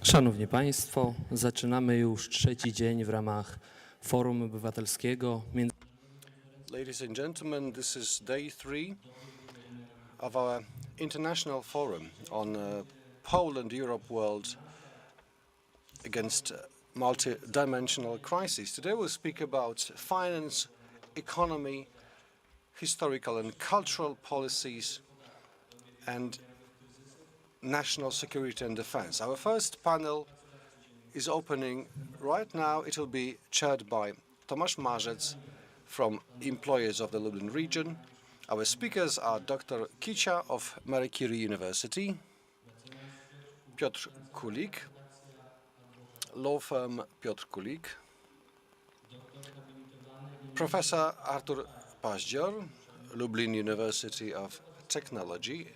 Szanowni Państwo, zaczynamy już trzeci dzień w ramach Forum Obywatelskiego. Ladies and gentlemen, this is day 3 of our international forum on Poland, Europe, world against multidimensional crises. Today we'll speak about finance, economy, historical and cultural policies, and national security and defense. Our first panel is opening right now. It will be chaired by Tomasz Marzec from Employers of the Lublin region. Our speakers are Dr. Kicia of Marie Curie University, Piotr Kulik, law firm Piotr Kulik, Professor Artur Paździor, Lublin University of Technology,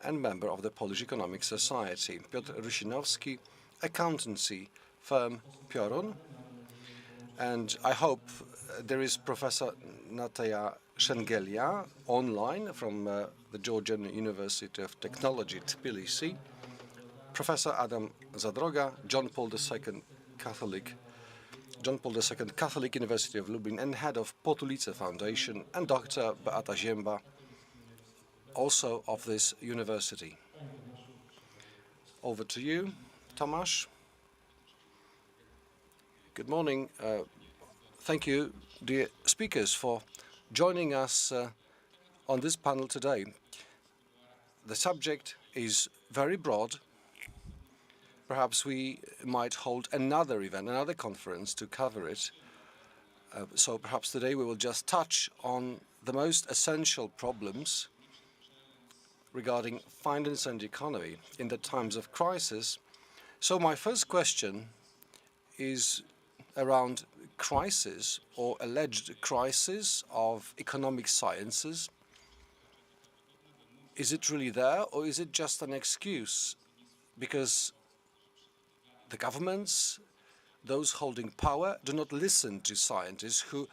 and member of the Polish Economic Society, Piotr Rusinowski, accountancy firm Piorun, and I hope there is Professor Natalia Szengelia online from the Georgian University of Technology, Tbilisi, Professor Adam Zadroga, John Paul II Catholic University of Lublin and head of Potulice Foundation, and Dr. Beata Ziemba, also of this university. Over to you, Tomasz. Good morning. Thank you, dear speakers, for joining us on this panel today. The subject is very broad. Perhaps we might hold another event, another conference to cover it. So perhaps today we will just touch on the most essential problems regarding finance and economy in the times of crisis. So my first question is around crisis or alleged crisis of economic sciences. Is it really there, or is it just an excuse? Because the governments, those holding power, do not listen to scientists who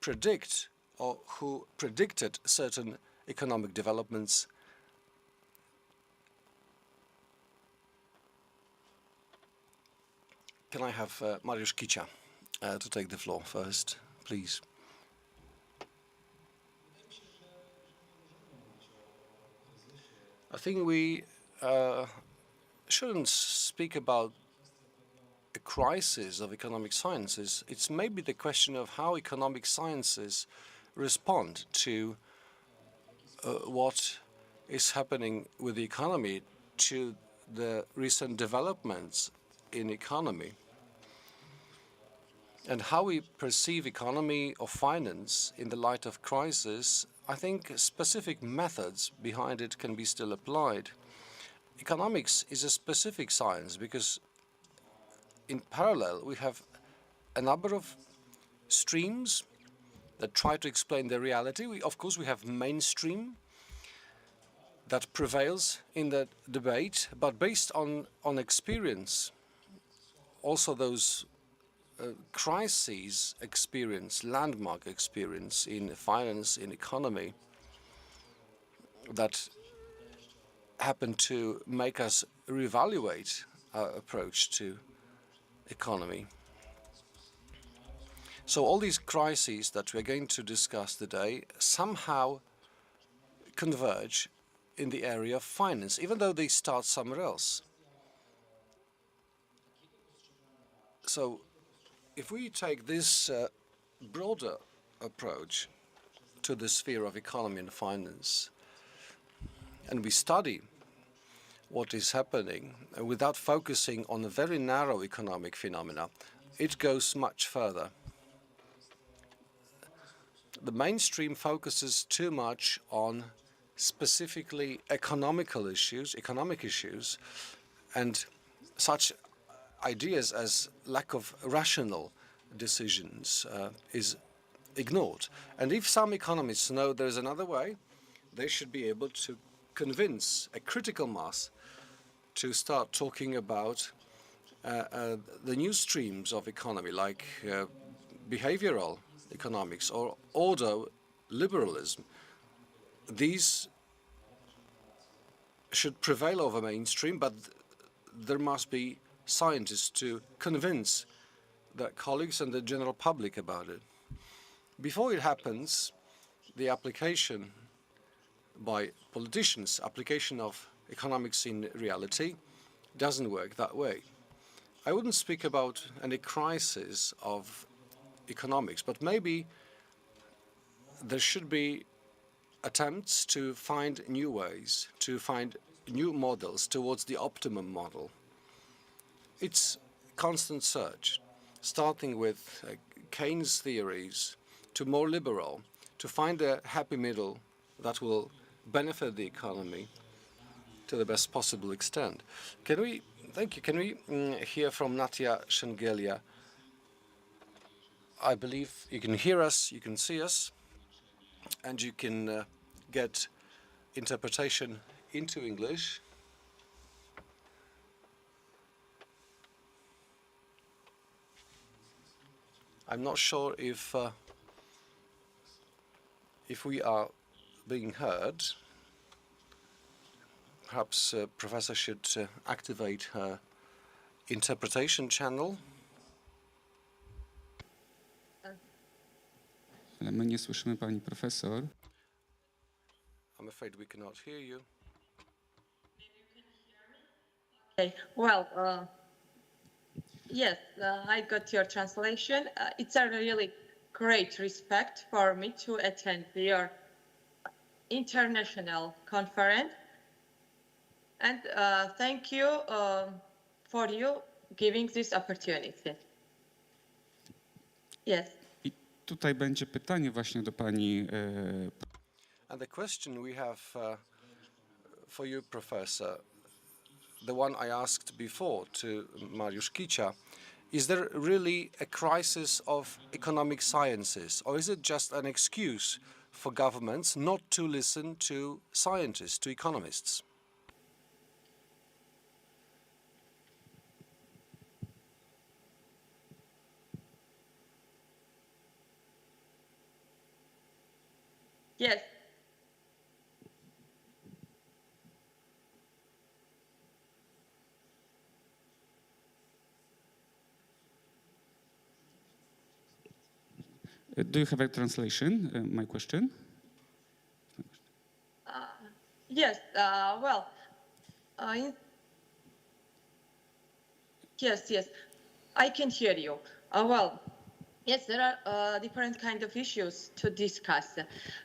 predict or who predicted certain economic developments. Can I have Mariusz Kicia to take the floor first, please? I think we shouldn't speak about a crisis of economic sciences. It's maybe the question of how economic sciences respond to what is happening with the economy, to the recent developments in economy, and how we perceive economy or finance in the light of crisis. I think specific methods behind it can be still applied. Economics is a specific science because in parallel we have a number of streams that try to explain the reality. Of course, we have mainstream that prevails in the debate, but based on experience. Also those crises experience, landmark experience in finance, in economy, that happen to make us reevaluate our approach to economy. So all these crises that we're going to discuss today somehow converge in the area of finance, even though they start somewhere else. So if we take this broader approach to the sphere of economy and finance, and we study what is happening without focusing on a very narrow economic phenomena, it goes much further. The mainstream focuses too much on specifically economic issues, and such ideas as lack of rational decisions is ignored. And if some economists know there is another way, they should be able to convince a critical mass to start talking about the new streams of economy, like behavioral economics or order liberalism. These should prevail over mainstream, but there must be scientists to convince their colleagues and the general public about it. Before it happens, the application by politicians, application of economics in reality, doesn't work that way. I wouldn't speak about any crisis of economics, but maybe there should be attempts to find new ways, to find new models towards the optimum model. It's constant search, starting with Keynes' theories to more liberal, to find a happy middle that will benefit the economy to the best possible extent. Thank you. Can we hear from Natia Shengelia? I believe you can hear us, you can see us, and you can get interpretation into English. I'm not sure if we are being heard. Perhaps Professor should activate her interpretation channel. Ale my nie słyszymy pani profesor. I'm afraid we cannot hear you. Okay, well, yes, I got your translation. It's a really great respect for me to attend your international conference. And thank you for you giving this opportunity. Yes. I tutaj będzie pytanie właśnie do pani. And the question we have for you, Professor, the one I asked before to Mariusz Kicia, is there really a crisis of economic sciences, or is it just an excuse for governments not to listen to scientists, to economists? Yes. Do you have a translation? My question? Yes, well, yes, I can hear you. Well, yes, there are different kind of issues to discuss.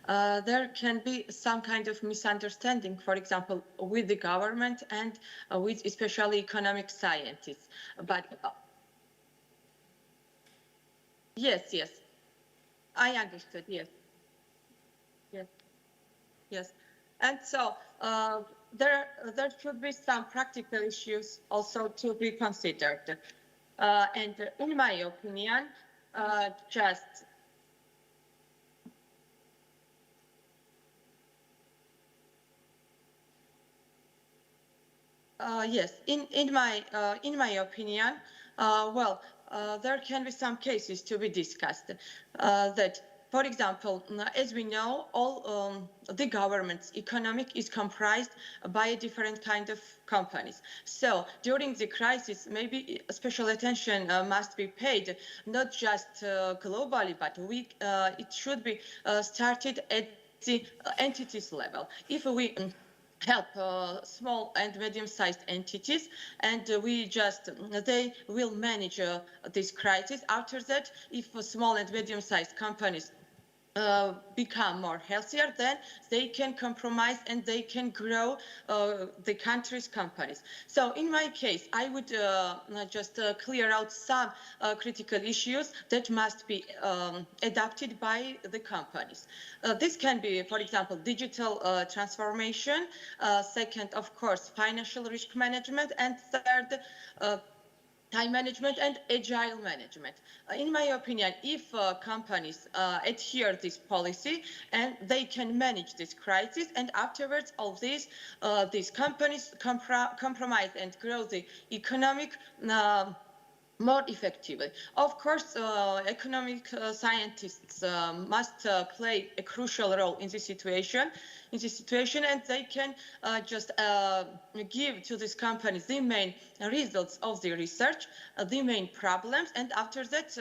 There can be some kind of misunderstanding, for example, with the government and with especially economic scientists. But yes, I understood, yes. And so there should be some practical issues also to be considered. And in my opinion, yes, in my opinion, well, there can be some cases to be discussed. That, for example, as we know, all the government's economic is comprised by a different kind of companies. So during the crisis, maybe special attention must be paid, not just globally, but it should be started at the entities level. If we help small and medium-sized entities, and they will manage this crisis. After that, if small and medium-sized companies become more healthier, then they can compromise and they can grow the country's companies. So in my case, I would just clear out some critical issues that must be adapted by the companies. This can be, for example, digital transformation, second, of course, financial risk management, and third, time management and agile management. In my opinion, if companies adhere this policy and they can manage this crisis, and afterwards all these companies compromise and grow the economic more effectively. Of course, economic scientists must play a crucial role in this situation. in this situation, and they can just give to these companies the main results of the research, the main problems, and after that,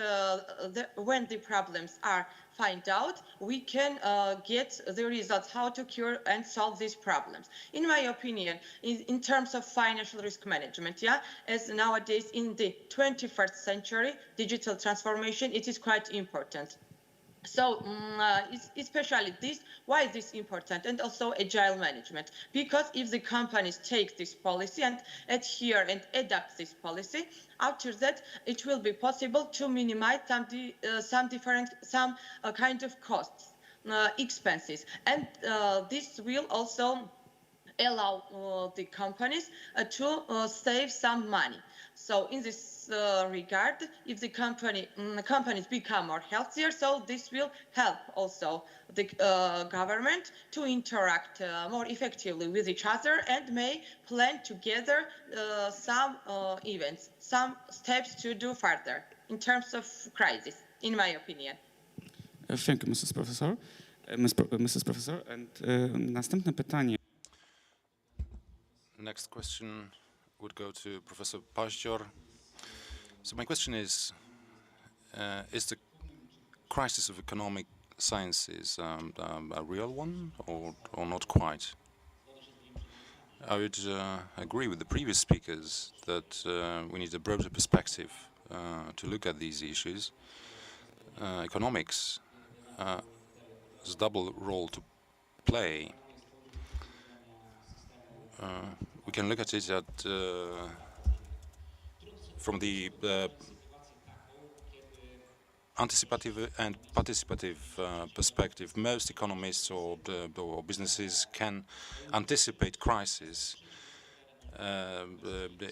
when the problems are find out, we can get the results, how to cure and solve these problems. In my opinion, in terms of financial risk management, yeah, as nowadays in the 21st century, digital transformation, it is quite important. So especially this, why is this important? And also agile management, because if the companies take this policy and adhere and adapt this policy, after that it will be possible to minimize some kind of costs, expenses, and this will also allow the companies to save some money. So in this regard, if the companies become more healthier, so this will help also the government to interact more effectively with each other and may plan together some events, some steps to do further in terms of crisis, in my opinion. Thank you, Mrs. Professor. Mrs. Professor. And następne pytanie. Next question would go to Professor Pazdzior. So my question is the crisis of economic sciences a real one or not quite? I would agree with the previous speakers that we need a broader perspective to look at these issues. Economics has a double role to play. We can look at it from the anticipative and participative perspective. Most economists or businesses can anticipate crises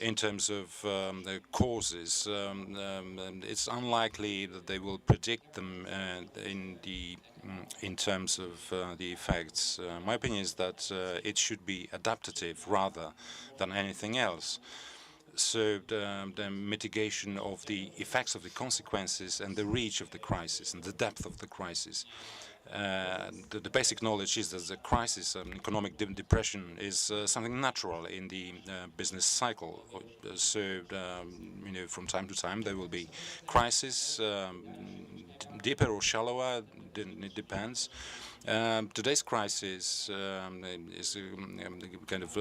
in terms of the causes. It's unlikely that they will predict them in terms of the effects. My opinion is that it should be adaptative rather than anything else. So the mitigation of the effects of the consequences and the reach of the crisis and the depth of the crisis. The basic knowledge is that the crisis, economic depression, is something natural in the business cycle. So, from time to time there will be crises, deeper or shallower, it depends. Today's crisis is kind of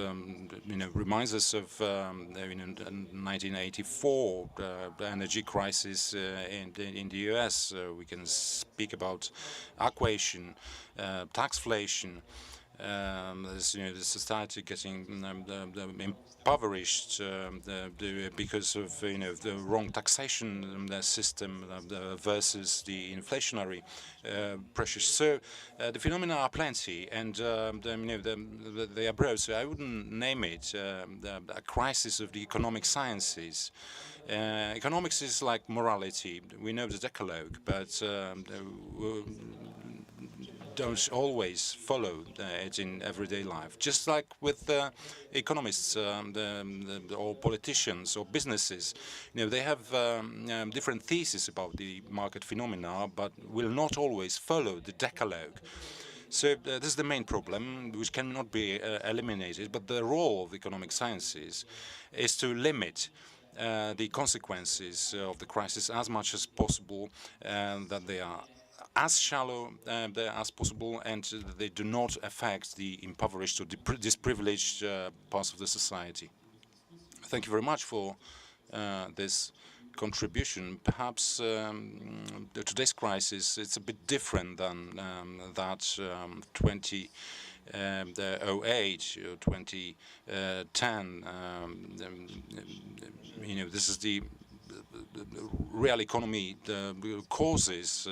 reminds us of 1984, the energy crisis in the US. We can speak about aquation, taxflation. The society getting impoverished because of the wrong taxation system versus the inflationary pressures. So the phenomena are plenty, and they are broad. So I wouldn't name it a crisis of the economic sciences. Economics is like morality. We know the Decalogue, but don't always follow it in everyday life. Just like with economists or politicians or businesses, they have different theses about the market phenomena, but will not always follow the Decalogue. So this is the main problem, which cannot be eliminated. But the role of economic sciences is to limit the consequences of the crisis as much as possible, that they are as shallow as possible, and they do not affect the impoverished or disprivileged parts of the society. Thank you very much for this contribution. Perhaps today's crisis, it's a bit different than that 2008 or 2010. This is the real economy, the causes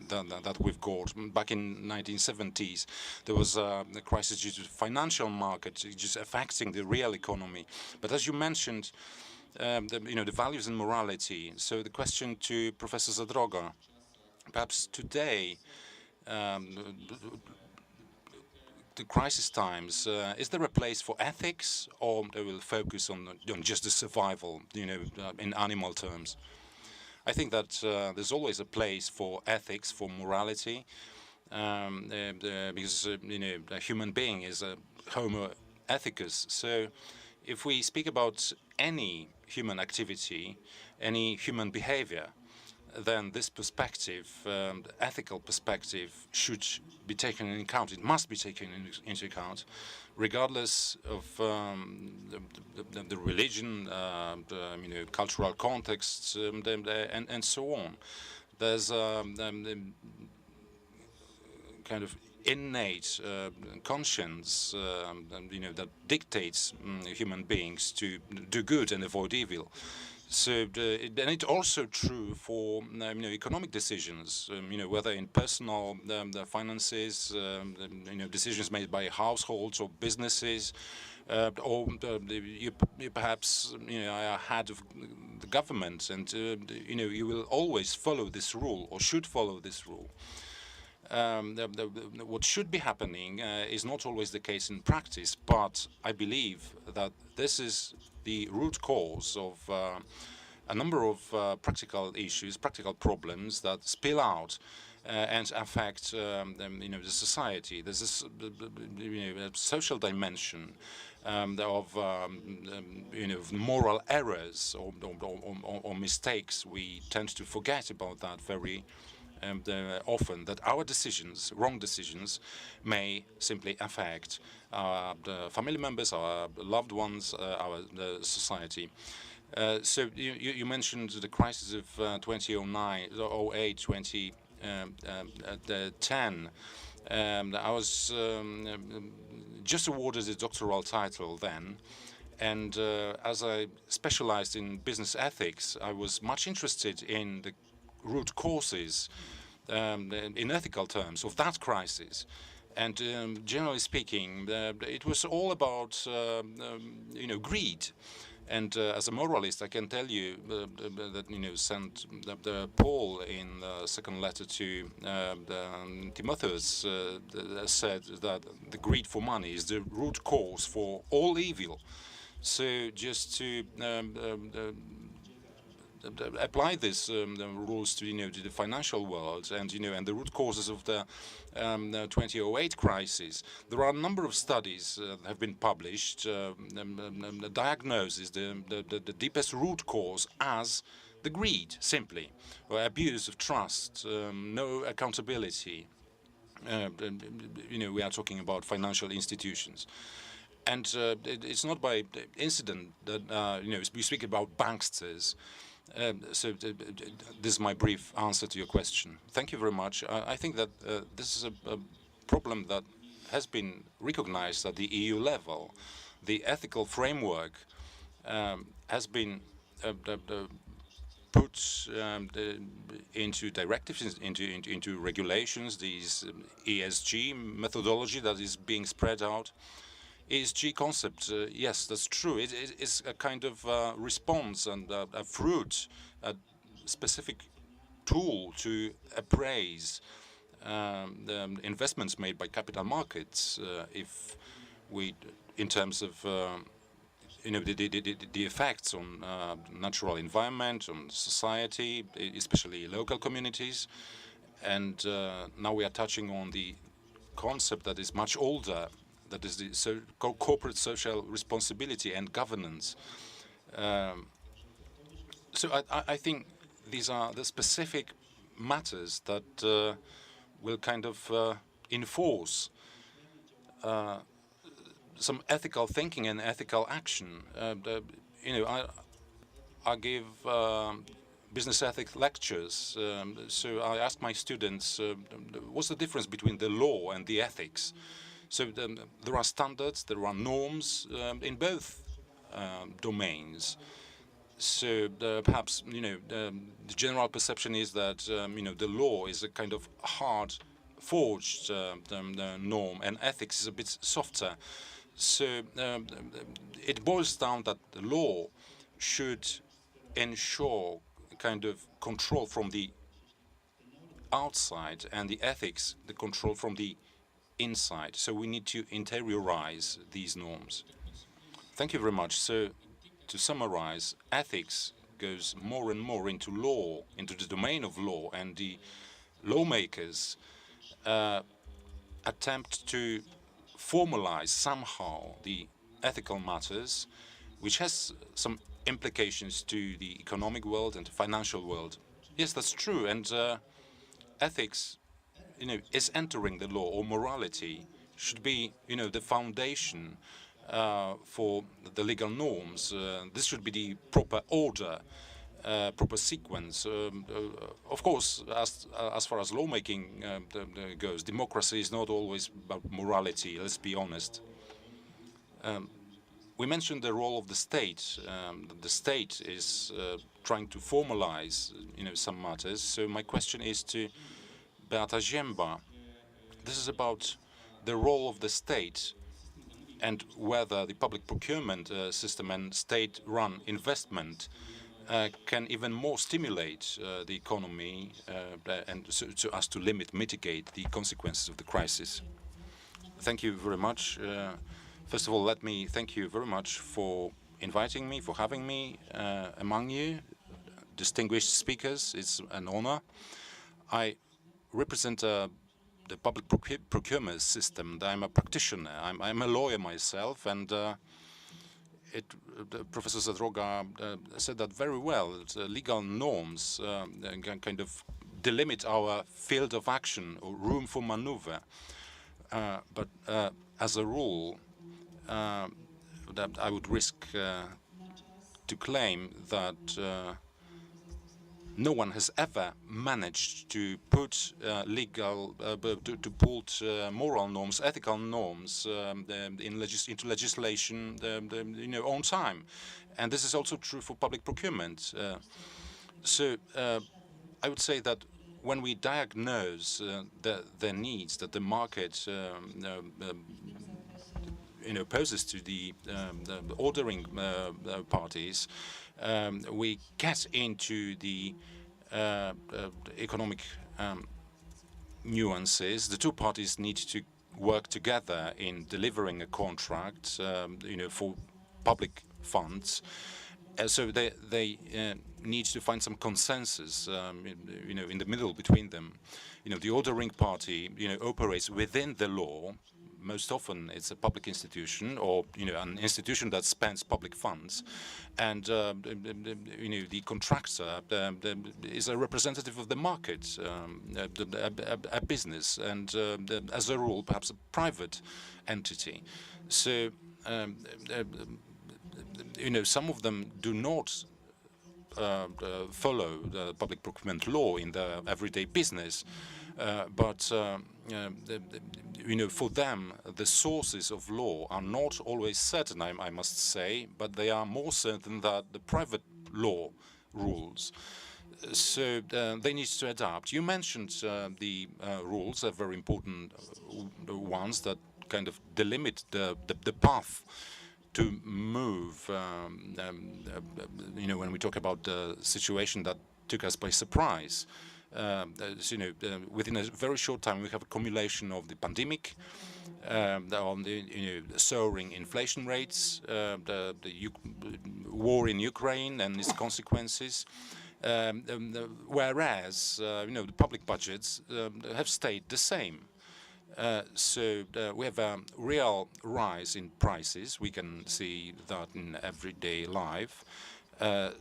that we've got. Back in 1970s, there was a crisis due to the financial market, just affecting the real economy. But as you mentioned, the values and morality. So the question to Professor Zadroga, perhaps today, the crisis times, is there a place for ethics, or they will focus on just the survival, in animal terms? I think that there's always a place for ethics, for morality, because a human being is a Homo ethicus. So if we speak about any human activity, any human behavior, then this perspective, the ethical perspective, should be taken into account. It must be taken into account, regardless of the religion, cultural contexts, and so on. There's kind of innate conscience, that dictates human beings to do good and avoid evil. So, and it's also true for economic decisions. Whether in personal the finances, decisions made by households or businesses, or you perhaps are head of the government, and you will always follow this rule or should follow this rule. What should be happening is not always the case in practice, but I believe that this is the root cause of a number of practical issues, practical problems that spill out and affect the society. There's this a social dimension of moral errors or mistakes. We tend to forget about that very often, that our decisions, wrong decisions, may simply affect the family members, our loved ones, our society. So you mentioned the crisis of 2009, 08, 2010. I was just awarded a doctoral title then, and as I specialized in business ethics, I was much interested in the root causes, in ethical terms, of that crisis. And generally speaking, it was all about greed. And as a moralist, I can tell you that Saint Paul in the second letter to Timotheus said that the greed for money is the root cause for all evil. So just to apply these rules to to the financial world and and the root causes of the 2008 crisis. There are a number of studies that have been published. The diagnosis, the deepest root cause as the greed, simply, or abuse of trust, no accountability. We are talking about financial institutions. And it's not by incident that we speak about banksters. So this is my brief answer to your question. Thank you very much. I think that this is a problem that has been recognized at the EU level. The ethical framework has been put into directives, into regulations. These ESG methodology that is being spread out. ESG concept, yes, that's true. It is a kind of response and a fruit, a specific tool to appraise the investments made by capital markets. If we, in terms of the effects on natural environment, on society, especially local communities, and now we are touching on the concept that is much older. That is the corporate social responsibility and governance. So I think these are the specific matters that will kind of enforce some ethical thinking and ethical action. I give business ethics lectures, so I ask my students, what's the difference between the law and the ethics? So there are standards, there are norms in both domains. So perhaps the general perception is that the law is a kind of hard forged norm, and ethics is a bit softer. So it boils down that the law should ensure kind of control from the outside, and the ethics, the control from the inside. So we need to interiorize these norms. Thank you very much. So to summarize, ethics goes more and more into law, into the domain of law, and the lawmakers attempt to formalize somehow the ethical matters, which has some implications to the economic world and the financial world. Yes, that's true, and ethics, is entering the law, or morality should be, the foundation for the legal norms. This should be the proper order, proper sequence. Of course, as far as lawmaking goes, democracy is not always about morality. Let's be honest. We mentioned the role of the state. The state is trying to formalize, some matters. So my question is to Beata Ziemba. This is about the role of the state and whether the public procurement system and state-run investment can even more stimulate the economy and so as to mitigate the consequences of the crisis. Thank you very much. First of all, let me thank you very much for inviting me, for having me among you, distinguished speakers. It's an honor. I represent the public procurement system. I'm a practitioner. I'm a lawyer myself, and Professor Zadroga said that very well. Legal norms can kind of delimit our field of action or room for maneuver. But as a rule, that I would risk to claim that no one has ever managed to put moral norms, ethical norms into legislation, on time, and this is also true for public procurement. So I would say that when we diagnose the needs that the market poses to the ordering parties, we get into the economic nuances. The two parties need to work together in delivering a contract, for public funds. So they need to find some consensus, in the middle between them. The ordering party, operates within the law. Most often it's a public institution or an institution that spends public funds, and the contractor is a representative of the market, a business, and as a rule perhaps a private entity. So some of them do not follow the public procurement law in their everyday business, but for them, the sources of law are not always certain, I must say, but they are more certain than the private law rules. So they need to adapt. You mentioned the rules are very important ones that kind of delimit the path to move, when we talk about the situation that took us by surprise. Within a very short time, we have a accumulation of the pandemic, on the soaring inflation rates, the war in Ukraine and its consequences. Whereas, the public budgets have stayed the same. So we have a real rise in prices. We can see that in everyday life.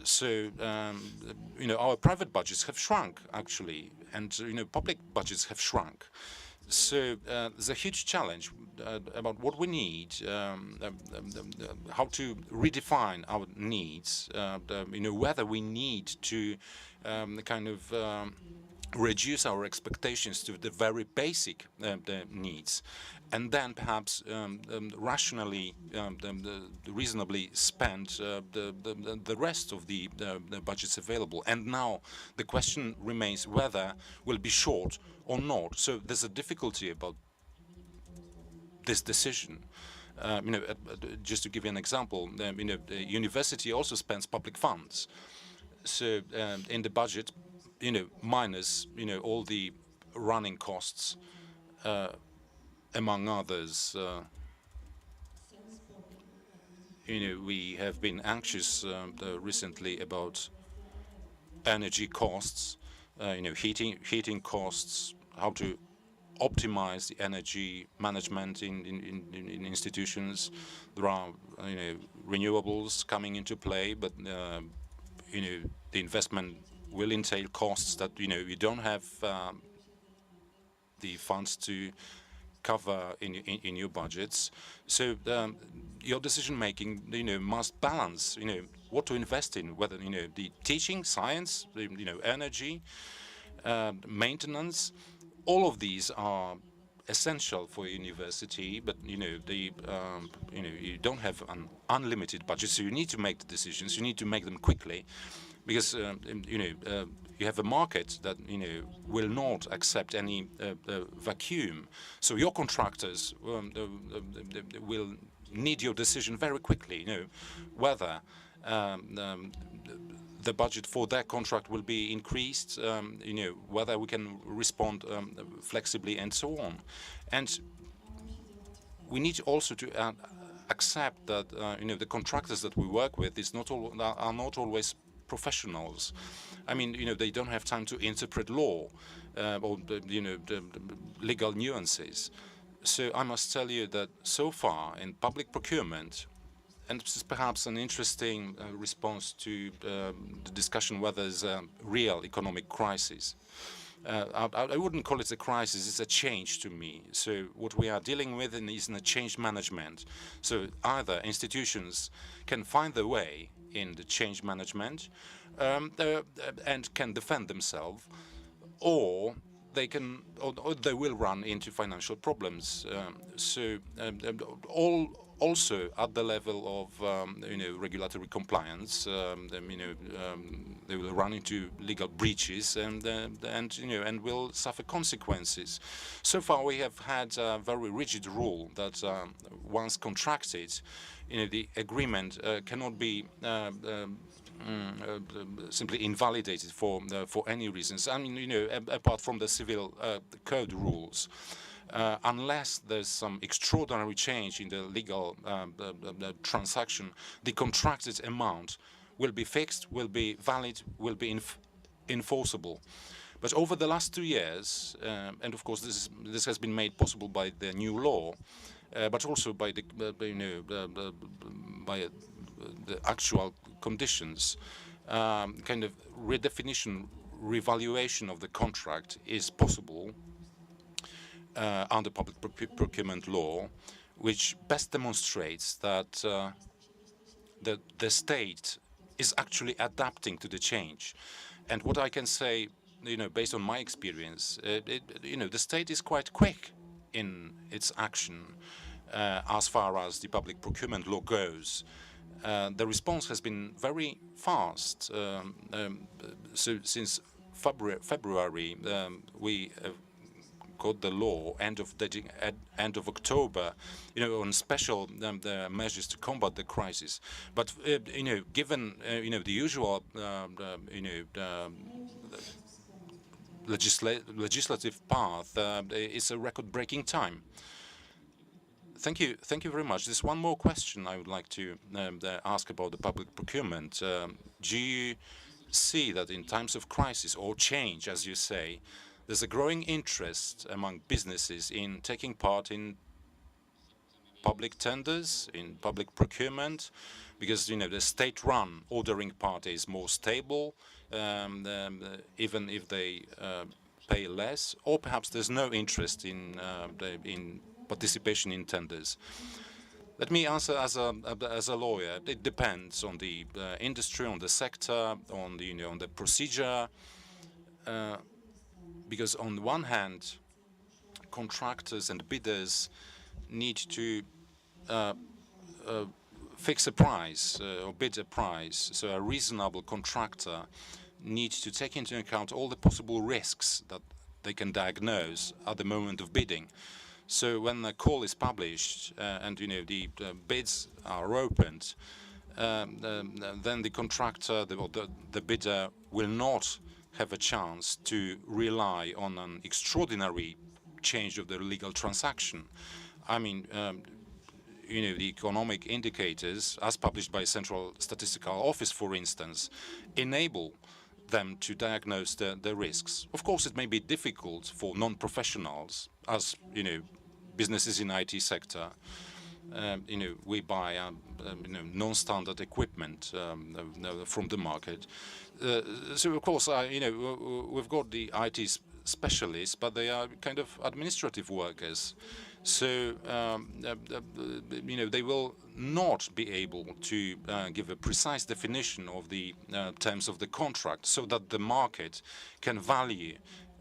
So our private budgets have shrunk, actually, and public budgets have shrunk. So there's a huge challenge about what we need, how to redefine our needs, whether we need to reduce our expectations to the very basic needs, and then perhaps rationally, reasonably spend the rest of the budgets available. And now the question remains whether we'll be short or not. So there's a difficulty about this decision. Just to give you an example, the university also spends public funds. So in the budget, minus all the running costs, among others. We have been anxious recently about energy costs, heating costs, how to optimize the energy management in institutions. There are, renewables coming into play, but the investment will entail costs that you don't have the funds to cover in your budgets. So your decision making, must balance, what to invest in, whether the teaching, science, energy, maintenance. All of these are essential for a university, but you don't have an unlimited budget, so you need to make the decisions. You need to make them quickly, because you have a market that will not accept any vacuum. So your contractors will need your decision very quickly. Whether the budget for their contract will be increased, whether we can respond flexibly, and so on. And we need also to accept that the contractors that we work with are not always professionals. I mean, they don't have time to interpret law or the legal nuances. So I must tell you that so far in public procurement, and this is perhaps an interesting response to the discussion whether there's a real economic crisis. I wouldn't call it a crisis, it's a change to me. So what we are dealing with is in a change management. So either institutions can find their way in the change management and can defend themselves, or they will run into financial problems. Also at the level of regulatory compliance, they will run into legal breaches and will suffer consequences. So far, we have had a very rigid rule that once contracted, the agreement cannot be simply invalidated for any reasons. I mean, apart from the civil code rules. Unless there's some extraordinary change in the legal transaction, the contracted amount will be fixed, will be valid, will be enforceable. But over the last 2 years, and of course this has been made possible by the new law, but also by the actual conditions, kind of redefinition, revaluation of the contract is possible under public procurement law, which best demonstrates that the state is actually adapting to the change. And what I can say, based on my experience, the state is quite quick in its action as far as the public procurement law goes. The response has been very fast. So since February, we got the law end of October, on special measures to combat the crisis. But given the usual legislative path, it's a record-breaking time. Thank you very much. There's one more question I would like to ask about the public procurement. Do you see that in times of crisis or change, as you say, there's a growing interest among businesses in taking part in public tenders, in public procurement, because the state-run ordering part is more stable, even if they pay less, or perhaps there's no interest in participation in tenders. Let me answer as a lawyer. It depends on the industry, on the sector, on the procedure. Because on the one hand, contractors and bidders need to fix a price or bid a price. So a reasonable contractor needs to take into account all the possible risks that they can diagnose at the moment of bidding. So when the call is published and the bids are opened, then the contractor, the bidder, will not have a chance to rely on an extraordinary change of the legal transaction. I mean, the economic indicators, as published by Central Statistical Office, for instance, enable them to diagnose the risks. Of course, it may be difficult for non-professionals, as businesses in IT sector. We buy non-standard equipment from the market. So of course, we've got the IT specialists, but they are kind of administrative workers. So they will not be able to give a precise definition of the terms of the contract, so that the market can value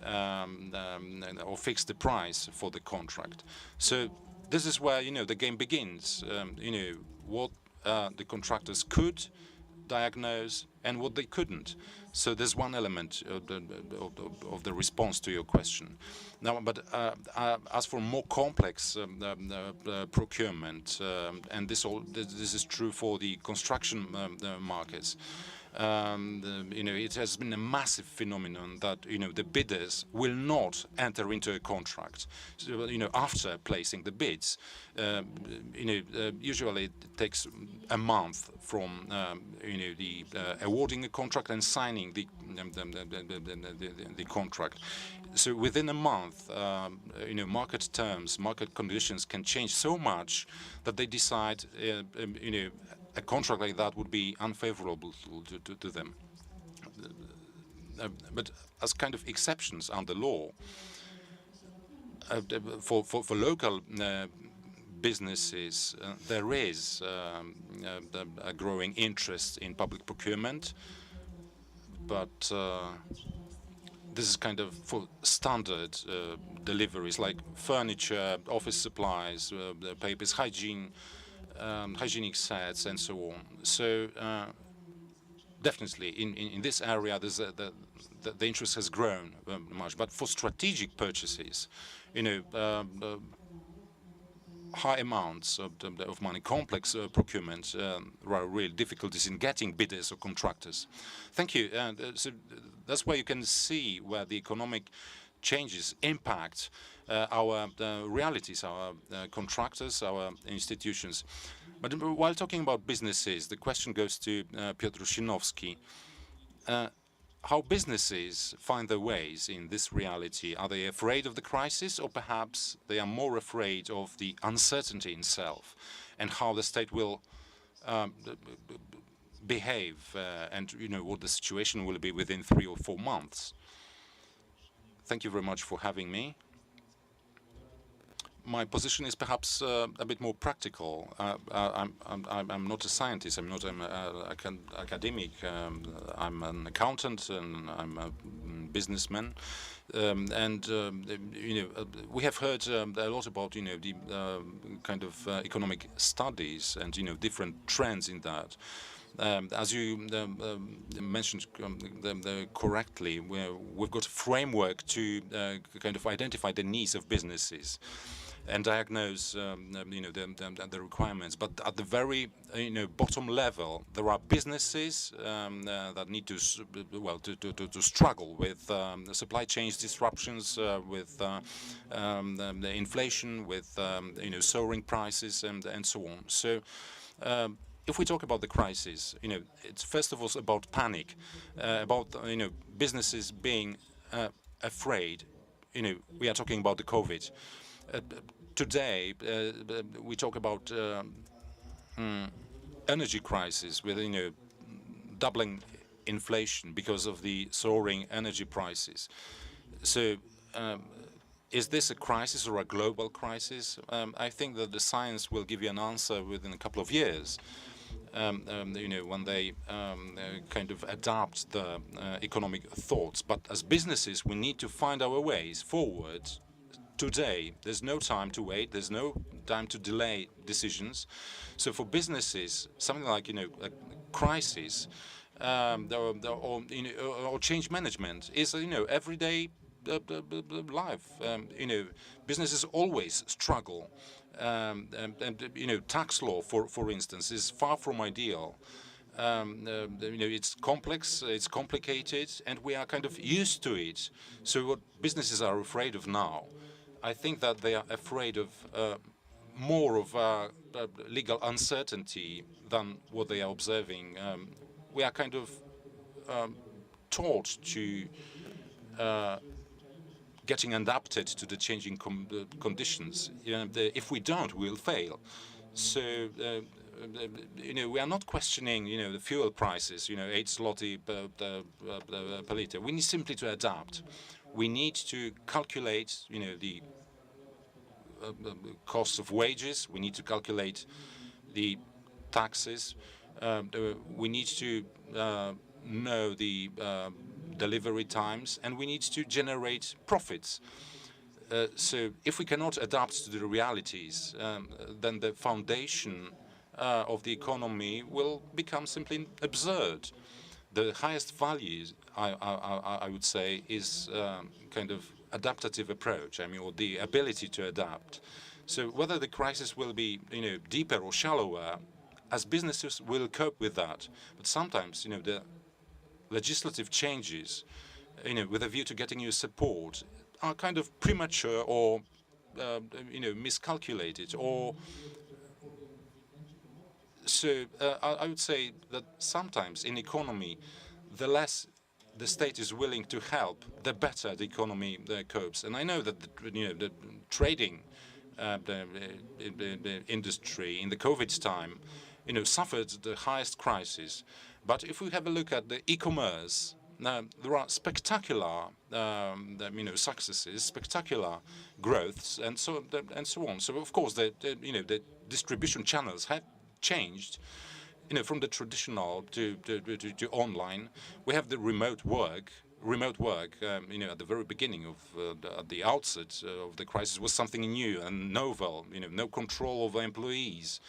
or fix the price for the contract. So this is where the game begins. What the contractors could diagnose and what they couldn't. So there's one element of the response to your question. Now, but as for more complex procurement, and this is true for the construction markets. It has been a massive phenomenon that the bidders will not enter into a contract. So, after placing the bids, usually it takes a month from the awarding a contract and signing the contract. So within a month, market terms, market conditions can change so much that they decide, a contract like that would be unfavorable to them. But as kind of exceptions under law, for local businesses, there is a growing interest in public procurement, but this is kind of for standard deliveries like furniture, office supplies, papers, hygienic sets, and so on. So definitely in this area, there's the interest has grown much. But for strategic purchases, high amounts of money, complex procurement, there are real difficulties in getting bidders or contractors. Thank you. And so that's where you can see where the economic changes impact our realities, our contractors, our institutions. But while talking about businesses, the question goes to Piotr Szynovsky. How businesses find their ways in this reality? Are they afraid of the crisis, or perhaps they are more afraid of the uncertainty itself and how the state will behave and what the situation will be within 3 or 4 months? Thank you very much for having me. My position is perhaps a bit more practical. I'm not a scientist. I'm not an academic. I'm an accountant and I'm a businessman. We have heard a lot about the kind of economic studies and different trends in that. As you mentioned correctly, we've got a framework to kind of identify the needs of businesses and diagnose the requirements. But at the very bottom level, there are businesses that need to struggle with supply chain disruptions, with the inflation, with soaring prices, and so on. So. If we talk about the crisis, it's first of all about panic, about businesses being afraid. We are talking about the COVID. Today, we talk about energy crisis with doubling inflation because of the soaring energy prices. So. Is this a crisis or a global crisis? I think that the science will give you an answer within a couple of years. When they kind of adapt the economic thoughts. But as businesses, we need to find our ways forward today. There's no time to wait. There's no time to delay decisions. So for businesses, something like a crisis or change management is everyday life. Businesses always struggle. Tax law, for instance, is far from ideal. It's complex, it's complicated, and we are kind of used to it. So what businesses are afraid of now, I think that they are afraid of more of legal uncertainty than what they are observing. We are kind of taught to getting adapted to the changing conditions. If we don't, we'll fail. So, we are not questioning, the fuel prices, 8 zloty per liter. We need simply to adapt. We need to calculate, the costs of wages. We need to calculate the taxes. We need to know the delivery times, and we need to generate profits. So if we cannot adapt to the realities, then the foundation of the economy will become simply absurd. The highest values, I would say, is kind of adaptative approach. I mean, or the ability to adapt. So whether the crisis will be, deeper or shallower, as businesses will cope with that. But sometimes, the legislative changes, with a view to getting you support, are kind of premature or, miscalculated. Or so I would say that sometimes in economy, the less the state is willing to help, the better the economy copes. And I know that the trading the industry in the COVID time, suffered the highest crisis. But if we have a look at the e-commerce, there are spectacular, successes, spectacular growths, and so on. So of course, the distribution channels have changed, from the traditional to online. We have the remote work. At the very beginning of at the outset of the crisis was something new and novel. No control over employees.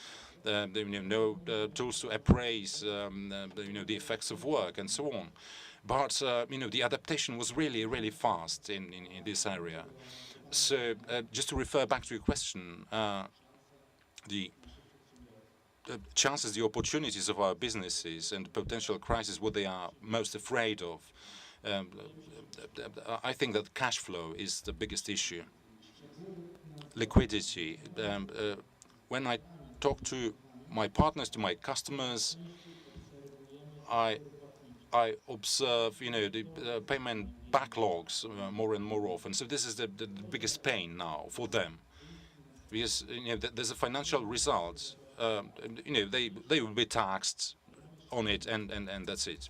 No tools to appraise, the effects of work and so on. But, the adaptation was really, really fast in this area. So just to refer back to your question, the chances, the opportunities of our businesses and potential crisis, what they are most afraid of, I think that cash flow is the biggest issue. Liquidity. When I talk to my partners, to my customers, I observe, the payment backlogs more and more often. So this is the biggest pain now for them, because there's a financial result. They will be taxed on it, and that's it.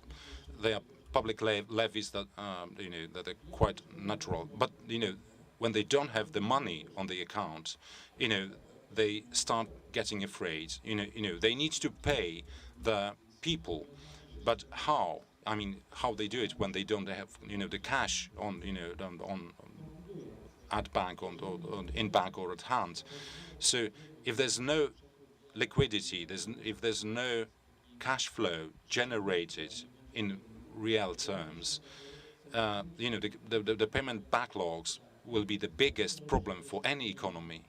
They are public levies that that are quite natural. But when they don't have the money on the account, they start getting afraid. They need to pay the people, but how? I mean, how they do it when they don't have the cash on at bank on in bank or at hand. So if there's no liquidity, if there's no cash flow generated in real terms, the payment backlogs will be the biggest problem for any economy,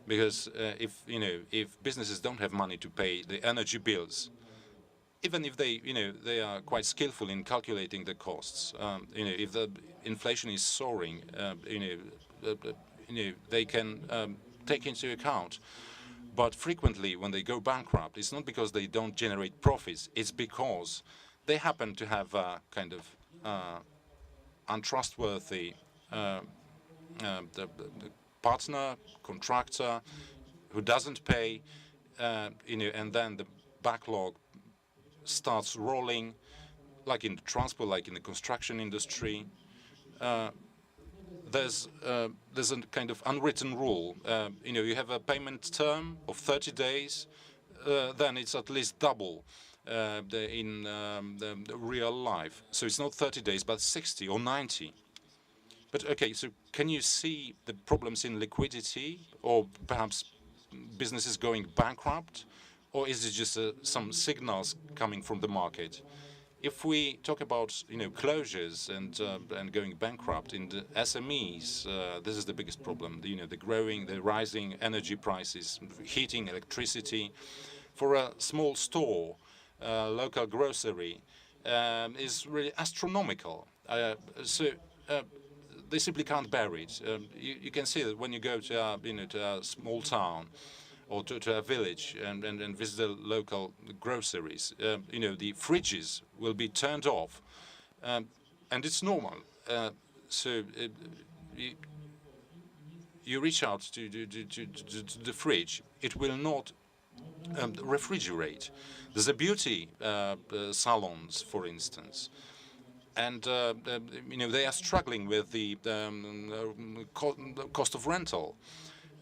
because if businesses don't have money to pay the energy bills, even if they are quite skillful in calculating the costs, if the inflation is soaring, they can take into account. But frequently, when they go bankrupt, it's not because they don't generate profits. It's because they happen to have a kind of untrustworthy the partner, contractor, who doesn't pay, and then the backlog starts rolling, like in the transport, like in the construction industry. There's a kind of unwritten rule. You have a payment term of 30 days, then it's at least double in the real life. So it's not 30 days, but 60 or 90. But okay, so can you see the problems in liquidity, or perhaps businesses going bankrupt, or is it just some signals coming from the market? If we talk about closures and going bankrupt in the SMEs, this is the biggest problem. The rising energy prices, heating, electricity. For a small store, local grocery, is really astronomical. They simply can't bear it. You can see that when you go to a small town or to a village and visit the local groceries, the fridges will be turned off. and it's normal. So you reach out to the fridge, it will not refrigerate. There's a beauty salons, for instance, and they are struggling with the cost of rental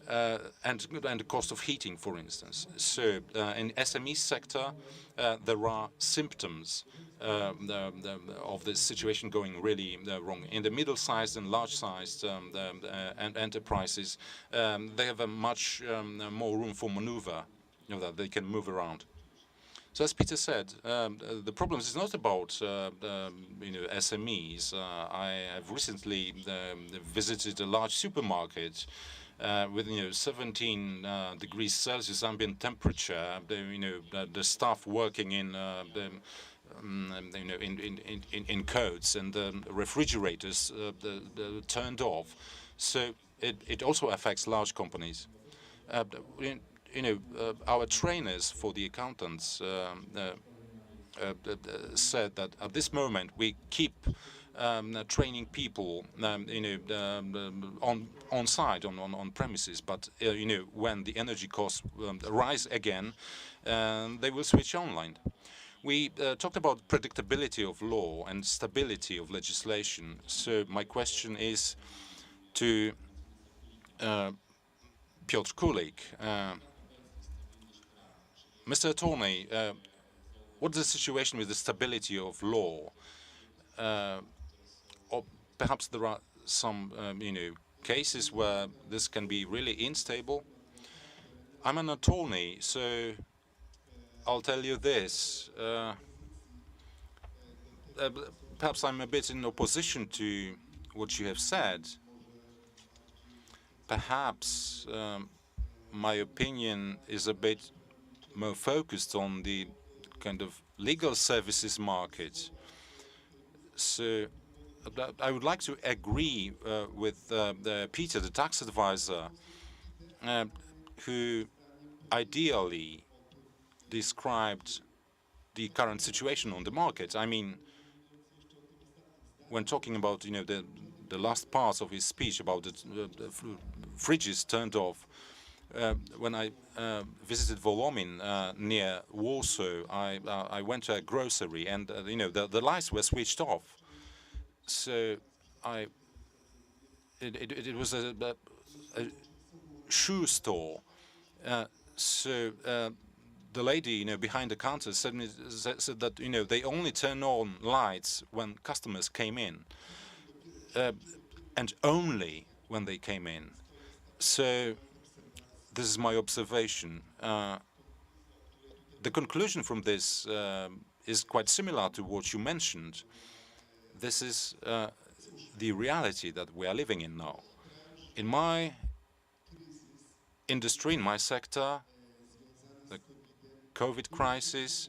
and the cost of heating, for instance. So in SME sector, there are symptoms of this situation going really wrong. In the middle-sized and large-sized and enterprises, they have a much more room for maneuver, that they can move around. So as Peter said, the problem is not about SMEs. I have recently visited a large supermarket with 17 degrees Celsius ambient temperature. The staff working in in coats, and the refrigerators turned off. So it also affects large companies. Our trainers for the accountants said that at this moment we keep training people, on site, on premises. But when the energy costs rise again, they will switch online. We talked about predictability of law and stability of legislation. So my question is to Piotr Kulik. Mr. Attorney, what's the situation with the stability of law? Or perhaps there are some, cases where this can be really unstable. I'm an attorney, so I'll tell you this. Perhaps I'm a bit in opposition to what you have said. Perhaps my opinion is a bit more focused on the kind of legal services market. So I would like to agree with Peter, the tax advisor, who ideally described the current situation on the market. I mean, when talking about the last part of his speech about the fridges turned off, when I visited Wołomin near Warsaw, I went to a grocery, and the lights were switched off. So it was a shoe store. So the lady behind the counter said that they only turn on lights when customers came in, and only when they came in. So this is my observation. The conclusion from this is quite similar to what you mentioned. This is the reality that we are living in now. In my industry, in my sector, the COVID crisis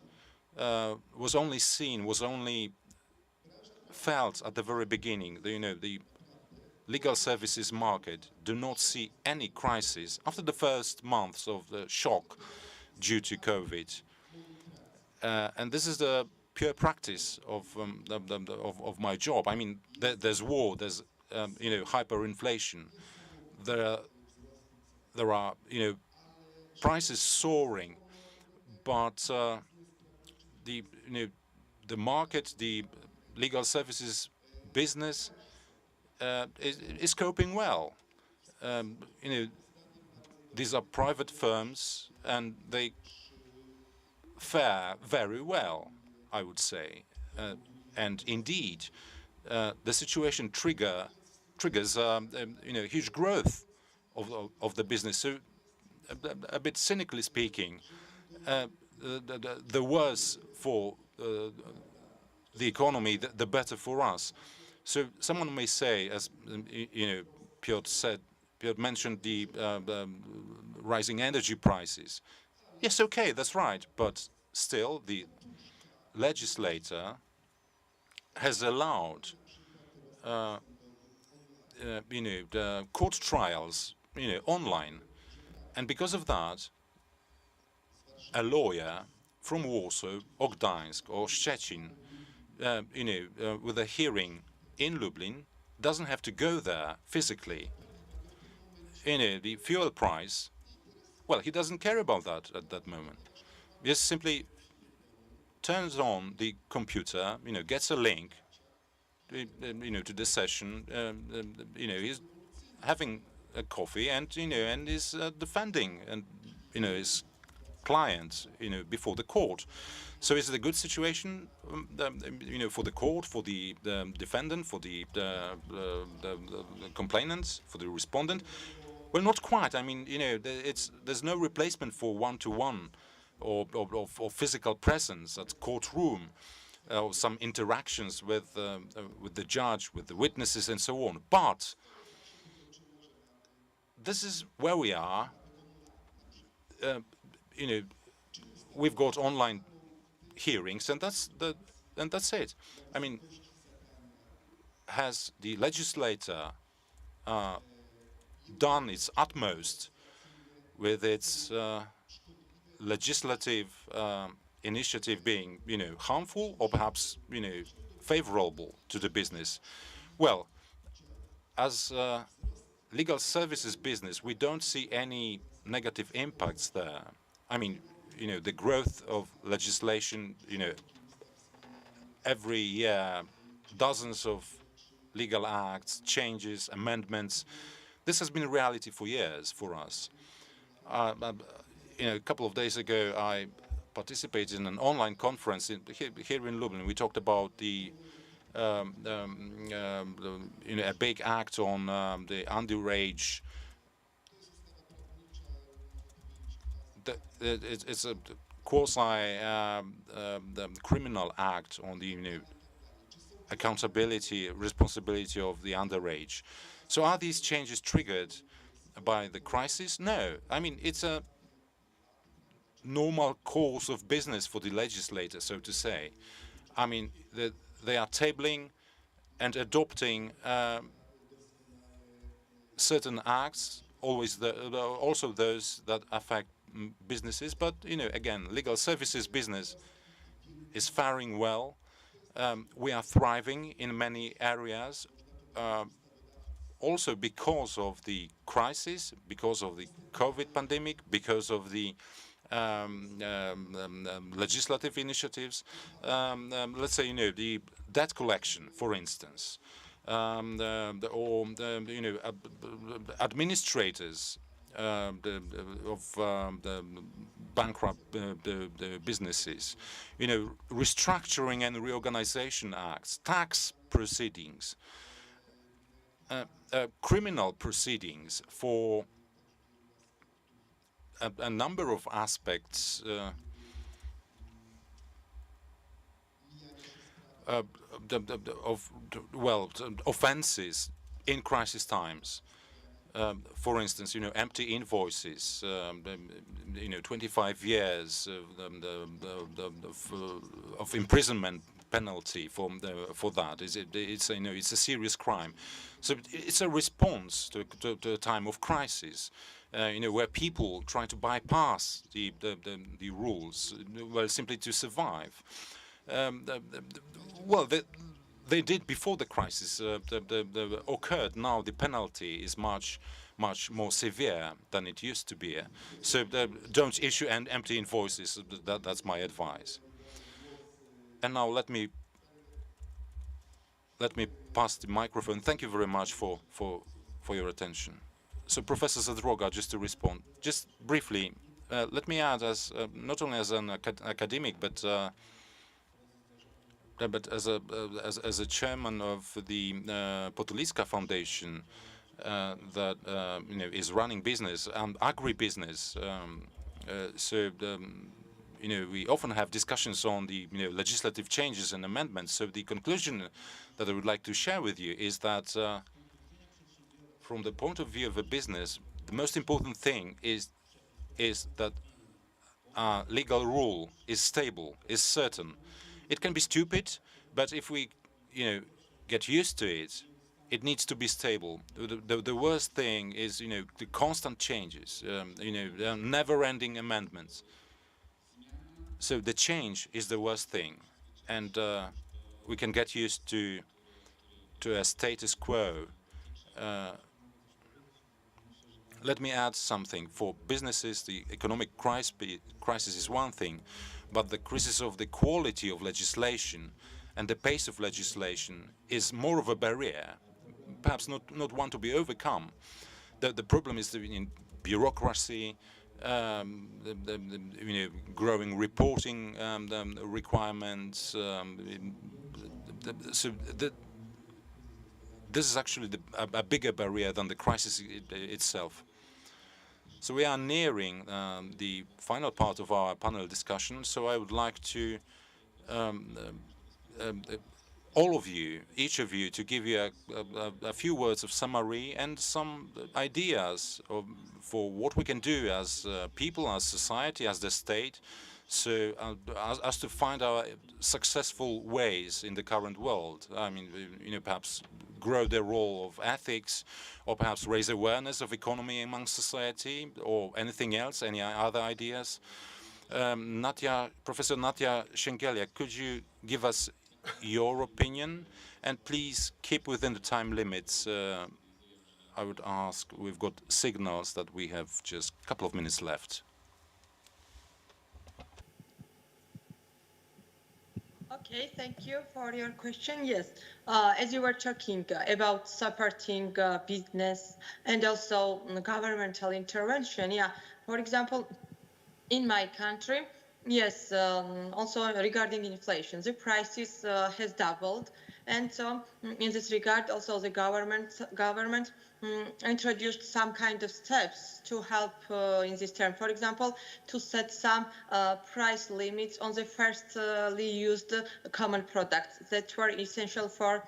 was only felt at the very beginning. The legal services market do not see any crisis after the first months of the shock due to COVID. And this is the pure practice of my job. I mean, there's war, there's hyperinflation, there are prices soaring, but the market, the legal services business is coping well. These are private firms, and they fare very well, I would say. And indeed, the situation triggers huge growth of the business. So, a bit cynically speaking, the worse for the economy, the better for us. So someone may say, as Piotr mentioned the rising energy prices. Yes, okay, that's right, but still the legislator has allowed the court trials online, and because of that, a lawyer from Warsaw or Gdańsk or Szczecin with a hearing in Lublin doesn't have to go there physically. The fuel price, well, he doesn't care about that at that moment. He just simply turns on the computer, gets a link, to the session. He's having a coffee and and is defending and his client, before the court. So is it a good situation, for the court, for the defendant, for the complainant, for the respondent? Well, not quite. I mean, there's no replacement for one-to-one or physical presence at courtroom, or some interactions with the judge, with the witnesses, and so on. But this is where we are. We've got online hearings, and that's it. I mean, has the legislator done its utmost with its legislative initiative being, harmful or perhaps, favorable to the business? Well, as legal services business, we don't see any negative impacts there. I mean, the growth of legislation, every year, dozens of legal acts, changes, amendments. This has been a reality for years for us. A couple of days ago, I participated in an online conference here in Lublin. We talked about a big act on the underage. It's a quasi criminal act on the accountability, responsibility of the underage. So are these changes triggered by the crisis? No. I mean, it's a normal course of business for the legislator, so to say. I mean, they are tabling and adopting certain acts, always also those that affect businesses. But, again, legal services business is faring well. We are thriving in many areas, also because of the crisis, because of the COVID pandemic, because of the legislative initiatives. Let's say, the debt collection, for instance, or administrators of the bankrupt businesses, restructuring and reorganization acts, tax proceedings, criminal proceedings for a number of aspects offenses in crisis times. For instance, empty invoices, 25 years of imprisonment penalty for that. It's a serious crime. So it's a response to a time of crisis, where people try to bypass the rules, simply to survive. They did before the crisis occurred. Now the penalty is much more severe than it used to be. So don't issue empty invoices. That's my advice. And now let me pass the microphone. Thank you very much for your attention. So, Professor Zadroga, just to respond, just briefly, let me add, as not only as an academic, but as a chairman of the Potulicka Foundation, that is running business and agribusiness. We often have discussions on the legislative changes and amendments. So the conclusion that I would like to share with you is that, from the point of view of a business, the most important thing is that legal rule is stable, is certain. It can be stupid, but if we, get used to it, it needs to be stable. The worst thing is, the constant changes, never-ending amendments. So the change is the worst thing, and we can get used to a status quo. Let me add something. For businesses, the economic crisis is one thing, but the crisis of the quality of legislation and the pace of legislation is more of a barrier, perhaps not one to be overcome. The problem is in bureaucracy, growing reporting requirements. This is actually a bigger barrier than the crisis itself. So we are nearing the final part of our panel discussion. So I would like to all of you, each of you, to give you a few words of summary and some ideas for what we can do as people, as society, as the state, so as to find our successful ways in the current world. I mean, perhaps grow the role of ethics, or perhaps raise awareness of economy among society, or anything else, any other ideas. Professor Natia Shengelia, could you give us your opinion, and please keep within the time limits. I would ask, we've got signals that we have just a couple of minutes left. Okay, thank you for your question. Yes, as you were talking about supporting business and also governmental intervention. Yeah, for example, in my country, yes, also regarding inflation, the prices has doubled, and so in this regard, also the government introduced some kind of steps to help in this term. For example, to set some price limits on the firstly used common products that were essential for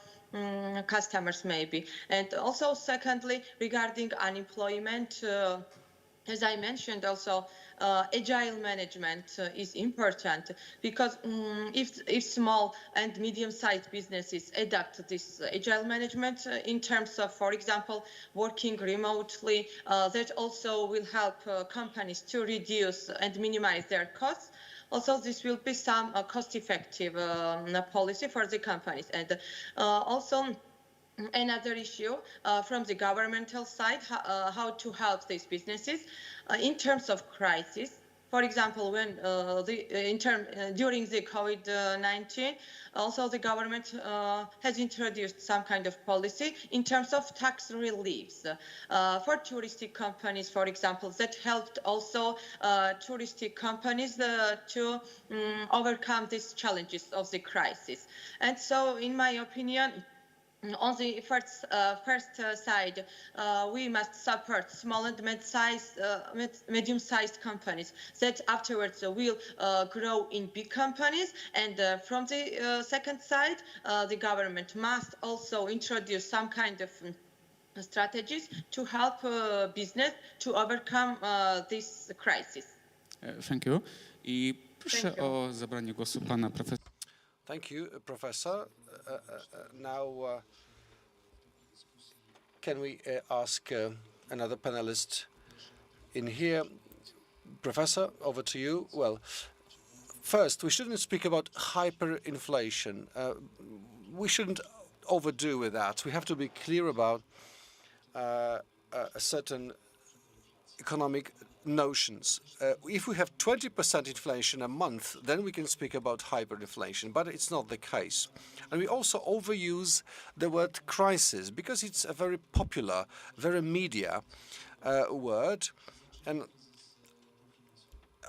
customers, maybe, and also secondly regarding unemployment. As I mentioned also, agile management is important, because if small and medium-sized businesses adapt this agile management in terms of, for example, working remotely, that also will help companies to reduce and minimize their costs. Also, this will be some cost-effective policy for the companies. And also, another issue from the governmental side, how to help these businesses in terms of crisis. For example, when during the COVID-19, also the government has introduced some kind of policy in terms of tax reliefs for touristic companies, for example, that helped also touristic companies to overcome these challenges of the crisis. And so, in my opinion, on the first side, we must support small and medium-sized companies that afterwards will grow in big companies. And from the second side, the government must also introduce some kind of strategies to help business to overcome this crisis. Thank you. I proszę o zabranie głosu pana profesora. Thank you, Professor. Now, can we ask another panelist in here? Professor, over to you. Well, first, we shouldn't speak about hyperinflation. We shouldn't overdo with that. We have to be clear about a certain economic notions. If we have 20% inflation a month, then we can speak about hyperinflation, but it's not the case. And we also overuse the word crisis because it's a very popular, very media word. And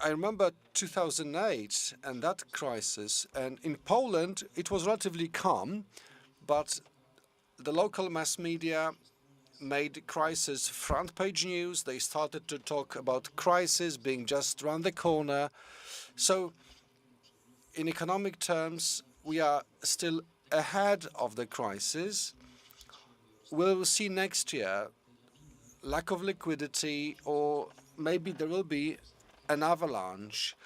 I remember 2008 and that crisis, and in Poland it was relatively calm, but the local mass media made crisis front page news. They started to talk about crisis being just around the corner. So in economic terms, we are still ahead of the crisis. We'll see next year lack of liquidity, or maybe there will be an avalanche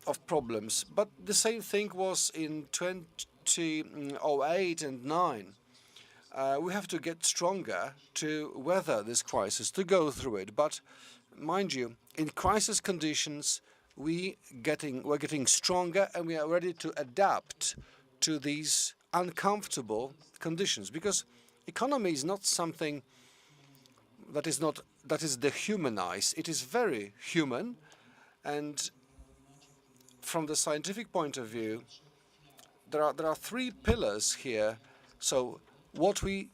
of problems. But the same thing was in 2008 and 9. We have to get stronger to weather this crisis, to go through it. But mind you, in crisis conditions, we're getting stronger, and we are ready to adapt to these uncomfortable conditions, because economy is not something that is dehumanized. It is very human, and from the scientific point of view, there are three pillars here. So what we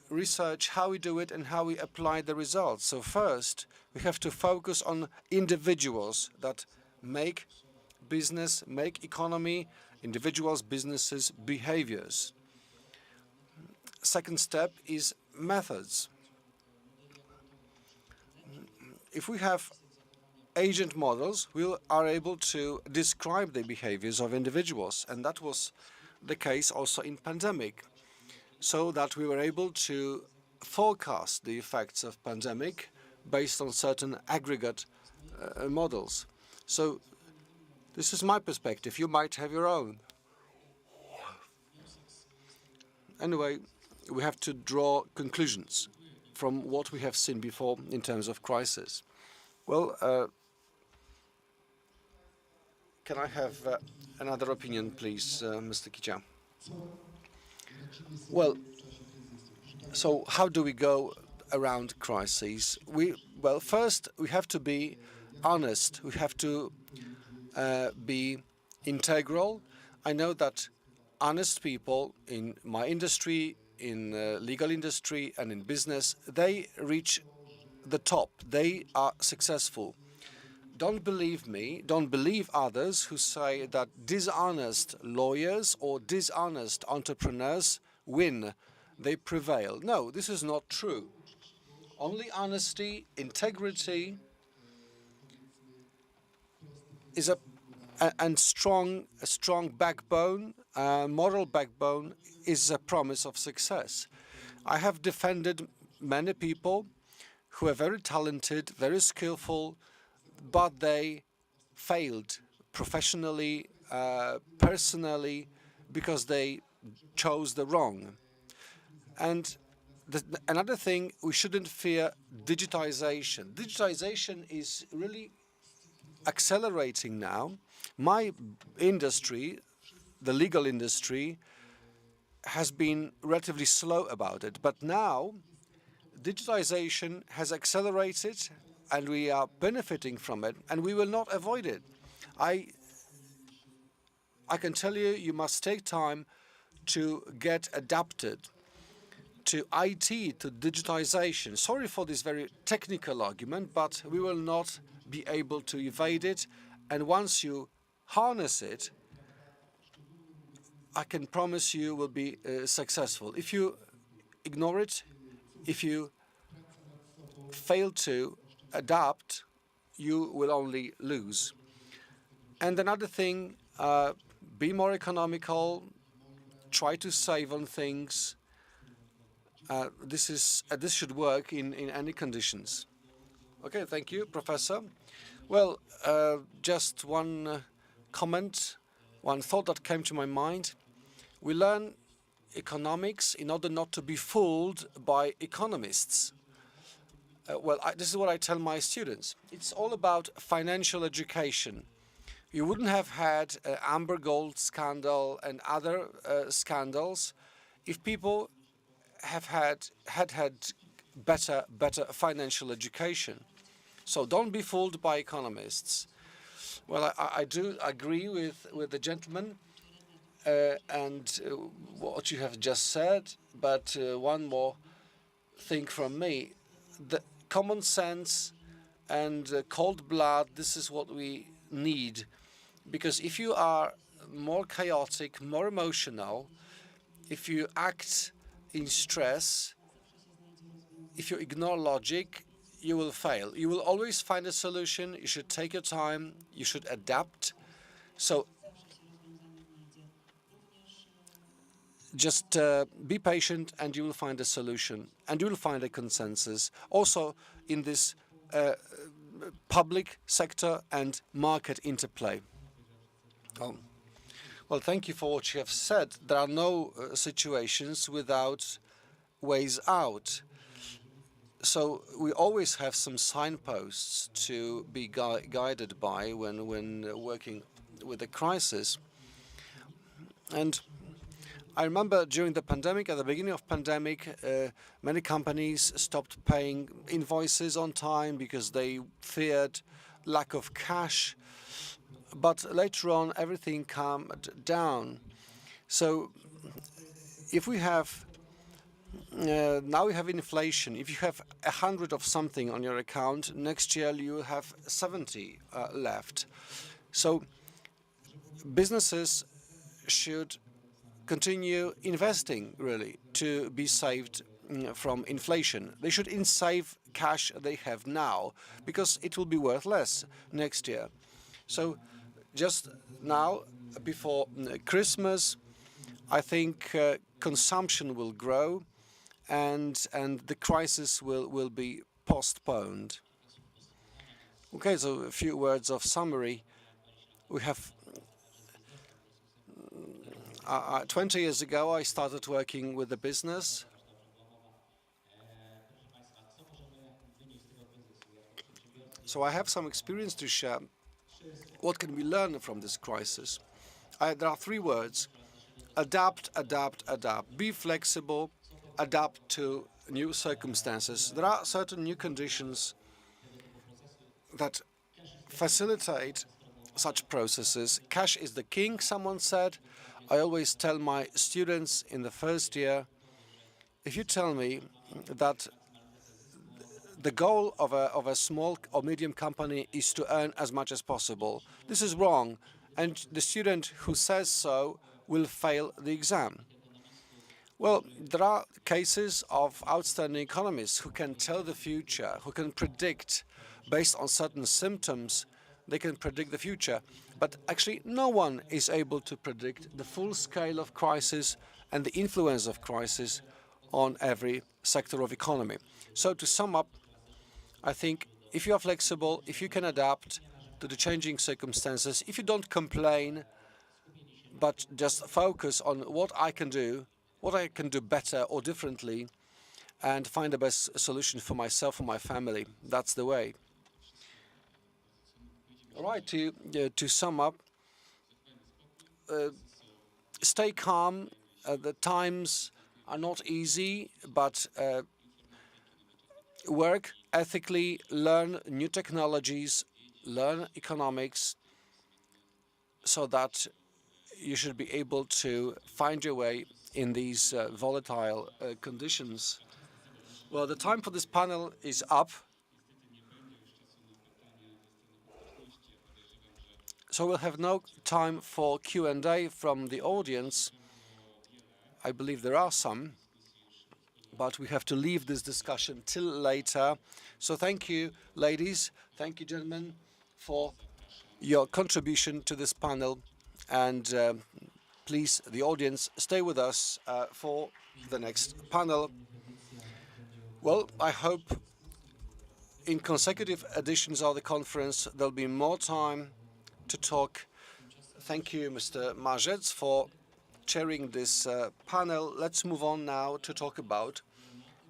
research, how we do it, and how we apply the results. So first, we have to focus on individuals that make business, make economy, individuals, businesses, behaviors. Second step is methods. If we have agent models, we are able to describe the behaviors of individuals, and that was the case also in pandemic, so that we were able to forecast the effects of pandemic based on certain aggregate models. So this is my perspective. You might have your own. Anyway, we have to draw conclusions from what we have seen before in terms of crisis. Well, can I have another opinion, please, Mr. Kicia? Well, so how do we go around crises? Well, first we have to be honest. We have to be integral. I know that honest people in my industry, in legal industry, and in business, they reach the top. They are successful. Don't believe me, don't believe others who say that dishonest lawyers or dishonest entrepreneurs win, they prevail. No, this is not true. Only honesty, integrity is a strong backbone, moral backbone is a promise of success. I have defended many people who are very talented, very skillful, but they failed professionally, personally, because they chose the wrong. And another thing, we shouldn't fear digitization. Digitization is really accelerating now. My industry, the legal industry, has been relatively slow about it, but now digitization has accelerated and we are benefiting from it, and we will not avoid it. I can tell you, you must take time to get adapted to IT, to digitization. Sorry for this very technical argument, but we will not be able to evade it. And once you harness it, I can promise you will be successful. If you ignore it, if you fail to adapt, you will only lose. And another thing, be more economical, try to save on things. This should work in any conditions. Okay, thank you, Professor. Well, just one comment, one thought that came to my mind. We learn economics in order not to be fooled by economists. This is what I tell my students. It's all about financial education. You wouldn't have had Amber Gold scandal and other scandals if people have had better financial education. So don't be fooled by economists. Well, I do agree with the gentleman and what you have just said, but one more thing from me. The common sense and cold blood, this is what we need. Because if you are more chaotic, more emotional, if you act in stress, if you ignore logic, you will fail. You will always find a solution. You should take your time. You should adapt. So just be patient and you will find a solution and you will find a consensus. Also in this public sector and market interplay. Well, thank you for what you have said. There are no situations without ways out. So we always have some signposts to be guided by when working with a crisis. And I remember during the pandemic, at the beginning of pandemic, many companies stopped paying invoices on time because they feared lack of cash. But later on, everything calmed down. So if we have now we have inflation. If you have 100 of something on your account, next year you will have 70 left. So businesses should continue investing really to be saved from inflation. They should save cash they have now because it will be worth less next year. So just now, before Christmas, I think consumption will grow and the crisis will be postponed. Okay, so a few words of summary. We have 20 years ago, I started working with the business. So I have some experience to share. What can we learn from this crisis? There are three words: adapt, adapt, adapt. Be flexible, adapt to new circumstances. There are certain new conditions that facilitate such processes. Cash is the king, someone said. I always tell my students in the first year, if you tell me that the goal of a small or medium company is to earn as much as possible, this is wrong, and the student who says so will fail the exam. Well, there are cases of outstanding economists who can tell the future, who can predict based on certain symptoms, they can predict the future. But actually, no one is able to predict the full scale of crisis and the influence of crisis on every sector of economy. So to sum up, I think if you are flexible, if you can adapt to the changing circumstances, if you don't complain, but just focus on what I can do better or differently, and find the best solution for myself and my family, that's the way. All right, to sum up, stay calm. The times are not easy, but work ethically, learn new technologies, learn economics, so that you should be able to find your way in these volatile conditions. Well, the time for this panel is up. So we'll have no time for Q&A from the audience. I believe there are some, but we have to leave this discussion till later. So thank you, ladies, thank you, gentlemen, for your contribution to this panel. And please, the audience, stay with us for the next panel. Well, I hope in consecutive editions of the conference there'll be more time to talk. Thank you, Mr. Marzec, for chairing this panel. Let's move on now to talk about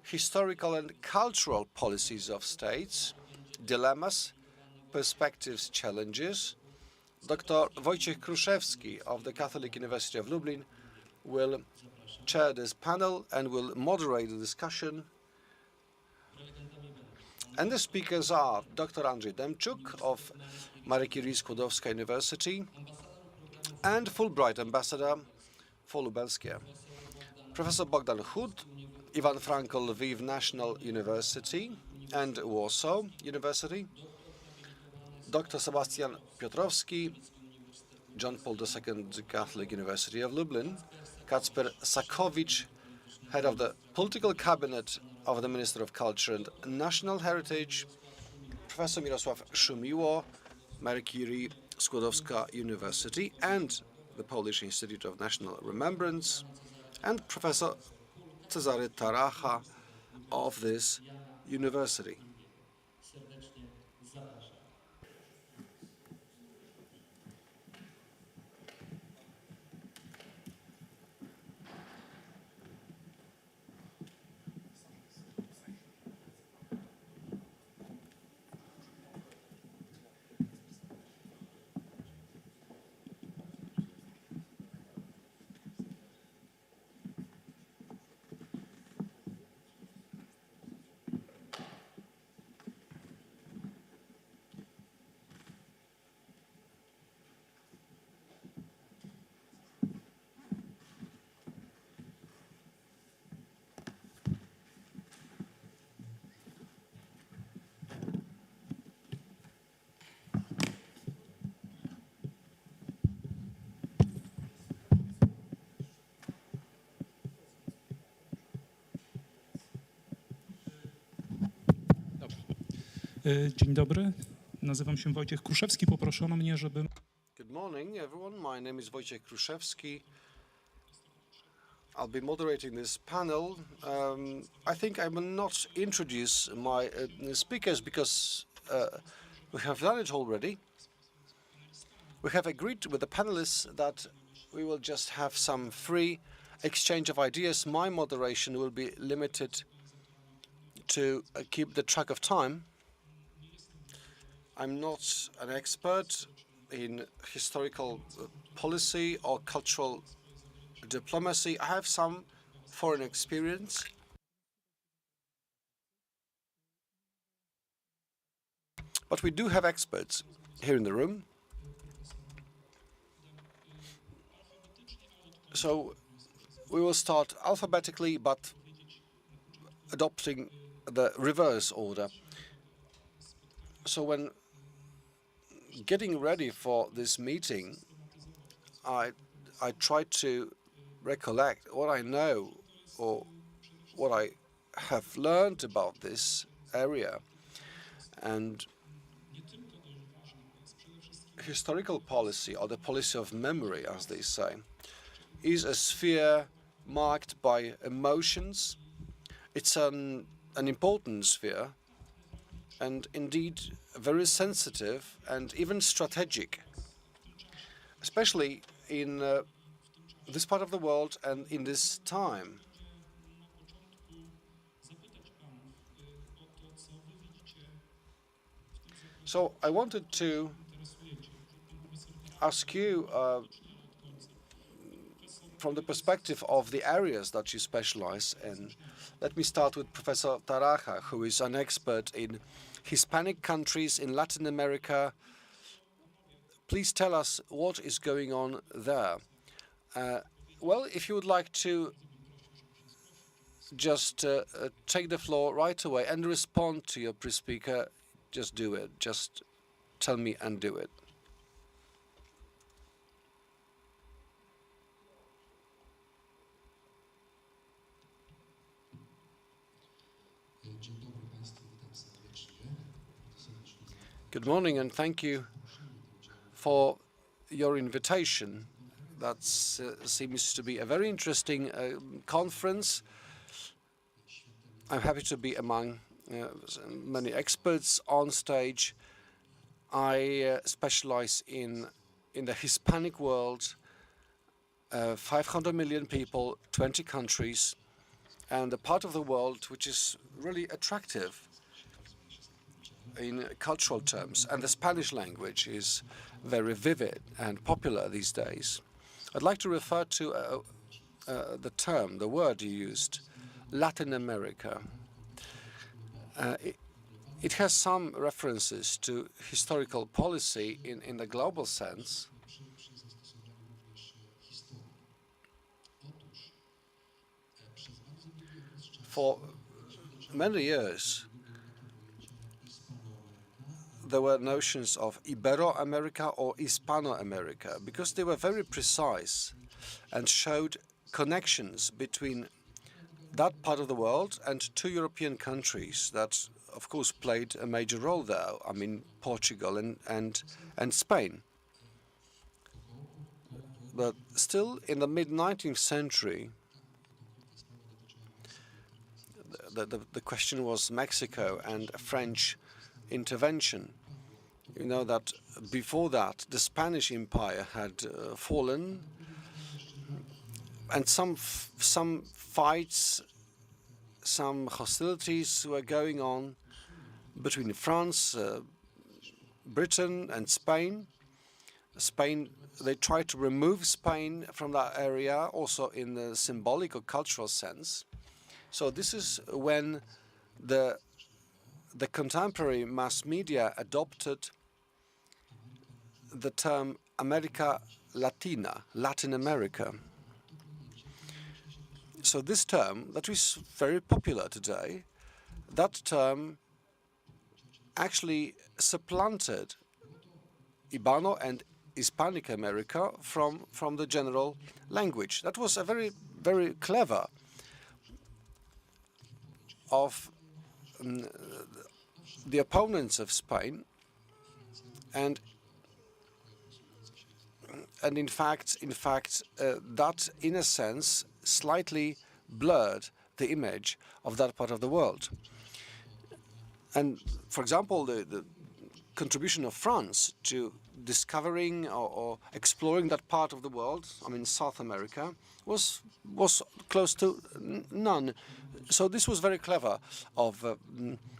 historical and cultural policies of states, dilemmas, perspectives, challenges. Dr. Wojciech Kruszewski of the Catholic University of Lublin will chair this panel and will moderate the discussion. And the speakers are Dr. Andrzej Demczuk of Marii Curie Skłodowska University and Fulbright Ambassador for Lubelskie. Professor Bogdan Hud, Ivan Franko Lviv National University and Warsaw University. Dr. Sebastian Piotrowski, John Paul II Catholic University of Lublin. Kacper Sakowicz, head of the political cabinet of the Minister of Culture and National Heritage. Professor Mirosław Szumiło, Marii Curie Skłodowska University and the Polish Institute of National Remembrance, and Professor Cezary Taracha of this university. Dzień dobry, nazywam się Wojciech Kruszewski. Poproszono mnie, żebym... Good morning, everyone. My name is Wojciech Kruszewski. I'll be moderating this panel. I think I will not introduce my speakers because we have done it already. We have agreed with the panelists that we will just have some free exchange of ideas. My moderation will be limited to keep the track of time. I'm not an expert in historical policy or cultural diplomacy. I have some foreign experience. But we do have experts here in the room. So we will start alphabetically, but adopting the reverse order. So when getting ready for this meeting, I tried to recollect what I know or what I have learned about this area. And historical policy, or the policy of memory, as they say, is a sphere marked by emotions. It's an important sphere, and indeed very sensitive and even strategic, especially in this part of the world and in this time. So I wanted to ask you from the perspective of the areas that you specialize in. Let me start with Professor Taraja, who is an expert in Hispanic countries in Latin America. Please tell us what is going on there. Well, if you would like to just take the floor right away and respond to your pre-speaker, just do it. Just tell me and do it. Good morning, and thank you for your invitation. That seems to be a very interesting conference. I'm happy to be among many experts on stage. I specialize in the Hispanic world, 500 million people, 20 countries, and a part of the world which is really attractive in cultural terms, and the Spanish language is very vivid and popular these days. I'd like to refer to the word you used, Latin America. It has some references to historical policy in the global sense. For many years, there were notions of Ibero-America or Hispano-America because they were very precise and showed connections between that part of the world and two European countries that, of course, played a major role there. I mean, Portugal and Spain. But still, in the mid-19th century, the question was Mexico and French intervention. You know that before that, the Spanish Empire had fallen, and some fights, some hostilities were going on between France, Britain, and Spain. Spain, they tried to remove Spain from that area, also in the symbolic or cultural sense. So this is when the contemporary mass media adopted the term America Latina, Latin America. So this term, that is very popular today, that term actually supplanted Ibano and Hispanic America from the general language. That was a very, very clever of the opponents of Spain, and in fact, that in a sense slightly blurred the image of that part of the world. And for example, the contribution of France to discovering or exploring that part of the world, I mean South America, was close to none. So this was very clever of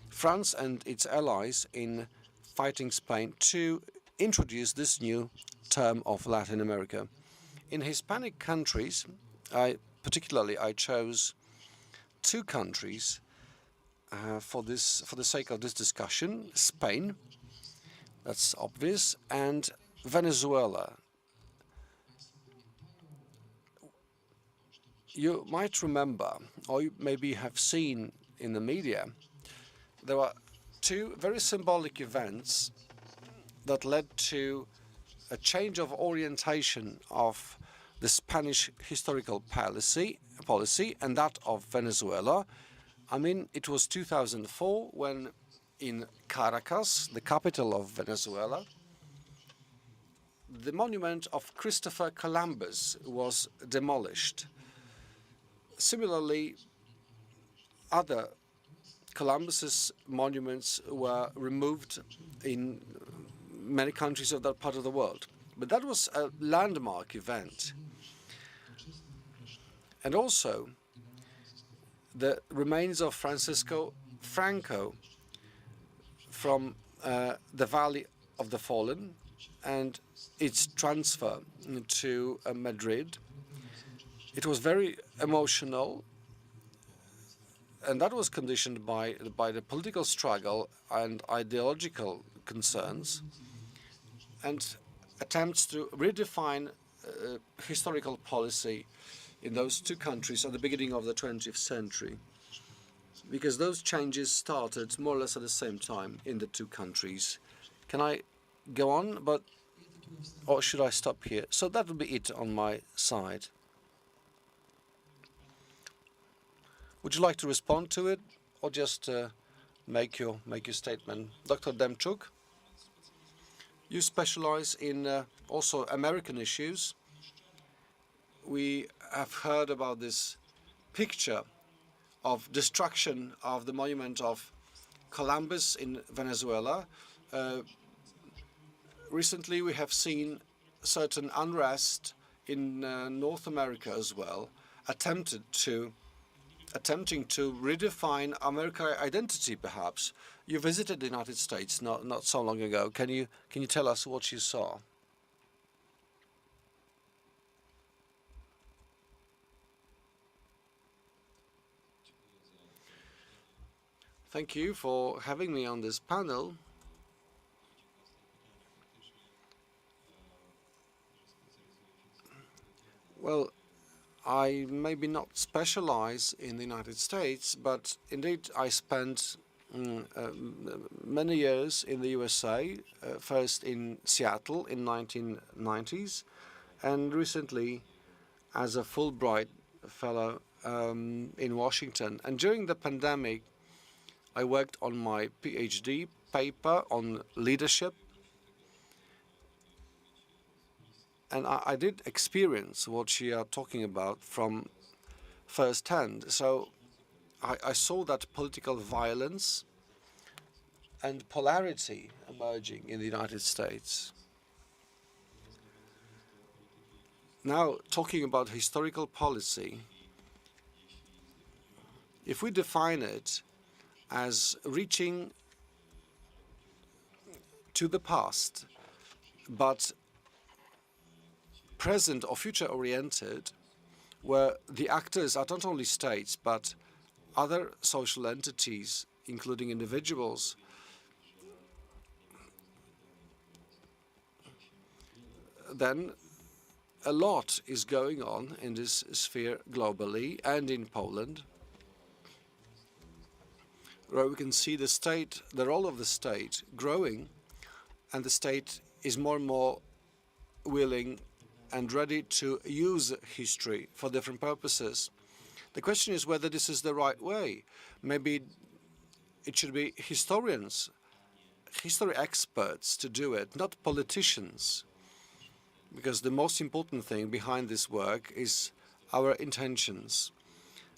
France and its allies in fighting Spain to introduce this new term of Latin America. In Hispanic countries, I chose two countries for the sake of this discussion: Spain, that's obvious, and Venezuela. You might remember, or you maybe have seen in the media, there were two very symbolic events that led to a change of orientation of the Spanish historical policy and that of Venezuela. I mean, it was 2004 when in Caracas, the capital of Venezuela, the monument of Christopher Columbus was demolished. Similarly, other Columbus's monuments were removed in many countries of that part of the world. But that was a landmark event. And also, the remains of Francisco Franco from the Valley of the Fallen and its transfer to Madrid. It was very emotional, and that was conditioned by the political struggle and ideological concerns and attempts to redefine historical policy in those two countries at the beginning of the 20th century, because those changes started more or less at the same time in the two countries. Can I go on, or should I stop here? So that would be it on my side. Would you like to respond to it, or just make your statement? Dr. Demchuk, you specialize in also American issues. We have heard about this picture of destruction of the monument of Columbus in Venezuela. Recently, we have seen certain unrest in North America as well, attempting to redefine American identity, perhaps. You visited the United States not so long ago. Can you tell us what you saw? Thank you for having me on this panel. Well, I maybe not specialize in the United States, but indeed I spent many years in the USA, first in Seattle in 1990s, and recently as a Fulbright fellow in Washington. And during the pandemic, I worked on my PhD paper on leadership, and I did experience what you are talking about from first hand. So I saw that political violence and polarity emerging in the United States. Now, talking about historical policy, if we define it as reaching to the past, but present or future-oriented, where the actors are not only states, but other social entities, including individuals, then a lot is going on in this sphere globally and in Poland, where we can see the state, the role of the state growing, and the state is more and more willing and ready to use history for different purposes. The question is whether this is the right way. Maybe it should be historians, history experts to do it, not politicians. Because the most important thing behind this work is our intentions.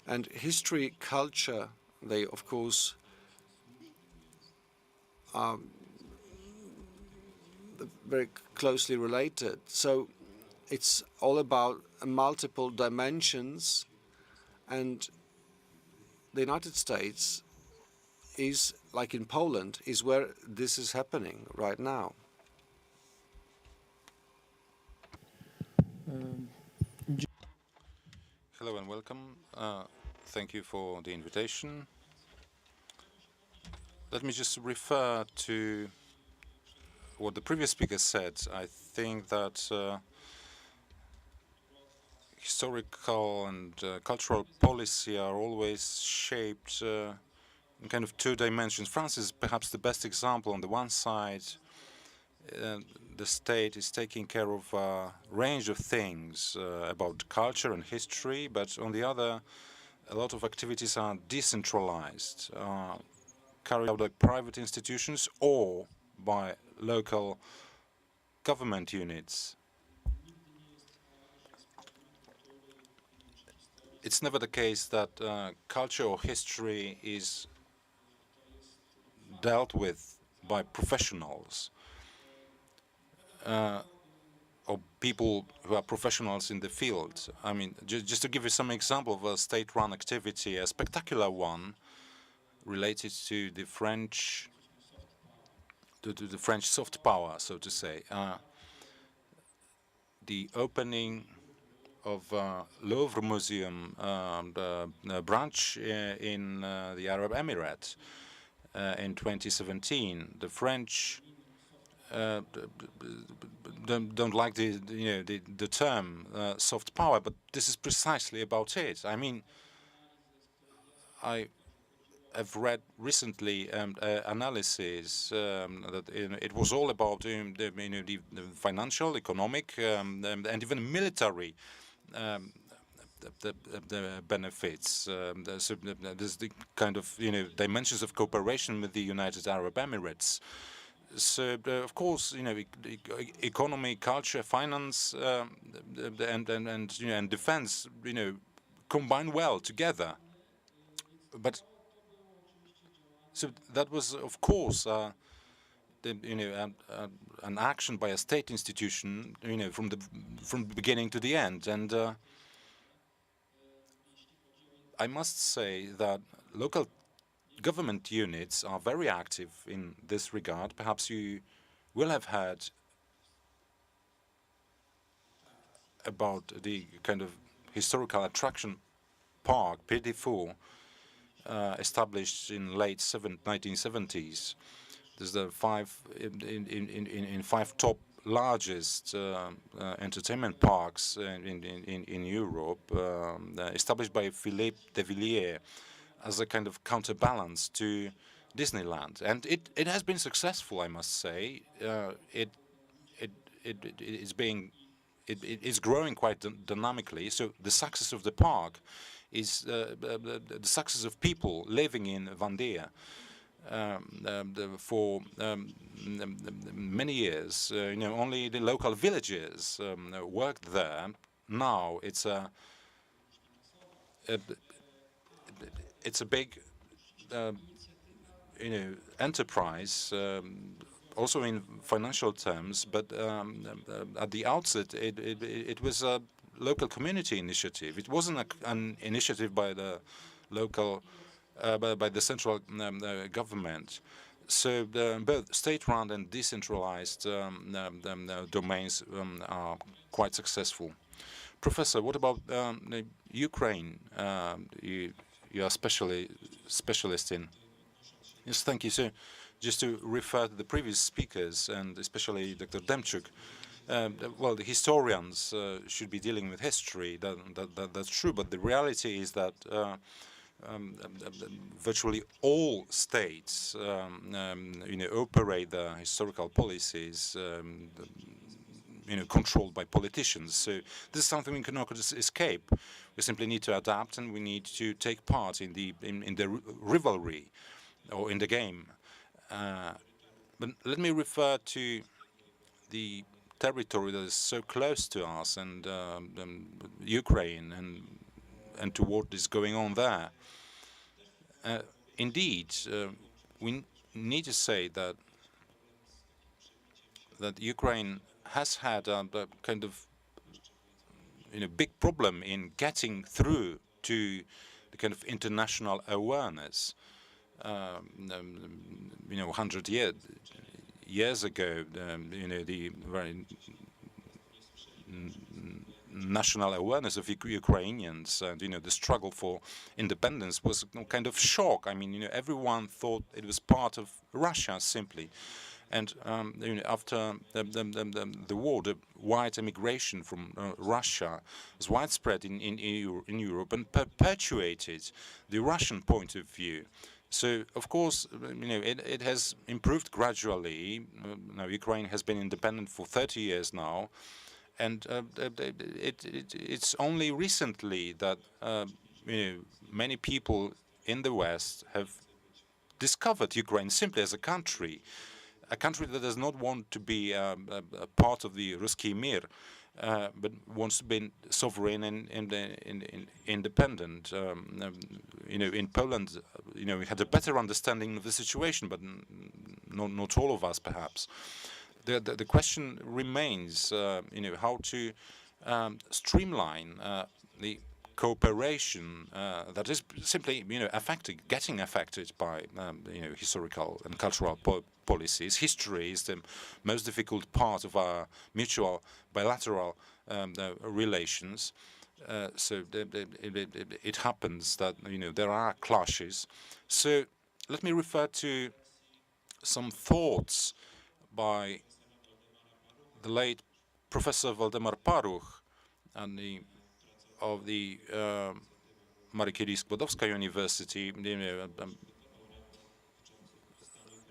And history, culture, they, of course, are very closely related. So it's all about multiple dimensions, and the United States is, like in Poland, is where this is happening right now. Hello and welcome. Thank you for the invitation. Let me just refer to what the previous speaker said. I think that historical and cultural policy are always shaped in kind of two dimensions. France is perhaps the best example. On the one side, the state is taking care of a range of things about culture and history, but on the other, a lot of activities are decentralized, carried out by private institutions or by local government units. It's never the case that culture or history is dealt with by professionals or people who are professionals in the field. I mean, just to give you some example of a state-run activity, a spectacular one related to the French, to the French soft power, so to say. The opening of Louvre Museum, the branch in the Arab Emirates in 2017. The French don't like the term soft power, but this is precisely about it. I mean, I have read recently analysis that it was all about the financial, economic, and even military the benefits. There's the kind of dimensions of cooperation with the United Arab Emirates. So of course, economy, culture, finance, and defense, combine well together. But so that was, of course, an action by a state institution, from the beginning to the end. And I must say that local government units are very active in this regard. Perhaps you will have heard about the kind of historical attraction park, Petit Four, established in late 1970s. There's the in five top largest entertainment parks in Europe, established by Philippe de Villiers as a kind of counterbalance to Disneyland, and it has been successful, I must say. It's growing quite dynamically. So the success of the park is the success of people living in Vendée for many years. Only the local villages worked there. Now it's a big enterprise, also in financial terms, but at the outset it was a local community initiative. It wasn't an initiative by the local by the central government. So both state-run and decentralized domains are quite successful. Professor, what about Ukraine? You are specialist in. Yes, thank you. So, just to refer to the previous speakers, and especially Dr. Demchuk, well, the historians should be dealing with history. That's true, but the reality is that virtually all states, operate the historical policies, controlled by politicians. So this is something we cannot escape. We simply need to adapt, and we need to take part in the rivalry or in the game. But let me refer to the territory that is so close to us, and Ukraine, and to what is going on there. Indeed, we need to say that Ukraine has had a kind of big problem in getting through to the kind of international awareness. 100 years ago, the very national awareness of Ukrainians and the struggle for independence was a kind of shock. I mean, everyone thought it was part of Russia simply. And after the war, the wide emigration from Russia was widespread in Europe and perpetuated the Russian point of view. So, of course, it has improved gradually. Now, Ukraine has been independent for 30 years now, and it's only recently that many people in the West have discovered Ukraine simply as a country that does not want to be a part of the Ruski Mir, but wants to be sovereign and independent. In Poland, we had a better understanding of the situation, but not all of us, perhaps. The question remains, how to streamline the cooperation that is simply, getting affected by, historical and cultural policies. History is the most difficult part of our mutual bilateral relations. So it happens that there are clashes. So let me refer to some thoughts by the late Professor Waldemar Paruch and of the Marii Curie-Skłodowska University.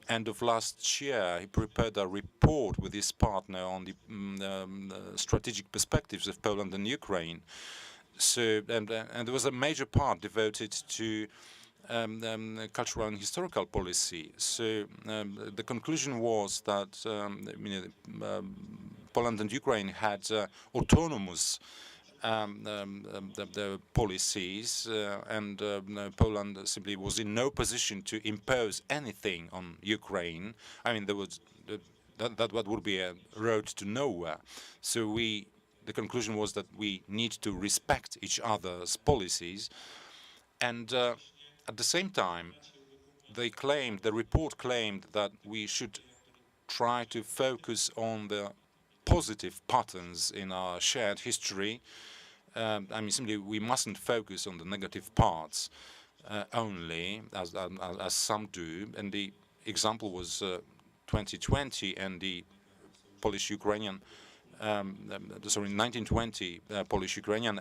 End of last year, he prepared a report with his partner on the strategic perspectives of Poland and Ukraine. So, and there was a major part devoted to cultural and historical policy. So the conclusion was that Poland and Ukraine had autonomous the policies, and Poland simply was in no position to impose anything on Ukraine. I mean, there was that would be a road to nowhere. So the conclusion was that we need to respect each other's policies, and at the same time, the report claimed that we should try to focus on the positive patterns in our shared history. I mean, simply we mustn't focus on the negative parts only, as some do. And the example was 2020 and the Polish-Ukrainian, 1920 Polish-Ukrainian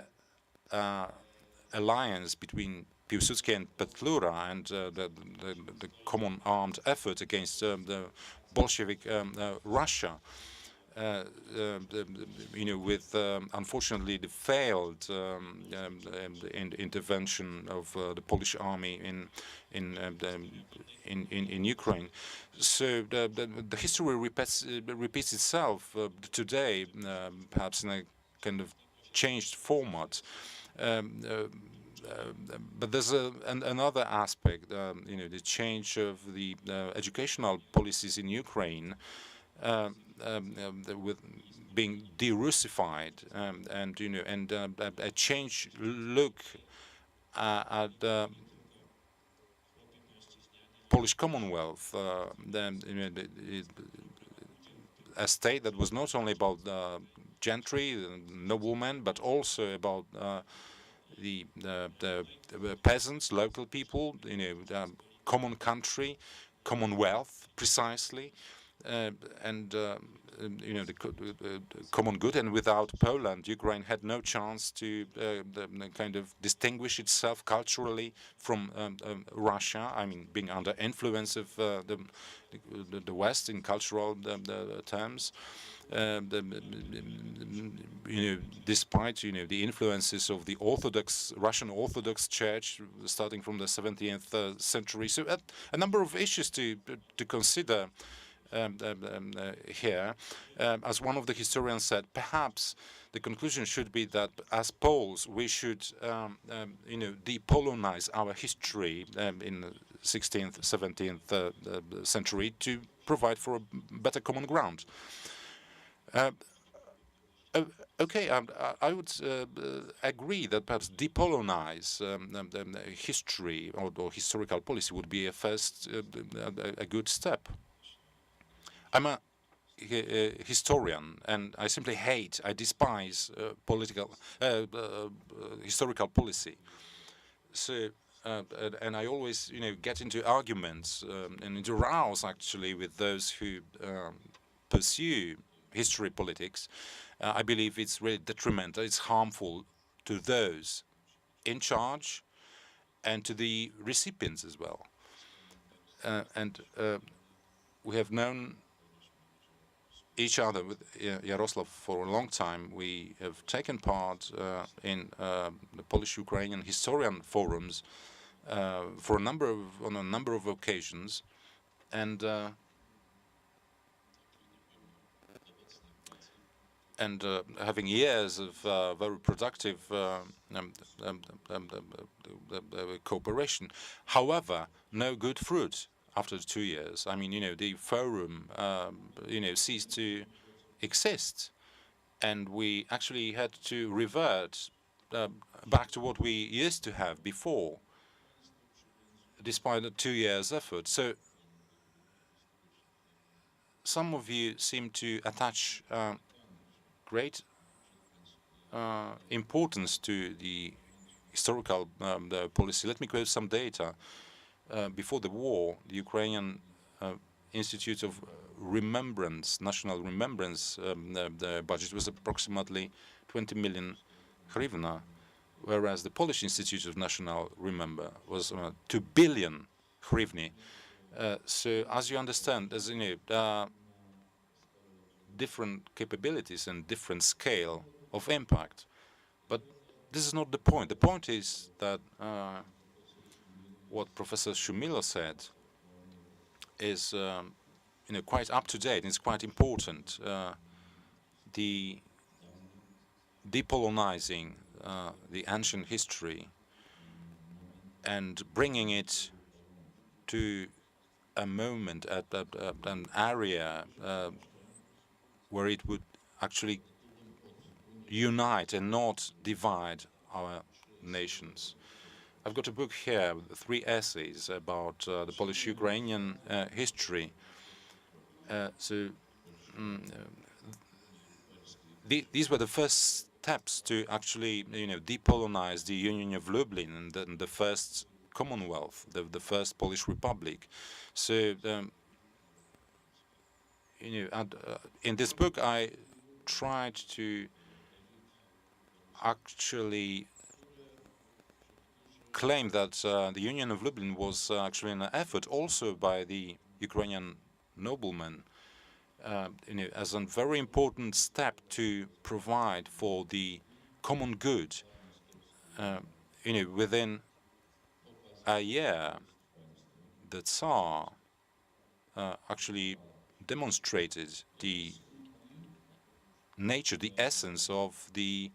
alliance between Piłsudski and Petlura, and the common armed effort against the Bolshevik Russia. With unfortunately the failed intervention of the Polish army in Ukraine. So the history repeats itself today, perhaps in a kind of changed format. But there's another aspect, the change of the educational policies in Ukraine. With being de-Russified, and a change look at the Polish Commonwealth, a state that was not only about gentry, noblemen, but also about the peasants, local people, common country, commonwealth, precisely. And the common good, and without Poland, Ukraine had no chance to kind of distinguish itself culturally from Russia. I mean, being under influence of the West in cultural terms. despite the influences of the Russian Orthodox Church starting from the 17th century. So a number of issues to consider here. As one of the historians said, perhaps the conclusion should be that as Poles we should depolonize our history in the 16th, 17th century to provide for a better common ground. Okay, I would agree that perhaps depolonize history or historical policy would be a first a good step. I'm a historian, and I simply I despise historical policy. So, and I always, get into arguments and into rows actually with those who pursue history politics. I believe it's really detrimental. It's harmful to those in charge and to the recipients as well. And we have known each other with Yaroslav for a long time. We have taken part in the Polish-Ukrainian historian forums on a number of occasions, and having years of very productive cooperation. However, no good fruit after 2 years. I mean, the forum, ceased to exist, and we actually had to revert back to what we used to have before, despite a 2 years effort. So some of you seem to attach great importance to the historical policy. Let me quote some data. Before the war, the Ukrainian Institute of Remembrance, National Remembrance, the budget was approximately 20 million hryvnia, whereas the Polish Institute of National Remember was 2 billion hryvnia. So, as you understand, there's different capabilities and different scale of impact. But this is not the point. The point is that what Professor Shumila said is quite up to date. It's quite important. The depolonizing the ancient history and bringing it to a moment at an area where it would actually unite and not divide our nations. I've got a book here with 3 essays about the Polish-Ukrainian history. These were the first steps to actually, depolonize the Union of Lublin and the first Commonwealth, the first Polish Republic. So, in this book, I tried to actually claim that the Union of Lublin was actually an effort also by the Ukrainian noblemen, as a very important step to provide for the common good. Within a year, the Tsar actually demonstrated the nature, the essence of the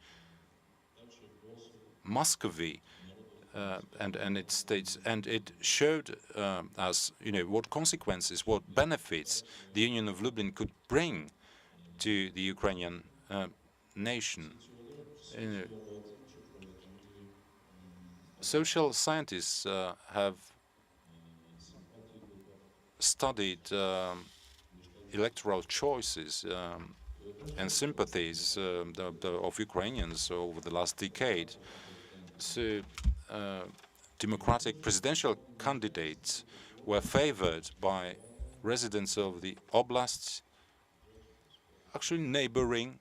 Muscovy, and its states, and it showed us, what consequences, what benefits the Union of Lublin could bring to the Ukrainian nation. Social scientists have studied electoral choices and sympathies of Ukrainians over the last decade. So, democratic presidential candidates were favored by residents of the oblasts, actually neighboring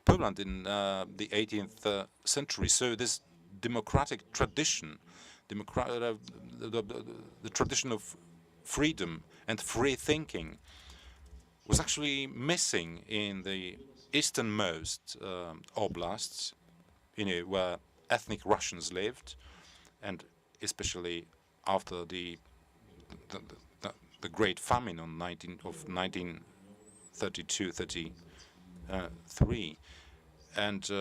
Poland in the 18th century. So this democratic tradition the tradition of freedom and free thinking was actually missing in the easternmost oblasts, where ethnic Russians lived, and especially after the Great Famine of 1932-33, and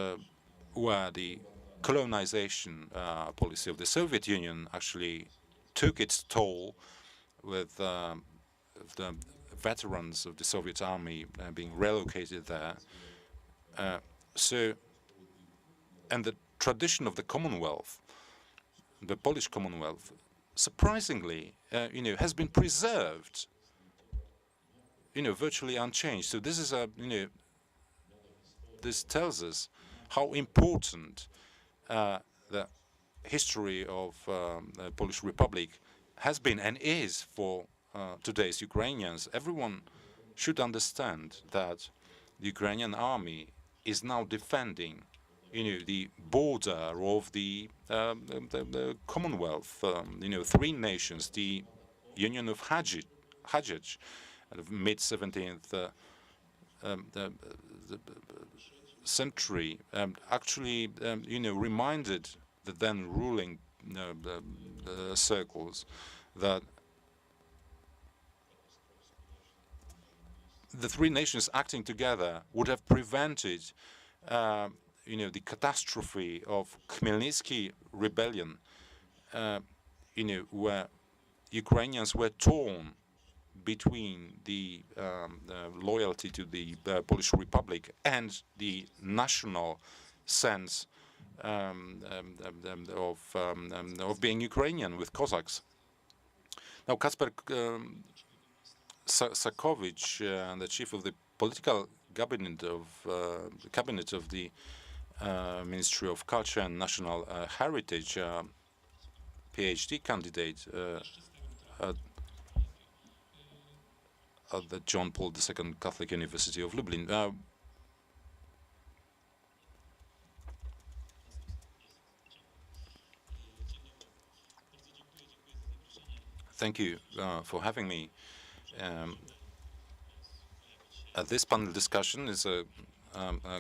where the colonization policy of the Soviet Union actually took its toll, with the veterans of the Soviet army being relocated there. And the tradition of the Commonwealth, the Polish Commonwealth, surprisingly, has been preserved, virtually unchanged. So this is this tells us how important the history of the Polish Republic has been and is for today's Ukrainians. Everyone should understand that the Ukrainian army is now defending, the border of the Commonwealth, three nations, the Union of Hajj, mid-17th century, actually, reminded the then ruling circles that the three nations acting together would have prevented, the catastrophe of Khmelnytsky rebellion, where Ukrainians were torn between the loyalty to the Polish Republic and the national sense of being Ukrainian with Cossacks. Now, Kacper Sakovich, the chief of the political cabinet of the Ministry of Culture and National Heritage, PhD candidate at the John Paul II Catholic University of Lublin. Thank you for having me. At this panel discussion, it's a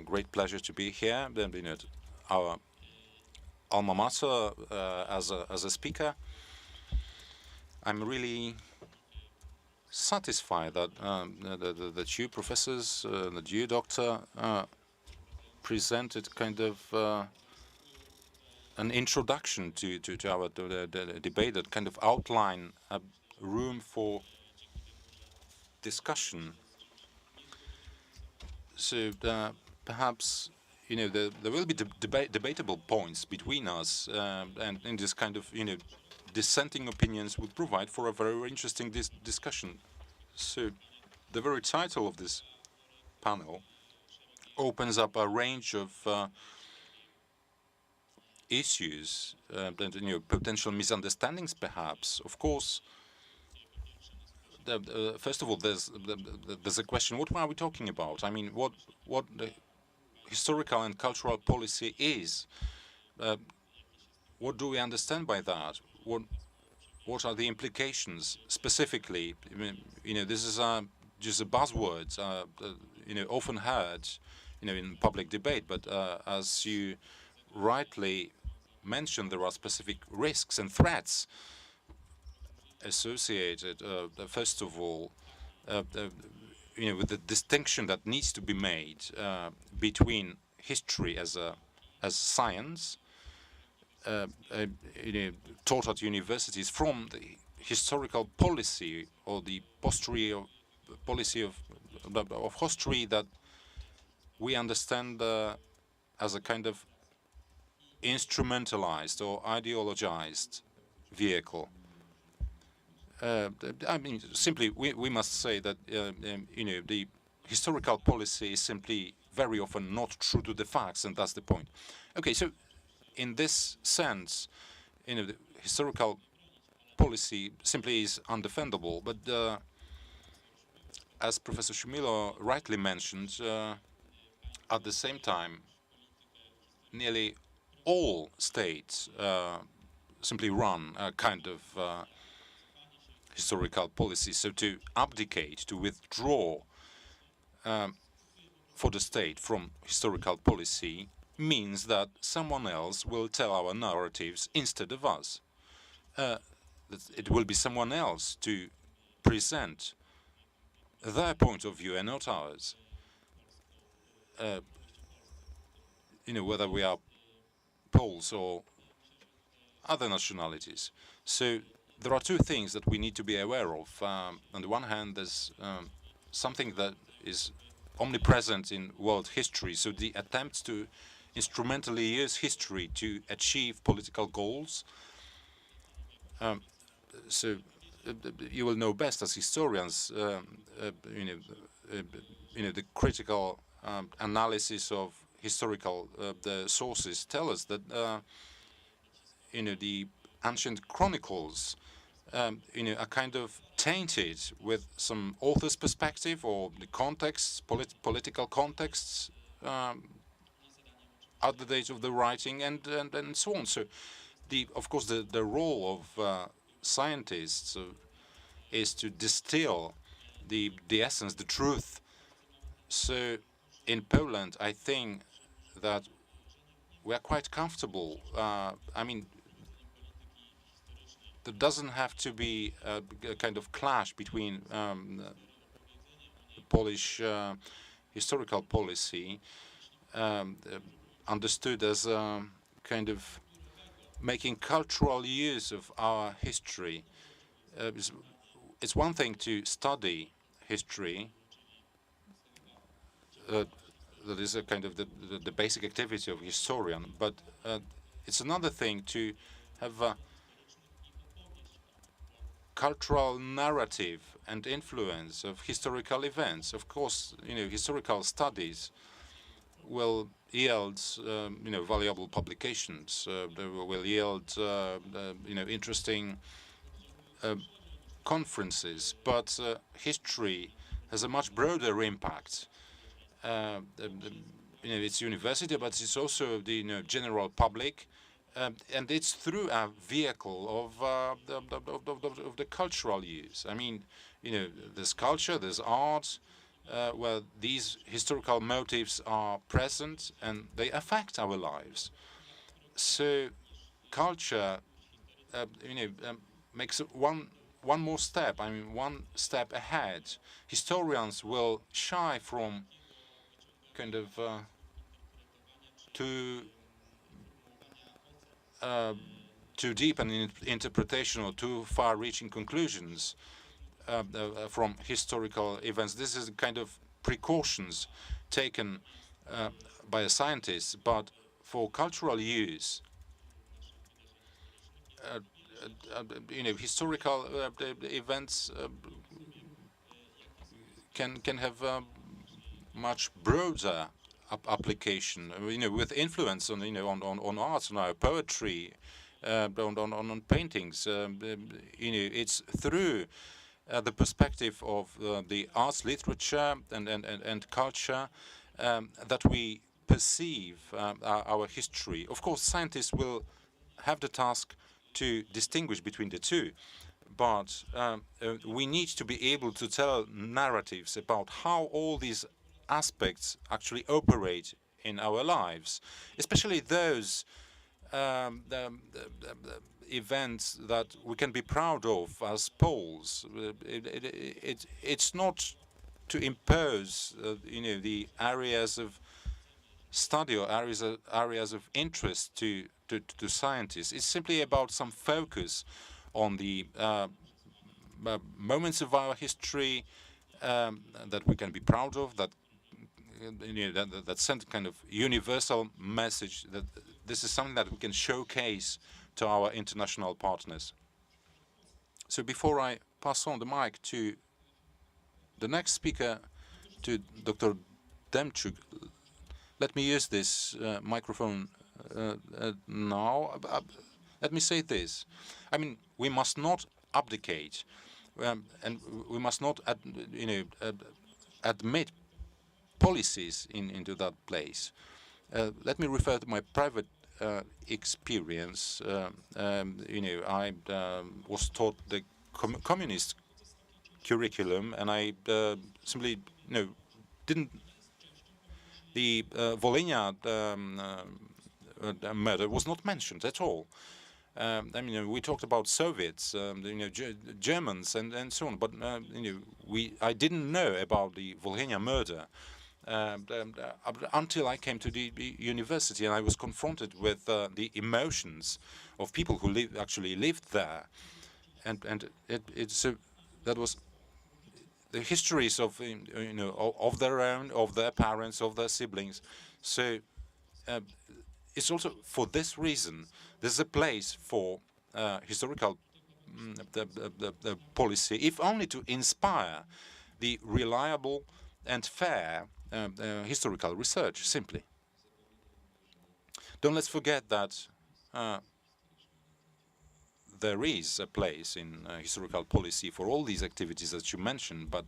great pleasure to be here. At our alma mater as a speaker. I'm really satisfied that that you professors, that you doctor, presented kind of an introduction to our the debate, that kind of outline a room for discussion. So perhaps there will be debatable points between us, and in this kind of dissenting opinions would provide for a very interesting discussion. So the very title of this panel opens up a range of issues, potential misunderstandings, perhaps. Of course, first of all, there's a question: what are we talking about? I mean, what the historical and cultural policy is? What do we understand by that? What are the implications specifically? This is just a buzzword, often heard, in public debate. But as you rightly mentioned, there are specific risks and threats associated. First of all, with the distinction that needs to be made between history as science, taught at universities, from the historical policy or the posterior policy of history that we understand as a kind of instrumentalized or ideologized vehicle. I mean, simply, we must say that the historical policy is simply very often not true to the facts, and that's the point. Okay, so in this sense, the historical policy simply is undefendable. But as Professor Shumilo rightly mentioned, at the same time, nearly all states simply run a kind of historical policy. So to abdicate, to withdraw for the state from historical policy means that someone else will tell our narratives instead of us. It will be someone else to present their point of view and not ours. Whether we are Poles or other nationalities. So there are two things that we need to be aware of. On the one hand, there's something that is omnipresent in world history. So the attempts to instrumentally use history to achieve political goals. You will know best as historians, the critical analysis of historical the sources tell us that the ancient chronicles are kind of tainted with some author's perspective or the contexts, political contexts at the date of the writing and so on. So of course the role of scientists is to distill the essence, the truth. So in Poland, I think that we are quite comfortable. I mean, there doesn't have to be a kind of clash between the Polish historical policy understood as kind of making cultural use of our history. It's one thing to study history. That is a kind of the basic activity of a historian, but it's another thing to have a cultural narrative and influence of historical events. Of course, historical studies will yield, valuable publications. They will yield, interesting conferences. But history has a much broader impact. It's university, but it's also the general public, and it's through a vehicle of the cultural use. I mean, there's culture, there's art, where these historical motives are present and they affect our lives. So culture, makes one more step. I mean, one step ahead. Historians will shy from kind of too deep an interpretation or too far-reaching conclusions from historical events. This is kind of precautions taken by a scientist, but for cultural use, historical events can have much broader application, with influence on on art, on our poetry, on paintings. It's through the perspective of the arts, literature, and culture that we perceive our history. Of course, scientists will have the task to distinguish between the two, but we need to be able to tell narratives about how all these aspects actually operate in our lives, especially those events that we can be proud of as Poles. It's not to impose, the areas of study or areas of interest to scientists. It's simply about some focus on the moments of our history that we can be proud of, that that send kind of universal message that this is something that we can showcase to our international partners. So before I pass on the mic to the next speaker, to Dr. Demchuk, let me use this microphone now. Let me say this. I mean, we must not abdicate, and we must not, admit policies into that place. Let me refer to my private experience. I was taught the communist curriculum, and I simply, didn't. The Volhynia murder was not mentioned at all. We talked about Soviets, Germans, and so on, but I didn't know about the Volhynia murder until I came to the university, and I was confronted with the emotions of people who actually lived there, and that was the histories of of their own, of their parents, of their siblings. So it's also for this reason there's a place for historical the policy, if only to inspire the reliable and fair historical research. Simply, don't let's forget that there is a place in historical policy for all these activities that you mentioned, but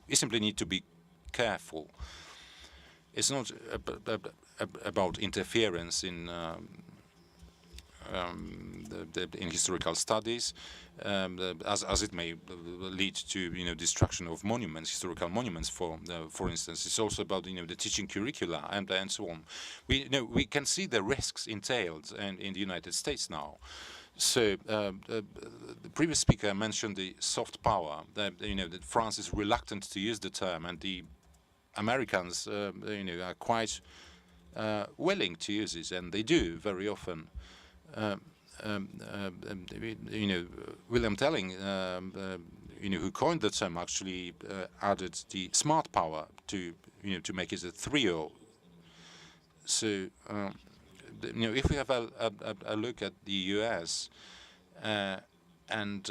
we simply need to be careful. It's not about interference in in historical studies, as it may lead to destruction of monuments, historical monuments. For instance, it's also about the teaching curricula and so on. We can see the risks entailed in the United States now. So the previous speaker mentioned the soft power. That France is reluctant to use the term, and the Americans, are quite willing to use it, and they do very often. William Telling, who coined the term, actually added the smart power to make it a trio. So if we have a look at the U.S. And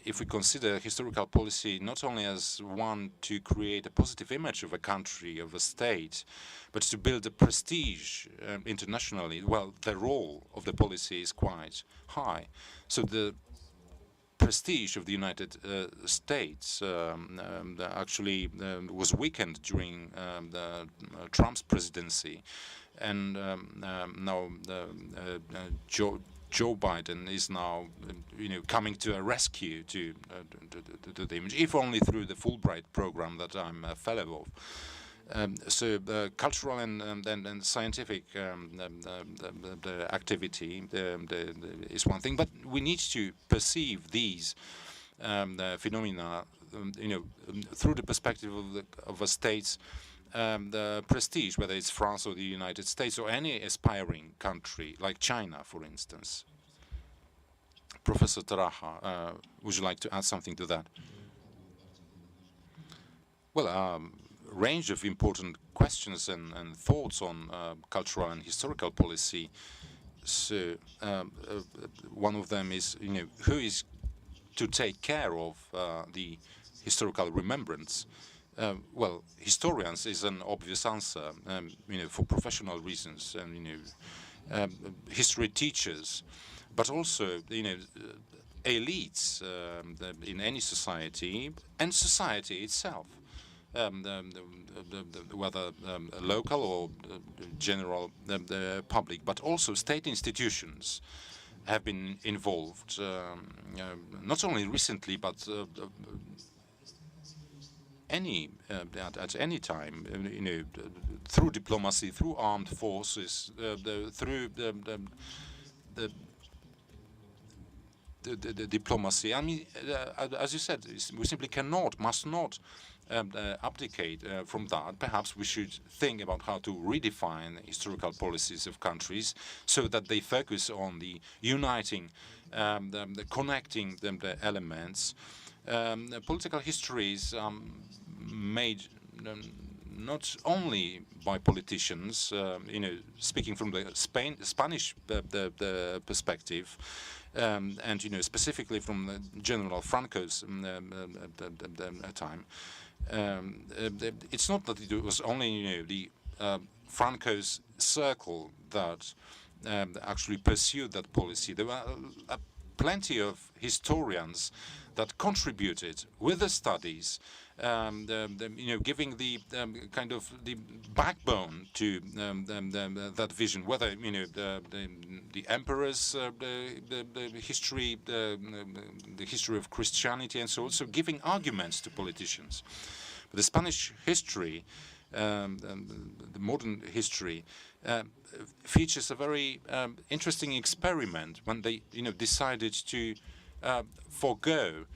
if we consider historical policy not only as one to create a positive image of a country, of a state, but to build a prestige internationally, well, the role of the policy is quite high. So the prestige of the United States actually was weakened during Trump's presidency, and now Joe Biden is now, coming to a rescue to the image, if only through the Fulbright program that I'm a fellow of. So cultural and scientific the activity is one thing, but we need to perceive these phenomena, through the perspective of a state's the prestige, whether it's France or the United States or any aspiring country like China, for instance. Professor Taracha, would you like to add something to that? Well, range of important questions and thoughts on cultural and historical policy. So one of them is, who is to take care of the historical remembrance? Well, historians is an obvious answer, for professional reasons, and history teachers, but also elites in any society and society itself, whether local or general public, but also state institutions have been involved, not only recently, but at any time, through diplomacy, through armed forces, through the diplomacy. I mean, as you said, we simply must not abdicate from that. Perhaps we should think about how to redefine historical policies of countries so that they focus on the uniting, the connecting the elements. Political histories made not only by politicians, speaking from the Spanish perspective, and specifically from General Franco's time. It's not that it was only the Franco's circle that actually pursued that policy. There were plenty of historians that contributed with the studies giving the kind of the backbone to that vision. Whether the emperors, the history, the history of Christianity, and so on. So giving arguments to politicians. But the Spanish history, the modern history, features a very interesting experiment when they, decided to forego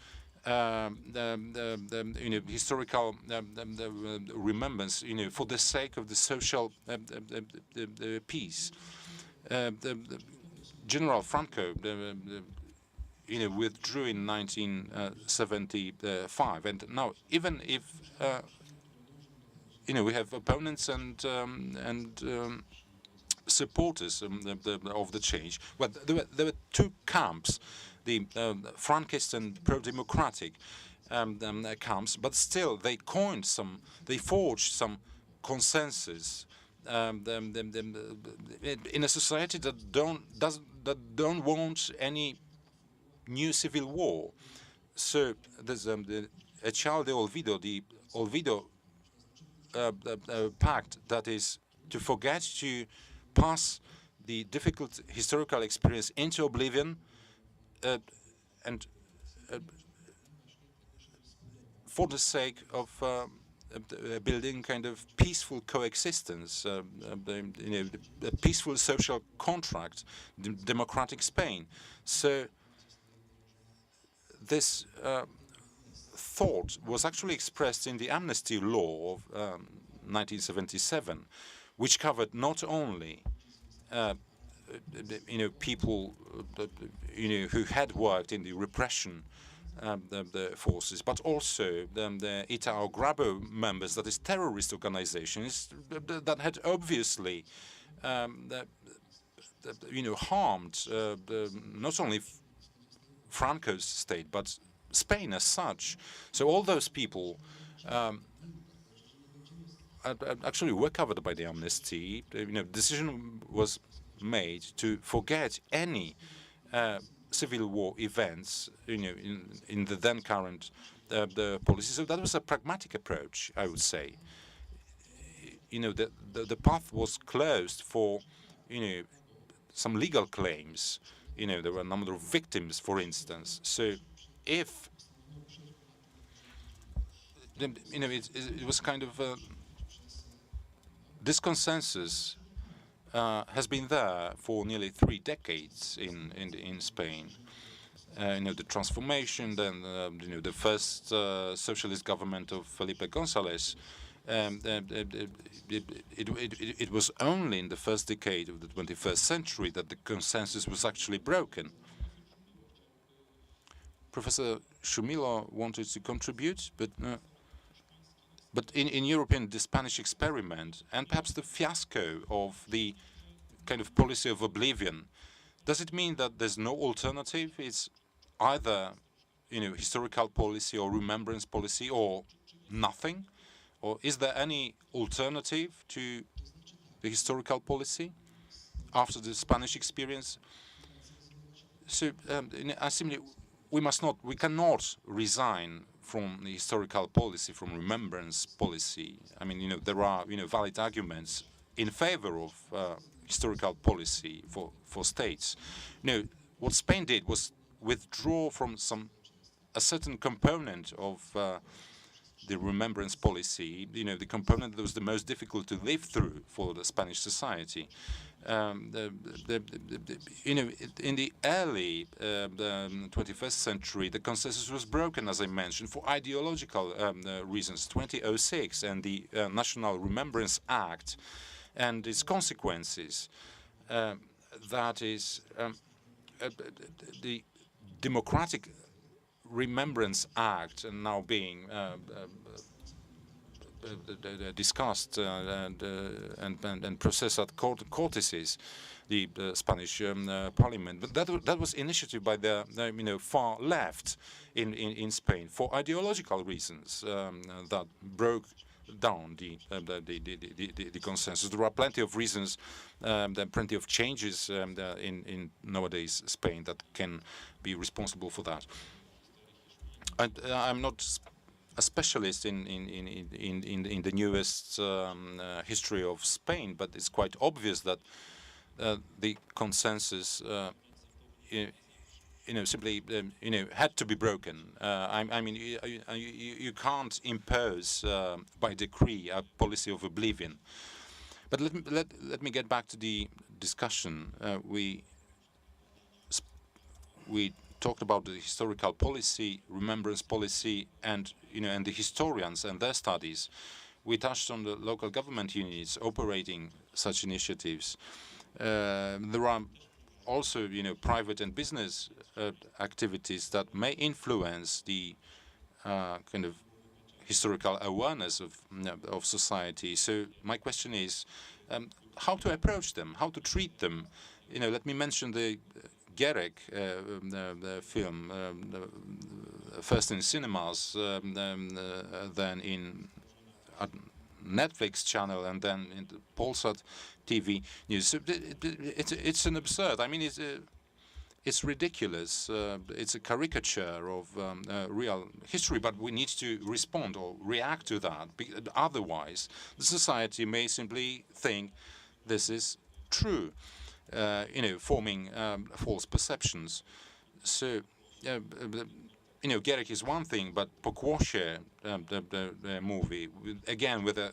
the historical remembrance, for the sake of the social peace. General Franco, withdrew in 1975, and now even if we have opponents and supporters of the change. Well, there were two camps, the Frankist and pro-democratic camps, but still they forged some consensus in a society that don't want any new civil war. So there's Echal de Olvido, the Olvido pact, that is to forget, to pass the difficult historical experience into oblivion, and for the sake of building kind of peaceful coexistence, a peaceful social contract, democratic Spain. So this thought was actually expressed in the amnesty law of 1977, which covered not only people who had worked in the repression the forces, but also the ETA or Grabo members, that is terrorist organizations that had obviously harmed not only Franco's state but Spain as such. So all those people actually were covered by the amnesty. Decision was made to forget any civil war events, in the then current the policy. So that was a pragmatic approach, I would say. The path was closed for, some legal claims. There were a number of victims, for instance. So if it was kind of this consensus has been there for nearly 3 decades in Spain. The transformation, then the first socialist government of Felipe González. It was only in the first decade of the 21st century that the consensus was actually broken. Professor Shumilo wanted to contribute, but in European, the Spanish experiment, and perhaps the fiasco of the kind of policy of oblivion, does it mean that there's no alternative? It's either, historical policy or remembrance policy or nothing? Or is there any alternative to the historical policy after the Spanish experience? So, we cannot resign from the historical policy, from remembrance policy. I mean, there are, valid arguments in favor of historical policy for states. What Spain did was withdraw from a certain component of the remembrance policy, the component that was the most difficult to live through for the Spanish society. In the early 21st century, the consensus was broken, as I mentioned, for ideological reasons. 2006 and the National Remembrance Act and its consequences. That is the Democratic Remembrance Act, and now being discussed and processed at courtesies, the Spanish Parliament. But that was initiated by the far left in Spain for ideological reasons that broke down the consensus. There are plenty of reasons, plenty of changes in nowadays Spain that can be responsible for that. I'm not a specialist in the newest history of Spain, but it's quite obvious that the consensus, simply, had to be broken. I mean, you can't impose by decree a policy of oblivion. But let me get back to the discussion. We talked about the historical policy, remembrance policy, and and the historians and their studies. We touched on the local government units operating such initiatives. There are also, private and business activities that may influence the kind of historical awareness of society. So my question is, how to approach them, how to treat them. Let me mention the Gerek the film, first in cinemas, then in a Netflix channel, and then in the Polsat TV news. So it's an absurd. I mean, it's ridiculous. It's a caricature of real history, but we need to respond or react to that. Otherwise, the society may simply think this is true, forming false perceptions. So, Gerek is one thing, but Pokłosie, the movie, again with a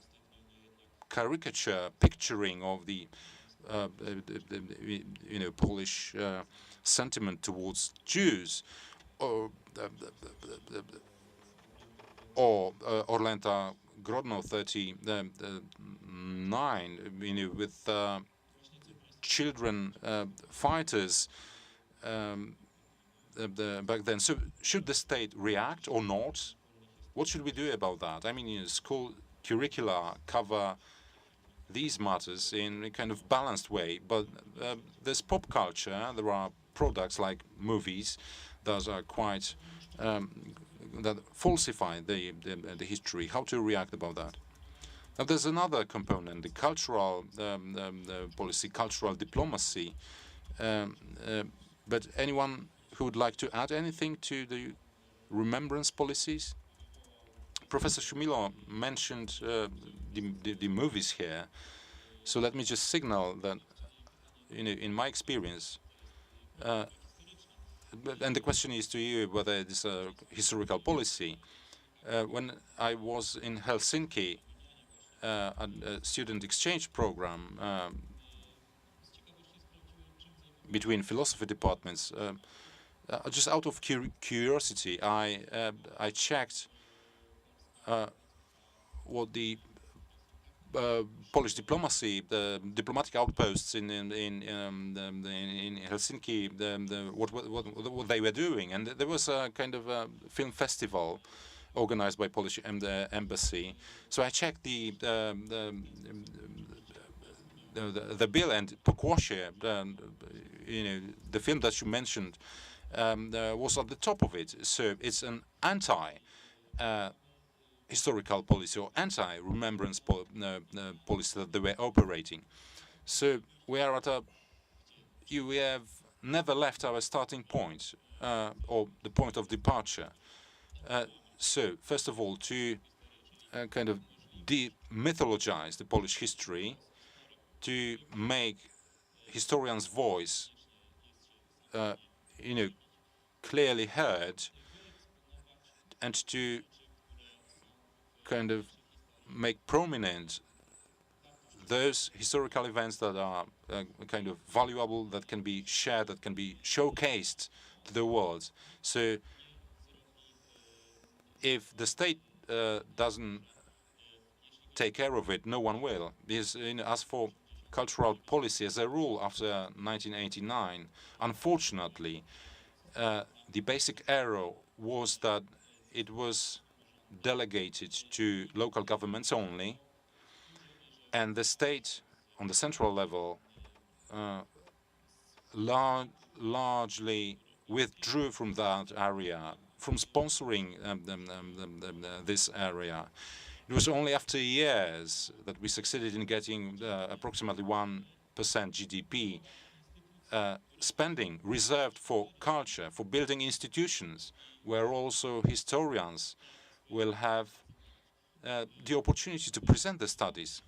caricature picturing of the Polish sentiment towards Jews, or Orlęta Grodno 39, with children fighters back then. So should the state react or not? What should we do about that? I mean, school curricula cover these matters in a kind of balanced way, but there's pop culture. There are products like movies that are quite that falsify the history. How to react about that? Now, there's another component: the cultural policy, cultural diplomacy. But anyone who would like to add anything to the remembrance policies? Professor Shumilo mentioned the movies here, so let me just signal that, in my experience, and the question is to you whether it's a historical policy. When I was in Helsinki, a student exchange program between philosophy departments, just out of curiosity, I checked what the Polish diplomacy, the diplomatic outposts in Helsinki, what they were doing, and there was a kind of a film festival organized by Polish embassy. So I checked the bill, and Pokłosie, the film that you mentioned, was at the top of it. So it's an anti-historical policy or anti-remembrance policy that they were operating. So we are we have never left our starting point, or the point of departure. So first of all, to kind of demythologize the Polish history, to make historians' voice, clearly heard, and to kind of make prominent those historical events that are kind of valuable, that can be shared, that can be showcased to the world. So if the state doesn't take care of it, no one will. Because as for cultural policy, as a rule, after 1989, unfortunately, the basic error was that it was delegated to local governments only, and the state, on the central level, largely withdrew from that area, from sponsoring this area. It was only after years that we succeeded in getting approximately 1% GDP spending reserved for culture, for building institutions, where also historians will have the opportunity to present the studies.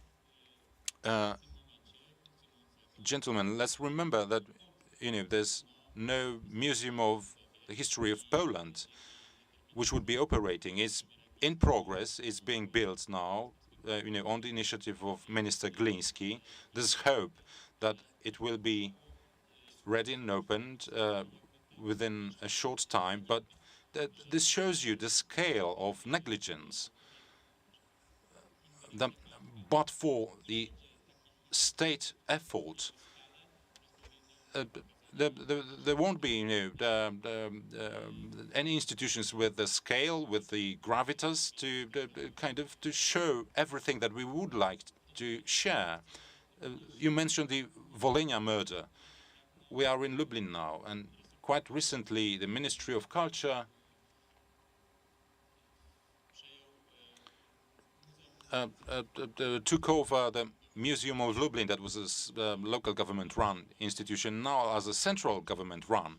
Gentlemen, let's remember that there's no museum of the history of Poland which would be operating. It's in progress. It's being built now, on the initiative of Minister Gliński. There's hope that it will be ready and opened within a short time. But this shows you the scale of negligence. But for the state effort, there won't be any institutions with the scale, with the gravitas to show everything that we would like to share. You mentioned the Volhynia murder. We are in Lublin now, and quite recently the Ministry of Culture took over the Museum of Lublin, that was a local government-run institution. Now, as a central government-run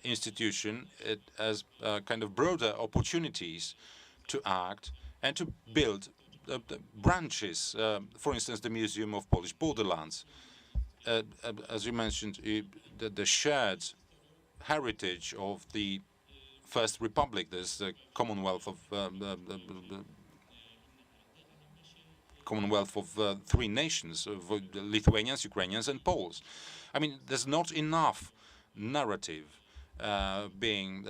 institution, it has kind of broader opportunities to act and to build branches. For instance, the Museum of Polish Borderlands. As you mentioned, the shared heritage of the First Republic. There's the Commonwealth of three nations, of Lithuanians, Ukrainians, and Poles. I mean, there's not enough narrative being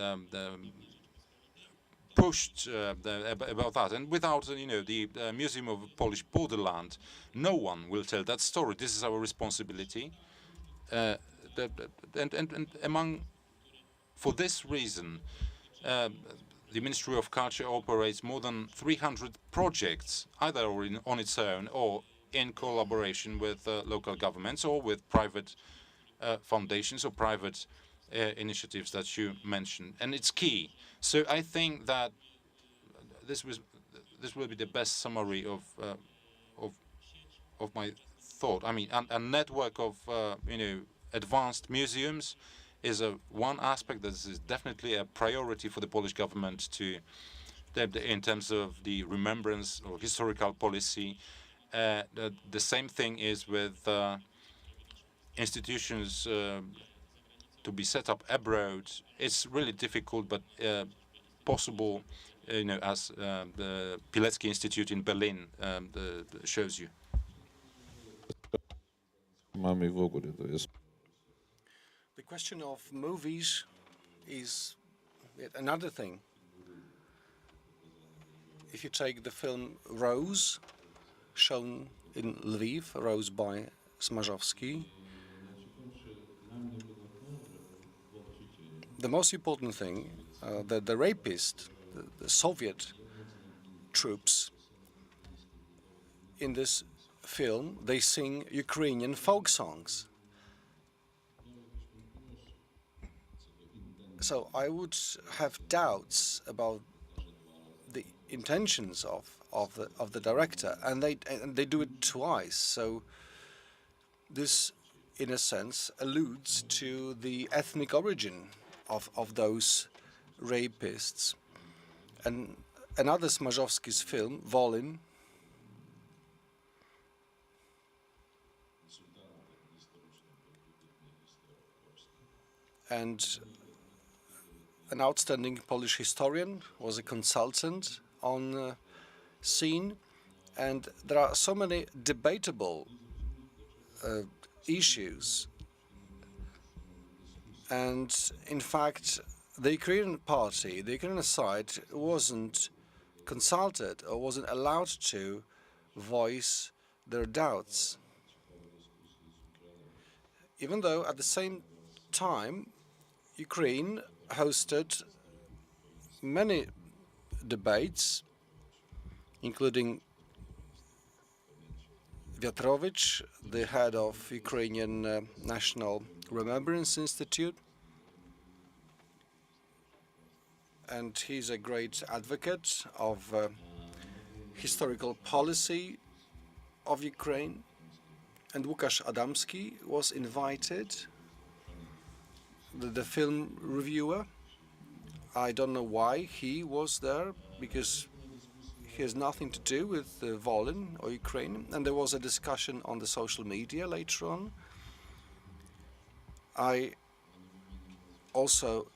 pushed about that. And without, the Museum of Polish Borderland, no one will tell that story. This is our responsibility. For this reason, the Ministry of Culture operates more than 300 projects, either on its own or in collaboration with local governments or with private foundations or private initiatives that you mentioned. And it's key. So I think that this will be the best summary of my thought. I mean, a network of advanced museums is one aspect that is definitely a priority for the Polish government in terms of the remembrance or historical policy. The same thing is with institutions to be set up abroad. It's really difficult, but possible, as the Pilecki Institute in Berlin shows you. The question of movies is yet another thing. If you take the film Rose, shown in Lviv, Rose by Smarzowski, the most important thing, that the rapist, the Soviet troops, in this film, they sing Ukrainian folk songs. So I would have doubts about the intentions of the director, and they do it twice. So this, in a sense, alludes to the ethnic origin of those rapists. And another Smarzowski's film, Volyn, and an outstanding Polish historian, was a consultant on scene, and there are so many debatable issues. And in fact, the Ukrainian party, the Ukrainian side, wasn't consulted or wasn't allowed to voice their doubts. Even though at the same time, Ukraine hosted many debates, including Wiatrowicz, the head of Ukrainian National Remembrance Institute, and he's a great advocate of historical policy of Ukraine. And Łukasz Adamski was invited, the film reviewer. I don't know why he was there, because he has nothing to do with Volyn or Ukraine. And there was a discussion on the social media later on. I also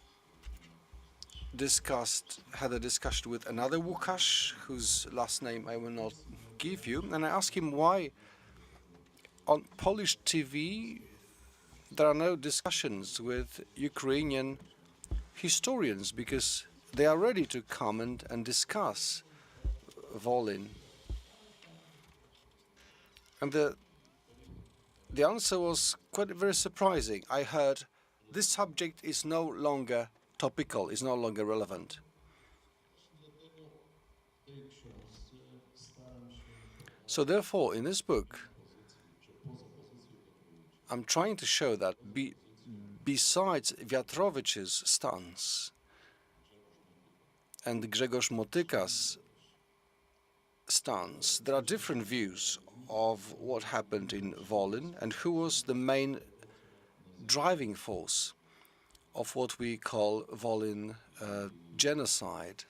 had a discussion with another Łukasz, whose last name I will not give you, and I asked him why on Polish TV there are no discussions with Ukrainian historians, because they are ready to comment and discuss Volyn. And the answer was quite very surprising. I heard this subject is no longer topical, is no longer relevant. So therefore, in this book, I'm trying to show that besides Wiatrowicz's stance and Grzegorz Motyka's stance, there are different views of what happened in Volyn and who was the main driving force of what we call Volyn genocide.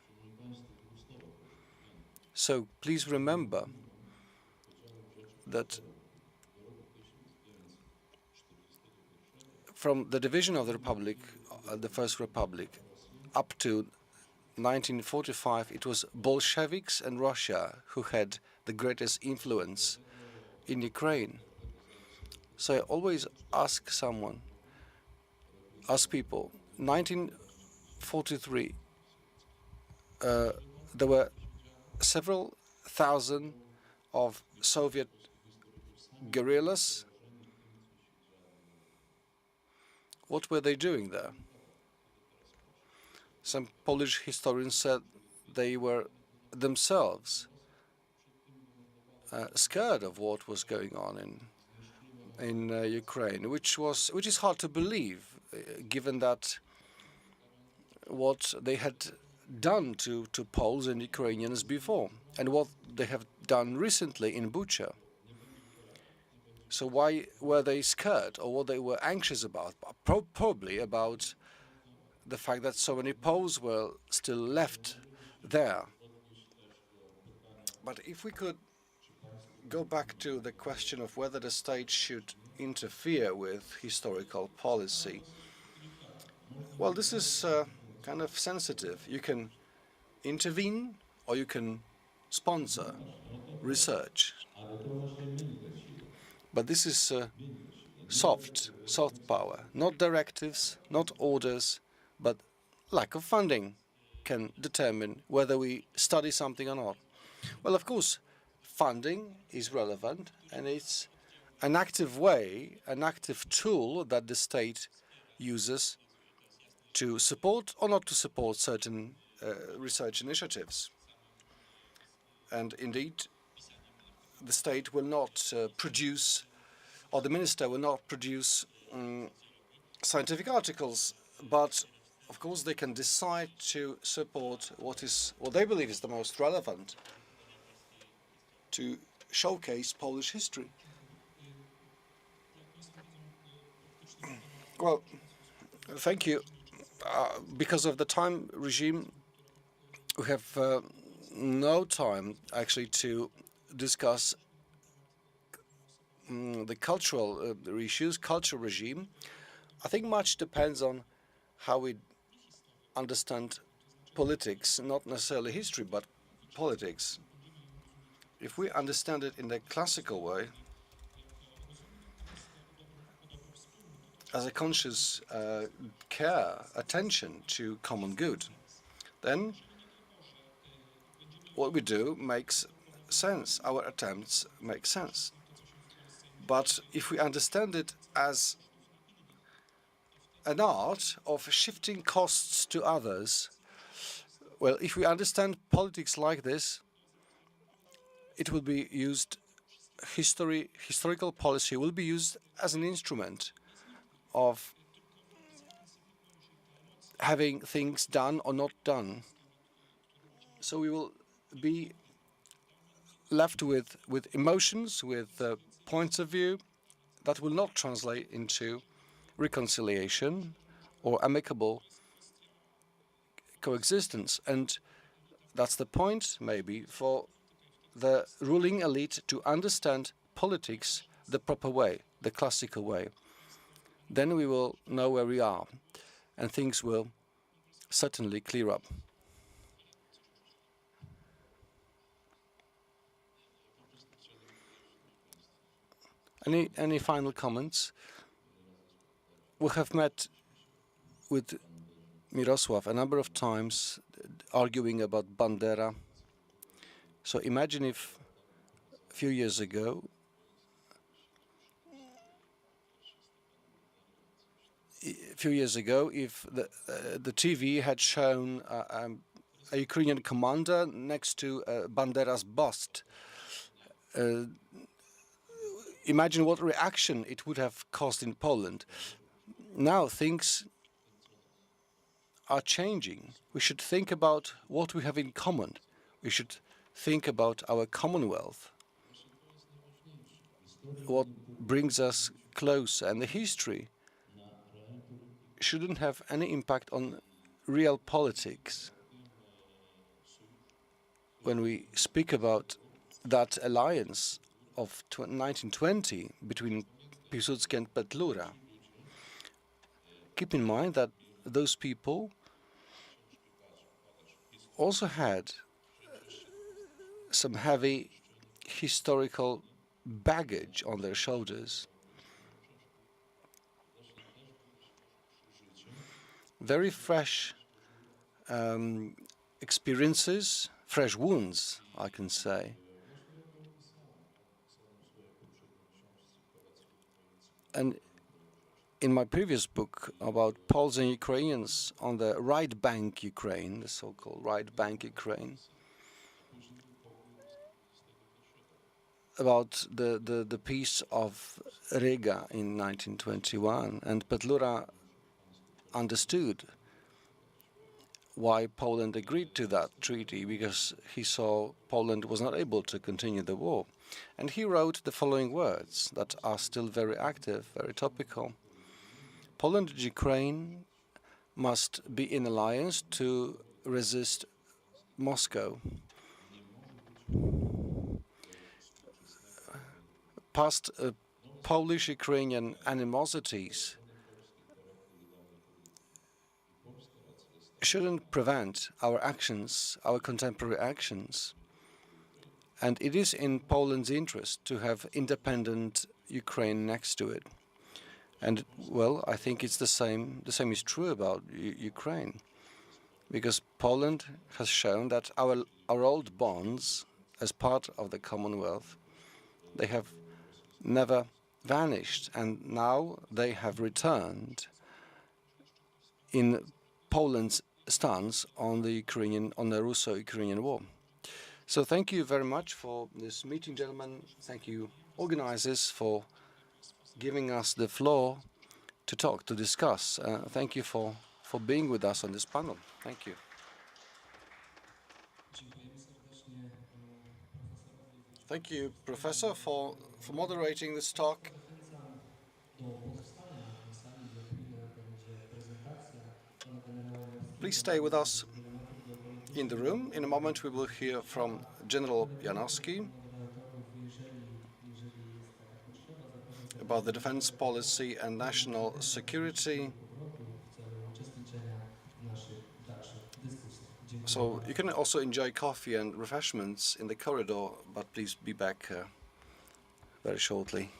So please remember that from the division of the Republic, the First Republic, up to 1945, it was Bolsheviks and Russia who had the greatest influence in Ukraine. So I always ask people, 1943, there were several thousand of Soviet guerrillas. What were they doing there? Some Polish historians said they were themselves scared of what was going on in Ukraine, which is hard to believe, given that what they had done to Poles and Ukrainians before, and what they have done recently in Bucha. So why were they scared, or what they were anxious about? Probably about the fact that so many Poles were still left there. But if we could go back to the question of whether the state should interfere with historical policy, well, this is kind of sensitive. You can intervene or you can sponsor research. But this is soft power, not directives, not orders, but lack of funding can determine whether we study something or not. Well, of course, funding is relevant, and it's an active way, an active tool that the state uses to support or not to support certain research initiatives. And indeed, the state will not produce, or the minister will not produce scientific articles, but of course they can decide to support what they believe is the most relevant to showcase Polish history. Well, thank you. Because of the time regime, we have no time actually to discuss the cultural issues, cultural regime. I think much depends on how we understand politics, not necessarily history, but politics. If we understand it in the classical way, as a conscious care, attention to common good, then what we do makes sense. Our attempts make sense. But if we understand it as an art of shifting costs to others, well, if we understand politics like this, it will be used, historical policy will be used as an instrument of having things done or not done. So we will be left with emotions, with points of view that will not translate into reconciliation or amicable coexistence. And that's the point, maybe, for the ruling elite to understand politics the proper way, the classical way. Then we will know where we are, and things will certainly clear up. Any final comments? We have met with Mirosław a number of times arguing about Bandera. So imagine if a few years ago if the TV had shown a Ukrainian commander next to Bandera's bust. Imagine what reaction it would have caused in Poland. Now things are changing. We should think about what we have in common. We should think about our Commonwealth, what brings us close, and the history shouldn't have any impact on real politics. When we speak about that alliance of 1920 between Piłsudski and Petlura, keep in mind that those people also had some heavy historical baggage on their shoulders. Very fresh experiences, fresh wounds, I can say. And in my previous book about Poles and Ukrainians on the right bank Ukraine, the so-called right bank Ukraine, about the peace of Riga in 1921, and Petlura understood why Poland agreed to that treaty, because he saw Poland was not able to continue the war. And he wrote the following words that are still very active, very topical. Poland and Ukraine must be in alliance to resist Moscow. Past Polish-Ukrainian animosities shouldn't prevent our actions, our contemporary actions. And it is in Poland's interest to have independent Ukraine next to it. And, well, I think it's the same is true about Ukraine, because Poland has shown that our old bonds as part of the Commonwealth, they have never vanished, and now they have returned in Poland's stance on the Russo-Ukrainian war. So thank you very much for this meeting, gentlemen. Thank you, organizers, for giving us the floor to talk, to discuss. Thank you for being with us on this panel. Thank you. Thank you, Professor, for moderating this talk. Please stay with us in the room. In a moment, we will hear from General Janowski about the defense policy and national security. So you can also enjoy coffee and refreshments in the corridor, but please be back very shortly.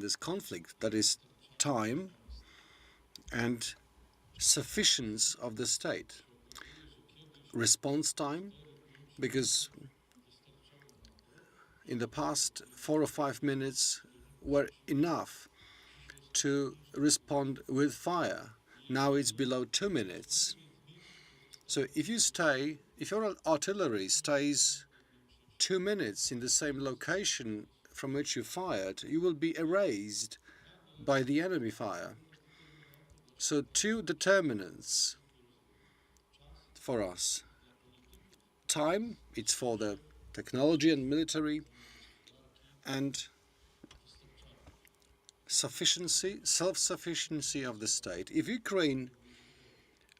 this conflict, that is time and sufficiency of the state. Response time, because in the past 4 or 5 minutes were enough to respond with fire. Now it's below 2 minutes. So if your artillery stays 2 minutes in the same location from which you fired, you will be erased by the enemy fire. So two determinants for us. Time, it's for the technology and military, and sufficiency, self-sufficiency of the state. If Ukraine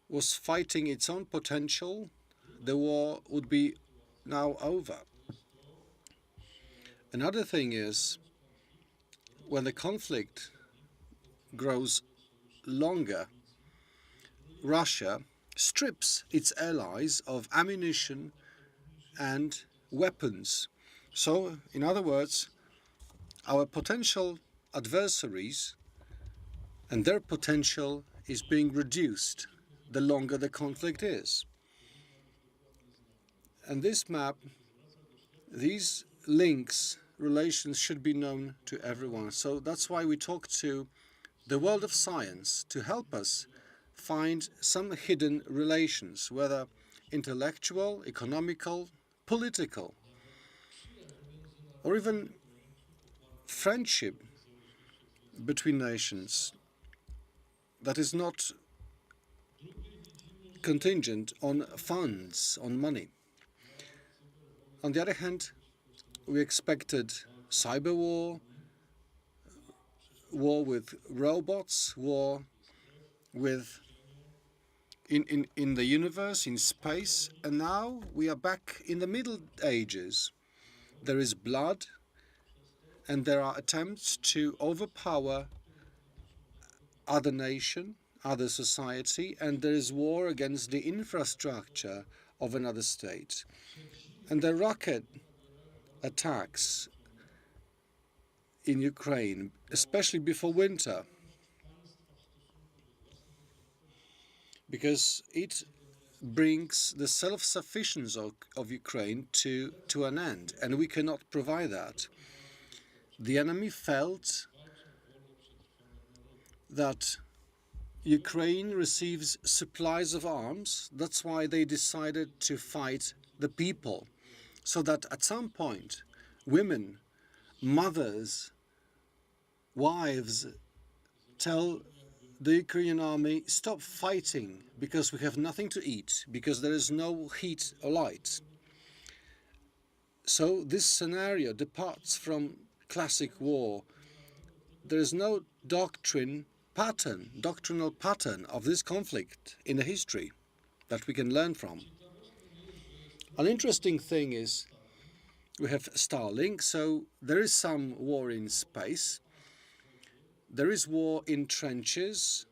was fighting its own potential, the war would be now over. Another thing is, when the conflict grows longer, Russia strips its allies of ammunition and weapons. So, in other words, our potential adversaries and their potential is being reduced the longer the conflict is. And this map, these links, relations should be known to everyone. So that's why we talk to the world of science to help us find some hidden relations, whether intellectual, economical, political, or even friendship between nations that is not contingent on funds, on money. On the other hand, we expected cyber war, war with robots, war with in the universe, in space, and now we are back in the Middle Ages. There is blood, and there are attempts to overpower other nation, other society, and there is war against the infrastructure of another state. And the rocket attacks in Ukraine, especially before winter, because it brings the self-sufficiency of Ukraine to an end, and we cannot provide that. The enemy felt that Ukraine receives supplies of arms. That's why they decided to fight the people, so that at some point, women, mothers, wives tell the Ukrainian army, stop fighting because we have nothing to eat, because there is no heat or light. So this scenario departs from classic war. There is no doctrinal pattern of this conflict in the history that we can learn from. An interesting thing is we have Starlink, so there is some war in space. There is war in trenches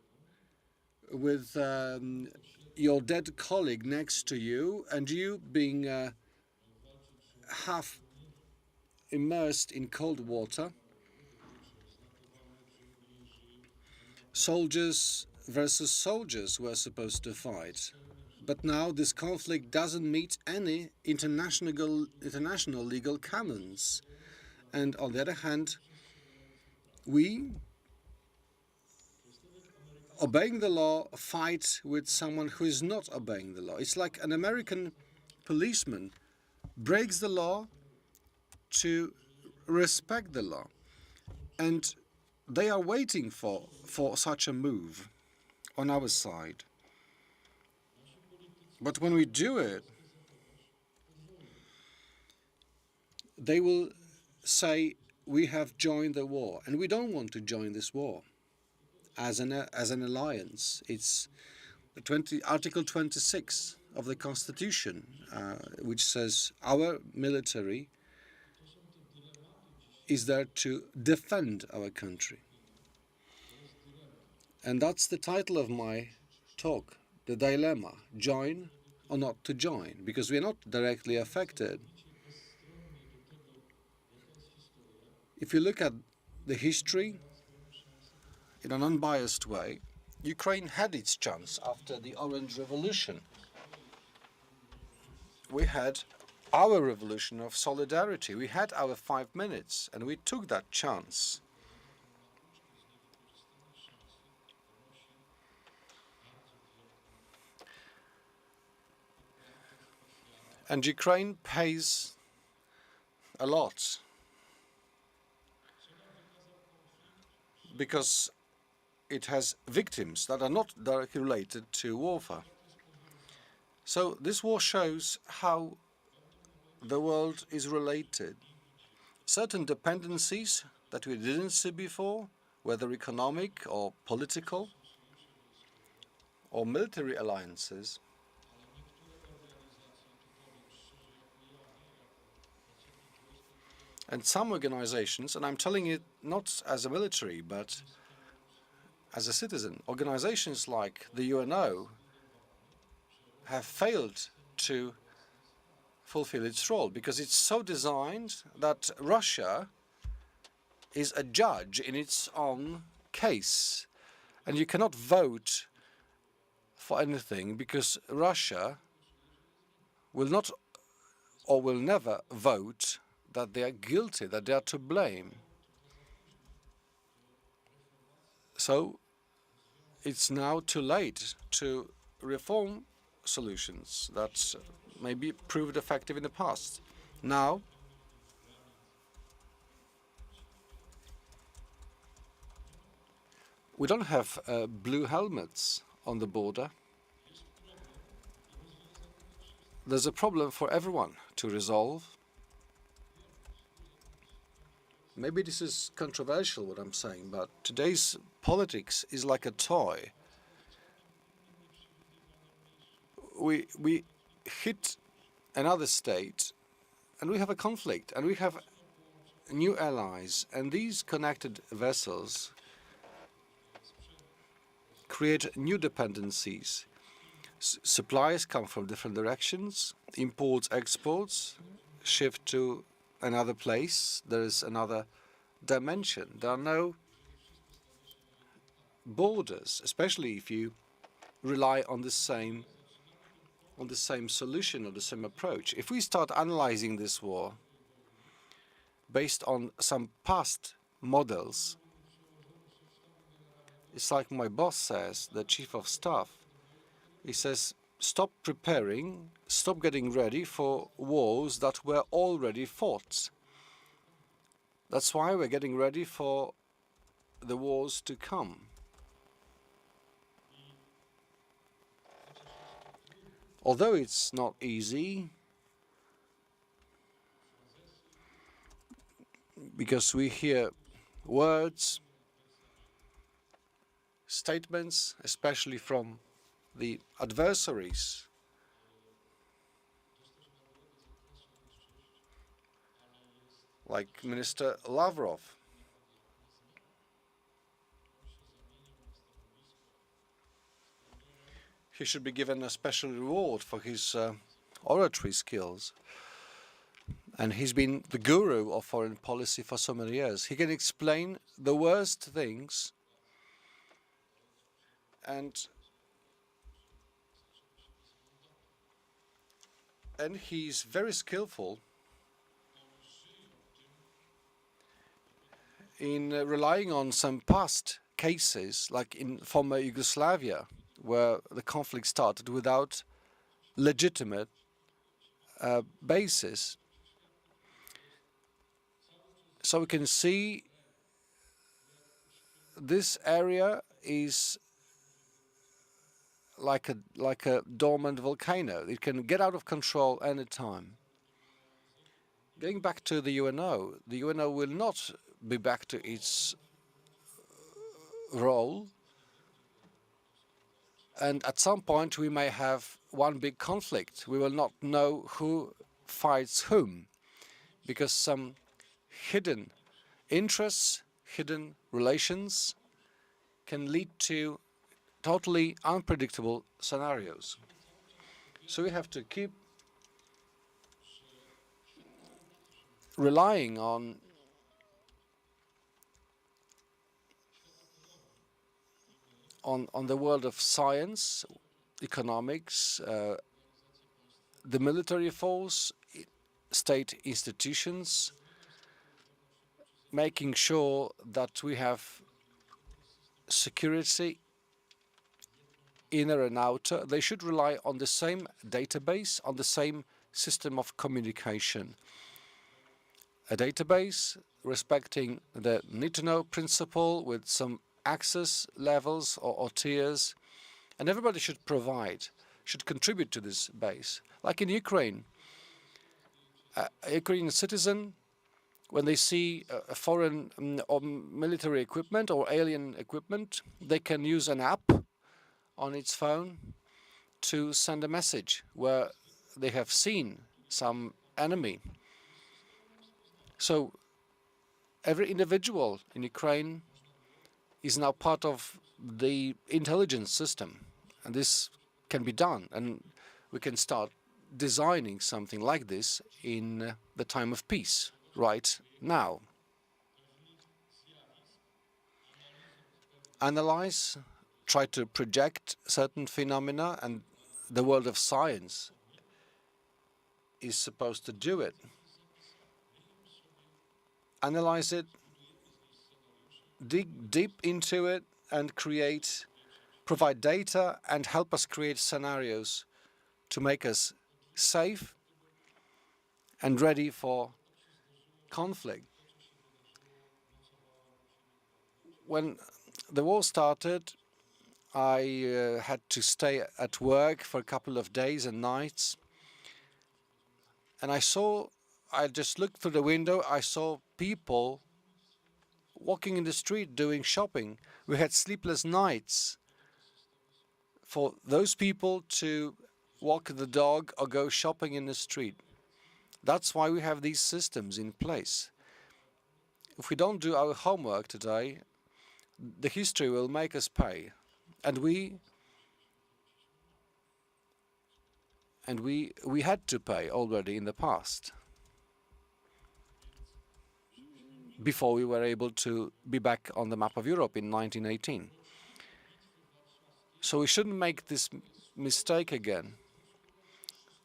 with your dead colleague next to you and you being half immersed in cold water. Soldiers versus soldiers were supposed to fight. But now this conflict doesn't meet any international legal canons. And on the other hand, we, obeying the law, fight with someone who is not obeying the law. It's like an American policeman breaks the law to respect the law. And they are waiting for such a move on our side. But when we do it, they will say we have joined the war, and we don't want to join this war as an alliance. It's Article 26 of the Constitution, which says our military is there to defend our country. And that's the title of my talk, the dilemma, join or not to join, because we are not directly affected. If you look at the history in an unbiased way, Ukraine had its chance after the Orange Revolution. We had our revolution of solidarity. We had our 5 minutes, and we took that chance. And Ukraine pays a lot because it has victims that are not directly related to warfare. So this war shows how the world is related. Certain dependencies that we didn't see before, whether economic or political or military alliances, and some organizations, and I'm telling it not as a military, but as a citizen, organizations like the UNO have failed to fulfill its role because it's so designed that Russia is a judge in its own case. And you cannot vote for anything because Russia will not or will never vote that they are guilty, that they are to blame. So it's now too late to reform solutions that maybe proved effective in the past. Now, we don't have blue helmets on the border. There's a problem for everyone to resolve. Maybe this is controversial, what I'm saying, but today's politics is like a toy. We hit another state, and we have a conflict, and we have new allies, and these connected vessels create new dependencies. Supplies come from different directions, imports, exports shift to another place. There is another dimension. There are no borders, especially if you rely on the same solution or the same approach. If we start analyzing this war based on some past models, it's like my boss says, the chief of staff. He says, stop preparing, stop getting ready for wars that were already fought. That's why we're getting ready for the wars to come. Although it's not easy, because we hear words, statements, especially from the adversaries, like Minister Lavrov. He should be given a special reward for his oratory skills. And he's been the guru of foreign policy for so many years. He can explain the worst things, and he's very skillful in relying on some past cases, like in former Yugoslavia, where the conflict started without legitimate basis. So we can see this area is like a dormant volcano. It can get out of control any time. Going back to the UNO will not be back to its role. And at some point we may have one big conflict. We will not know who fights whom, because some hidden interests, hidden relations can lead to totally unpredictable scenarios. So we have to keep relying on on the world of science, economics, the military force, state institutions, making sure that we have security inner and outer. They should rely on the same database, on the same system of communication. A database respecting the need-to-know principle with some access levels or tiers, and everybody should contribute to this base. Like in Ukraine, a Ukrainian citizen, when they see a foreign or military equipment or alien equipment, they can use an app on its phone to send a message where they have seen some enemy. So every individual in Ukraine is now part of the intelligence system, and this can be done, and we can start designing something like this in the time of peace right now. Analyze, try to project certain phenomena, and the world of science is supposed to do it. Analyze it, dig deep into it, and provide data and help us create scenarios to make us safe and ready for conflict. When the war started, I had to stay at work for a couple of days and nights, and I just looked through the window, I saw people walking in the street doing shopping. We had sleepless nights for those people to walk the dog or go shopping in the street. That's why we have these systems in place. If we don't do our homework today, the history will make us pay. And we had to pay already in the past, before we were able to be back on the map of Europe in 1918. So we shouldn't make this mistake again,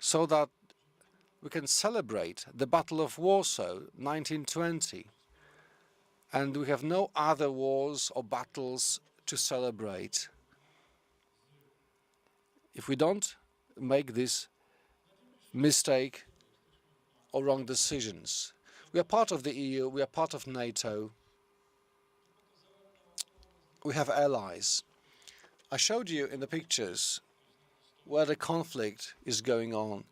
so that we can celebrate the Battle of Warsaw, 1920, and we have no other wars or battles to celebrate. If we don't make this mistake or wrong decisions. We are part of the EU, we are part of NATO, we have allies. I showed you in the pictures where the conflict is going on.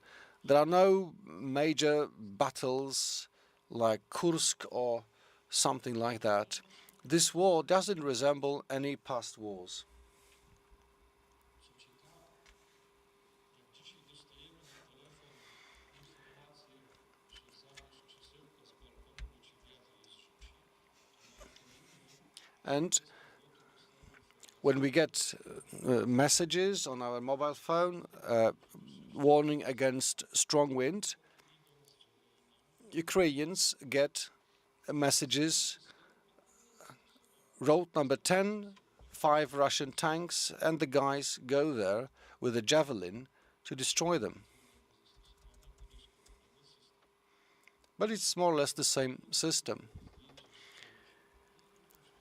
There are no major battles like Kursk or something like that. This war doesn't resemble any past wars. And when we get messages on our mobile phone warning against strong wind, Ukrainians get messages, road number 10, 5 Russian tanks, and the guys go there with a javelin to destroy them. But it's more or less the same system.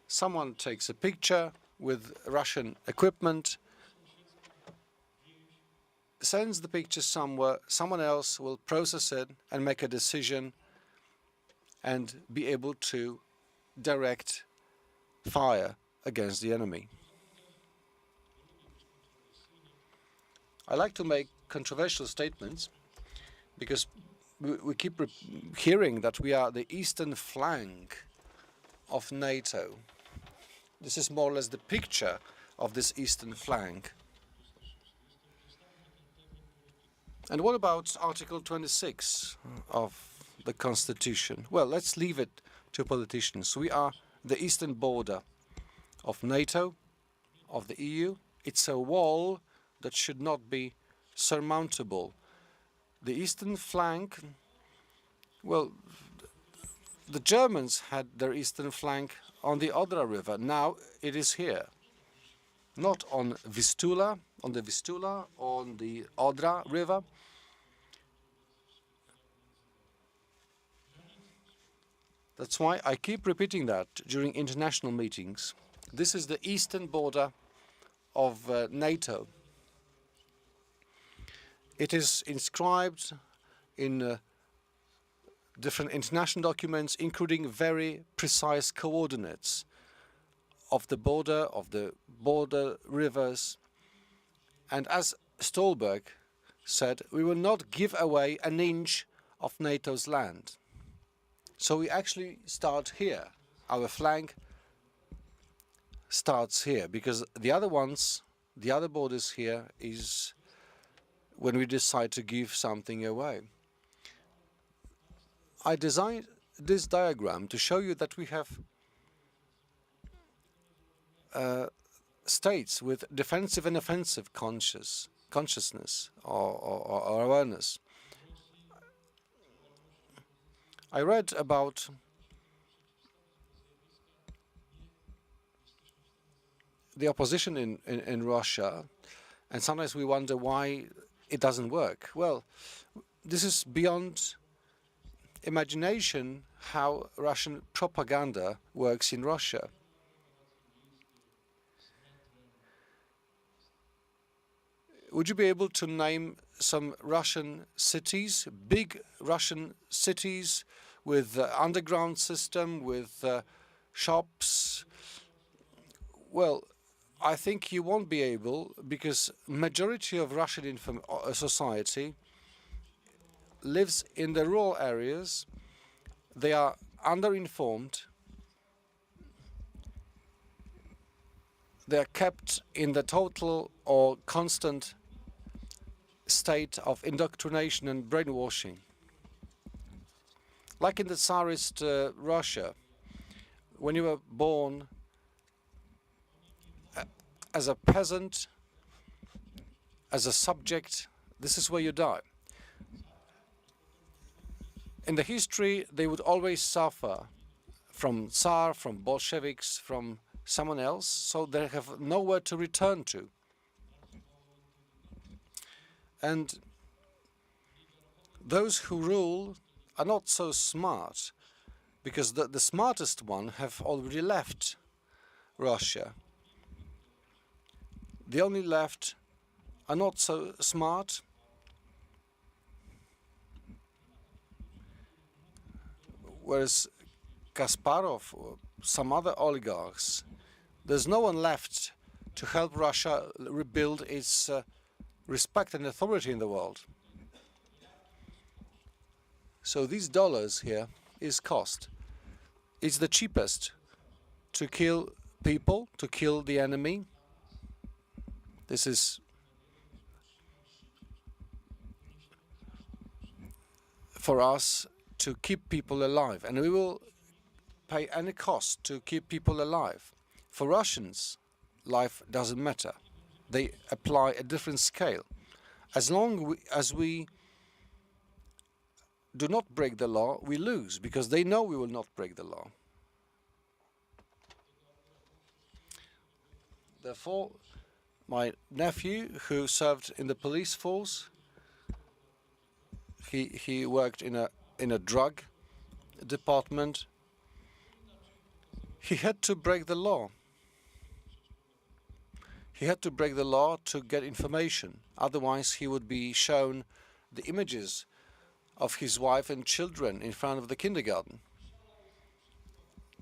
Someone takes a picture with Russian equipment, sends the picture somewhere, someone else will process it and make a decision and be able to direct fire against the enemy. I like to make controversial statements because we keep hearing that we are the eastern flank of NATO. This is more or less the picture of this eastern flank. And what about Article 26 of the Constitution? Well, let's leave it to politicians. We are the eastern border of NATO, of the EU. It's a wall that should not be surmountable. The eastern flank, well, the Germans had their eastern flank on the Odra River. Now it is here. not on Vistula, on the Odra River. That's why I keep repeating that during international meetings. This is the eastern border of NATO. It is inscribed in different international documents, including very precise coordinates of the border rivers. And as Stolberg said, we will not give away an inch of NATO's land. So we actually start here. Our flank starts here, because the other borders here is when we decide to give something away. I designed this diagram to show you that we have states with defensive and offensive consciousness or awareness. I read about the opposition in Russia, and sometimes we wonder why it doesn't work. Well, this is beyond imagination how Russian propaganda works in Russia. Would you be able to name some Russian cities, big Russian cities with underground system, with shops? Well, I think you won't be able, because majority of Russian society lives in the rural areas. They are underinformed. They are kept in the total or constant state of indoctrination and brainwashing. Like in the Tsarist Russia, when you were born as a peasant, as a subject, this is where you die. In the history, they would always suffer from Tsar, from Bolsheviks, from someone else, so they have nowhere to return to. And those who rule are not so smart, because the smartest one have already left Russia. The only left are not so smart. Whereas Kasparov or some other oligarchs, there's no one left to help Russia rebuild its respect and authority in the world. So these dollars here is cost. It's the cheapest to kill people, to kill the enemy. This is for us to keep people alive, and we will pay any cost to keep people alive. For Russians, life doesn't matter. They apply a different scale. As long as we do not break the law, we lose, because they know we will not break the law. Therefore, my nephew, who served in the police force, he worked in a drug department. He had to break the law. He had to break the law to get information. Otherwise, he would be shown the images of his wife and children in front of the kindergarten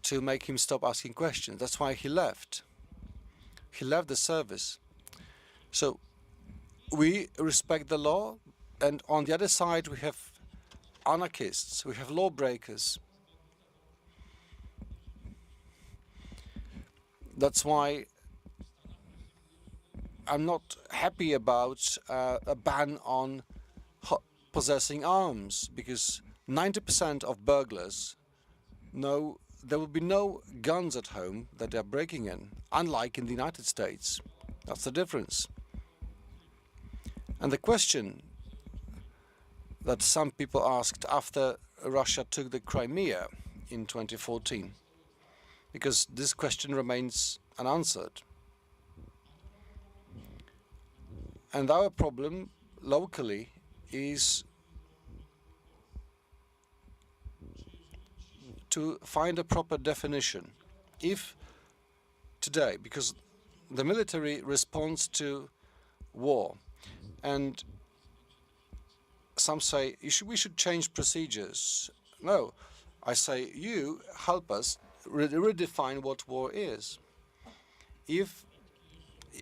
to make him stop asking questions. That's why he left. He left the service. So we respect the law, and on the other side we have anarchists, we have lawbreakers. That's why I'm not happy about a ban on possessing arms, because 90% of burglars know there will be no guns at home that they are breaking in, unlike in the United States. That's the difference. And the question that some people asked after Russia took the Crimea in 2014, because this question remains unanswered. And our problem locally is to find a proper definition. If today, because the military responds to war, and some say we should change procedures. No, I say you help us redefine what war is. If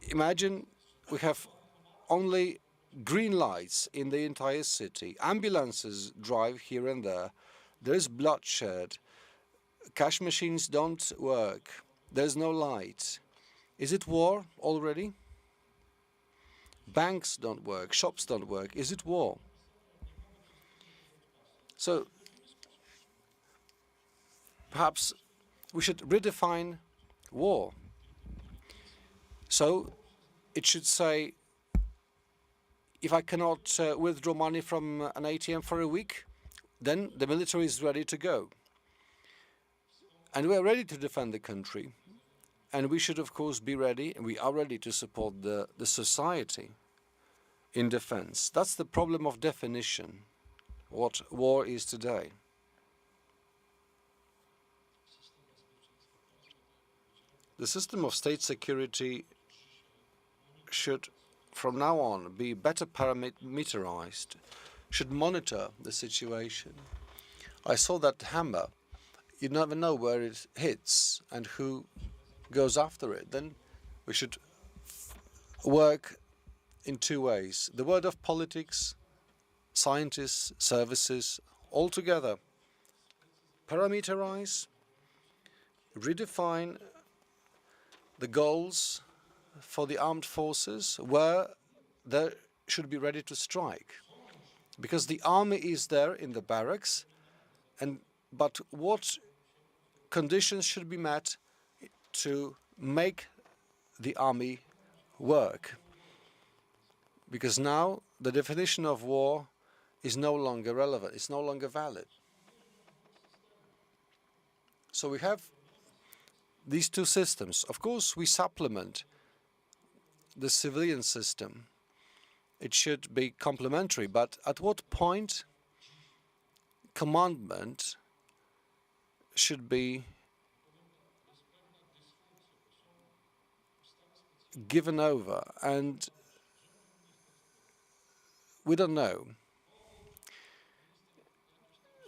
imagine we have only green lights in the entire city, ambulances drive here and there is bloodshed, cash machines don't work, there's no light. Is it war already? Banks don't work, shops don't work. Is it war? So perhaps we should redefine war. So it should say, if I cannot withdraw money from an ATM for a week, then the military is ready to go. And we are ready to defend the country. And we should, of course, be ready, and we are ready to support the society in defense. That's the problem of definition, what war is today. The system of state security should, from now on, be better parameterized, should monitor the situation. I saw that hammer. You never know where it hits and who goes after it. Then we should work in two ways. The world of politics, scientists, services, all together. Parameterize, redefine the goals for the armed forces where they should be ready to strike. Because the army is there in the barracks, but what conditions should be met to make the army work? Because now the definition of war is no longer relevant, it's no longer valid. So we have these two systems. Of course, we supplement the civilian system. It should be complementary, but at what point commandment should be given over? And we don't know.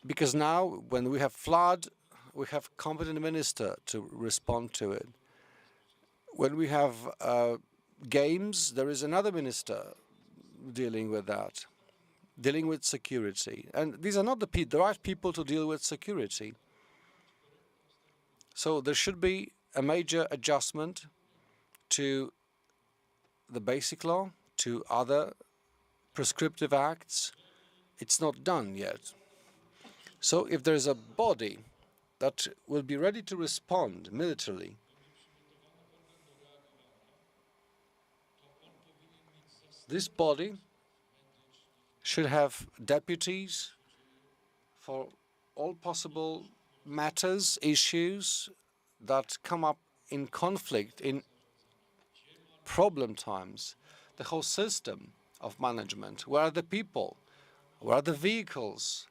Because now, when we have flood, we have competent minister to respond to it. When we have games, there is another minister dealing with that, dealing with security. And these are not the right people to deal with security. So there should be a major adjustment to the basic law, to other prescriptive acts. It's not done yet. So if there is a body that will be ready to respond militarily, this body should have deputies for all possible matters, issues that come up in conflict, in problem times. The whole system of management. Where are the people? Where are the vehicles?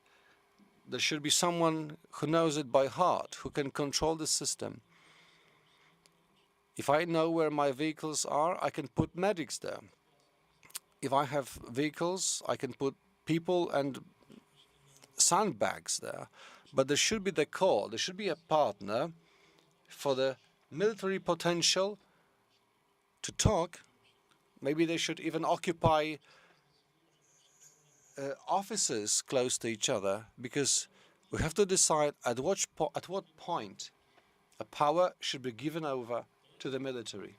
There should be someone who knows it by heart, who can control the system. If I know where my vehicles are, I can put medics there. If I have vehicles, I can put people and sandbags there. But there should be the core, there should be a partner for the military potential to talk. Maybe they should even occupy offices close to each other, because we have to decide at what point a power should be given over to the military.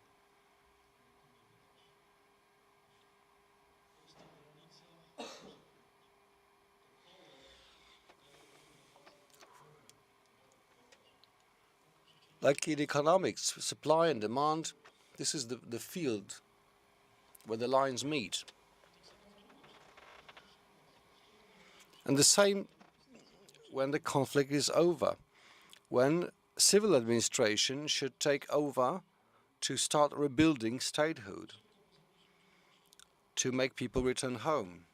Like in economics, supply and demand, this is the field where the lines meet. And the same when the conflict is over, when civil administration should take over to start rebuilding statehood. to make people return home.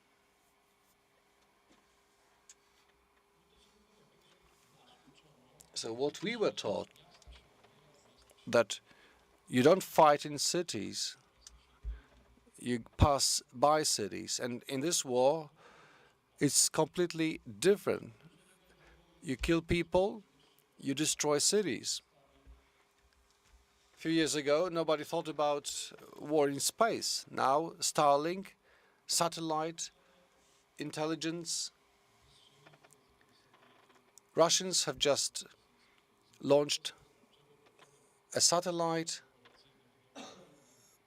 So what we were taught, that you don't fight in cities, you pass by cities. And in this war, it's completely different. You kill people, you destroy cities. A few years ago, nobody thought about war in space. Now, Starlink, satellite, intelligence. Russians have just launched a satellite.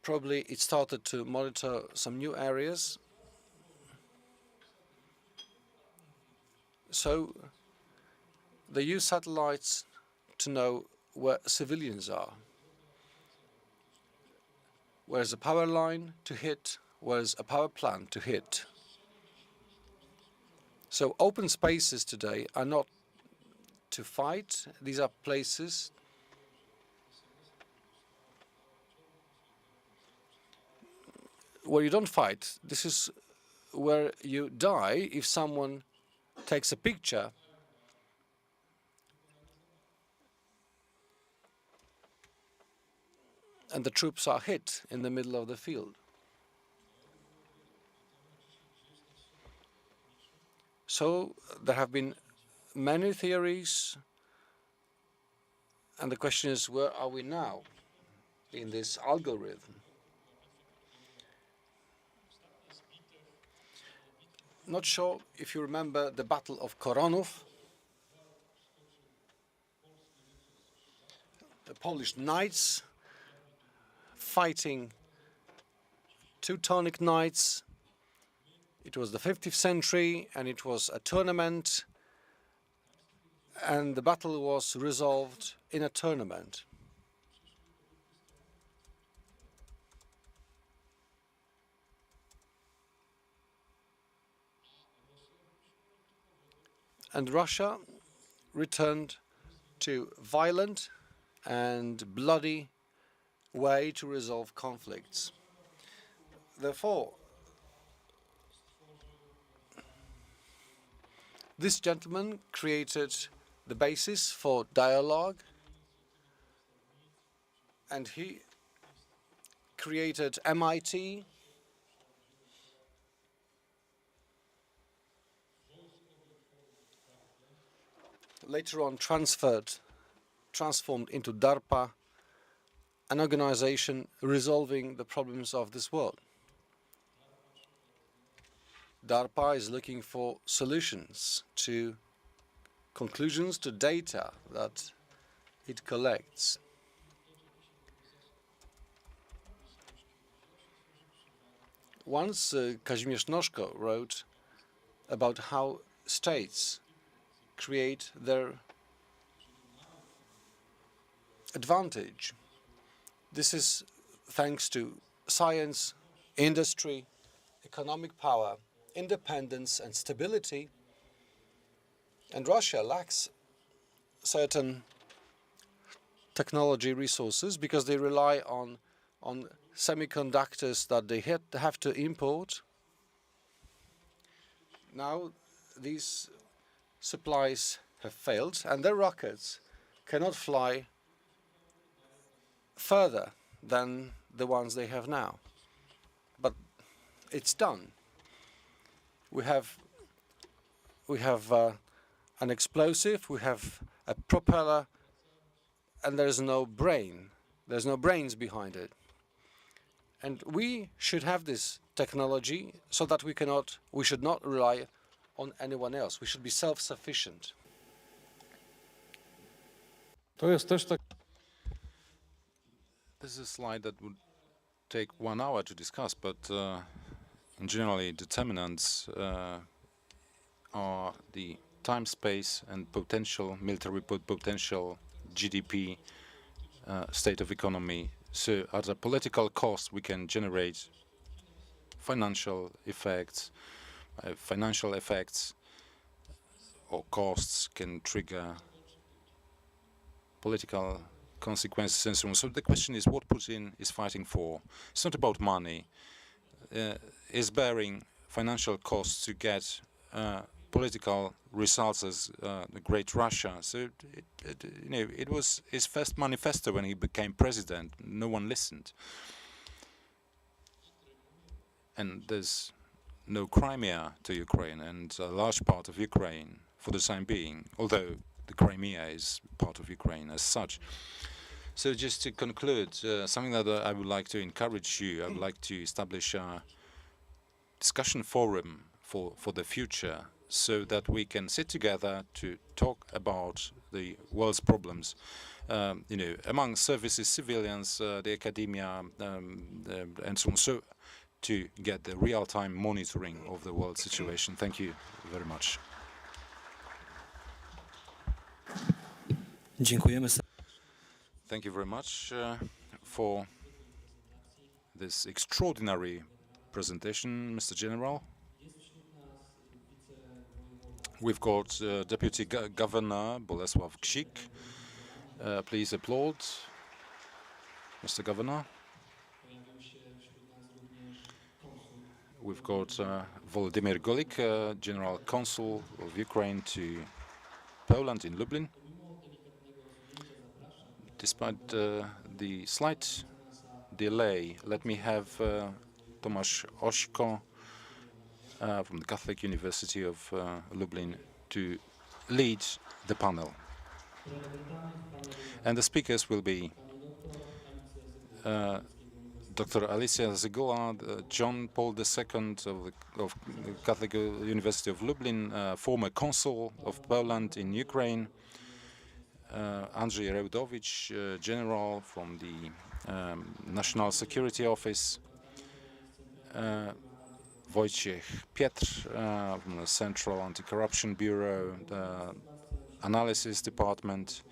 Probably it started to monitor some new areas. So they use satellites to know where civilians are. Where's a power line to hit? Where's a power plant to hit? So open spaces today are not to fight. These are places where you don't fight. This is where you die if someone takes a picture and the troops are hit in the middle of the field. So there have been many theories, and the question is, where are we now in this algorithm? Not sure if you remember the Battle of Koronów. The Polish knights fighting Teutonic knights. It was the 15th century, and it was a tournament, and the battle was resolved in a tournament. And Russia returned to violent and bloody way to resolve conflicts. Therefore, this gentleman created the basis for dialogue, and he created MIT, later on transformed into DARPA, an organization resolving the problems of this world. DARPA is looking for solutions to conclusions to data that it collects. Once Kazimierz Noszko wrote about how states create their advantage. This is thanks to science, industry, economic power, independence and stability. And Russia lacks certain technology resources because they rely on semiconductors that they have to import. Now these supplies have failed, and their rockets cannot fly further than the ones they have now. But it's done. We have an explosive, we have a propeller, and there's no brain. There's no brains behind it. And we should have this technology so that we should not rely on anyone else. We should be self-sufficient. This is a slide that would take 1 hour to discuss, but in generally determinants are the time, space, and potential military potential, GDP, state of economy. So at a political cost, we can generate financial effects. Financial effects or costs can trigger political consequences and so on. So the question is what Putin is fighting for. It's not about money. is bearing financial costs to get political results as the Great Russia. So it was his first manifesto when he became president. No one listened, and there's no Crimea to Ukraine, and a large part of Ukraine for the time being, although the Crimea is part of Ukraine as such. So just to conclude, something that I would like to encourage you, I would like to establish a discussion forum for the future so that we can sit together to talk about the world's problems, among services, civilians, the academia, and so on, so to get the real-time monitoring of the world situation. Thank you very much. Dziękujemy. Thank you very much for this extraordinary presentation, Mr. General. We've got Deputy Governor Bolesław Ksik. Please applaud, Mr. Governor. We've got Volodymyr Golik, General Consul of Ukraine to Poland in Lublin. Despite the slight delay, let me have Tomasz Ośko from the Catholic University of Lublin to lead the panel. And the speakers will be Dr. Alicja Zygula, John Paul II of the Catholic University of Lublin, former consul of Poland in Ukraine, Andrzej Reudowicz, General from the National Security Office, Wojciech Pietr from the Central Anti-Corruption Bureau, the Analysis Department,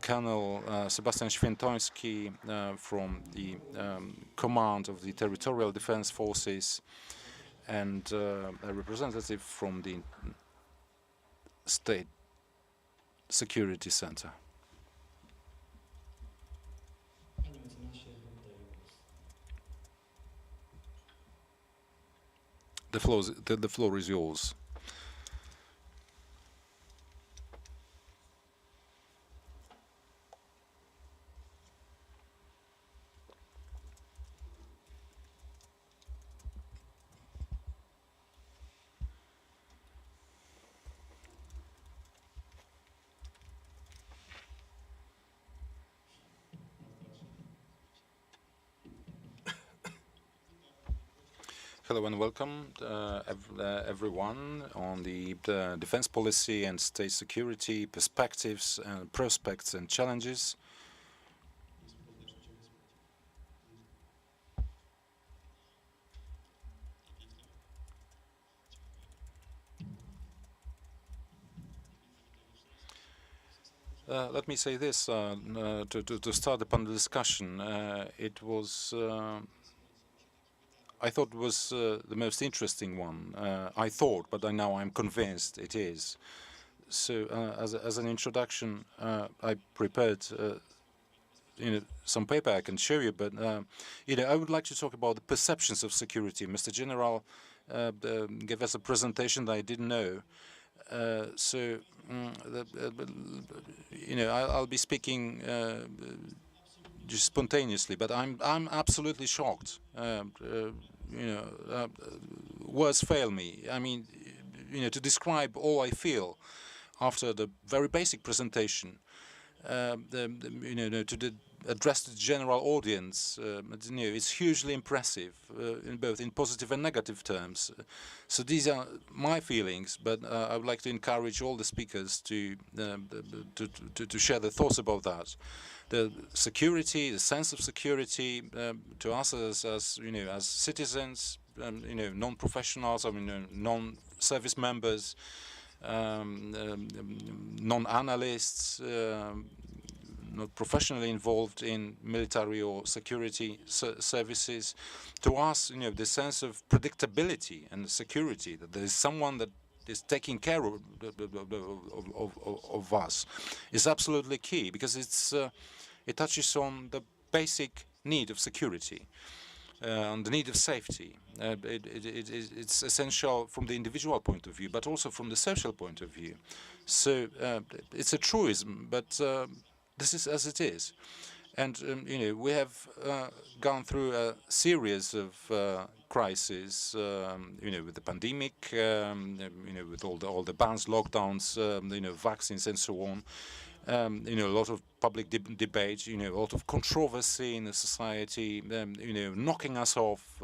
Colonel Sebastian Świętoński from the Command of the Territorial Defense Forces, and a representative from the State Security Center. The floor is yours. Hello and welcome everyone on the defense policy and state security perspectives and prospects and challenges. Let me say this to start the panel discussion. It was I thought it was the most interesting one. I thought, but now I'm convinced it is. So, as an introduction, I prepared, some paper I can show you. But I would like to talk about the perceptions of security. Mr. General gave us a presentation that I didn't know. I'll be speaking just spontaneously, but I'm absolutely shocked. Words fail me. I mean, to describe all I feel after the very basic presentation, to address the general audience, it's hugely impressive, in positive and negative terms. So these are my feelings, but I would like to encourage all the speakers to share their thoughts about that. The security, the sense of security, to us as citizens, non-professionals, non-service members, non-analysts, not professionally involved in military or security services. To us, the sense of predictability and security, that there is someone that is taking care of us, is absolutely key, because it touches on the basic need of security. on the need of safety. It's essential from the individual point of view, but also from the social point of view. So it's a truism, but this is as it is. And we have gone through a series of crises, with the pandemic, with all the bans, lockdowns, vaccines, and so on. A lot of public debate, a lot of controversy in the society, knocking us off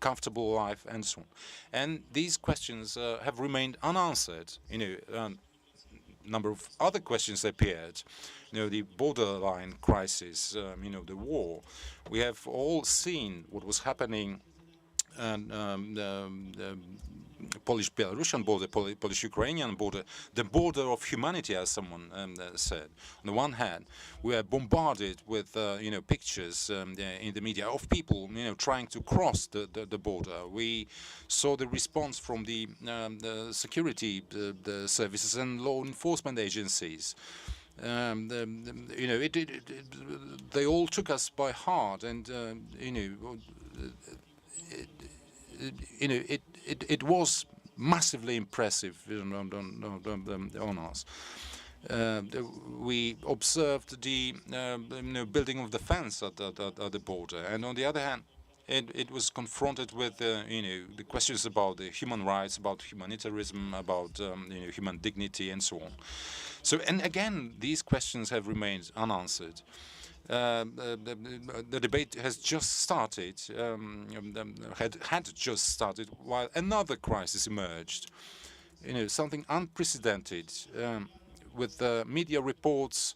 comfortable life, and so on. And these questions have remained unanswered. Number of other questions appeared. The borderline crisis, the war. We have all seen what was happening the Polish-Belarusian border, Polish-Ukrainian border, the border of humanity, as someone said. On the one hand, we are bombarded with pictures in the media of people trying to cross the border. We saw the response from the security the services and law enforcement agencies. They all took us by heart, and it was massively impressive on us. We observed the building of the fence at the border, and on the other hand, it was confronted with the questions about the human rights, about humanitarianism, about human dignity, and so on. So, and again, these questions have remained unanswered. The debate has just started, had just started, while another crisis emerged. Something unprecedented, with media reports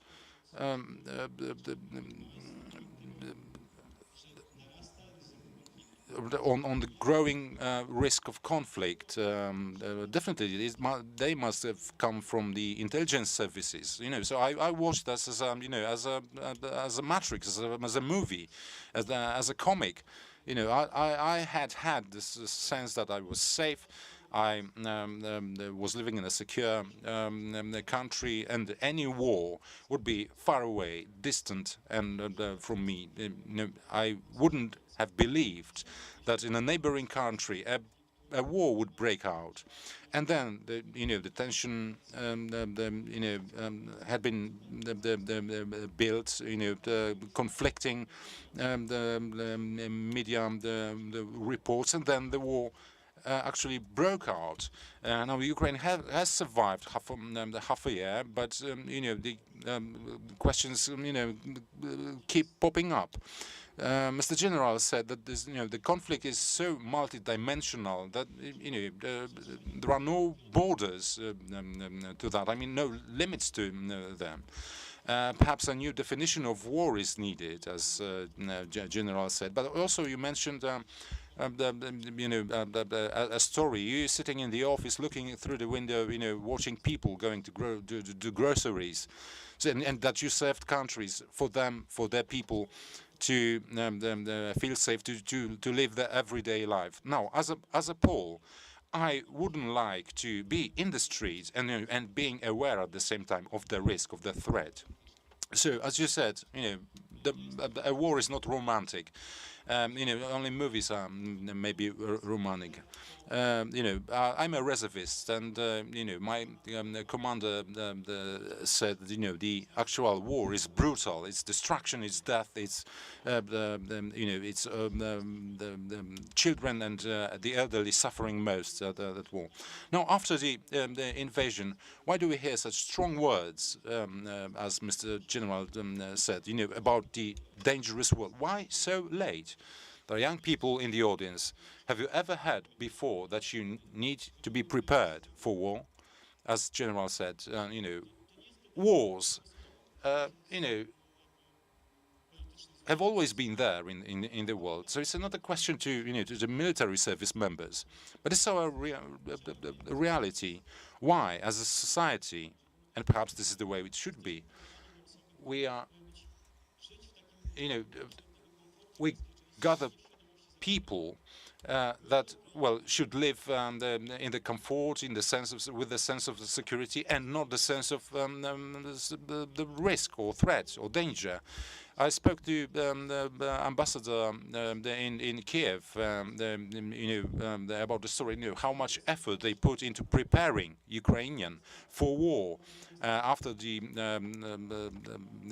on the growing risk of conflict. Definitely, they must have come from the intelligence services. So I watched this as a matrix, as a movie, as a comic. I had this sense that I was safe. I was living in a secure country, and any war would be far away, distant, and from me. I wouldn't have believed that in a neighboring country a war would break out, and then the tension had been built. The conflicting the media, the reports, and then the war actually broke out. Now Ukraine has survived half a year, but the questions keep popping up. Mr. General said that this, the conflict is so multidimensional that there are no borders to that. I mean, no limits to them. Perhaps a new definition of war is needed, as General said. But also, you mentioned a story. You sitting in the office, looking through the window, watching people going to do groceries, so, and that you served countries for them, for their people, to feel safe, to live their everyday life. Now, as a Pole, I wouldn't like to be in the streets and being aware at the same time of the risk, of the threat. So, as you said, a war is not romantic. Only movies are maybe romantic. I'm a reservist, and my commander said, the actual war is brutal. It's destruction, it's death, it's it's the children and the elderly suffering most at that war. Now, after the invasion, why do we hear such strong words, as Mr. General said, about the dangerous world? Why so late? There are young people in the audience. Have you ever heard before that you need to be prepared for war? As General said, wars, have always been there in the world. So it's not a question to the military service members, but it's our reality. Why, as a society, and perhaps this is the way it should be, we are, we gather people that well, should live in the comfort, in the sense of, with the sense of the security, and not the sense of the risk or threat or danger. I spoke to the ambassador in Kiev, about the story. How much effort they put into preparing Ukrainian for war after the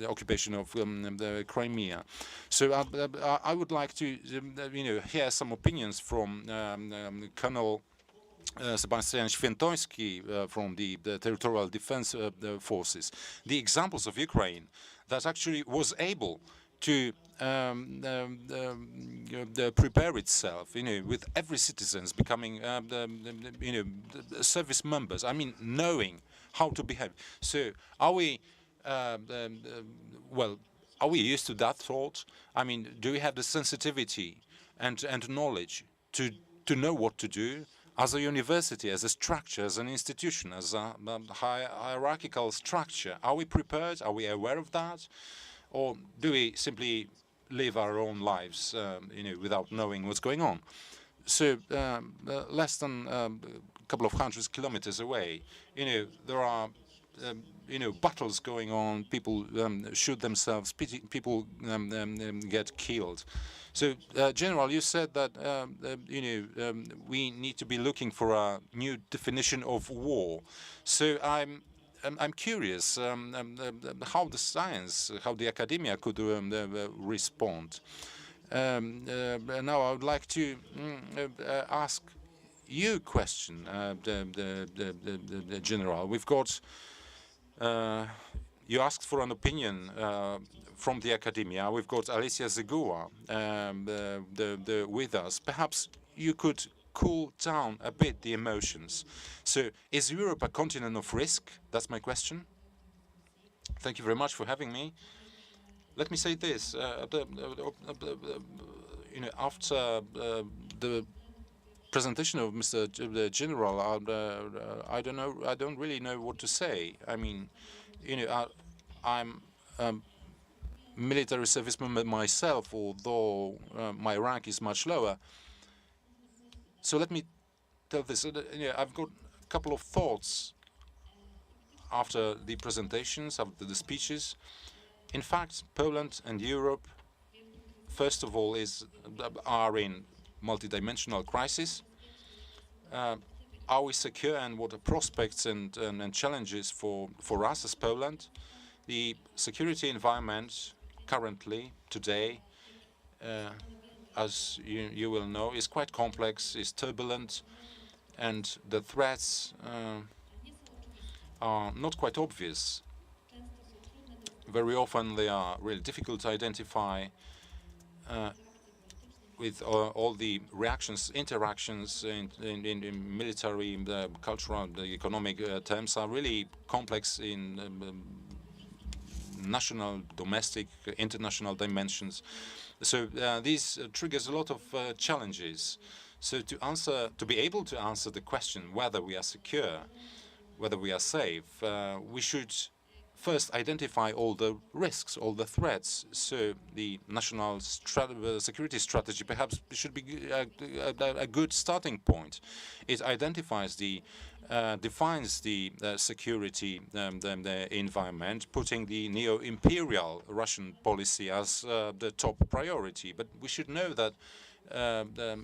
occupation of the Crimea. So I would like to, hear some opinions from Colonel Sebastian Świętoński from the Territorial Defense Forces. The examples of Ukraine that actually was able to prepare itself, with every citizens becoming, service members. I mean, knowing how to behave. So, are we, well, are we used to that thought? I mean, do we have the sensitivity and knowledge to know what to do? As a university, as a structure, as an institution, as a hierarchical structure, are we prepared? Are we aware of that? Or do we simply live our own lives, without knowing what's going on? So less than a couple of hundred kilometers away, there are, battles going on. People shoot themselves. People get killed. So, General, you said that we need to be looking for a new definition of war. So I'm curious how the science, how the academia could respond. Now I would like to ask you a question, the General. We've got. You asked for an opinion from the academia. We've got Alicia Zygua with us. Perhaps you could cool down a bit the emotions. So, is Europe a continent of risk? That's my question. Thank you very much for having me. Let me say this: after the presentation of Mr. General, I don't know. I don't really know what to say. I mean, I'm military service member myself, although my rank is much lower. So let me tell this. I've got a couple of thoughts after the presentations, after the speeches. In fact, Poland and Europe, first of all, are in multidimensional crisis. Are we secure, and what are prospects and challenges for us as Poland? The security environment currently, today, as you will know, is quite complex, is turbulent, and the threats are not quite obvious. Very often they are really difficult to identify. With all the reactions, interactions in military, cultural, the economic terms are really complex in national, domestic, international dimensions. So this triggers a lot of challenges. So to be able to answer the question whether we are secure, whether we are safe, we should first identify all the risks, all the threats. So the national security strategy perhaps should be a good starting point. It identifies defines the security the environment, putting the neo-imperial Russian policy as the top priority. But we should know that the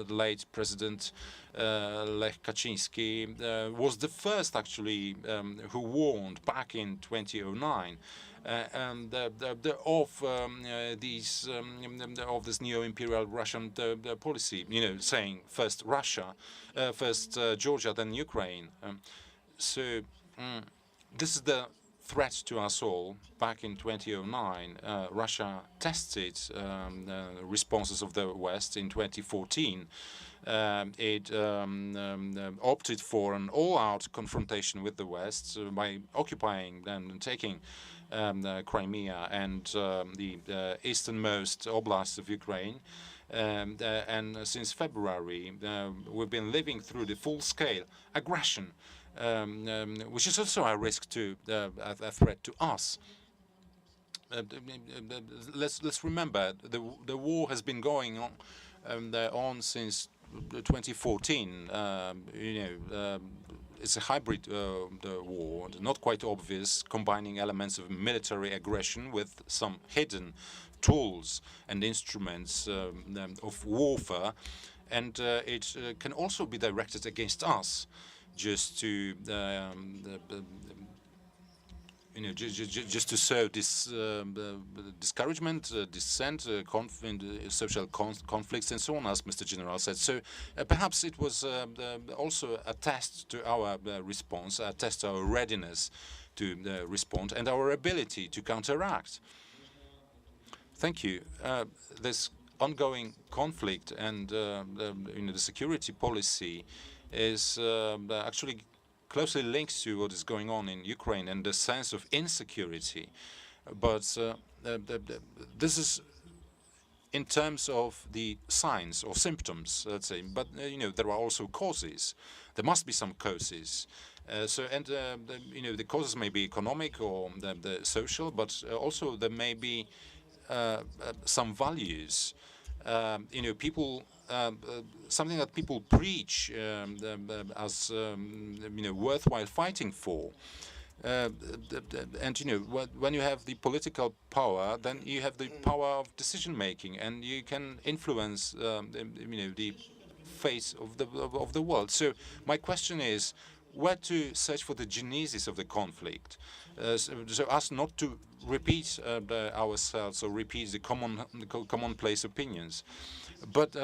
late President Lech Kaczynski was the first, actually, who warned back in 2009 of this neo-imperial Russian policy. Saying first Russia, first Georgia, then Ukraine. So this is the threat to us all. Back in 2009, Russia tested responses of the West. In 2014, it opted for an all-out confrontation with the West by occupying and taking Crimea and the easternmost oblast of Ukraine. And since February, we've been living through the full-scale aggression, which is also a risk to a threat to us. Let's remember the war has been going on since 2014, it's a hybrid war, not quite obvious, combining elements of military aggression with some hidden tools and instruments of warfare, and it can also be directed against us, just to just to sow this discouragement, dissent, social conflicts, and so on, as Mr. General said. So perhaps it was also a test to our response, a test to our readiness to respond, and our ability to counteract. Thank you. This ongoing conflict and the security policy is actually closely linked to what is going on in Ukraine and the sense of insecurity. But this is in terms of the signs or symptoms, let's say. But there are also causes. There must be some causes. The causes may be economic or the social, but also there may be some values. People. Something that people preach as worthwhile fighting for. When you have the political power, then you have the power of decision making, and you can influence the face of the world. So my question is, where to search for the genesis of the conflict, so as not to repeat ourselves or repeat the commonplace opinions, but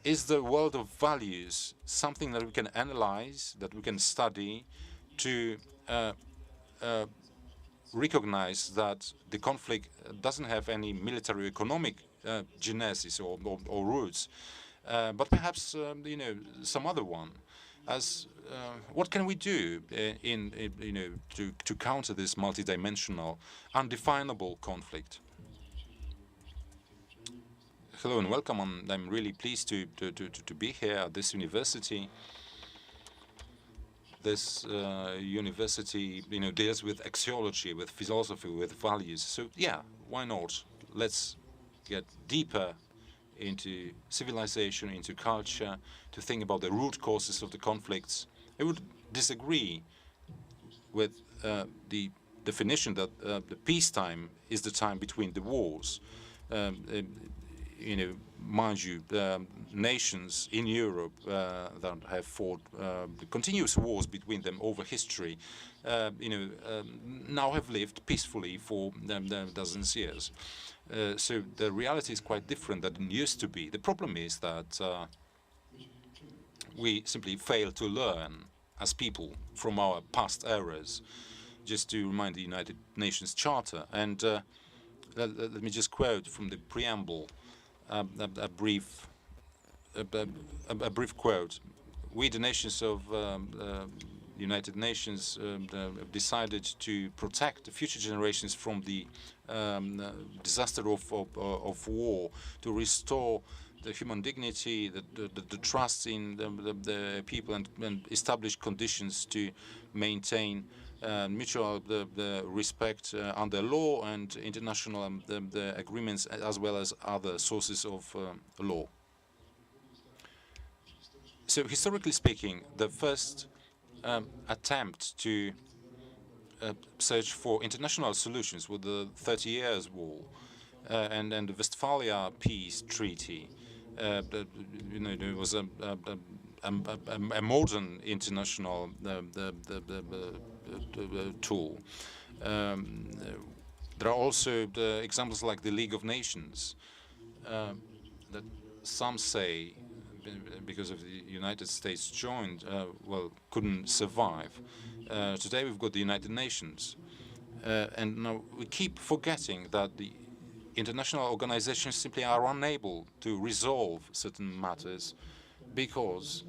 is the world of values something that we can analyze, that we can study, to recognize that the conflict doesn't have any military economic genesis or roots, but perhaps some other one? As what can we do to counter this multidimensional, undefinable conflict? Hello and welcome. I'm really pleased to be here at this university. This university, deals with axiology, with philosophy, with values. So yeah, why not? Let's get deeper into civilization, into culture, to think about the root causes of the conflicts. I would disagree with the definition that the peacetime is the time between the wars. Mind you, nations in Europe that have fought continuous wars between them over history, now have lived peacefully for dozens of years. So the reality is quite different than it used to be. The problem is that we simply fail to learn as people from our past errors. Just to remind the United Nations Charter, and let me just quote from the preamble. A brief quote. We, the nations of United Nations, have decided to protect the future generations from the disaster of war, to restore the human dignity, the trust in the people, and establish conditions to maintain mutual respect under law and international the agreements, as well as other sources of law. So historically speaking, the first attempt to search for international solutions with the 30 Years' War and the Westphalia Peace Treaty. It was a modern international tool. There are also examples like the League of Nations that some say, because of the United States joined, couldn't survive. Today we've got the United Nations, and now we keep forgetting that the international organizations simply are unable to resolve certain matters because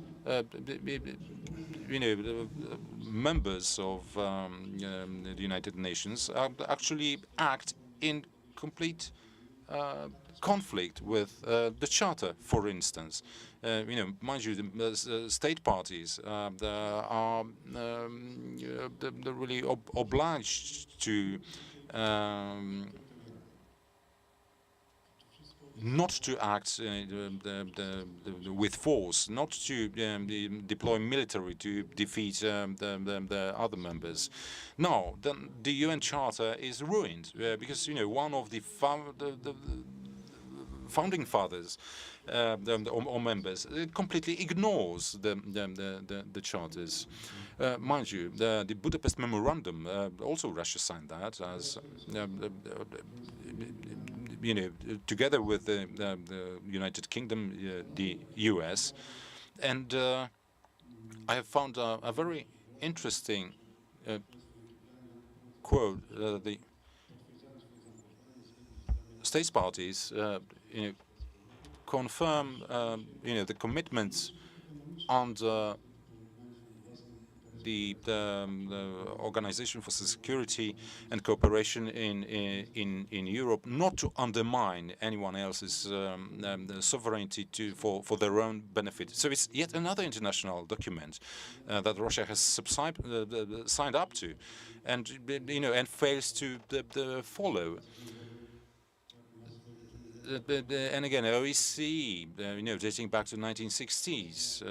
members of the United Nations actually act in complete conflict with the Charter, for instance. Mind you, the state parties are they're really obliged to not to act with force, not to deploy military to defeat the other members. No, then the UN Charter is ruined because one of the founding fathers or members completely ignores the charters. Mind you, the Budapest Memorandum, also Russia signed that as together with the United Kingdom, the US, and I have found a very interesting quote. The states parties, confirm, the commitments under the Organization for Security and Cooperation in Europe, not to undermine anyone else's sovereignty for their own benefit. So it's yet another international document that Russia has signed up to, and and fails to follow. And again, OEC, dating back to the 1960s,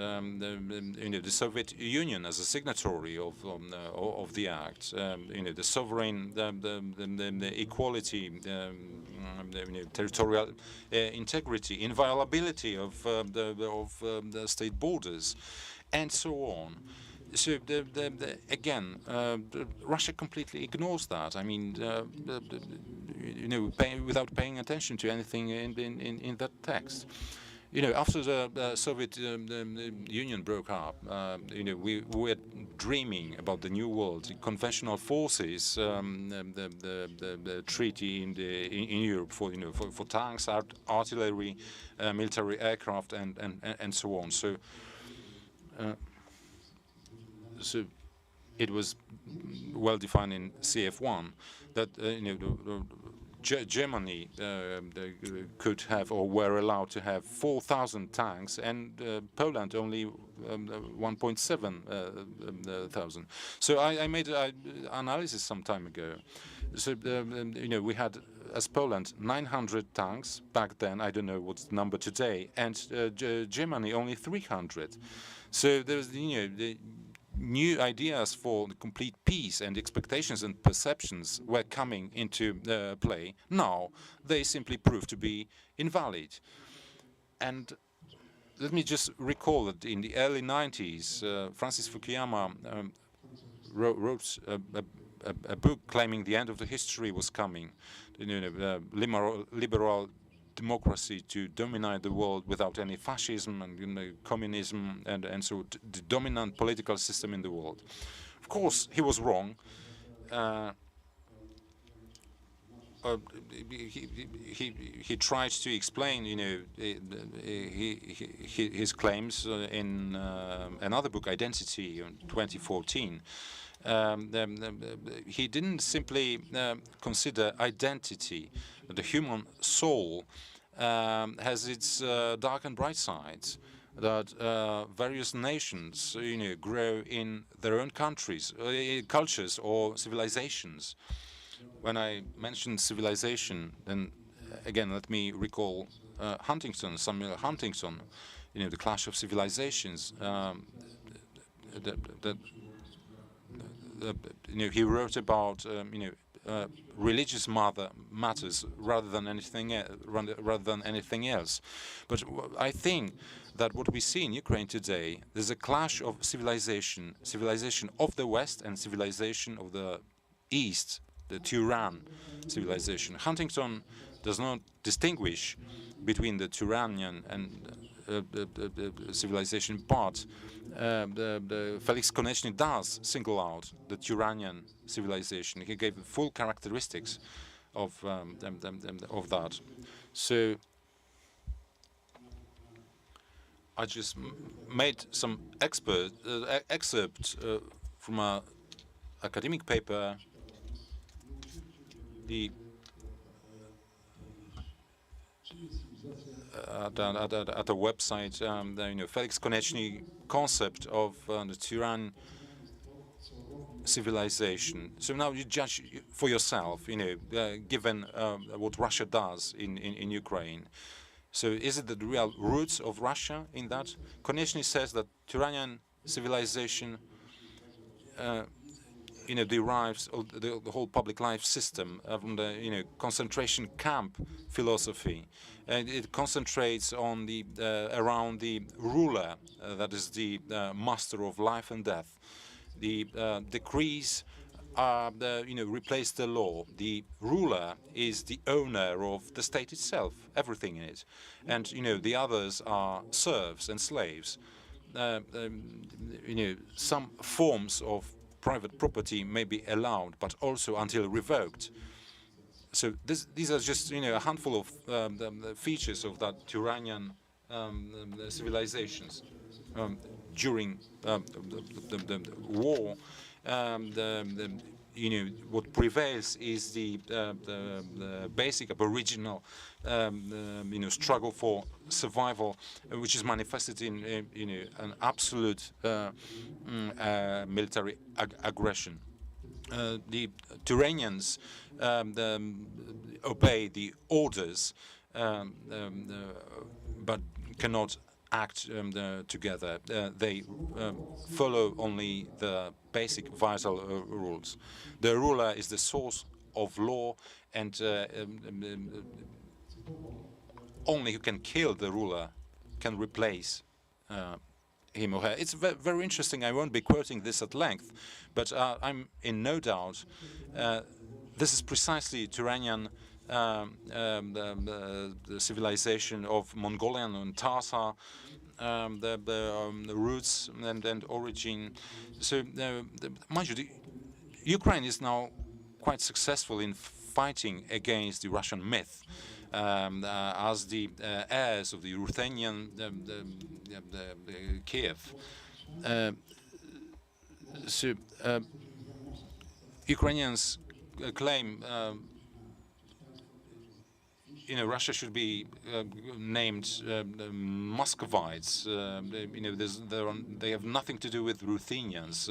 the Soviet Union as a signatory of the act, the sovereign, the equality, territorial integrity, inviolability of the state borders, and so on. So again, Russia completely ignores that. I mean, without paying attention to anything in that text. After the Soviet Union broke up, we were dreaming about the new world, the conventional forces, the treaty in Europe for tanks, artillery, military aircraft, and so on. So. So it was well defined in CF1 that Germany could have or were allowed to have 4,000 tanks, and Poland only 1.7 thousand. So I made an analysis some time ago. So we had, as Poland, 900 tanks back then. I don't know what's the number today, and Germany only 300. So there's the new ideas for the complete peace and expectations and perceptions were coming into play. Now they simply prove to be invalid. And let me just recall that in the early 90s, Francis Fukuyama wrote a book claiming the end of the history was coming. Liberal democracy to dominate the world without any fascism and communism and so the dominant political system in the world. Of course, he was wrong. He tried to explain, his claims in another book, Identity, in 2014. He didn't simply consider identity. The human soul has its dark and bright sides. That various nations, grow in their own countries, cultures, or civilizations. When I mentioned civilization, then again let me recall Samuel Huntington, the Clash of Civilizations. He wrote about religious matters rather than anything else. But I think that what we see in Ukraine today, there's a clash of civilization of the West and civilization of the East, the Turan civilization. Huntington does not distinguish between the Turanian and the civilization, but Felix Konechny does single out the Turanian civilization. He gave the full characteristics of that. So I just made some excerpt from an academic paper. At a website, Felix Konechny concept of the Turan civilization. So now you judge for yourself, given what Russia does in Ukraine. So is it the real roots of Russia in that? Konechny says that Turanian civilization derives the whole public life system from the concentration camp philosophy, and it concentrates on the around the ruler, that is the master of life and death. The decrees replace the law. The ruler is the owner of the state itself, everything in it, and the others are serfs and slaves. Some forms of private property may be allowed, but also until revoked. So these are just a handful of the features of that Turanian civilizations. During the war, what prevails is the basic aboriginal struggle for survival, which is manifested in an absolute military aggression. The Turanians obey the orders, but cannot act together. They follow only the basic vital rules. The ruler is the source of law, and only who can kill the ruler can replace him or her. It's very interesting. I won't be quoting this at length, but I'm in no doubt this is precisely Turanian the civilization of Mongolian and Tatar, the roots and origin. So, mind you, Ukraine is now quite successful in fighting against the Russian myth. As the heirs of the Ruthenian Kiev. So Ukrainians claim Russia should be named Muscovites. They have nothing to do with Ruthenians.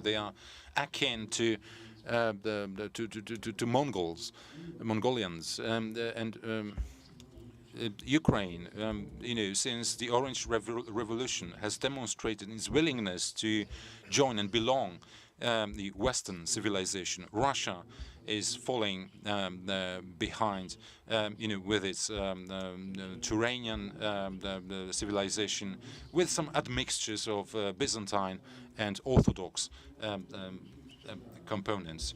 They are akin to Mongols, Mongolians, and Ukraine, since the Orange Revolution, has demonstrated its willingness to join and belong the Western civilization. Russia is falling behind, with its Turanian civilization, with some admixtures of Byzantine and Orthodox components.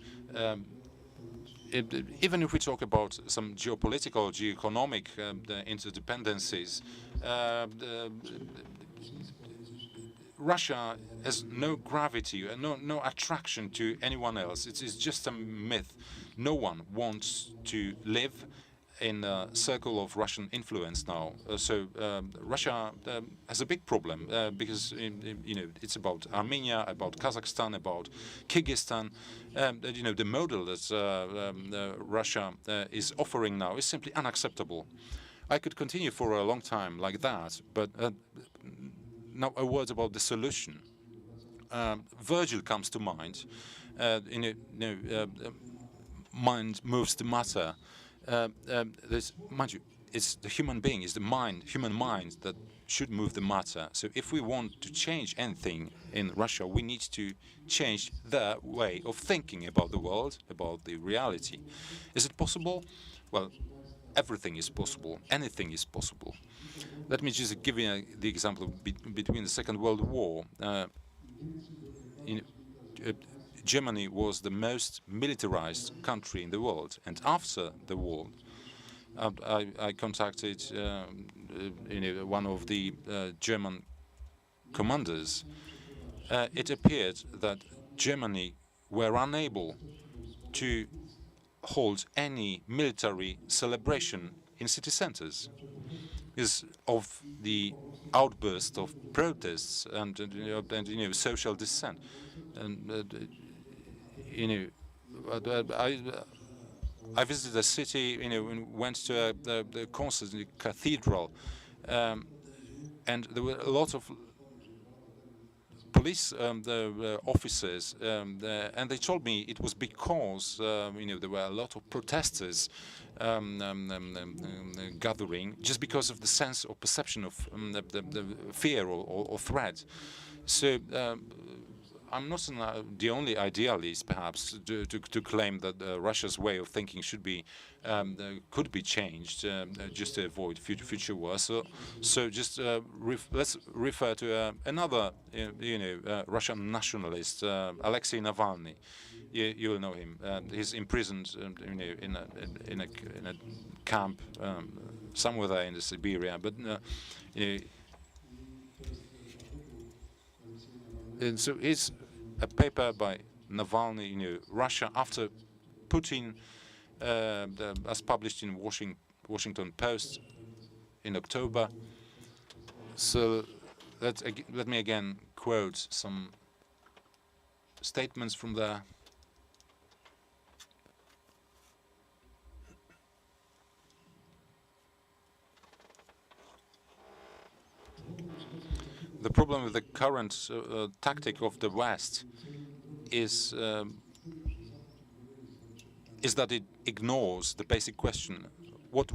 Even if we talk about some geopolitical, geoeconomic interdependencies, Russia has no gravity, no attraction to anyone else. It is just a myth. No one wants to live in a circle of Russian influence now. So Russia has a big problem because it's about Armenia, about Kazakhstan, about Kyrgyzstan. The model that Russia is offering now is simply unacceptable. I could continue for a long time like that, but now a word about the solution. Virgil comes to mind. Mind moves the matter. Mind you, it's the human being, it's the mind, human mind, that should move the matter. So if we want to change anything in Russia, we need to change their way of thinking about the world, about the reality. Is it possible? Well, everything is possible. Anything is possible. Let me just give you the example between the Second World War. Germany was the most militarized country in the world, and after the war, I contacted one of the German commanders. It appeared that Germany were unable to hold any military celebration in city centers because of the outburst of protests and social dissent. And I visited a city, and went to the concert in the cathedral, and there were a lot of police officers, and they told me it was because there were a lot of protesters gathering just because of the sense or perception of the fear or threat. So I'm not the only idealist, perhaps, to claim that Russia's way of thinking could be changed just to avoid future wars. So just let's refer to another, Russian nationalist, Alexei Navalny. You will know him. He's imprisoned, in a camp somewhere there in Siberia. But and so it's a paper by Navalny, Russia after Putin, as published in Washington Post in October. So let me again quote some statements from there. The problem with the current tactic of the West is that it ignores the basic question: what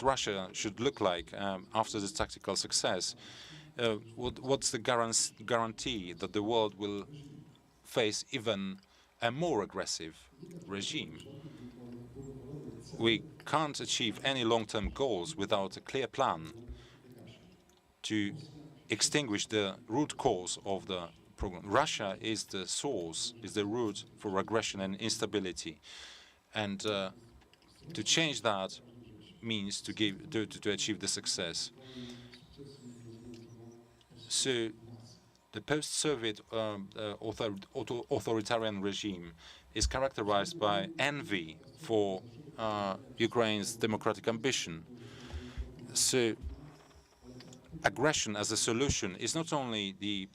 Russia should look like after this tactical success. What's the guarantee that the world will face even a more aggressive regime? We can't achieve any long-term goals without a clear plan to extinguish the root cause of the problem. Russia is the source, is the root for aggression and instability, and to change that means to achieve the success. So the post-Soviet authoritarian regime is characterized by envy for Ukraine's democratic ambition. So aggression as a solution is not only the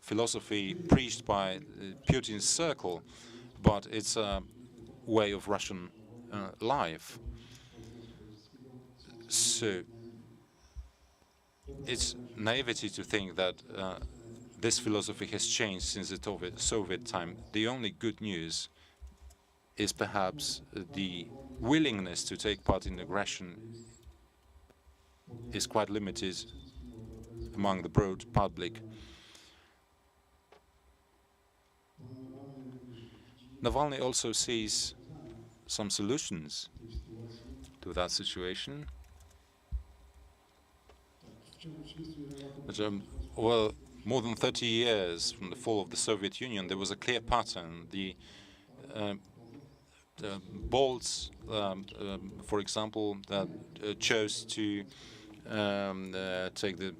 philosophy preached by Putin's circle, but it's a way of Russian life. So it's naivety to think that this philosophy has changed since the Soviet time. The only good news is perhaps the willingness to take part in aggression is quite limited among the broad public. Navalny also sees some solutions to that situation. But, well, more than 30 years from the fall of the Soviet Union, there was a clear pattern. The Balts, for example, that chose to take the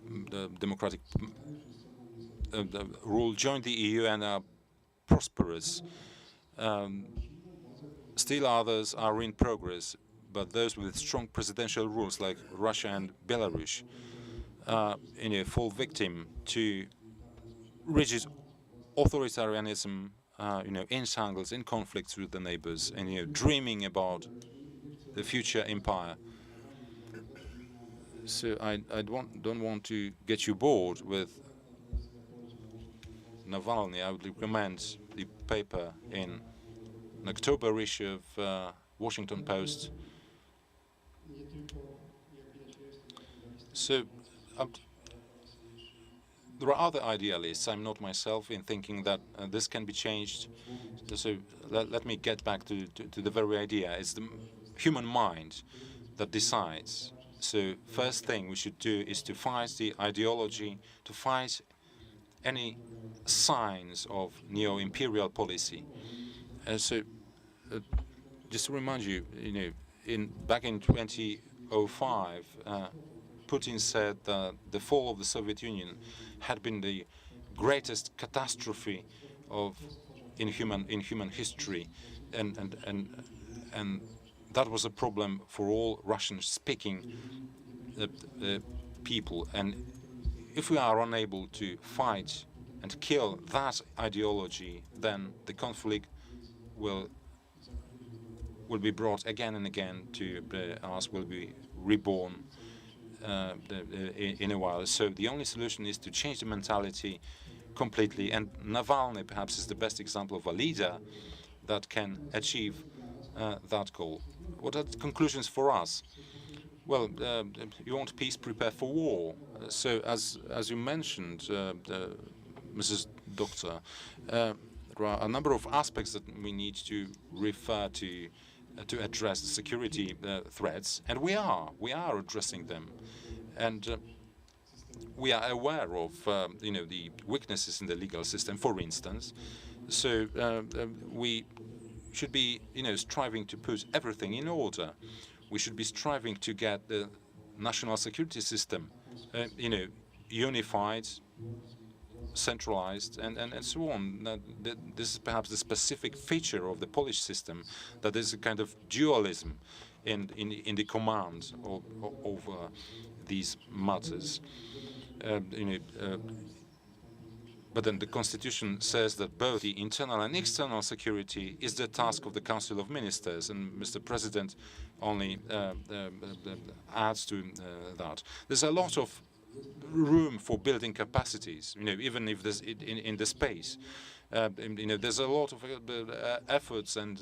democratic rule, joined the EU and are prosperous. Still others are in progress, but those with strong presidential rules like Russia and Belarus fall victim to rigid authoritarianism, in strangles, in conflicts with the neighbors, and dreaming about the future empire. So I don't want to get you bored with Navalny. I would recommend the paper in an October issue of Washington Post. So there are other idealists. I'm not myself in thinking that this can be changed. So let me get back to the very idea. It's the human mind that decides. So first thing we should do is to fight the ideology, to fight any signs of neo-imperial policy. So just to remind you, back in 2005, Putin said that the fall of the Soviet Union had been the greatest catastrophe in human history, and that was a problem for all Russian-speaking people. And if we are unable to fight and kill that ideology, then the conflict will be brought again and again to us, will be reborn in a while. So the only solution is to change the mentality, completely. And Navalny perhaps is the best example of a leader that can achieve that goal. What are the conclusions for us? Well, you want peace, prepare for war. So, as you mentioned, Mrs. Doctor, there are a number of aspects that we need to refer to address the security threats, and we are addressing them, and we are aware of the weaknesses in the legal system, for instance. So we should be striving to put everything in order. We should be striving to get the national security system unified, centralized, and so on. This is perhaps the specific feature of the Polish system, that there's a kind of dualism in the command over these matters. But then the Constitution says that both the internal and external security is the task of the Council of Ministers, and Mr. President only adds to that. There's a lot of room for building capacities, even if there's in the space. There's a lot of efforts and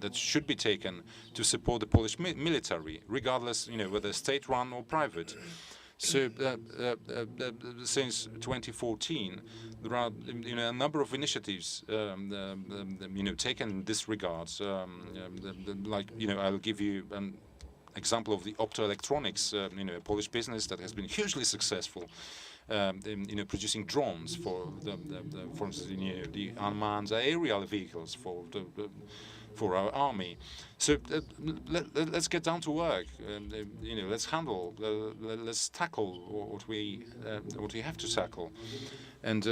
that should be taken to support the Polish military, regardless, whether state-run or private. So since 2014, there are a number of initiatives taken in this regard. Like I'll give you an example of the optoelectronics, a Polish business that has been hugely successful, producing drones for for instance, the unmanned aerial vehicles for our army. So let's get down to work. Let's handle. Let's tackle what we have to tackle. And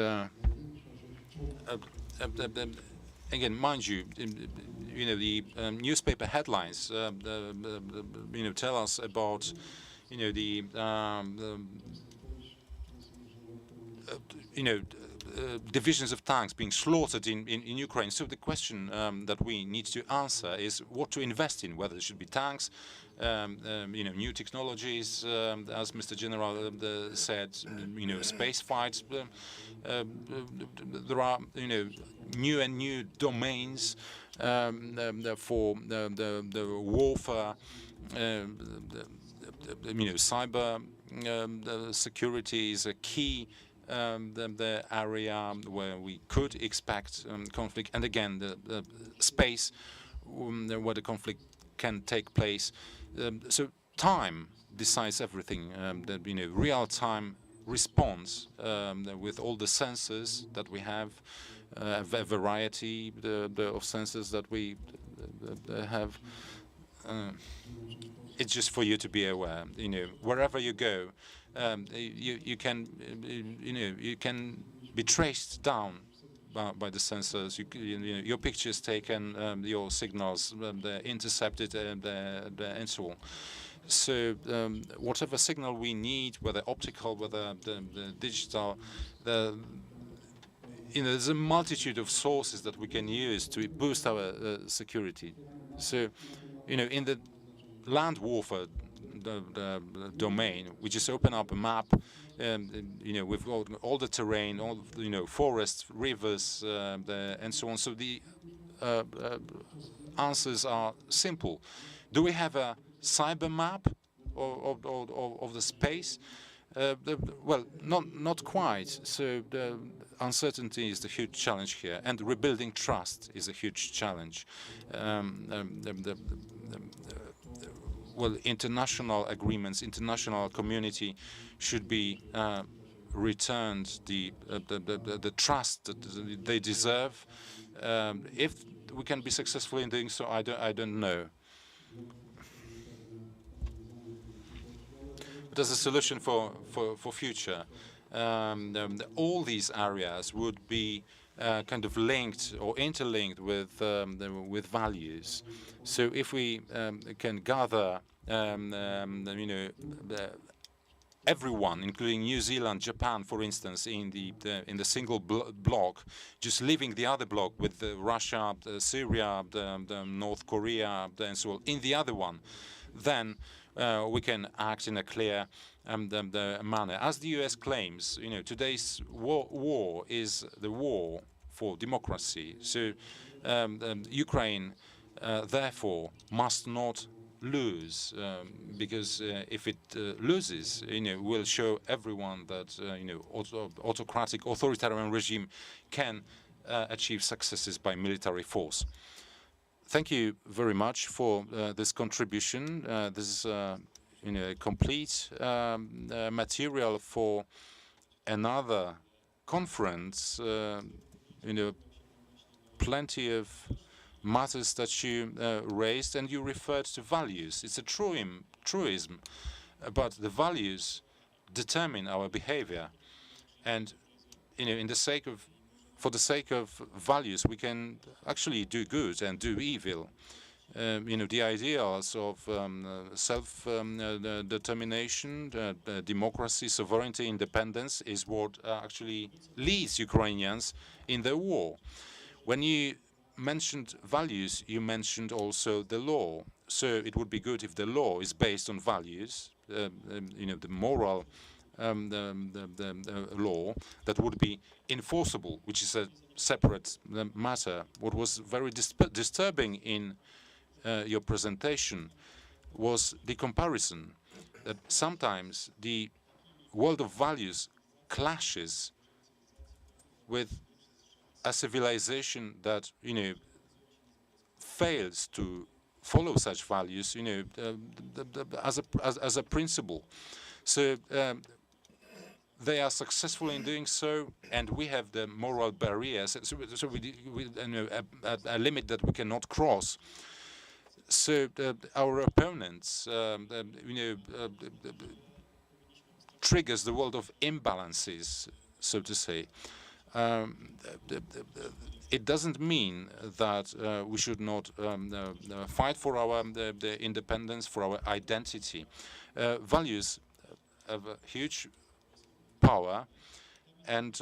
again, mind you, the newspaper headlines, tell us about, divisions of tanks being slaughtered in Ukraine. So the question that we need to answer is what to invest in, whether it should be tanks, new technologies, as Mr. General said, space fights. There are, new domains for the warfare, cyber security is a key the area where we could expect conflict, and again the space where the conflict can take place. So time decides everything. Real-time response with all the sensors that we have, a variety of sensors that we have. It's just for you to be aware. Wherever you go, you can be traced down by the sensors. Your pictures taken, your signals intercepted, and so on. So whatever signal we need, whether optical, whether the digital, there's a multitude of sources that we can use to boost our security. So, in the land warfare the domain, we just open up a map, with all the terrain, all forests, rivers, and so on. So the answers are simple. Do we have a cyber map of the space? Well, not quite. So the uncertainty is the huge challenge here, and rebuilding trust is a huge challenge. Well, international agreements, international community should be returned the trust that they deserve. If we can be successful in doing so, I don't know. But as a solution for future, all these areas would be kind of linked or interlinked with values. So if we can gather, everyone, including New Zealand, Japan, for instance, in the single block, just leaving the other block with Russia, Syria, North Korea, and so on, in the other one, then we can act in a clear the manner. As the US claims, today's war is the war for democracy. So Ukraine, therefore, must not lose, because if it loses, will show everyone that autocratic, authoritarian regime can achieve successes by military force. Thank you very much for this contribution. This is complete material for another conference. Plenty of matters that you raised, and you referred to values. It's a truism, but the values determine our behavior, and for the sake of values, we can actually do good and do evil. The ideals of self-determination, democracy, sovereignty, independence is what actually leads Ukrainians in the war. When you mentioned values, you mentioned also the law. So it would be good if the law is based on values, the moral law that would be enforceable, which is a separate matter. What was very disturbing in your presentation was the comparison that sometimes the world of values clashes with a civilization that fails to follow such values as a principle. So they are successful in doing so, and we have the moral barriers. So we a limit that we cannot cross. So our opponents, triggers the world of imbalances, so to say. It doesn't mean that we should not fight for our independence, for our identity. Values have a huge power, and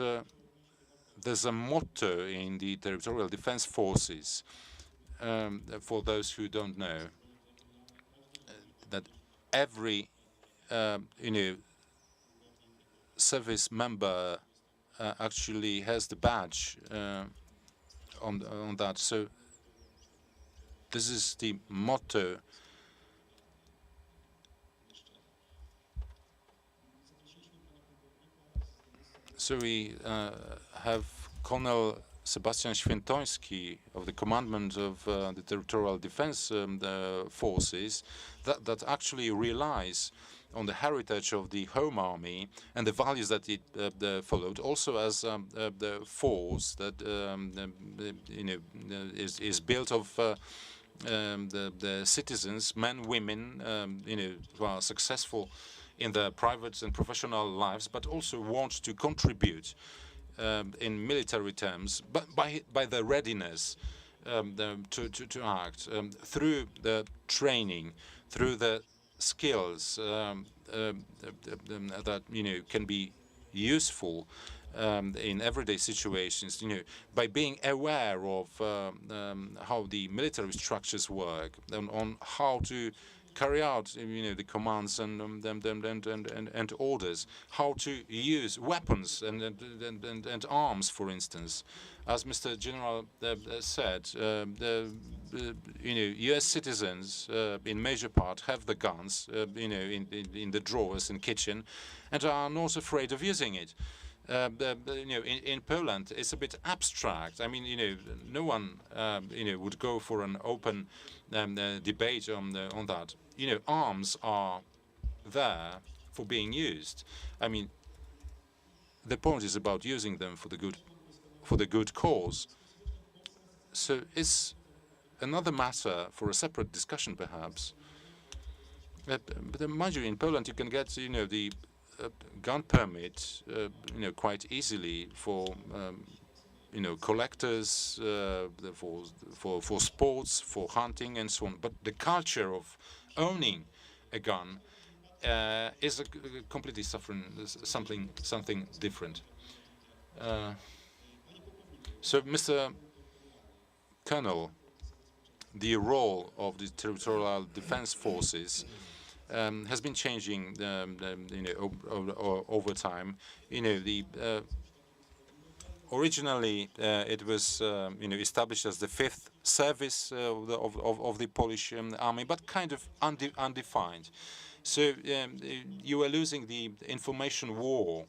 there's a motto in the territorial defense forces, for those who don't know, that every service member actually has the badge on that. So this is the motto. So we have Colonel Sebastian Świętoński of the commandment of the territorial defense forces that actually relies on the heritage of the Home Army and the values that it followed, also as the force that is built of the citizens, men, women, who are successful in their private and professional lives, but also want to contribute in military terms, but by their readiness to act through the training, through the skills that can be useful in everyday situations. By being aware of how the military structures work, and on how to carry out the commands and orders, how to use weapons and arms, for instance. As Mr. General said, U.S. citizens in major part have the guns in the drawers in kitchen and are not afraid of using it. In Poland, it's a bit abstract. I mean, no one, would go for an open debate on that. Arms are there for being used. I mean, the point is about using them for the good cause. So it's another matter for a separate discussion, perhaps. But mind you, in Poland, you can get, the gun permit, quite easily for, collectors, for sports, for hunting, and so on. But the culture of owning a gun is completely suffering something different. So, Mr. Colonel, the role of the territorial defense forces has been changing, over time. Originally, it was established as the fifth service of the Polish army, but kind of undefined. So you were losing the information war.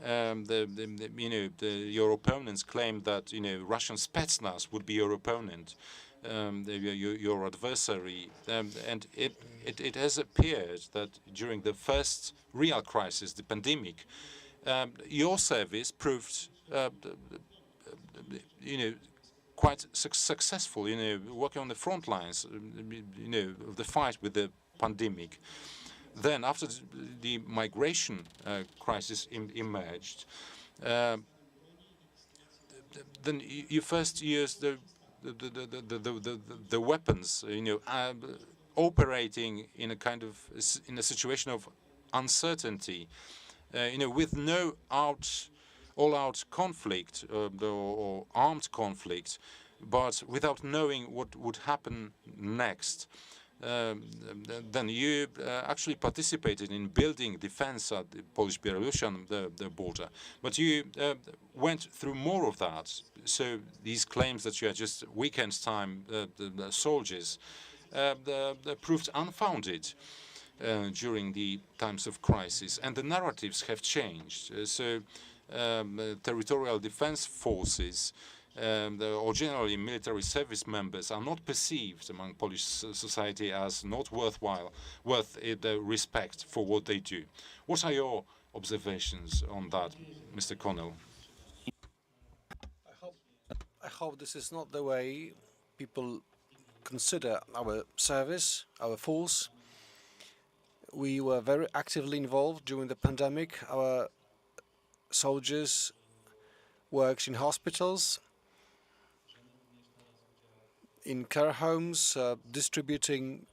Your opponents claimed that Russian Spetsnaz would be your opponent, your adversary, and it has appeared that during the first real crisis, the pandemic, your service proved quite successful, working on the front lines, of the fight with the pandemic. Then, after the migration crisis emerged, then you first used the weapons, operating in a kind of a situation of uncertainty, with no all-out conflict or armed conflict, but without knowing what would happen next. Then you actually participated in building defense at the Polish-Belarusian the border, but you went through more of that. So these claims that you are just weekend time the soldiers proved unfounded during the times of crisis, and the narratives have changed. Territorial defense forces or generally military service members are not perceived among Polish society as not worth the respect for what they do. What are your observations on that, Mr. Connell? I hope this is not the way people consider our service, our force. We were very actively involved during the pandemic. Our soldiers worked in hospitals, in care homes, distributing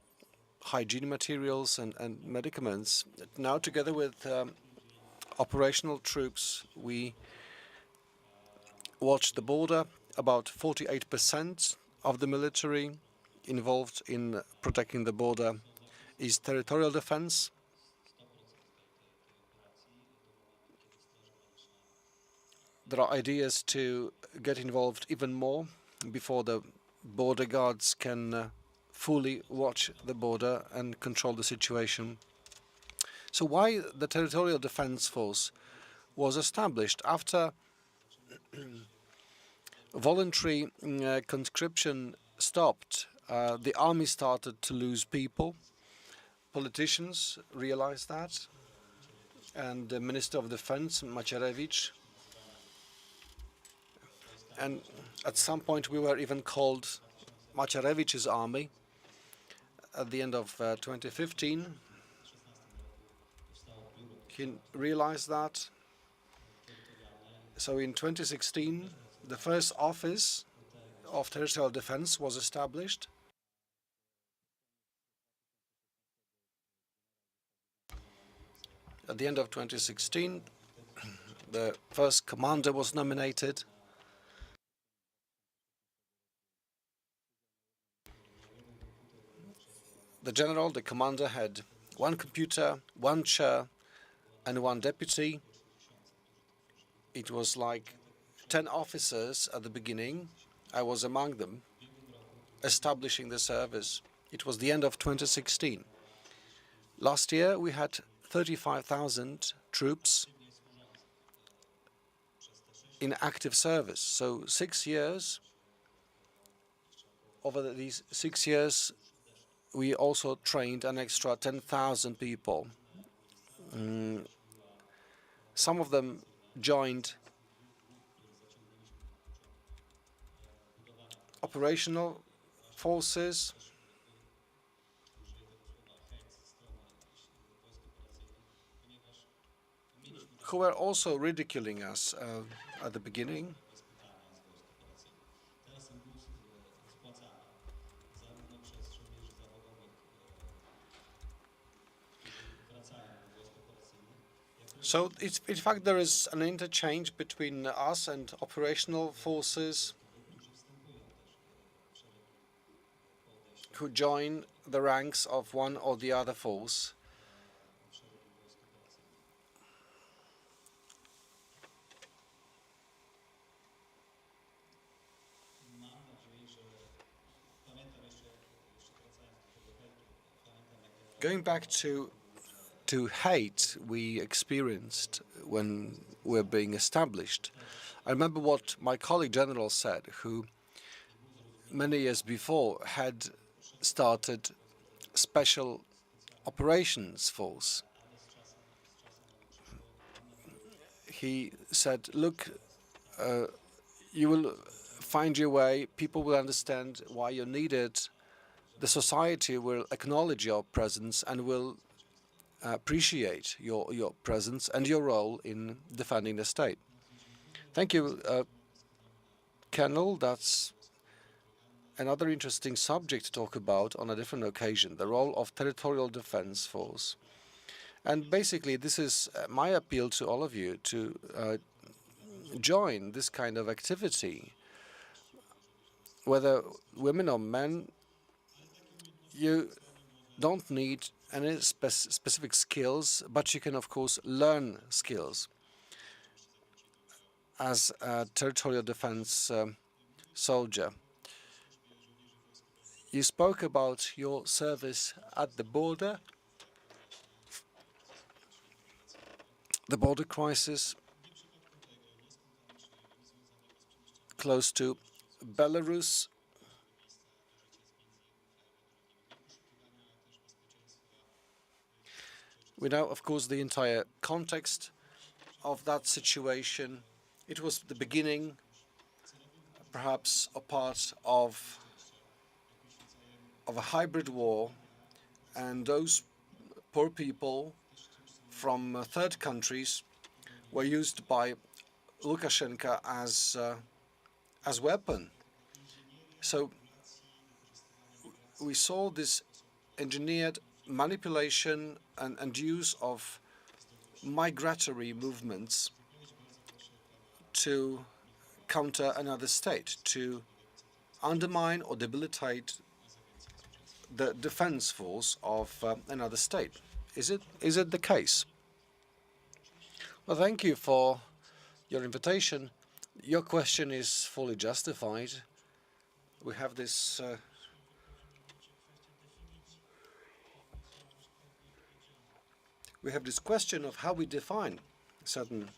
hygiene materials and medicaments. Now, together with operational troops, we watch the border. About 48% of the military involved in protecting the border is territorial defense. There are ideas to get involved even more before the border guards can fully watch the border and control the situation. So why the Territorial Defense Force was established? After voluntary conscription stopped, the army started to lose people. Politicians realized that, and the Minister of Defense, Macierewicz, and at some point we were even called Macierewicz's army. At the end of 2015, he realized that. So in 2016, the first office of territorial defense was established. At the end of 2016, the first commander was nominated. The general, the commander, had one computer, one chair, and one deputy. It was like 10 officers at the beginning. I was among them, establishing the service. It was the end of 2016. Last year, we had 35,000 troops in active service. So 6 years, over these 6 years, we also trained an extra 10,000 people. Some of them joined operational forces. Who were also ridiculing us at the beginning. So in fact, there is an interchange between us and operational forces who join the ranks of one or the other force. Going back to hate we experienced when we're being established, I remember what my colleague general said, who many years before had started special operations force. He said, look, you will find your way, people will understand why you're needed, the society will acknowledge your presence and will appreciate your presence and your role in defending the state. Thank you, Colonel. That's another interesting subject to talk about on a different occasion, the role of territorial defense force. And basically, this is my appeal to all of you to join this kind of activity. Whether women or men, you don't need any specific skills, but you can, of course, learn skills as a territorial defense soldier. You spoke about your service at the border crisis close to Belarus. We know, of course, the entire context of that situation. It was the beginning, perhaps a part of a hybrid war, and those poor people from third countries were used by Lukashenko as weapon. So we saw this engineered manipulation and use of migratory movements to counter another state, to undermine or debilitate the defense force of another state. Is it the case? Well, thank you for your invitation. Your question is fully justified. We have this question of how we define certain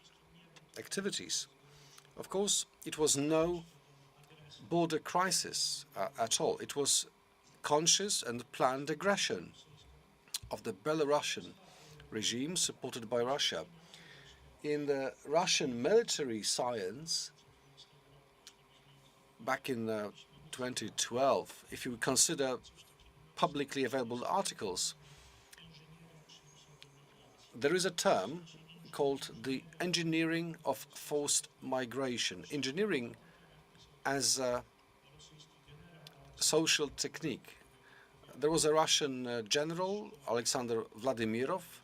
activities. Of course, it was no border crisis at all. It was conscious and planned aggression of the Belarusian regime supported by Russia. In the Russian military science, back in 2012, if you consider publicly available articles, there is a term called the engineering of forced migration. Engineering as a social technique. There was a Russian general, Alexander Vladimirov,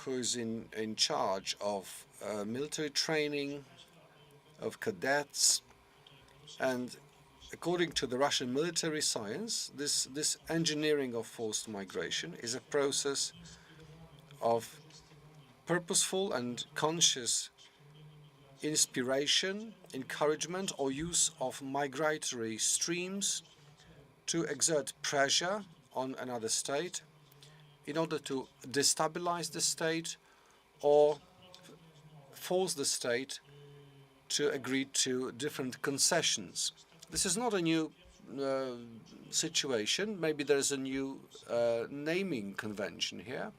who is in charge of military training, of cadets, and according to the Russian military science, this engineering of forced migration is a process of purposeful and conscious inspiration, encouragement, or use of migratory streams to exert pressure on another state in order to destabilize the state or force the state to agree to different concessions. This is not a new situation. Maybe there's a new naming convention here.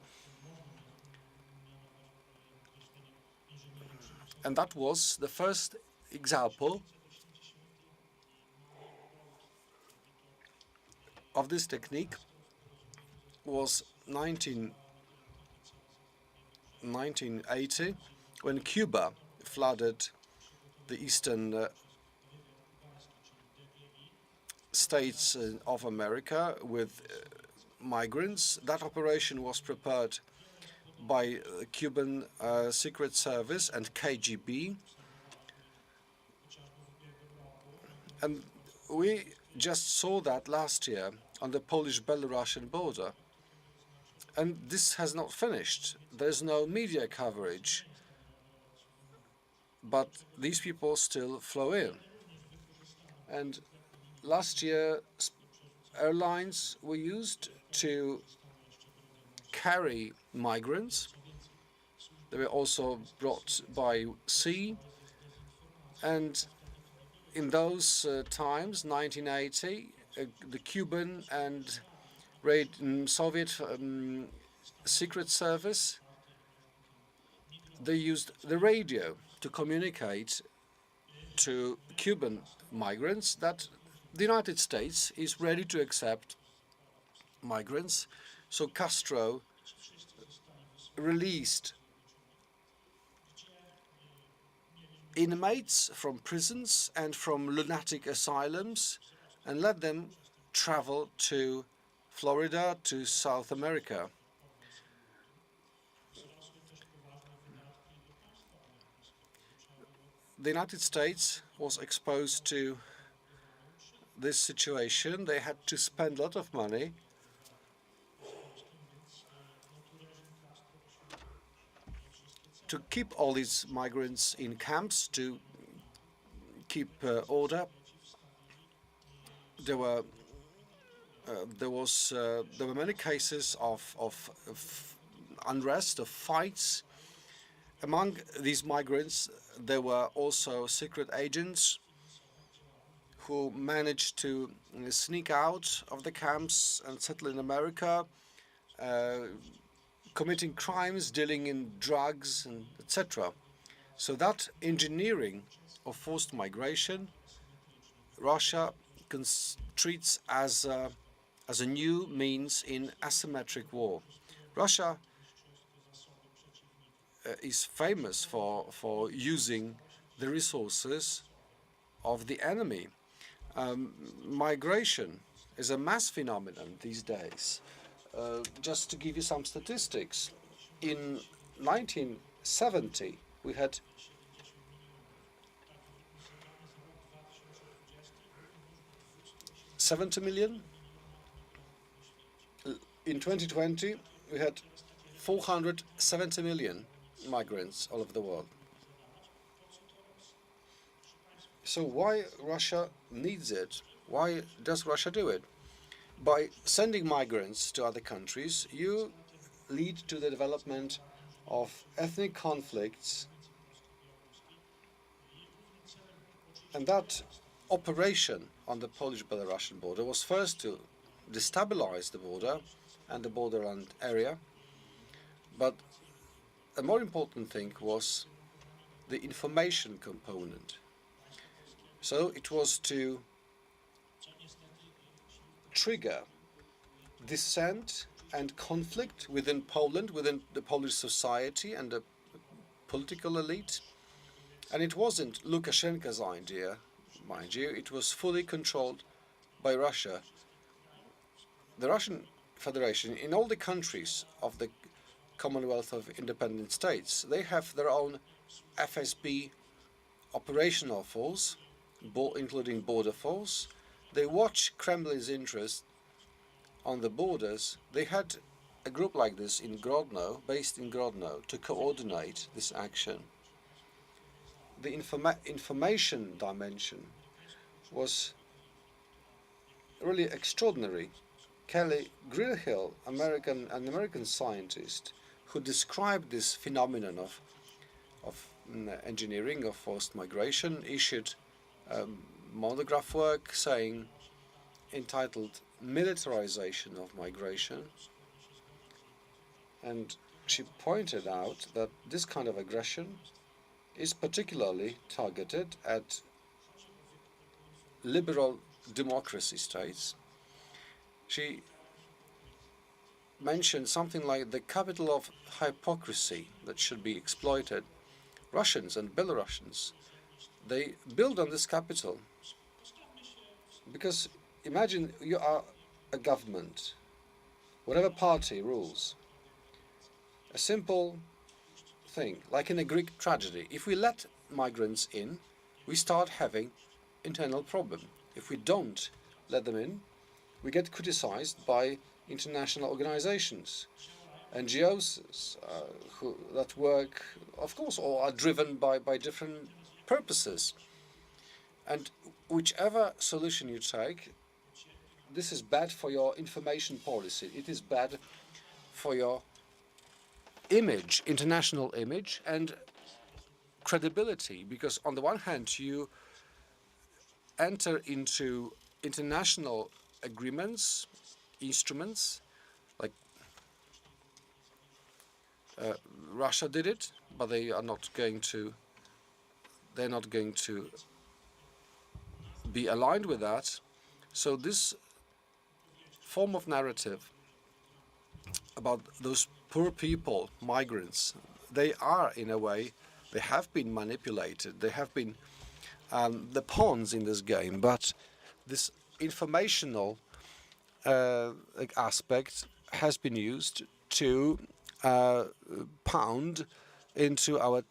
And that was the first example of this technique was 1980, when Cuba flooded the eastern states of America with migrants. That operation was prepared by Cuban Secret Service and KGB. And we just saw that last year on the Polish-Belarusian border. And this has not finished. There's no media coverage. But these people still flow in. And last year, airlines were used to carry migrants. They were also brought by sea. And in those times, 1980, the Cuban and Soviet Secret Service, they used the radio to communicate to Cuban migrants that the United States is ready to accept migrants. So Castro released inmates from prisons and from lunatic asylums and let them travel to Florida, to South America. The United States was exposed to this situation. They had to spend a lot of money to keep all these migrants in camps, to keep order. There were many cases of unrest, of fights. Among these migrants, there were also secret agents who managed to sneak out of the camps and settle in America, committing crimes, dealing in drugs, and etc. So that engineering of forced migration, Russia treats as a new means in asymmetric war. Russia is famous for using the resources of the enemy. Migration is a mass phenomenon these days. Just to give you some statistics, in 1970 we had 70 million. In 2020 we had 470 million migrants all over the world. So why Russia needs it? Why does Russia do it? By sending migrants to other countries, you lead to the development of ethnic conflicts, and that operation on the Polish-Belarusian border was first to destabilize the border and the borderland area, but a more important thing was the information component. So it was to trigger dissent and conflict within Poland, within the Polish society and the political elite. And it wasn't Lukashenko's idea, mind you, it was fully controlled by Russia. The Russian Federation, in all the countries of the Commonwealth of Independent States, they have their own FSB operational force, including border force. They watch Kremlin's interest on the borders. They had a group like this in Grodno, based in Grodno, to coordinate this action. The information dimension was really extraordinary. Kelly Greenhill, an American scientist, who described this phenomenon of engineering of forced migration, issued monograph work entitled Militarization of Migration, and she pointed out that this kind of aggression is particularly targeted at liberal democracy states. She mentioned something like the capital of hypocrisy that should be exploited. Russians and Belarusians, they build on this capital because imagine you are a government, whatever party rules. A simple thing, like in a Greek tragedy, if we let migrants in, we start having internal problem. If we don't let them in, we get criticized by international organizations, NGOs that work, of course, or are driven by different purposes. And whichever solution you take, this is bad for your information policy. It is bad for your image, international image, and credibility, because on the one hand you enter into international agreements, instruments, like Russia did it, but they're not going to be aligned with that. So this form of narrative about those poor people, migrants, they are, in a way, they have been manipulated. They have been the pawns in this game. But this informational aspect has been used to pound into our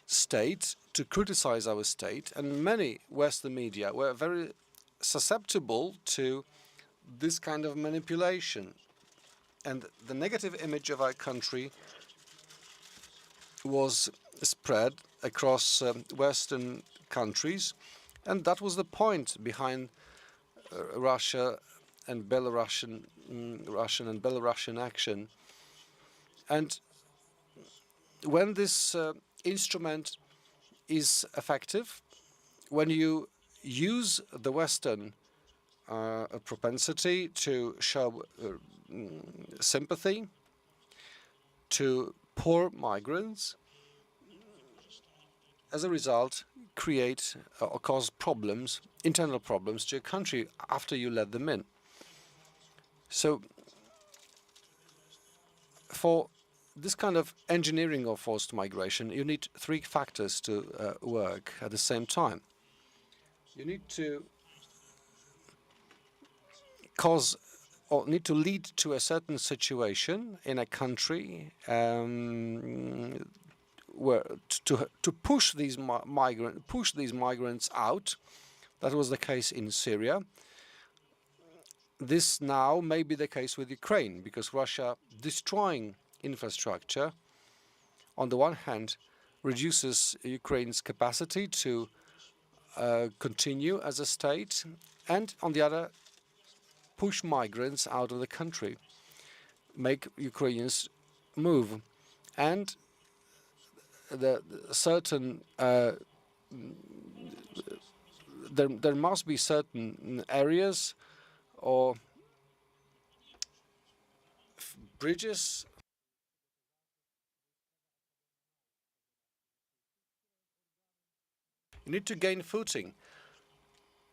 state, to criticize our state. And many Western media were very susceptible to this kind of manipulation. And the negative image of our country was spread across Western countries, and that was the point behind Russian and Belarusian action. And when this instrument is effective, when you use the Western propensity to show sympathy to poor migrants, as a result, create or cause problems, internal problems to your country after you let them in. So, for this kind of engineering of forced migration, you need three factors to work at the same time. You need to cause or need to lead to a certain situation in a country where to push these migrants out. That was the case in Syria. This now may be the case with Ukraine, because Russia destroying infrastructure, on the one hand, reduces Ukraine's capacity to continue as a state, and on the other, push migrants out of the country, make Ukrainians move, and there must be certain areas or bridges you need to gain footing,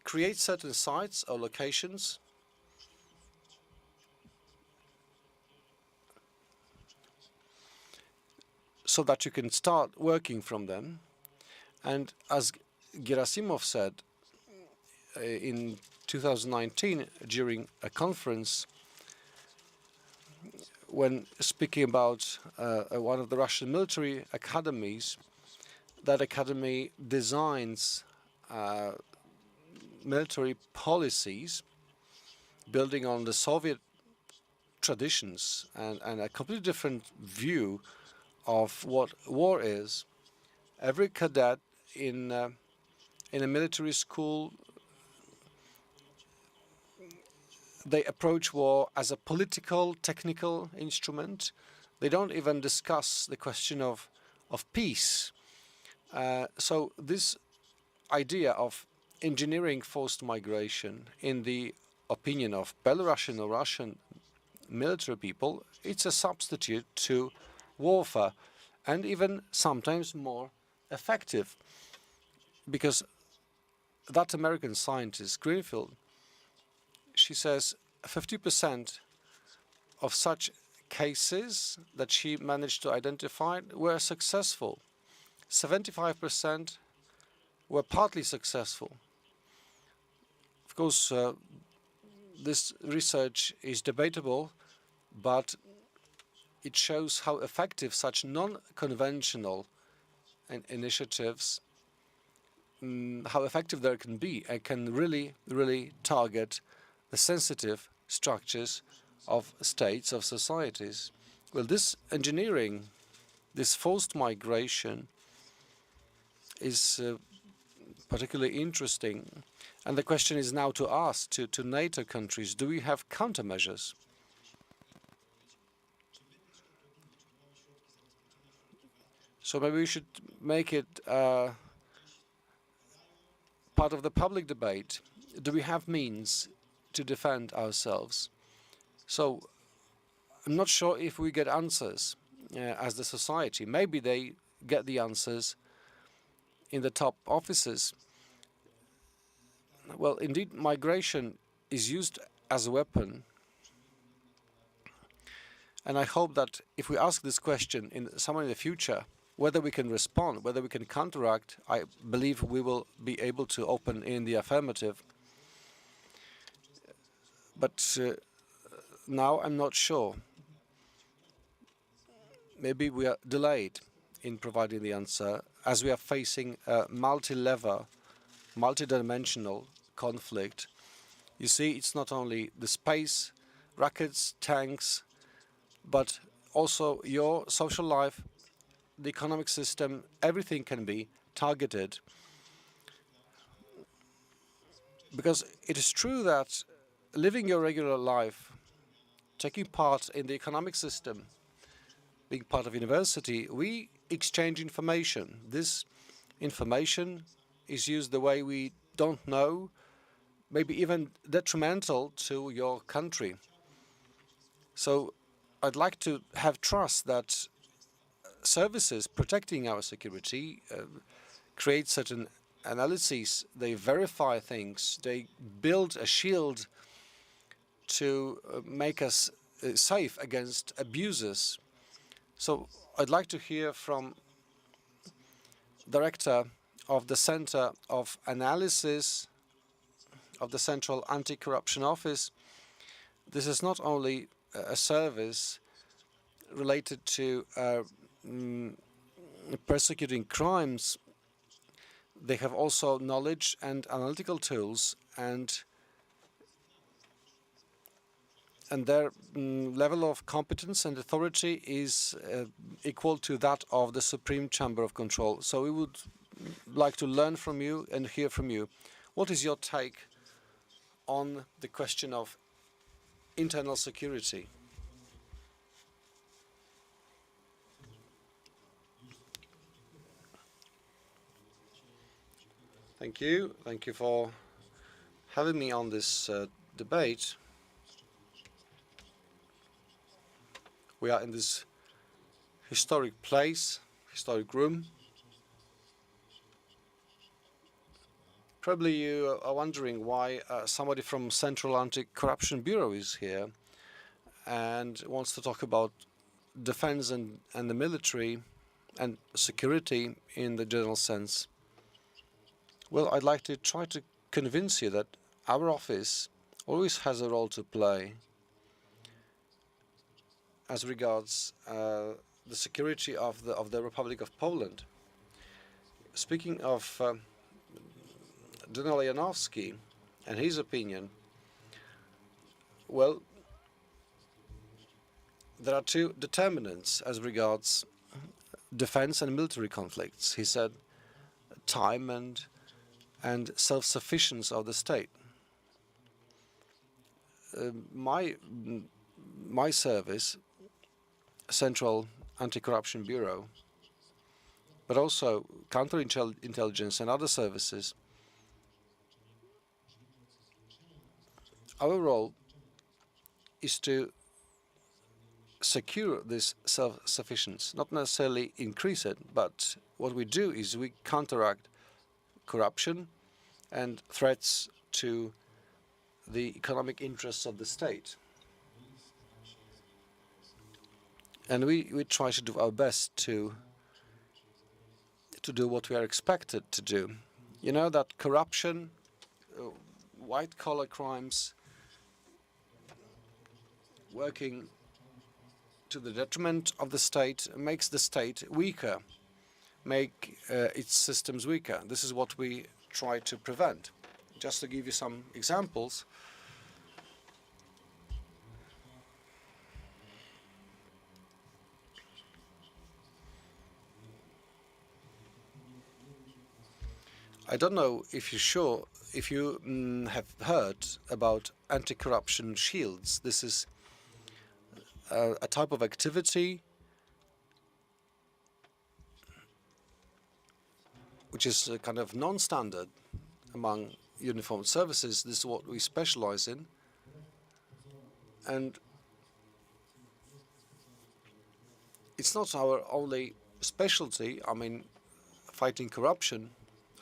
create certain sites or locations so that you can start working from them. And as Gerasimov said in 2019 during a conference, when speaking about one of the Russian military academies, that academy designs military policies building on the Soviet traditions and a completely different view of what war is. Every cadet in a military school, they approach war as a political, technical instrument. They don't even discuss the question of peace. So this idea of engineering forced migration, in the opinion of Belarusian or Russian military people, it's a substitute to warfare, and even sometimes more effective, because that American scientist, Greenfield, she says 50% of such cases that she managed to identify were successful. 75% were partly successful. Of course, this research is debatable, but it shows how effective such non-conventional initiatives, how effective they can be, and can really target the sensitive structures of states, of societies. Well, this engineering, this forced migration is particularly interesting. And the question is now to us, to NATO countries, do we have countermeasures? So maybe we should make it part of the public debate. Do we have means to defend ourselves? So I'm not sure if we get answers as the society. Maybe they get the answers in the top offices. Well, indeed, migration is used as a weapon. And I hope that if we ask this question somewhere in the future, whether we can respond, whether we can counteract, I believe we will be able to open in the affirmative. But now I'm not sure. Maybe we are delayed in providing the answer as we are facing a multi-level, multidimensional conflict. You see, it's not only the space, rockets, tanks, but also your social life, the economic system, everything can be targeted. Because it is true that living your regular life, taking part in the economic system, being part of university, we exchange information. This information is used the way we don't know, maybe even detrimental to your country. So I'd like to have trust that services protecting our security create certain analyses, they verify things, they build a shield to make us safe against abusers. So I'd like to hear from director of the Center of Analysis of the Central Anti-Corruption Office. This is not only a service related to persecuting crimes, they have also knowledge and analytical tools, and their level of competence and authority is equal to that of the Supreme Chamber of Control. So we would like to learn from you and hear from you. What is your take on the question of internal security? Thank you. Thank you for having me on this debate. We are in this historic place, historic room. Probably you are wondering why somebody from Central Anti-Corruption Bureau is here and wants to talk about defense and the military and security in the general sense. Well, I'd like to try to convince you that our office always has a role to play as regards the security of the Republic of Poland. Speaking of General Janowski and his opinion, well, there are two determinants as regards defense and military conflicts. He said time and self-sufficiency of the state. My service, Central Anti-Corruption Bureau, but also counterintelligence and other services, our role is to secure this self-sufficiency, not necessarily increase it, but what we do is we counteract corruption and threats to the economic interests of the state. And we try to do our best to do what we are expected to do. You know that corruption, white-collar crimes, working to the detriment of the state makes the state weaker, make its systems weaker. This is what we try to prevent. Just to give you some examples, I don't know if you have heard about anti-corruption shields. This is a type of activity which is kind of non-standard among uniformed services. This is what we specialize in. And it's not our only specialty. I mean, fighting corruption,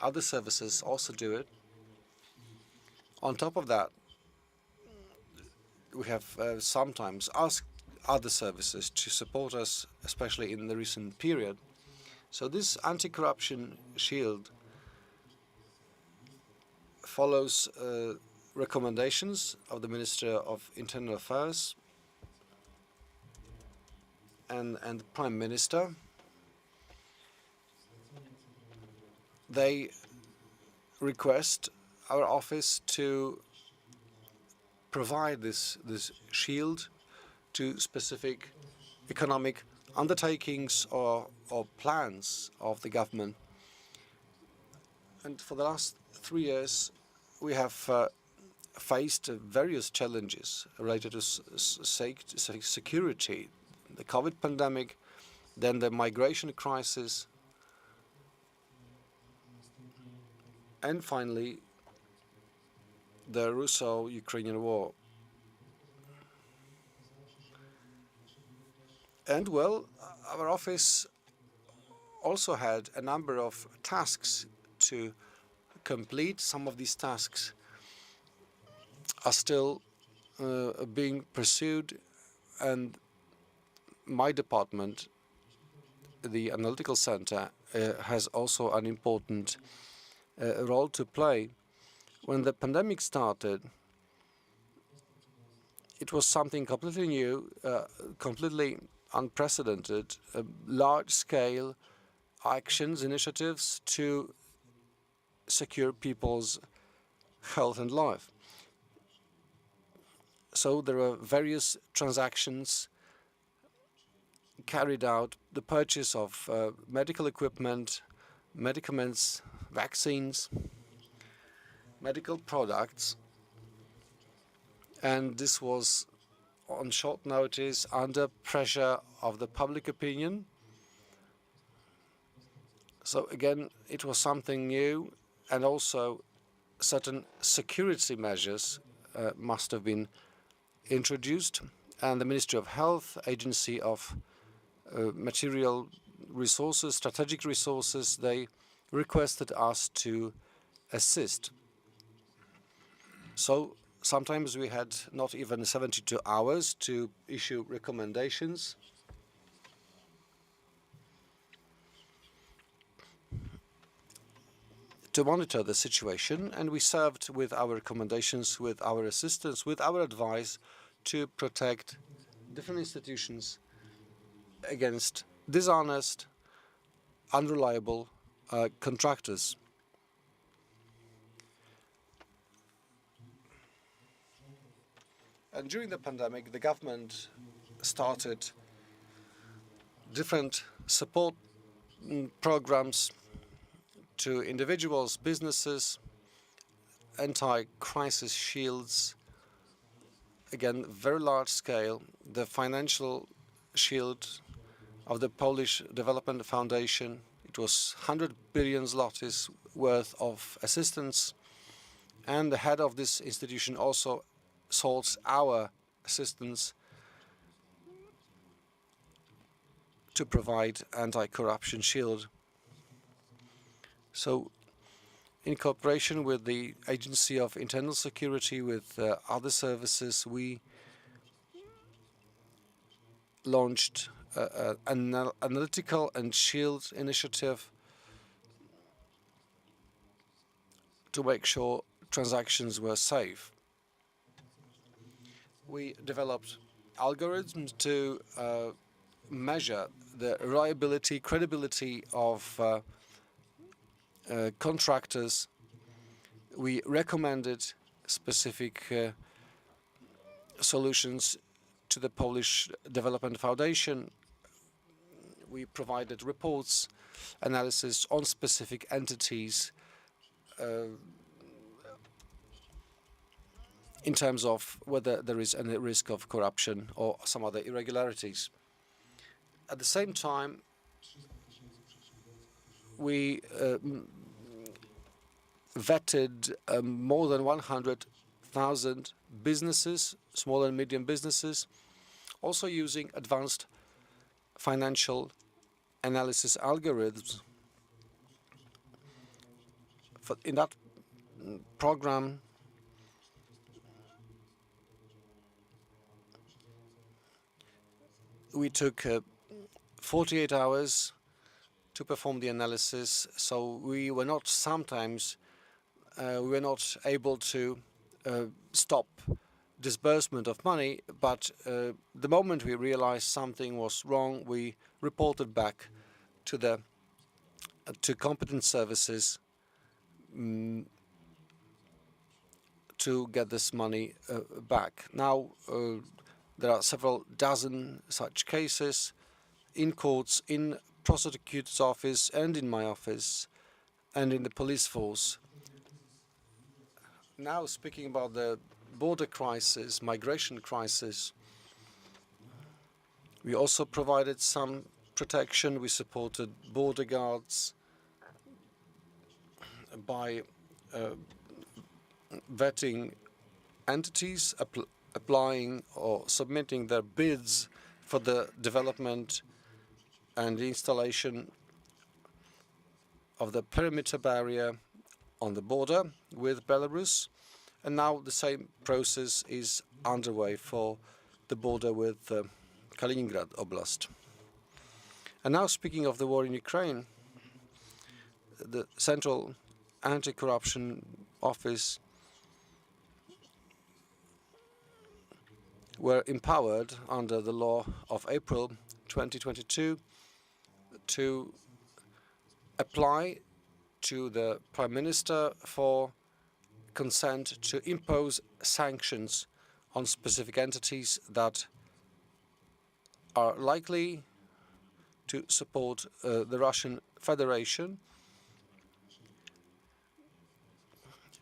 other services also do it. On top of that, we have sometimes asked other services to support us, especially in the recent period. So this anti-corruption shield follows recommendations of the Minister of Internal Affairs and the Prime Minister. They request our office to provide this shield to specific economic undertakings or plans of the government. And for the last 3 years, we have faced various challenges related to security, the COVID pandemic, then the migration crisis, and finally, the Russo-Ukrainian war. And well, our office also had a number of tasks to complete. Some of these tasks are still being pursued, and my department, the Analytical Center, has also an important role to play. When the pandemic started, it was something completely new, completely unprecedented, large-scale actions, initiatives to secure people's health and life. So there were various transactions carried out, the purchase of medical equipment, medicaments, vaccines, medical products, and this was on short notice under pressure of the public opinion. So again, it was something new, and also certain security measures must have been introduced, and the Ministry of Health, Agency of Material Resources, Strategic Resources, they requested us to assist. So sometimes we had not even 72 hours to issue recommendations. To monitor the situation, and we served with our recommendations, with our assistance, with our advice to protect different institutions against dishonest, unreliable contractors. And during the pandemic, the government started different support programs to individuals, businesses, anti-crisis shields, again, very large scale. The financial shield of the Polish Development Foundation, it was 100 billion zlotys worth of assistance, and the head of this institution also sought our assistance to provide anti-corruption shield. So, in cooperation with the Agency of Internal Security, with other services, we launched an analytical and shield initiative to make sure transactions were safe. We developed algorithms to measure the reliability, credibility of contractors. We recommended specific solutions to the Polish Development Foundation. We provided reports, analysis on specific entities in terms of whether there is any risk of corruption or some other irregularities. At the same time, we vetted more than 100,000 businesses, small and medium businesses, also using advanced financial analysis algorithms. In that program, we took 48 hours to perform the analysis, so we were not able to stop disbursement of money, but the moment we realized something was wrong, we reported back to competent services to get this money back. Now, there are several dozen such cases in courts, in prosecutor's office, and in my office, and in the police force. Now, speaking about the border crisis, migration crisis, we also provided some protection. We supported border guards by vetting entities, applying or submitting their bids for the development and the installation of the perimeter barrier on the border with Belarus. And now the same process is underway for the border with Kaliningrad Oblast. And now, speaking of the war in Ukraine, the Central Anti-Corruption Office were empowered under the law of April 2022 to apply to the Prime Minister for consent to impose sanctions on specific entities that are likely to support the Russian Federation,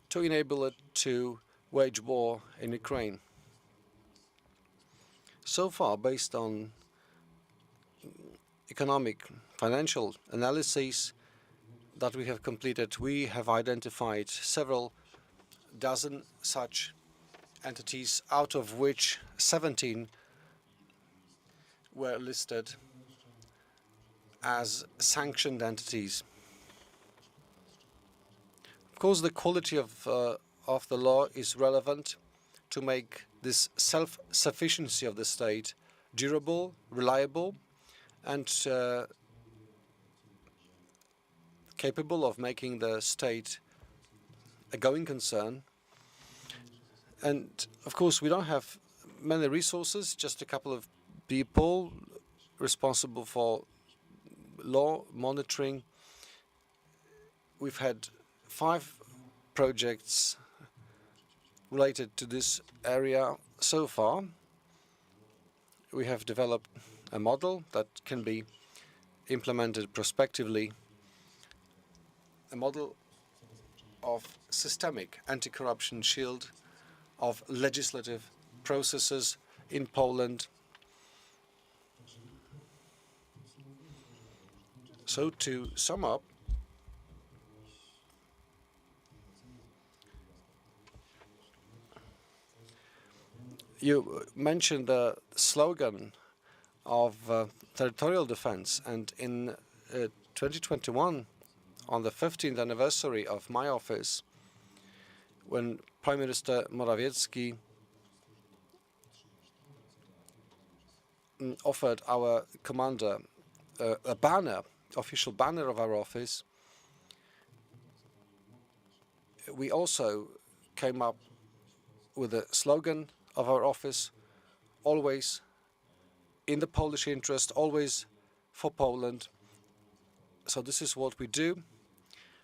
to enable it to wage war in Ukraine. So far, based on economic, financial analyses that we have completed, we have identified several dozen such entities, out of which 17 were listed as sanctioned entities. Of course, the quality of the law is relevant to make this self-sufficiency of the state durable, reliable, and capable of making the state a going concern. And of course, we don't have many resources, just a couple of people responsible for law monitoring. We've had 5 projects related to this area so far. We have developed a model that can be implemented prospectively, a model of systemic anti-corruption shield of legislative processes in Poland. So to sum up, you mentioned the slogan of territorial defense, and in 2021, on the 15th anniversary of my office, when Prime Minister Morawiecki offered our commander a banner, official banner of our office, we also came up with a slogan of our office: always in the Polish interest, always for Poland. So this is what we do.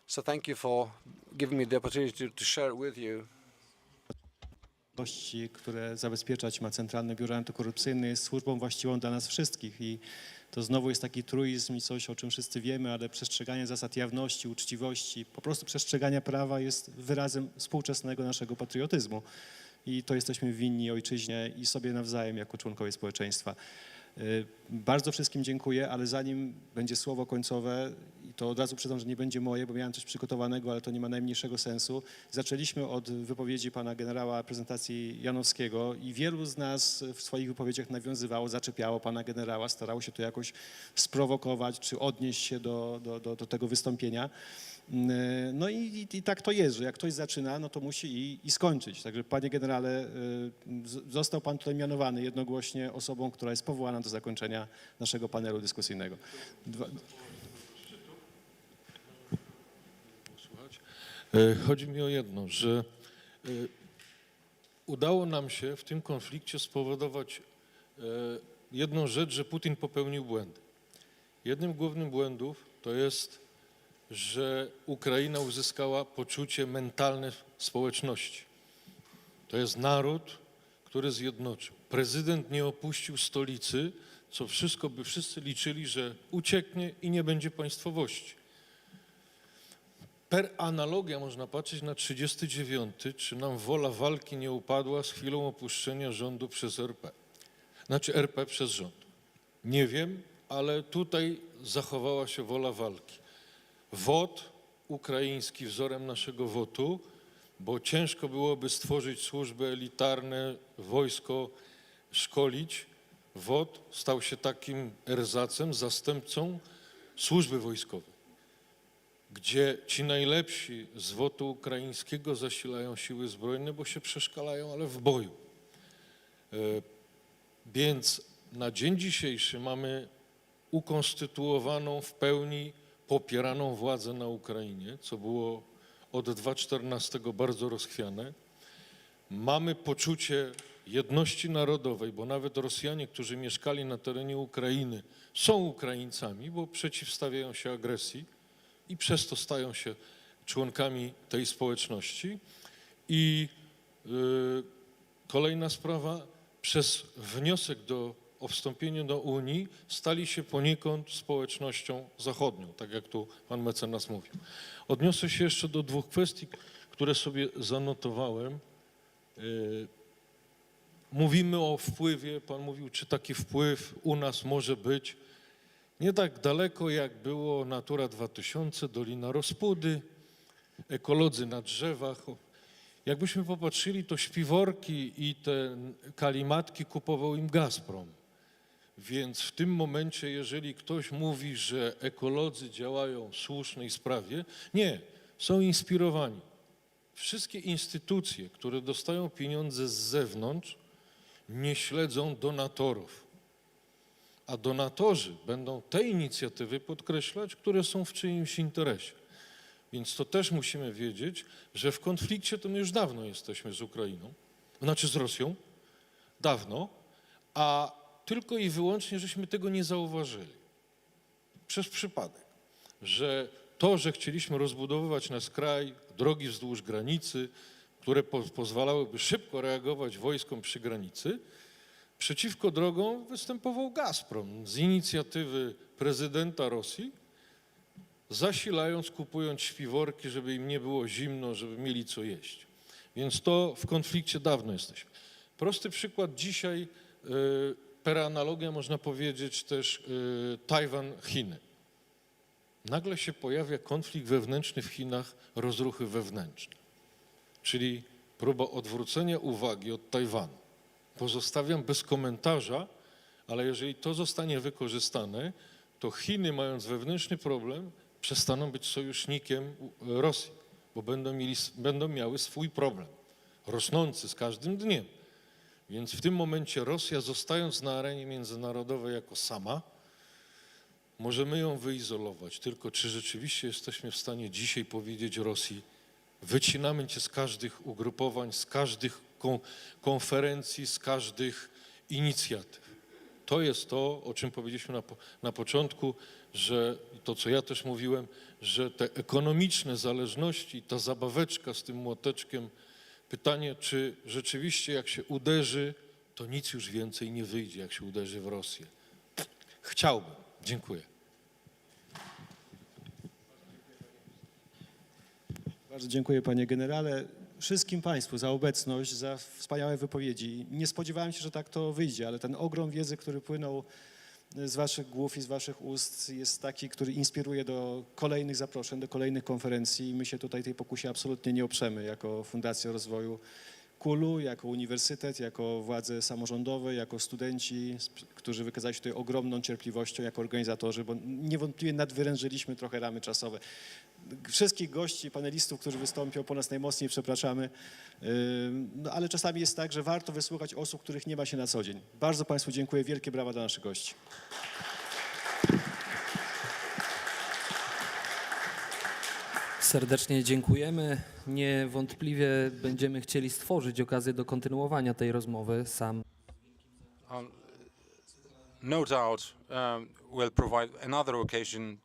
So thank you for giving me the opportunity to share with you. które zabezpieczać ma Centralne Biuro Antykorupcyjne, jest służbą właściwą dla nas wszystkich i to znowu jest taki truizm i coś, o czym wszyscy wiemy, ale przestrzeganie zasad jawności, uczciwości, po prostu przestrzegania prawa jest wyrazem współczesnego naszego patriotyzmu i to jesteśmy winni ojczyźnie i sobie nawzajem jako członkowie społeczeństwa. Bardzo wszystkim dziękuję, ale zanim będzie słowo końcowe, i to od razu przyznam, że nie będzie moje, bo miałem coś przygotowanego, ale to nie ma najmniejszego sensu. Zaczęliśmy od wypowiedzi pana generała, prezentacji Janowskiego i wielu z nas w swoich wypowiedziach nawiązywało, zaczepiało pana generała, starało się to jakoś sprowokować, czy odnieść się do tego wystąpienia. No i tak to jest, że jak ktoś zaczyna, no to musi i skończyć. Także panie generale, został pan tutaj mianowany jednogłośnie osobą, która jest powołana do zakończenia naszego panelu dyskusyjnego. Chodzi mi o jedno, że udało nam się w tym konflikcie spowodować jedną rzecz, że Putin popełnił błędy. Jednym z głównych błędów to jest, że Ukraina uzyskała poczucie mentalne społeczności. To jest naród, który zjednoczył. Prezydent nie opuścił stolicy, co wszystko by wszyscy liczyli, że ucieknie i nie będzie państwowości. Per analogia można patrzeć na 39, czy nam wola walki nie upadła z chwilą opuszczenia rządu przez RP. Znaczy RP przez rząd. Nie wiem, ale tutaj zachowała się wola walki. WOT ukraiński wzorem naszego WOT-u, bo ciężko byłoby stworzyć służby elitarne, wojsko szkolić. WOT stał się takim erzacem, zastępcą służby wojskowej, gdzie ci najlepsi z WOT-u ukraińskiego zasilają siły zbrojne, bo się przeszkalają, ale w boju. Więc na dzień dzisiejszy mamy ukonstytuowaną w pełni popieraną władzę na Ukrainie, co było od 2014 bardzo rozchwiane. Mamy poczucie jedności narodowej, bo nawet Rosjanie, którzy mieszkali na terenie Ukrainy, są Ukraińcami, bo przeciwstawiają się agresji i przez to stają się członkami tej społeczności. I kolejna sprawa, przez wniosek o wstąpienie do Unii stali się poniekąd społecznością zachodnią, tak jak tu pan mecenas mówił. Odniosę się jeszcze do dwóch kwestii, które sobie zanotowałem. Mówimy o wpływie, pan mówił, czy taki wpływ u nas może być. Nie tak daleko, jak było Natura 2000, Dolina Rospudy, ekolodzy na drzewach. Jakbyśmy popatrzyli, to śpiworki i te kalimatki kupował im Gazprom. Więc w tym momencie, jeżeli ktoś mówi, że ekolodzy działają w słusznej sprawie, nie, są inspirowani. Wszystkie instytucje, które dostają pieniądze z zewnątrz, nie śledzą donatorów. A donatorzy będą te inicjatywy podkreślać, które są w czyimś interesie. Więc to też musimy wiedzieć, że w konflikcie to my już dawno jesteśmy z Ukrainą, znaczy z Rosją, dawno, a tylko i wyłącznie, żeśmy tego nie zauważyli. Przez przypadek, że to, że chcieliśmy rozbudowywać nasz kraj, drogi wzdłuż granicy, które pozwalałyby szybko reagować wojskom przy granicy, przeciwko drogom występował Gazprom z inicjatywy prezydenta Rosji, zasilając, kupując śpiworki, żeby im nie było zimno, żeby mieli co jeść. Więc to w konflikcie dawno jesteśmy. Prosty przykład dzisiaj, per analogia można powiedzieć też Tajwan, Chiny. Nagle się pojawia konflikt wewnętrzny w Chinach, rozruchy wewnętrzne, czyli próba odwrócenia uwagi od Tajwanu. Pozostawiam bez komentarza, ale jeżeli to zostanie wykorzystane, to Chiny, mając wewnętrzny problem, przestaną być sojusznikiem Rosji, bo będą miały swój problem, rosnący z każdym dniem. Więc w tym momencie Rosja, zostając na arenie międzynarodowej jako sama, możemy ją wyizolować. Tylko czy rzeczywiście jesteśmy w stanie dzisiaj powiedzieć Rosji, wycinamy cię z każdych ugrupowań, z każdych konferencji, z każdych inicjatyw. To jest to, o czym powiedzieliśmy na początku, że to, co ja też mówiłem, że te ekonomiczne zależności, ta zabaweczka z tym młoteczkiem, Pytanie, czy rzeczywiście jak się uderzy, to nic już więcej nie wyjdzie, jak się uderzy w Rosję. Chciałbym. Dziękuję. Bardzo dziękuję panie generale. Wszystkim państwu za obecność, za wspaniałe wypowiedzi. Nie spodziewałem się, że tak to wyjdzie, ale ten ogrom wiedzy, który płynął z waszych głów i z waszych ust jest taki, który inspiruje do kolejnych zaproszeń, do kolejnych konferencji i my się tutaj tej pokusie absolutnie nie oprzemy jako Fundacja Rozwoju KUL-u, jako uniwersytet, jako władze samorządowe, jako studenci, którzy wykazali się tutaj ogromną cierpliwością, jako organizatorzy, bo niewątpliwie nadwyrężyliśmy trochę ramy czasowe. Wszystkich gości, panelistów, którzy wystąpią, po nas najmocniej przepraszamy, no, ale czasami jest tak, że warto wysłuchać osób, których nie ma się na co dzień. Bardzo państwu dziękuję, wielkie brawa dla naszych gości. Serdecznie dziękujemy. Niewątpliwie będziemy chcieli stworzyć okazję do kontynuowania tej rozmowy. Sam No doubt we'll provide another occasion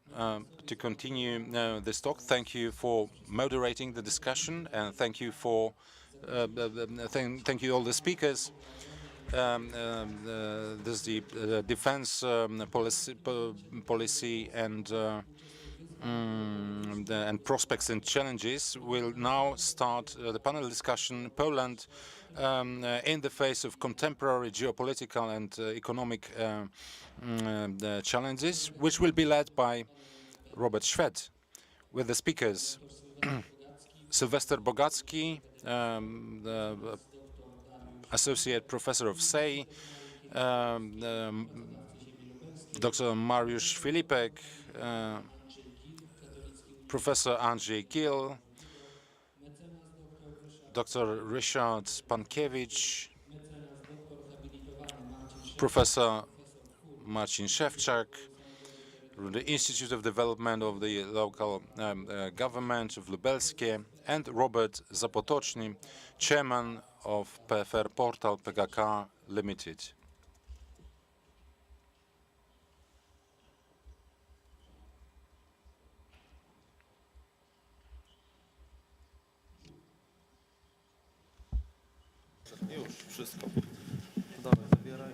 to continue this talk. Thank you for moderating the discussion and thank you for thank you all the speakers. There's the defense policy and prospects and challenges. We'll now start the panel discussion. Poland in the face of contemporary geopolitical and economic challenges, which will be led by Robert Szwed, with the speakers Sylwester Bogacki, Associate Professor of SEI, Dr. Mariusz Filipek, Professor Andrzej Gill, Dr. Ryszard Pankiewicz, Professor Marcin Szewczak, from the Institute of Development of the Local Government of Lubelskie, and Robert Zapotoczny, Chairman of PFR Portal PKK Limited. Już, wszystko. Dawaj, zabieraj.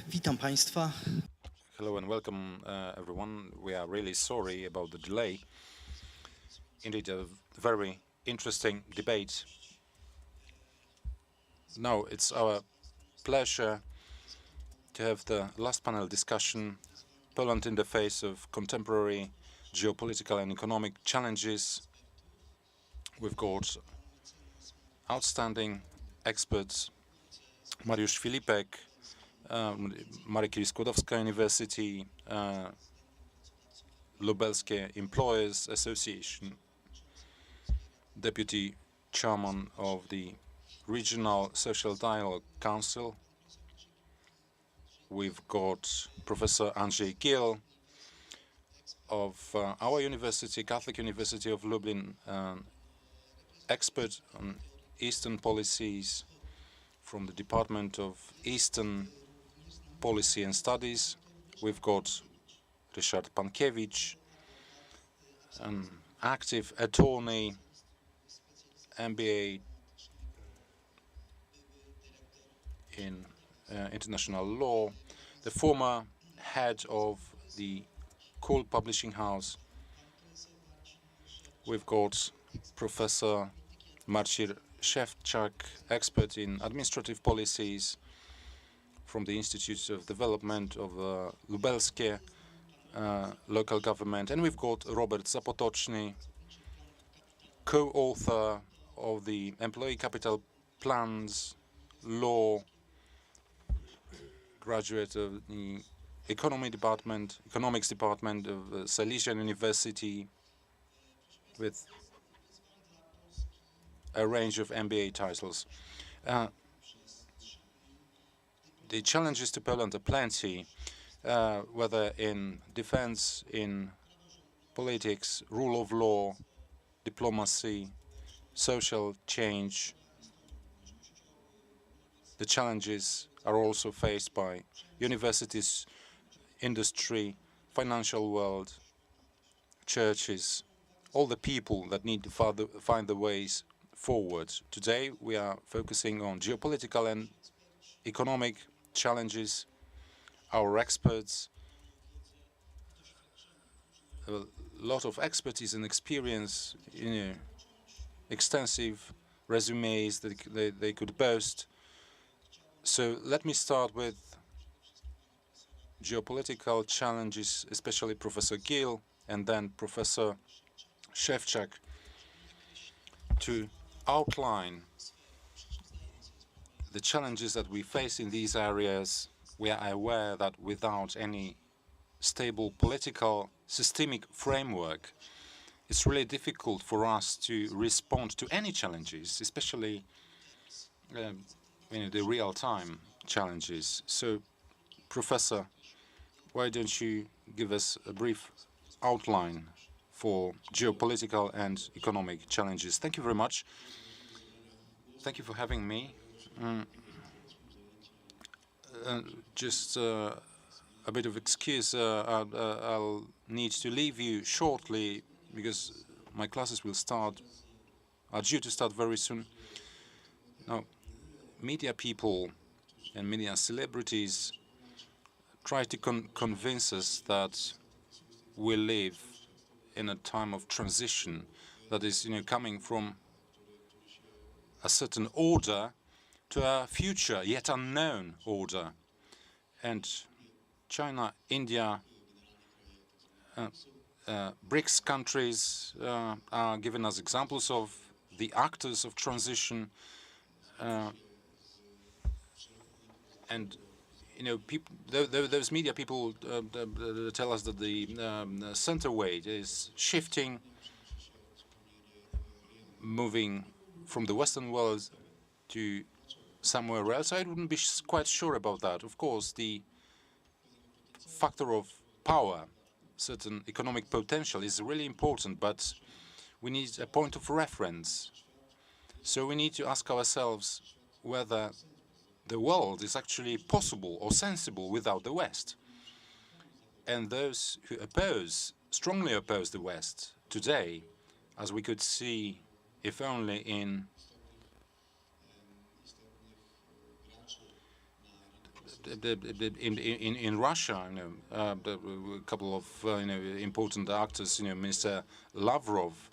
Witam Państwa. Hello and welcome, everyone. We are really sorry about the delay. Indeed, a very interesting debate. Now, it's our pleasure to have the last panel discussion, Poland in the face of contemporary geopolitical and economic challenges. We've got outstanding experts, Mariusz Filipek, Maria Curie-Skłodowska University, Lubelskie Employers Association, Deputy Chairman of the Regional Social Dialogue Council. We've got Professor Andrzej Gill of our university, Catholic University of Lublin, expert on Eastern policies from the Department of Eastern Policy and Studies. We've got Ryszard Pankiewicz, an active attorney, MBA in international law, the former head of the KUL publishing house. We've got Professor Marcin Szewczak, expert in administrative policies from the Institute of Development of Lubelskie local government. And we've got Robert Zapotoczny, co-author of the Employee Capital Plans Law, graduate of the Economics Department of Silesian University, with a range of MBA titles. The challenges to Poland are plenty, whether in defense, in politics, rule of law, diplomacy, social change. The challenges are also faced by universities, industry, financial world, churches, all the people that need to find the ways forward. Today we are focusing on geopolitical and economic challenges. Our experts, a lot of expertise and experience, extensive resumes that they could boast. So let me start with geopolitical challenges, especially Professor Gill and then Professor Szewczak, to outline the challenges that we face in these areas. We are aware that without any stable political systemic framework, it's really difficult for us to respond to any challenges, especially the real-time challenges. So, Professor, why don't you give us a brief outline for geopolitical and economic challenges? Thank you very much. Thank you for having me. Just a bit of excuse. I'll need to leave you shortly because my classes are due to start very soon. Now, media people and media celebrities try to convince us that we live in a time of transition that is, coming from a certain order to a future, yet unknown order. And China, India, BRICS countries are given as examples of the actors of transition. And those media people tell us that the center weight is shifting, moving from the Western world to somewhere else. I wouldn't be quite sure about that. Of course, the factor of power, certain economic potential, is really important, but we need a point of reference. So we need to ask ourselves whether the world is actually possible or sensible without the West. And those who strongly oppose the West today, as we could see if only in Russia, a couple of important actors, Mr. Lavrov,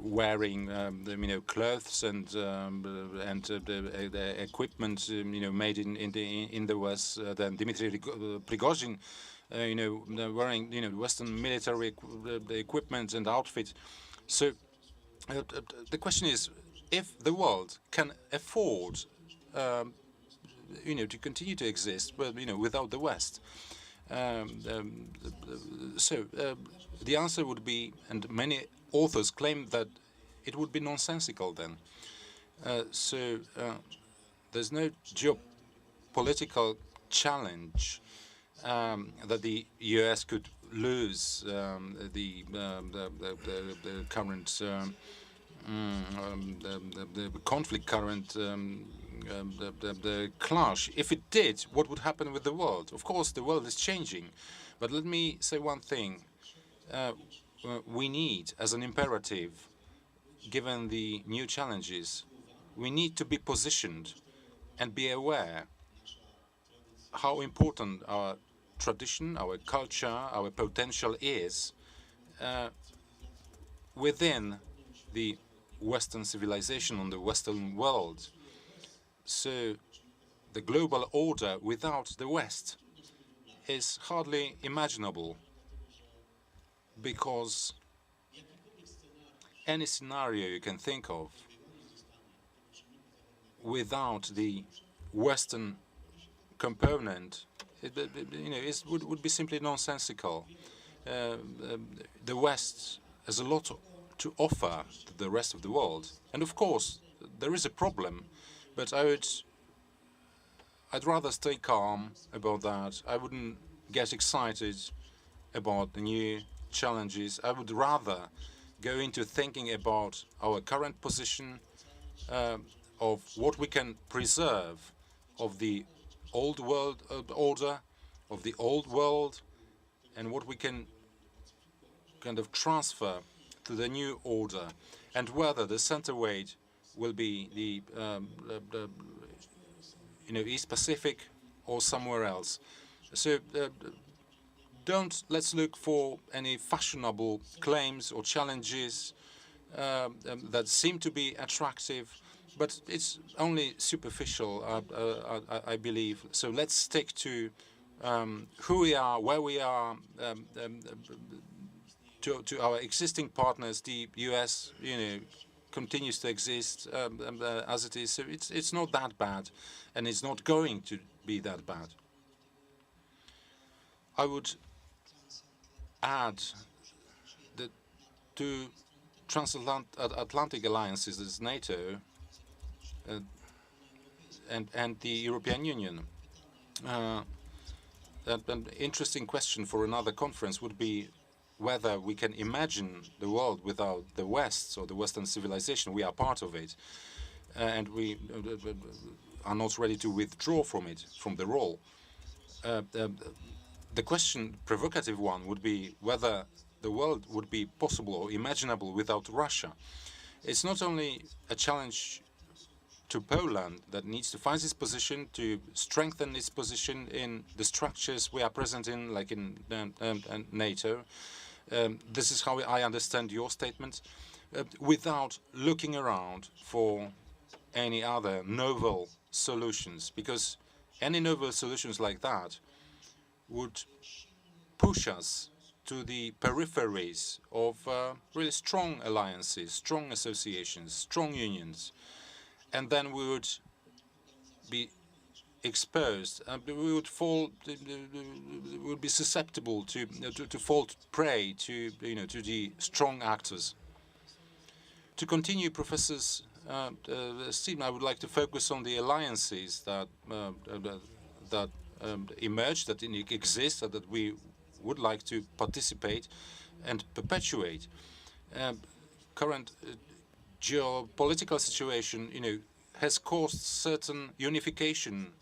wearing clothes and the equipment made in the West. Then Dmitry Prigozhin, wearing Western military equipment and outfit. So the question is, if the world can afford to continue to exist, but without the West. So the answer would be, and many authors claim that it would be nonsensical then. So there's no geopolitical challenge that the US could lose the current the conflict, the clash. If it did, what would happen with the world? Of course, the world is changing. But let me say one thing. We need, as an imperative, given the new challenges, we need to be positioned and be aware how important our tradition, our culture, our potential is within the Western civilization, on the Western world. So the global order without the West is hardly imaginable, because any scenario you can think of without the Western component, would be simply nonsensical. The West has a lot to offer to the rest of the world, and of course there is a problem. But I'd rather stay calm about that. I wouldn't get excited about the new challenges. I would rather go into thinking about our current position, of what we can preserve of the old world order, of the old world, and what we can kind of transfer to the new order, and whether the center weight will be the East Pacific or somewhere else. So let's look for any fashionable claims or challenges that seem to be attractive, but it's only superficial, I believe. So let's stick to who we are, where we are, to our existing partners. The US, continues to exist as it is. So it's not that bad, and it's not going to be that bad. I would add the two transatlantic alliances, as NATO and the European Union. An interesting question for another conference would be whether we can imagine the world without the West or the Western civilization. We are part of it, and we are not ready to withdraw from it, from the role. The question, provocative one, would be whether the world would be possible or imaginable without Russia. It's not only a challenge to Poland that needs to find its position, to strengthen its position in the structures we are present in, like in NATO. This is how I understand your statement, without looking around for any other novel solutions, because any novel solutions like that would push us to the peripheries of really strong alliances, strong associations, strong unions, and then we would be exposed. We would fall. We would be susceptible to fall prey to to the strong actors. To continue, Professor's statement, I would like to focus on the alliances that emerge, that exist, that we would like to participate and perpetuate. Current geopolitical situation, has caused certain unification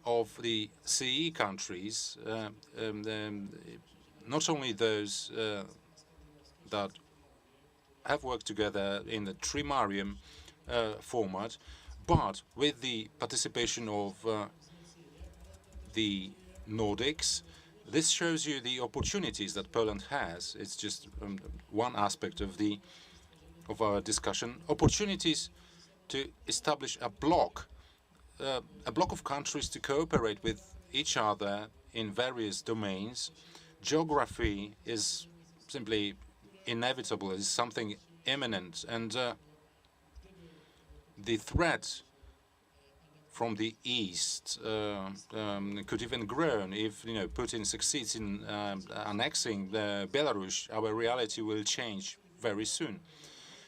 of the CE countries, not only those that have worked together in the trimarium format, but with the participation of the Nordics. This shows you the opportunities that Poland has. It's just one aspect of our discussion. Opportunities to establish a bloc of countries to cooperate with each other in various domains. Geography is simply inevitable, is something imminent, and the threat from the east could even grow. If Putin succeeds in annexing Belarus, our reality will change very soon.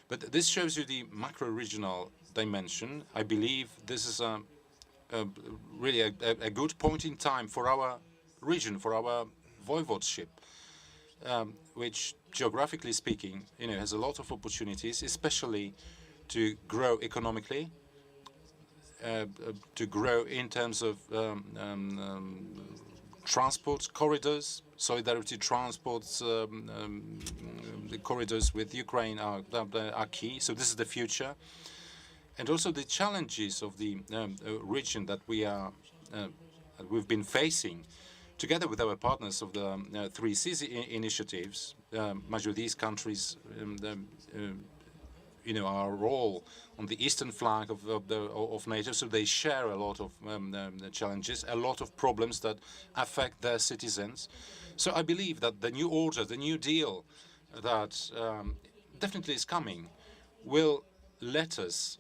But this shows you the macro-regional dimension. I believe this is really a good point in time for our region, for our voivodeship, which, geographically speaking, has a lot of opportunities, especially to grow economically, to grow in terms of transport corridors, solidarity transports, the corridors with Ukraine are key. So this is the future, and also the challenges of the region that we've been facing, together with our partners of the 3 initiatives. Much of these countries, our role on the eastern flank of NATO, so they share a lot of the challenges, a lot of problems that affect their citizens. So I believe that the new order, the new deal that definitely is coming, will let us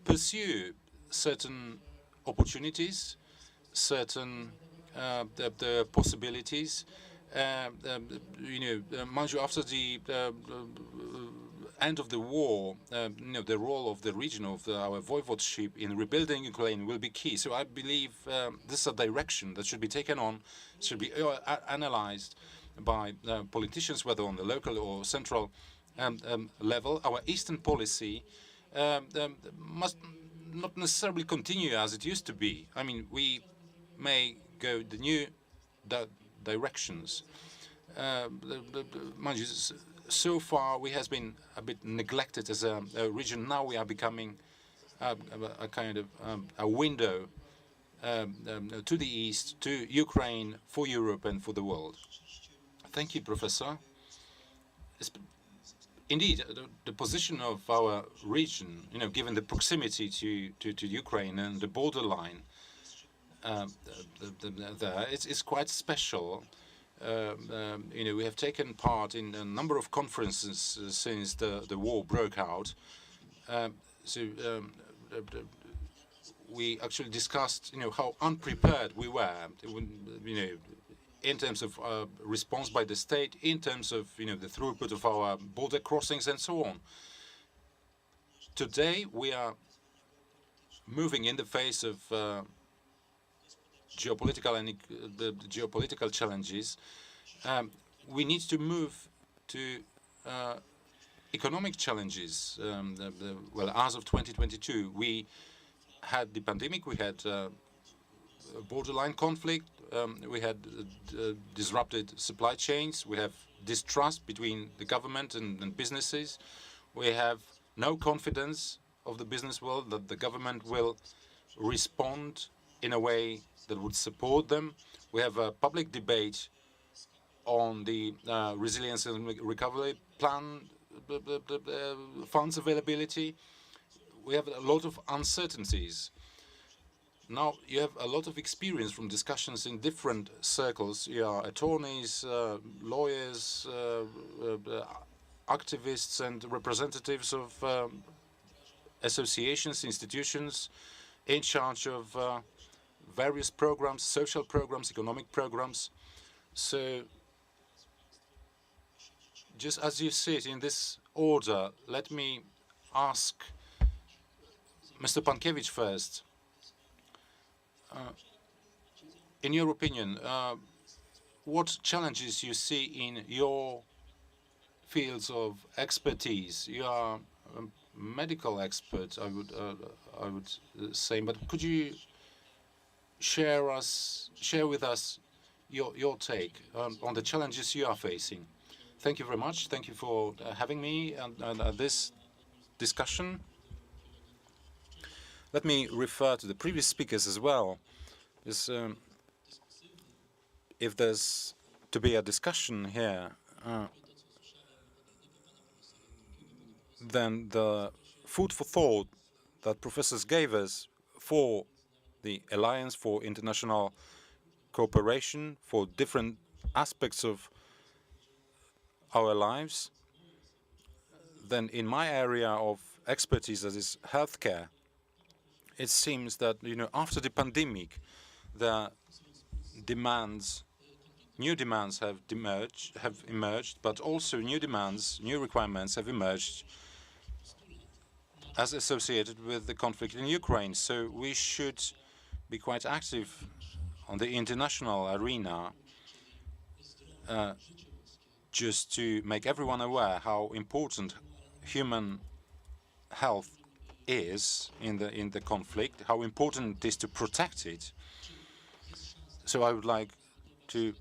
pursue certain opportunities, certain the possibilities. Mind you, after the end of the war, the role of the region of our voivodeship in rebuilding Ukraine will be key. So I believe this is a direction that should be taken on, should be analyzed by politicians, whether on the local or central level. Our Eastern policy must not necessarily continue as it used to be. I mean, we may go the new directions. Mind you, so far we has been a bit neglected as a region. Now we are becoming a kind of a window to the east, to Ukraine, for Europe and for the world. Thank you, Professor. Indeed, the position of our region, given the proximity to Ukraine and the borderline there, it's quite special. We have taken part in a number of conferences since the war broke out. We actually discussed, how unprepared we were, in terms of response by the state, in terms of, the throughput of our border crossings and so on. Today, we are moving in the face of geopolitical and the geopolitical challenges. We need to move to economic challenges. Well, as of 2022, we had the pandemic, we had borderline conflict, we had disrupted supply chains, we have distrust between the government and businesses, we have no confidence of the business world that the government will respond in a way that would support them. We have a public debate on the resilience and recovery plan funds availability. We have a lot of uncertainties. Now, you have a lot of experience from discussions in different circles. You are attorneys, lawyers, activists, and representatives of associations, institutions in charge of various programs, social programs, economic programs. So, just as you see it in this order, let me ask Mr. Pankiewicz first. In your opinion, what challenges you see in your fields of expertise? You are a medical expert, I would say, but could you share with us your take on the challenges you are facing? Thank you very much. Thank you for having me and this discussion. Let me refer to the previous speakers as well. If there's to be a discussion here, then the food for thought that professors gave us for the Alliance for International Cooperation, for different aspects of our lives, then in my area of expertise, that is healthcare, it seems that, after the pandemic, the new demands have emerged, but also new demands, new requirements have emerged as associated with the conflict in Ukraine. So we should be quite active on the international arena, just to make everyone aware how important human health is in the conflict, how important it is to protect it. So I would like to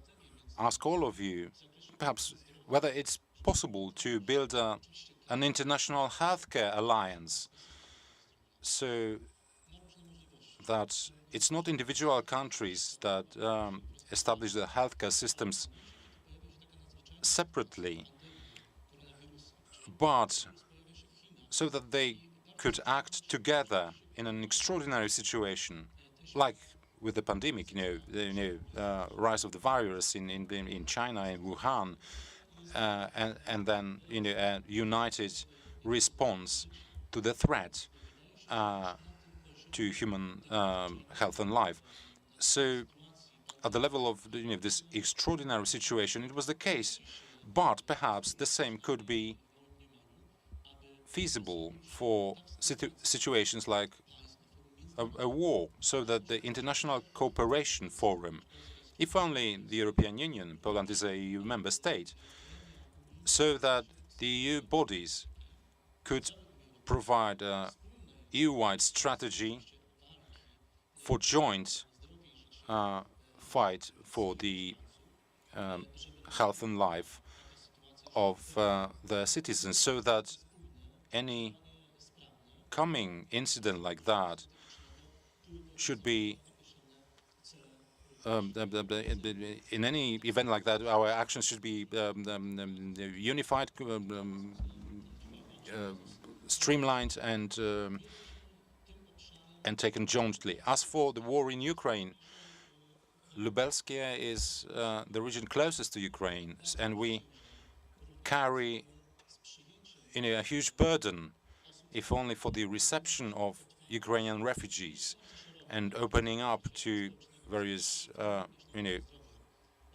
ask all of you, perhaps, whether it's possible to build an international healthcare alliance, so that it's not individual countries that establish their healthcare systems separately, but so that they could act together in an extraordinary situation, like with the pandemic, the rise of the virus in China, in Wuhan, and then a united response to the threat to human health and life. So, at the level of this extraordinary situation, it was the case, but perhaps the same could be feasible for situations like a war, so that the International Cooperation Forum, if only the European Union, Poland is a EU member state, so that the EU bodies could provide a EU-wide strategy for joint fight for the health and life of their citizens, so that any coming incident like that should be in any event like that, our actions should be unified, streamlined, and taken jointly. As for the war in Ukraine, Lubelskie is the region closest to Ukraine, and we carry a huge burden, if only for the reception of Ukrainian refugees and opening up to various,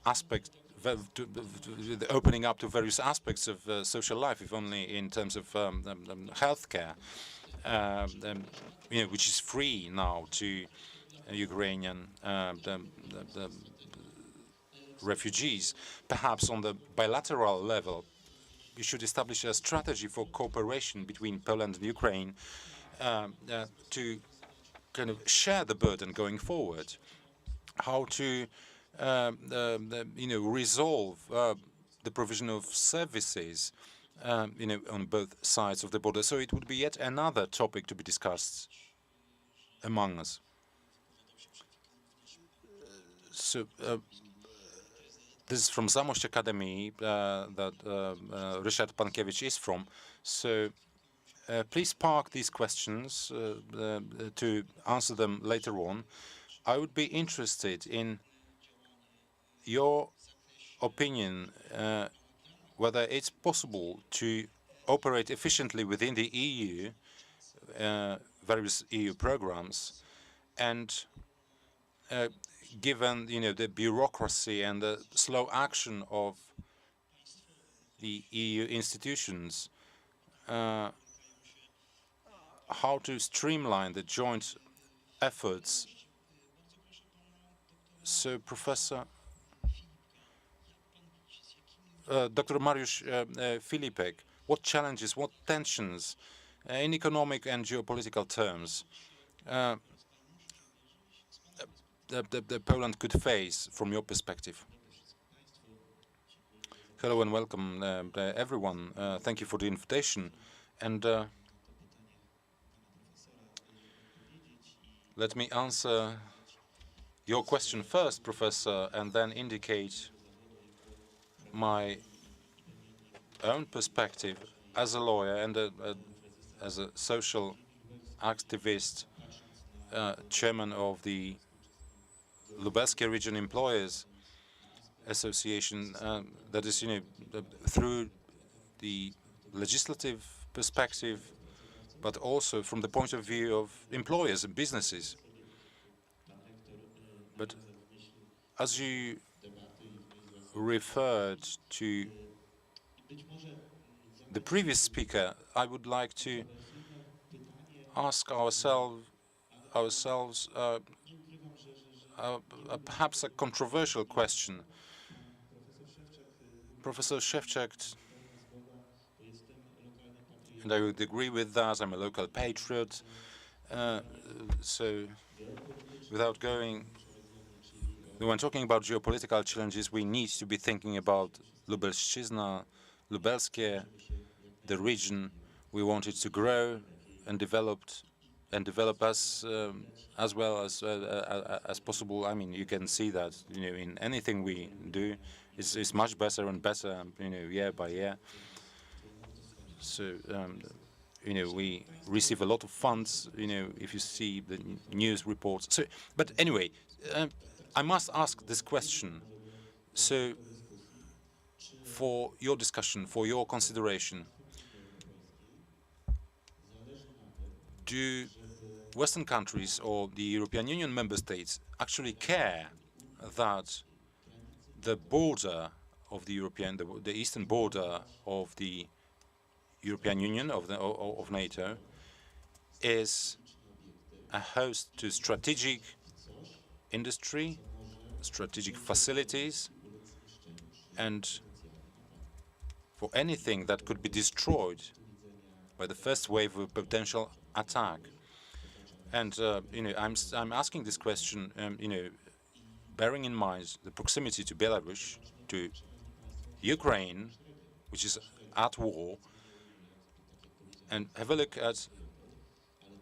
aspects, the opening up to various aspects of social life, if only in terms of healthcare, which is free now to Ukrainian refugees. Perhaps on the bilateral level, we should establish a strategy for cooperation between Poland and Ukraine to kind of share the burden going forward. How to resolve the provision of services on both sides of the border. So it would be yet another topic to be discussed among us. So this is from Zamość Academy that Ryszard Pankiewicz is from. So please park these questions to answer them later on. I would be interested in your opinion whether it's possible to operate efficiently within the EU, various EU programs, and given the bureaucracy and the slow action of the EU institutions, how to streamline the joint efforts. So, Professor Dr. Mariusz Filipek, what challenges, what tensions in economic and geopolitical terms the Poland could face from your perspective? Hello and welcome, everyone. Thank you for the invitation. And let me answer your question first, Professor, and then indicate my own perspective as a lawyer and as a social activist, chairman of the Lubelskie Region Employers Association, that is, through the legislative perspective, but also from the point of view of employers and businesses. But as you referred to the previous speaker, I would like to ask ourselves perhaps a controversial question. Professor Szewczak, and I would agree with that, I'm a local patriot, so without going, when talking about geopolitical challenges, we need to be thinking about Lubelszczyzna, Lubelskie, the region. We want it to grow and develop as well as possible. I mean, you can see that in anything we do, it's much better and better, year by year. So we receive a lot of funds. If you see the news reports. So, but anyway, I must ask this question. So, for your discussion, for your consideration, do Western countries or the European Union member states actually care that the border of the eastern border of the European Union, of NATO, is a host to strategic industry, strategic facilities, and for anything that could be destroyed by the first wave of potential attack. And I'm asking this question, bearing in mind the proximity to Belarus, to Ukraine, which is at war, and have a look at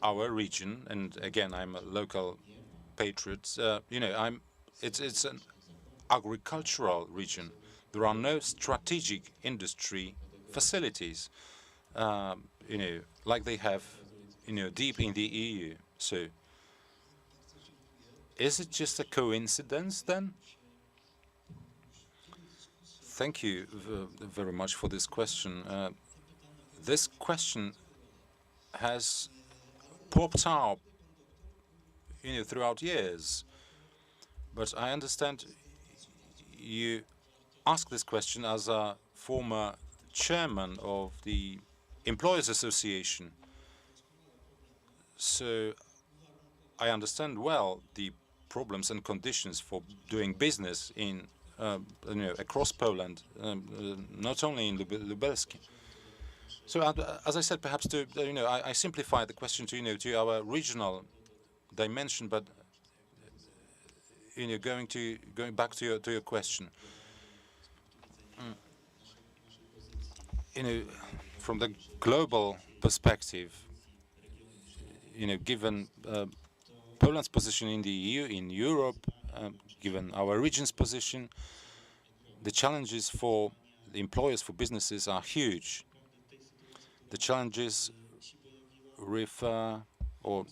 our region. And again, I'm a local patriot. It's an agricultural region. There are no strategic industry facilities, like they have, deep in the EU. So, is it just a coincidence then? Thank you very much for this question. This question has popped up, throughout years. But I understand you ask this question as a former chairman of the Employers Association. So I understand well the problems and conditions for doing business in across Poland, not only in Lubelski. So as I said, perhaps to I simplify the question to our regional dimension, but going back to your question. From the global perspective, given Poland's position in the EU, in Europe, given our region's position, the challenges for the employers, for businesses are huge. The challenges refer or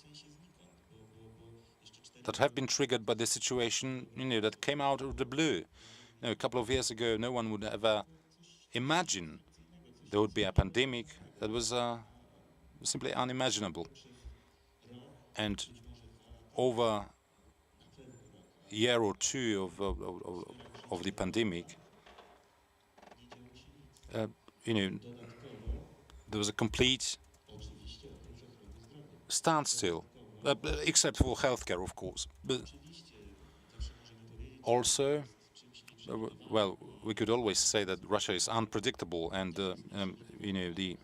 that have been triggered by the situation, that came out of the blue. A couple of years ago, no one would ever imagine there would be a pandemic. That was simply unimaginable. And over a year or two of the pandemic, there was a complete standstill, except for healthcare, of course. But also, well, we could always say that Russia is unpredictable, and the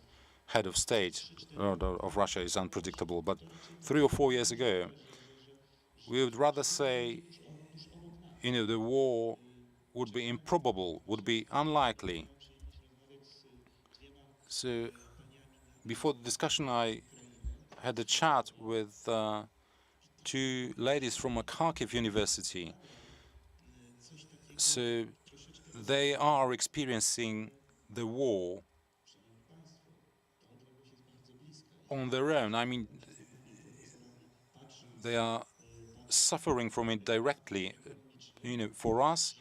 head of state of Russia is unpredictable. But 3 or 4 years ago, we would rather say, the war would be improbable, would be unlikely. So, before the discussion, I had a chat with 2 ladies from a Kharkiv university. So, they are experiencing the war on their own. I mean, they are suffering from it directly. For us,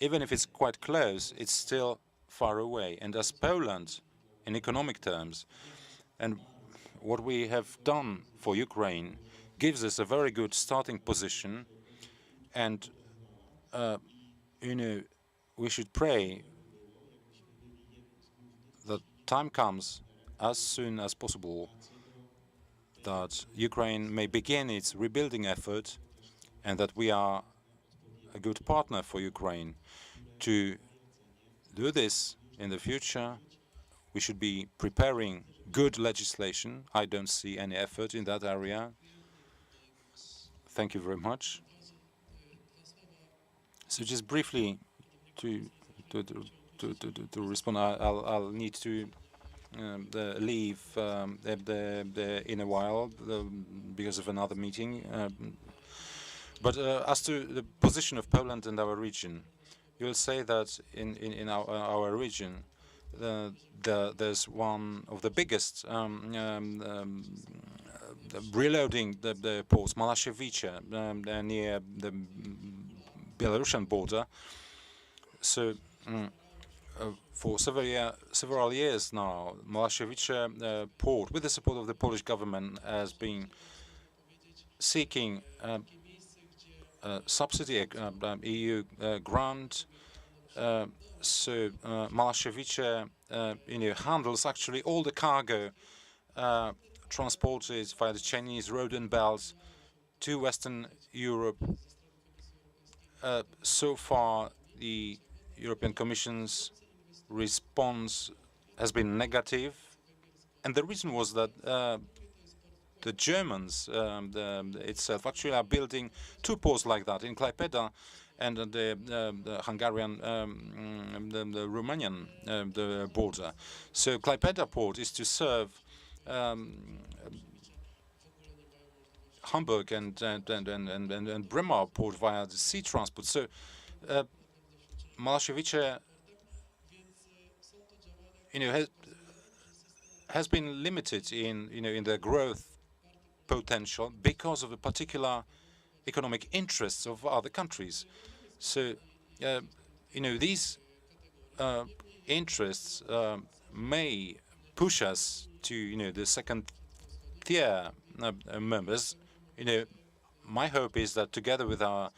even if it's quite close, it's still far away. And as Poland, in economic terms, and what we have done for Ukraine gives us a very good starting position, and we should pray that time comes as soon as possible that Ukraine may begin its rebuilding effort, and that we are a good partner for Ukraine. To do this in the future, we should be preparing good legislation. I don't see any effort in that area. Thank you very much. So just briefly to respond, I'll need to leave in a while because of another meeting. But as to the position of Poland and our region, you'll say that in our region, there's one of the biggest reloading the ports, Malasiewicze, near the Belarusian border. So for several years now, Malasiewicze port, with the support of the Polish government, has been seeking subsidy, EU grant, Malashevich, handles actually all the cargo transported via the Chinese road and belts to Western Europe. So far, the European Commission's response has been negative, and the reason was that the Germans itself actually are building two ports like that in Klaipeda and the Hungarian, the Romanian the border. So Klaipeda port is to serve Hamburg and Bremer port via the sea transport. So Malashevich, has been limited in the growth potential because of the particular economic interests of other countries. So, these interests may push us to, the second tier members. My hope is that together with our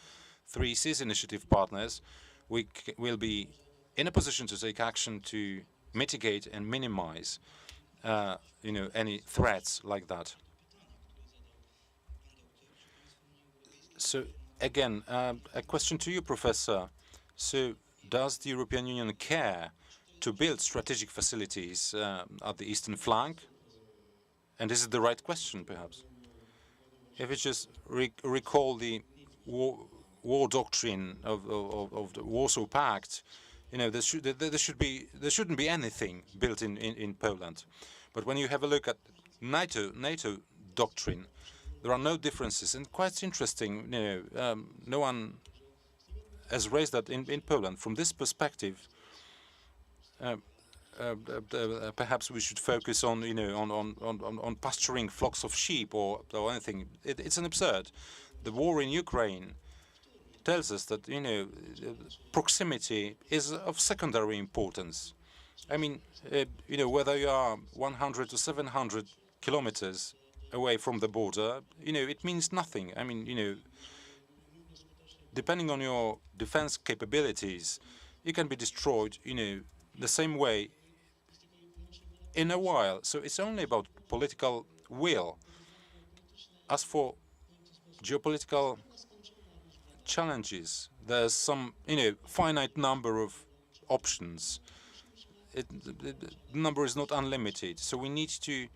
3Cs initiative partners, we will be in a position to take action to mitigate and minimize, any threats like that. So again, a question to you, Professor. So does the European Union care to build strategic facilities at the eastern flank? And is it the right question, perhaps? If you just recall the war doctrine of the Warsaw Pact, there shouldn't be anything built in Poland. But when you have a look at NATO doctrine, there are no differences, and quite interesting. No one has raised that in Poland. From this perspective, perhaps we should focus on on pasturing flocks of sheep or anything. It's an absurd. The war in Ukraine tells us that proximity is of secondary importance. I mean, whether you are 100 to 700 kilometers away from the border, it means nothing. I mean, depending on your defense capabilities, you can be destroyed, the same way in a while. So it's only about political will. As for geopolitical challenges, there's some, finite number of options. The number is not unlimited, so we need to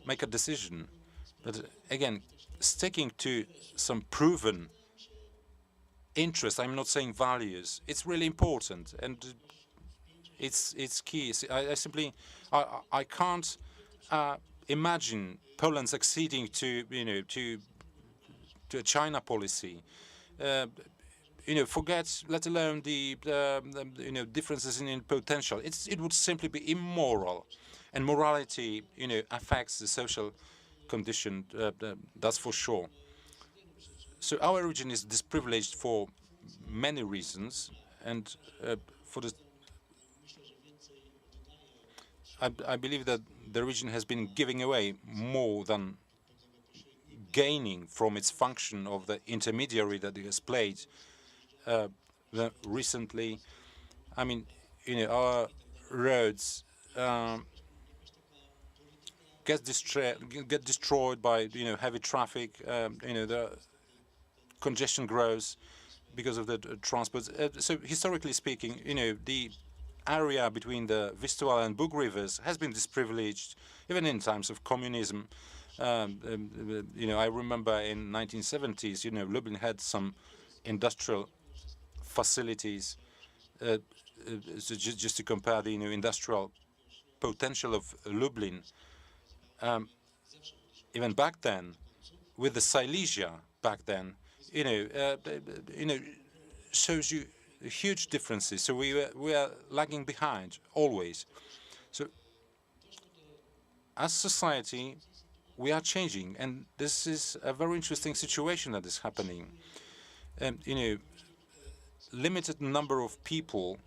make a decision. But again, sticking to some proven interests, I'm not saying values, it's really important, and it's key. I can't imagine Poland succeeding to a China policy. Forget, let alone the differences in potential. It would simply be immoral, and morality, affects the social condition. That's for sure. So our region is disprivileged for many reasons, and I believe that the region has been giving away more than gaining from its function of the intermediary that it has played recently. I mean, our roads get destroyed by heavy traffic. The congestion grows because of the transport. So historically speaking, the area between the Vistula and Bug rivers has been disprivileged, even in times of communism. I remember in 1970s, Lublin had some industrial facilities. So just to compare the industrial potential of Lublin, even back then, with the Silesia back then, shows you huge differences. So we are lagging behind always. So as society, we are changing, and this is a very interesting situation that is happening. Limited number of people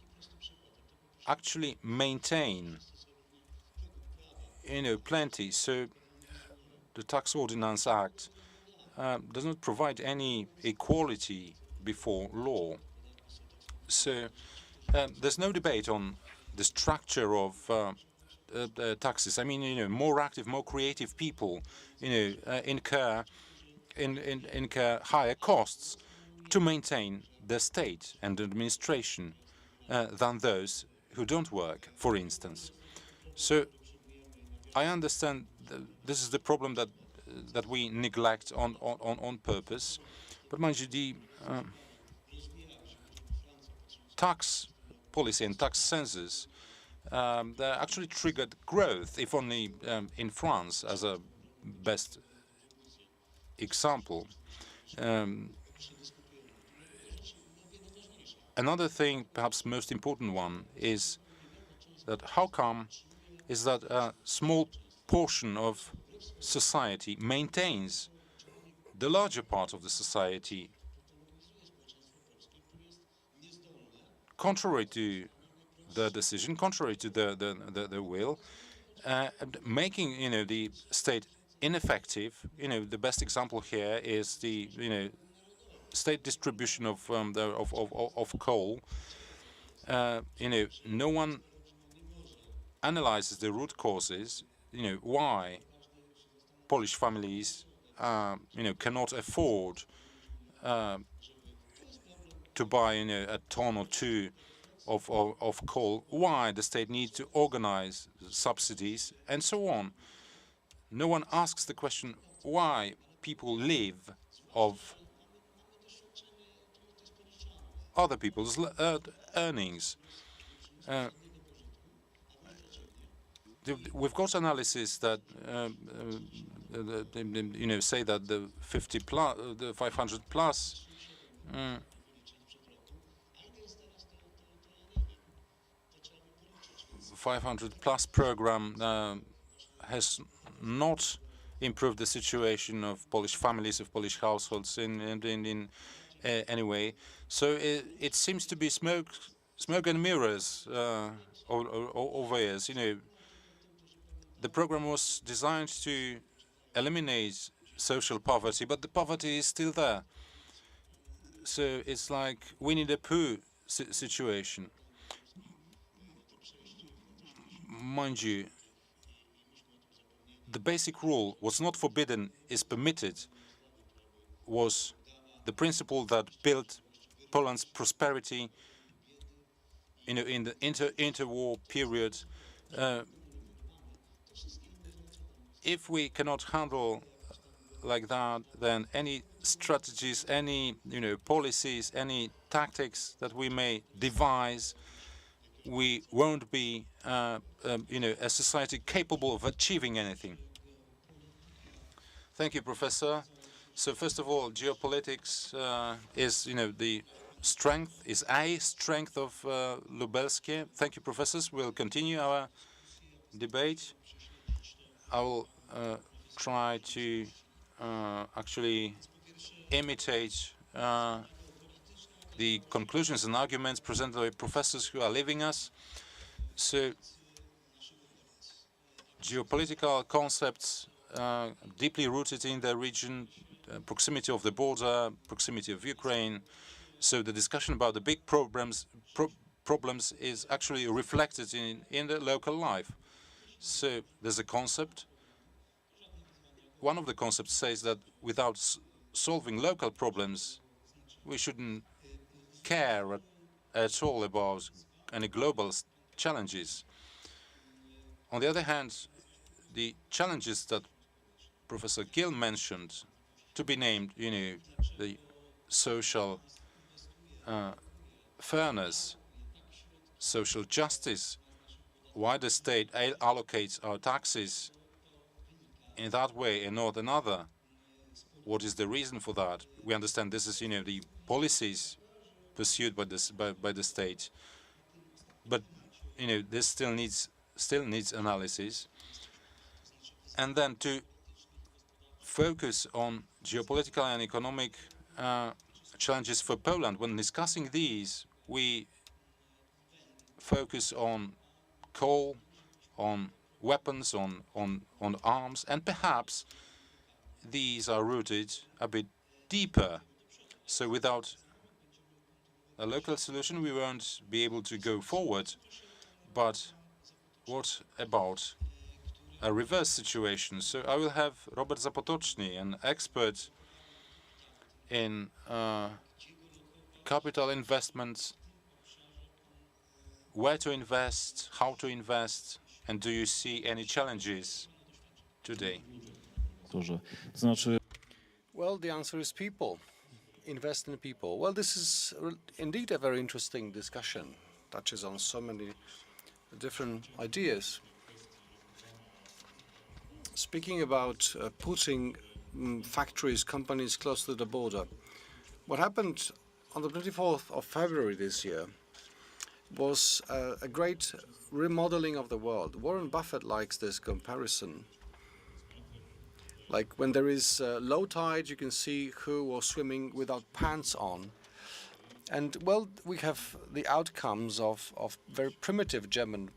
actually maintain, plenty. So the Tax Ordinance Act does not provide any equality before law. So there's no debate on the structure of taxes. I mean, more active, more creative people, incur higher costs to maintain the state and administration than those who don't work, for instance. So I understand this is the problem that we neglect on purpose. But mind you, the tax policy and tax census they actually triggered growth, if only in France as a best example. Another thing, perhaps most important one, is that how come is that a small portion of society maintains the larger part of the society, contrary to the decision, contrary to the will, and making the state ineffective. The best example here is the state distribution of of coal. No one analyzes the root causes. Why Polish families cannot afford to buy a ton or two of coal, why the state needs to organize subsidies and so on. No one asks the question why people live of other people's earnings. We've got analysis that say that the 50 plus, the 500 plus. 500 plus program has not improved the situation of Polish families, of Polish households in any way. So it seems to be smoke and mirrors over years. The program was designed to eliminate social poverty, but the poverty is still there. So it's like Winnie the Pooh situation. Mind you, the basic rule was not forbidden, is permitted, was the principle that built Poland's prosperity in the interwar period. If we cannot handle like that, then any strategies, any policies, any tactics that we may devise, we won't be a society capable of achieving anything. Thank you, Professor. So first of all, geopolitics is the strength of Lubelskie. Thank you, professors. We'll continue our debate. I will try to actually imitate the conclusions and arguments presented by professors who are leaving us. So, geopolitical concepts deeply rooted in the region, proximity of the border, proximity of Ukraine. So the discussion about the big problems is actually reflected in the local life. So there's a concept. One of the concepts says that without solving local problems, we shouldn't care at all about any global challenges. On the other hand, the challenges that Professor Gill mentioned, to be named, the social fairness, social justice, why the state allocates our taxes in that way and not another. What is the reason for that? We understand this is, the policies pursued by the state, but this still needs analysis. And then to focus on geopolitical and economic challenges for Poland. When discussing these, we focus on coal, on weapons, on arms, and perhaps these are rooted a bit deeper. So without a local solution, we won't be able to go forward. But what about a reverse situation? So I will have Robert Zapotoczny, an expert in capital investments, where to invest, how to invest, and do you see any challenges today? To znaczy, Well, the answer is people. Invest in people. Well, this is indeed a very interesting discussion. Touches on so many different ideas. Speaking about putting factories, companies close to the border, what happened on the 24th of February this year was a great remodeling of the world. Warren Buffett likes this comparison. Like when there is low tide, you can see who was swimming without pants on. And well, we have the outcomes of very primitive German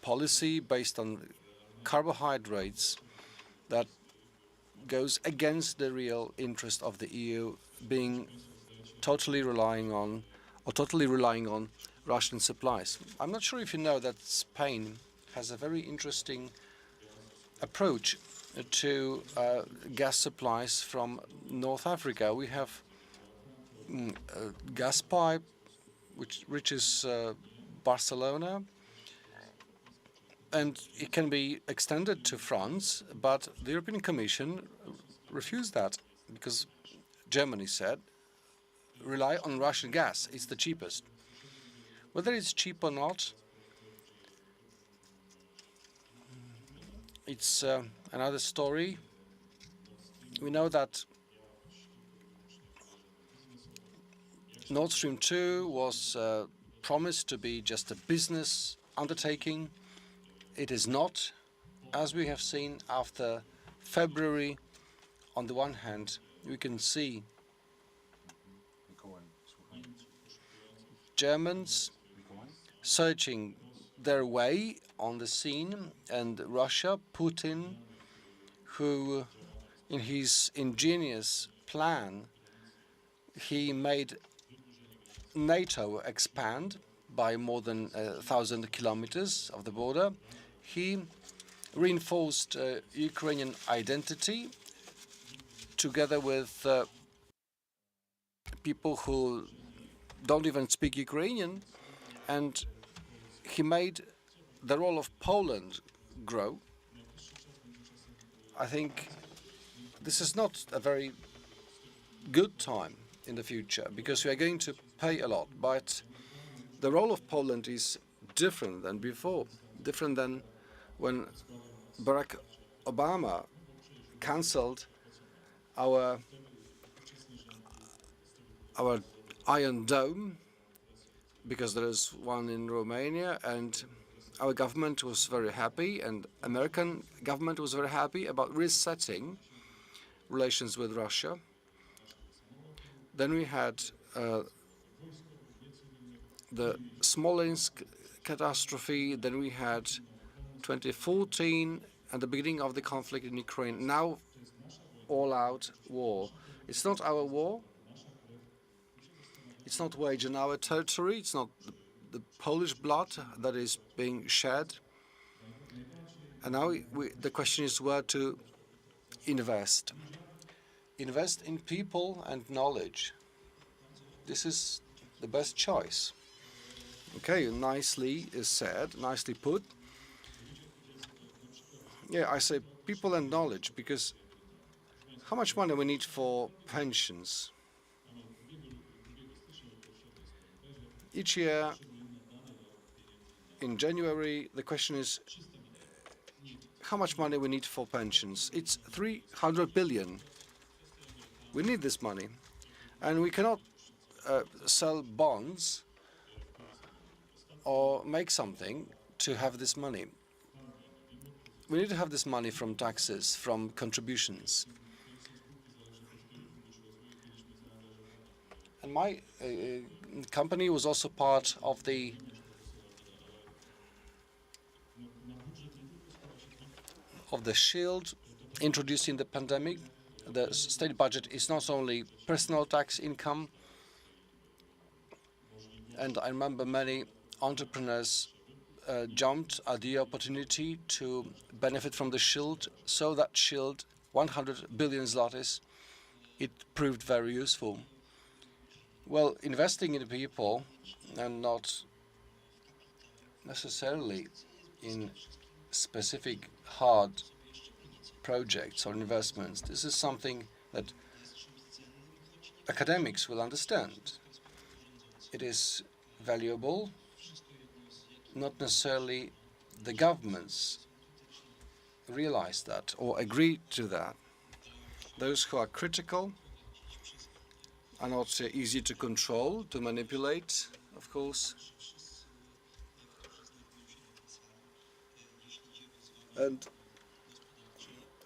policy based on carbohydrates that goes against the real interest of the EU, being totally relying on Russian supplies. I'm not sure if you know that Spain has a very interesting approach to gas supplies from North Africa. We have a gas pipe which reaches Barcelona, and it can be extended to France, but the European Commission refused that because Germany said, rely on Russian gas, it's the cheapest. Whether it's cheap or not, it's another story. We know that Nord Stream 2 was promised to be just a business undertaking. It is not, as we have seen after February. On the one hand, we can see Germans searching their way on the scene, and Russia, Putin, who in his ingenious plan, he made NATO expand by more than 1,000 kilometers of the border. He reinforced Ukrainian identity together with people who don't even speak Ukrainian, and he made the role of Poland grow. I think this is not a very good time in the future because we are going to pay a lot, but the role of Poland is different than before, different than when Barack Obama cancelled our Iron Dome, because there is one in Romania, and our government was very happy, and American government was very happy about resetting relations with Russia. Then we had the Smolensk catastrophe, then we had 2014 and the beginning of the conflict in Ukraine. Now all-out war. It's not our war. It's not waged on our territory. It's not the Polish blood that is being shed. And now the question is where to invest. Invest in people and knowledge. This is the best choice. Okay, nicely said, nicely put. Yeah, I say people and knowledge because how much money we need for pensions? Each year in January, the question is how much money we need for pensions. It's 300 billion. We need this money, and we cannot sell bonds or make something to have this money. We need to have this money from taxes, from contributions. And my company was also part of the shield introduced in the pandemic. The state budget is not only personal tax income, And I remember many entrepreneurs jumped at the opportunity to benefit from the shield. So that shield, 100 billion zlotys, it proved very useful. Well, investing in people and not necessarily in specific hard projects or investments, this is something that academics will understand. It is valuable, not necessarily the governments realize that or agree to that. Those who are critical are not easy to control, to manipulate, of course. And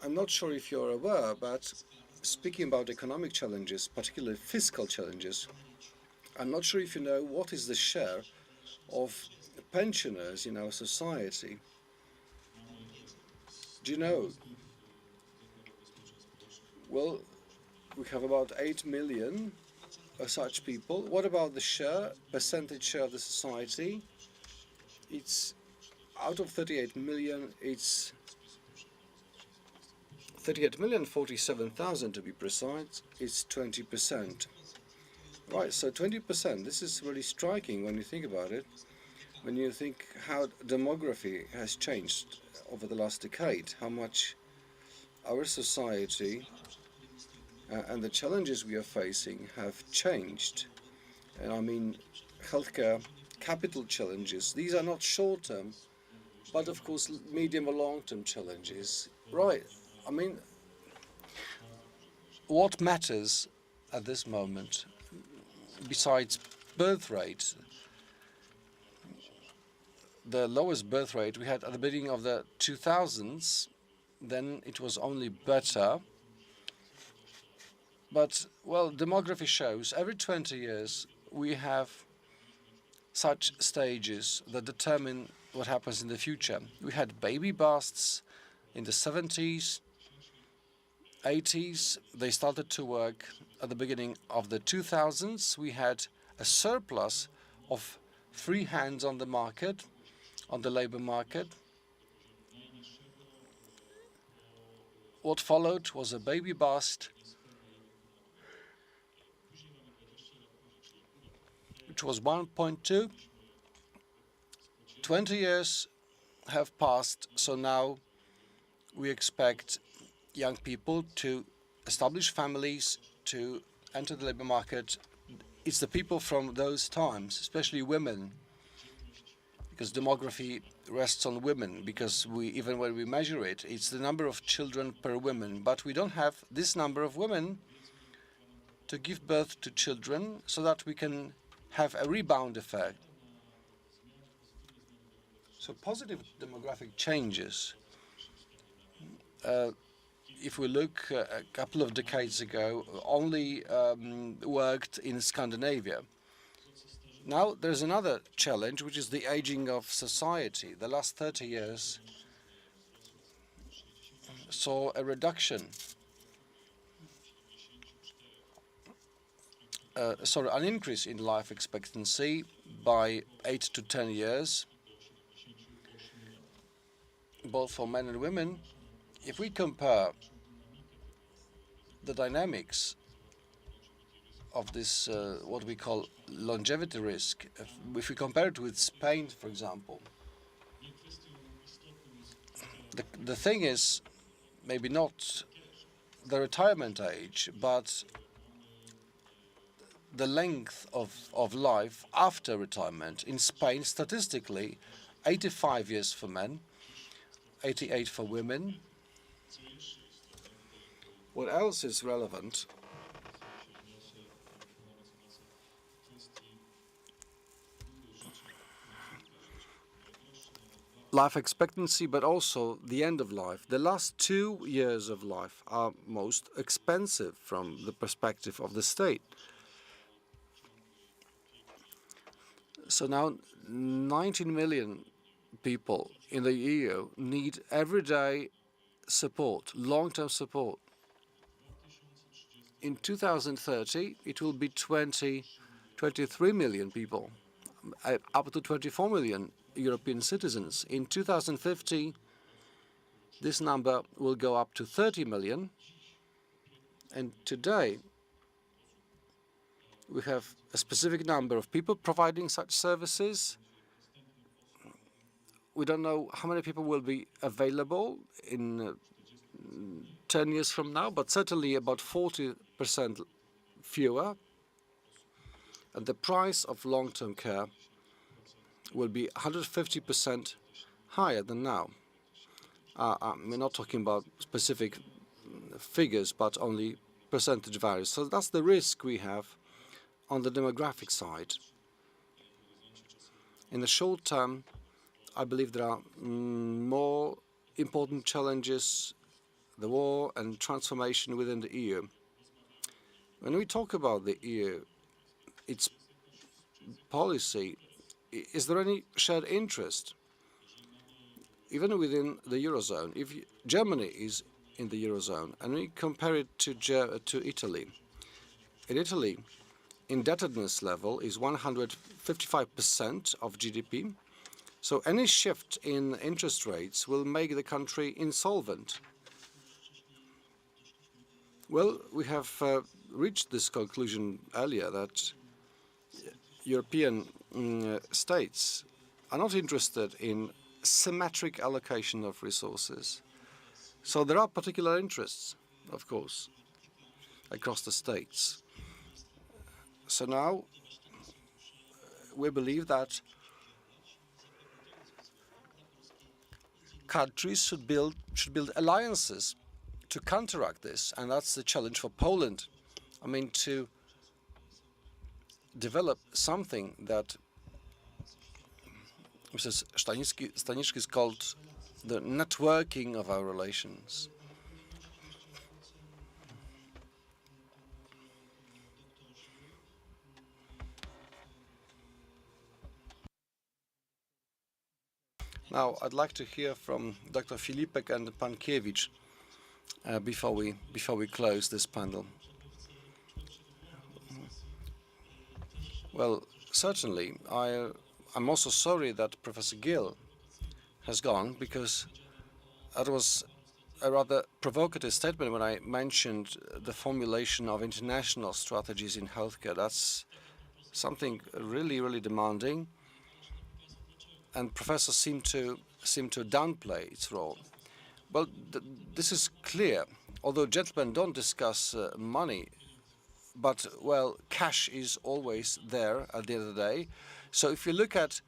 I'm not sure if you're aware, but speaking about economic challenges, particularly fiscal challenges, I'm not sure if you know what is the share of pensioners in our society. Do you know? Well, we have about 8 million such people. What about the share, percentage share of the society? It's out of 38 million, it's 38,047,000 to be precise, it's 20%. Right, so 20%, this is really striking when you think about it, when you think how demography has changed over the last decade, how much our society and the challenges we are facing have changed. And I mean, healthcare, capital challenges, these are not short-term, but of course medium or long-term challenges. Right, I mean, what matters at this moment, besides birth rate, the lowest birth rate we had at the beginning of the 2000s, then it was only better. But, well, demography shows every 20 years we have such stages that determine what happens in the future. We had baby busts in the 70s, 80s. They started to work at the beginning of the 2000s. We had a surplus of free hands on the market, on the labor market. What followed was a baby bust, which was 1.2. 20 years have passed, so now we expect young people to establish families, to enter the labor market. It's the people from those times, especially women, because demography rests on women, because even when we measure it, it's the number of children per woman, but we don't have this number of women to give birth to children so that we can have a rebound effect. So positive demographic changes. If we look a couple of decades ago, only worked in Scandinavia. Now there's another challenge, which is the aging of society. The last 30 years saw a reduction, an increase in life expectancy by 8 to 10 years, both for men and women. If we compare the dynamics of this, what we call longevity risk, if we compare it with Spain, for example, the thing is maybe not the retirement age, but the length of life after retirement. In Spain, statistically, 85 years for men, 88 for women. What else is relevant? Life expectancy, but also the end of life. The last 2 years of life are most expensive from the perspective of the state. So now 19 million people in the EU need everyday support, long-term support. In 2030, it will be 23 million people up to 24 million European citizens. In 2050, this number will go up to 30 million. And today, we have a specific number of people providing such services. We don't know how many people will be available in 10 years from now, but certainly about 40% fewer. And the price of long-term care will be 150% higher than now. We're not talking about specific figures, but only percentage values. So that's the risk we have on the demographic side. In the short term, I believe there are more important challenges, the war and transformation within the EU. When we talk about the EU, its policy, is there any shared interest? Even within the Eurozone, if Germany is in the Eurozone and we compare it to Italy, in Italy, indebtedness level is 155% of GDP. So any shift in interest rates will make the country insolvent. Well, we have reached this conclusion earlier that European states are not interested in symmetric allocation of resources. So there are particular interests, of course, across the states. So now we believe that countries should build alliances to counteract this, and that's the challenge for Poland. I mean, to develop something that Mrs. Staniszki is called the networking of our relations. Now, I'd like to hear from Dr. Filipek and Pankiewicz before we close this panel. Well, certainly, I'm also sorry that Professor Gill has gone, because that was a rather provocative statement when I mentioned the formulation of international strategies in healthcare. That's something really, really demanding, and professors seem to downplay its role. Well, this is clear. Although gentlemen don't discuss money, but, well, cash is always there at the end of the day. So if you look at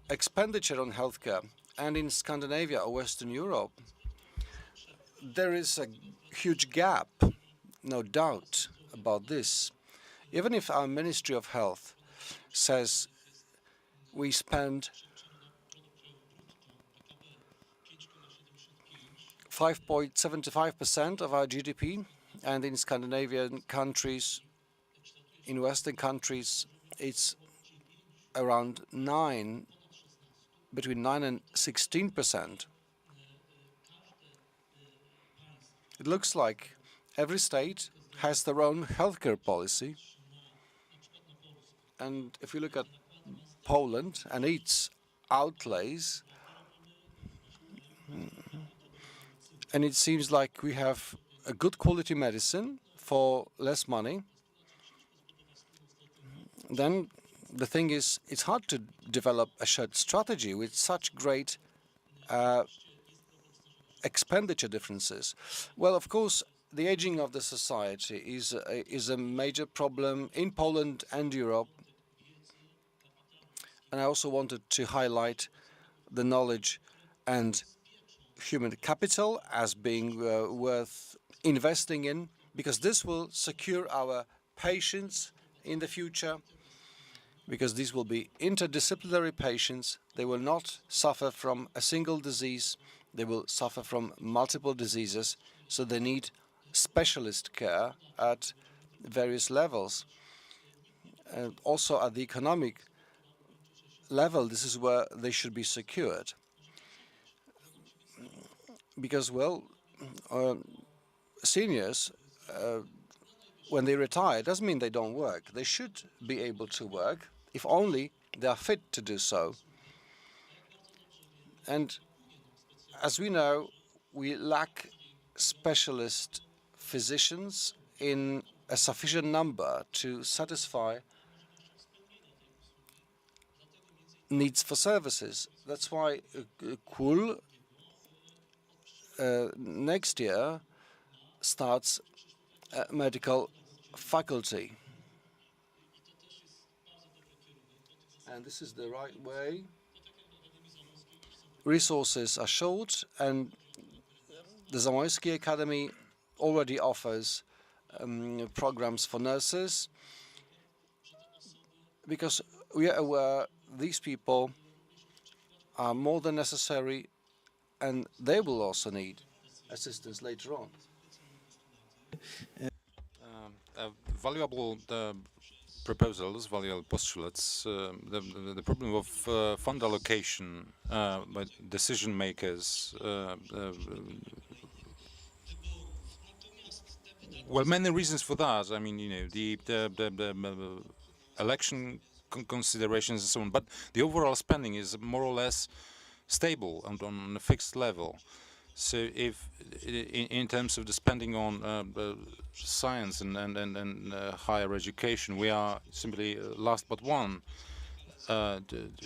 expenditure on healthcare, and in Scandinavia or Western Europe, there is a huge gap, no doubt about this. Even if our Ministry of Health says we spend 5.75% of our GDP, and in Scandinavian countries, in Western countries, it's around between 9 and 16%. It looks like every state has their own healthcare policy. And if you look at Poland and its outlays, and it seems like we have a good quality medicine for less money, then the thing is, it's hard to develop a shared strategy with such great expenditure differences. Well, of course, the aging of the society is a major problem in Poland and Europe. And I also wanted to highlight the knowledge and human capital as being worth investing in, because this will secure our patients in the future, because these will be interdisciplinary patients. They will not suffer from a single disease. They will suffer from multiple diseases, so they need specialist care at various levels. And also at the economic level, this is where they should be secured. Because, well, seniors, when they retire, it doesn't mean they don't work. They should be able to work, if only they are fit to do so. And as we know, we lack specialist physicians in a sufficient number to satisfy needs for services. That's why KUL next year starts a medical faculty. And this is the right way. Resources are short, and the Zamoyski Academy already offers programs for nurses, because we are aware these people are more than necessary, and they will also need assistance later on. Valuable proposals, valuable postulates. The problem of fund allocation by decision makers. Well, many reasons for that. I mean, the election considerations and so on. But the overall spending is more or less stable and on a fixed level. So if in terms of the spending on science and higher education, we are simply last but one,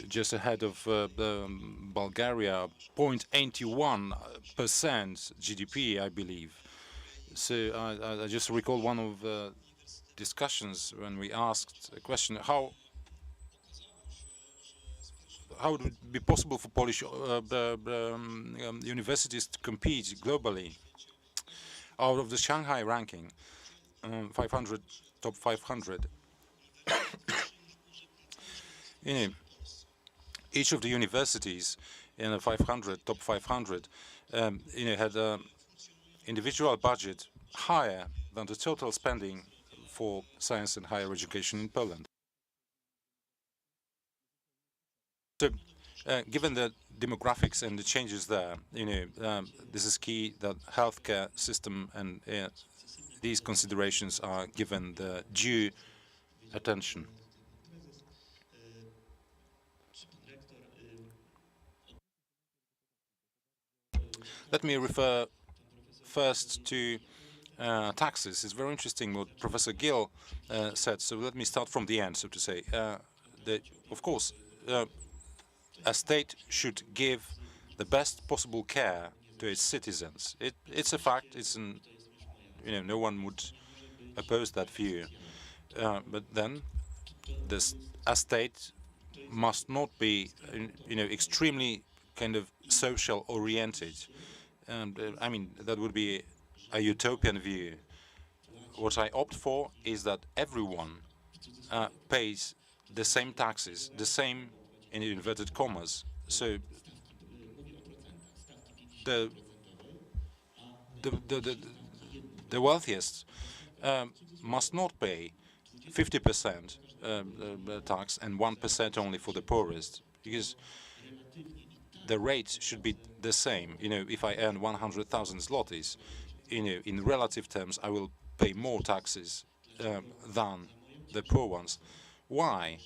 just ahead of Bulgaria, 0.81% GDP, I believe. So I just recall one of the discussions when we asked a question, how would it be possible for Polish universities to compete globally? Out of the Shanghai ranking, 500, top 500, each of the universities in the 500, top 500, had an individual budget higher than the total spending for science and higher education in Poland. So, given the demographics and the changes there, this is key that healthcare system and these considerations are given the due attention. Let me refer first to taxes. It's very interesting what Professor Gill said, so let me start from the end, so to say. Of course, a state should give the best possible care to its citizens. It's a fact. No one would oppose that view. But then, a state must not be, extremely kind of social oriented. And I mean, that would be a utopian view. What I opt for is that everyone pays the same taxes, the same in inverted commas. So the wealthiest must not pay 50% tax and 1% only for the poorest, because the rate should be the same. If I earn 100,000 zlotys, in relative terms, I will pay more taxes than the poor ones. Why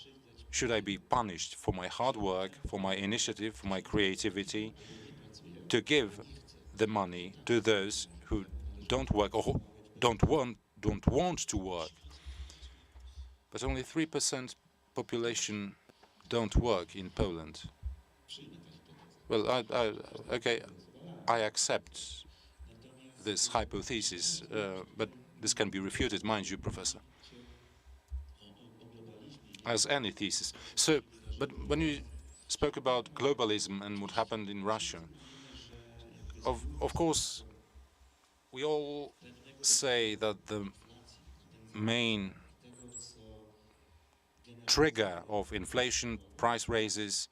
should I be punished for my hard work, for my initiative, for my creativity, to give the money to those who don't work or don't want to work? But only 3% population don't work in Poland. Well, okay, I accept this hypothesis, but this can be refuted, mind you, Professor, as any thesis. So, but when you spoke about globalism and what happened in Russia, of course, we all say that the main trigger of inflation, price raises,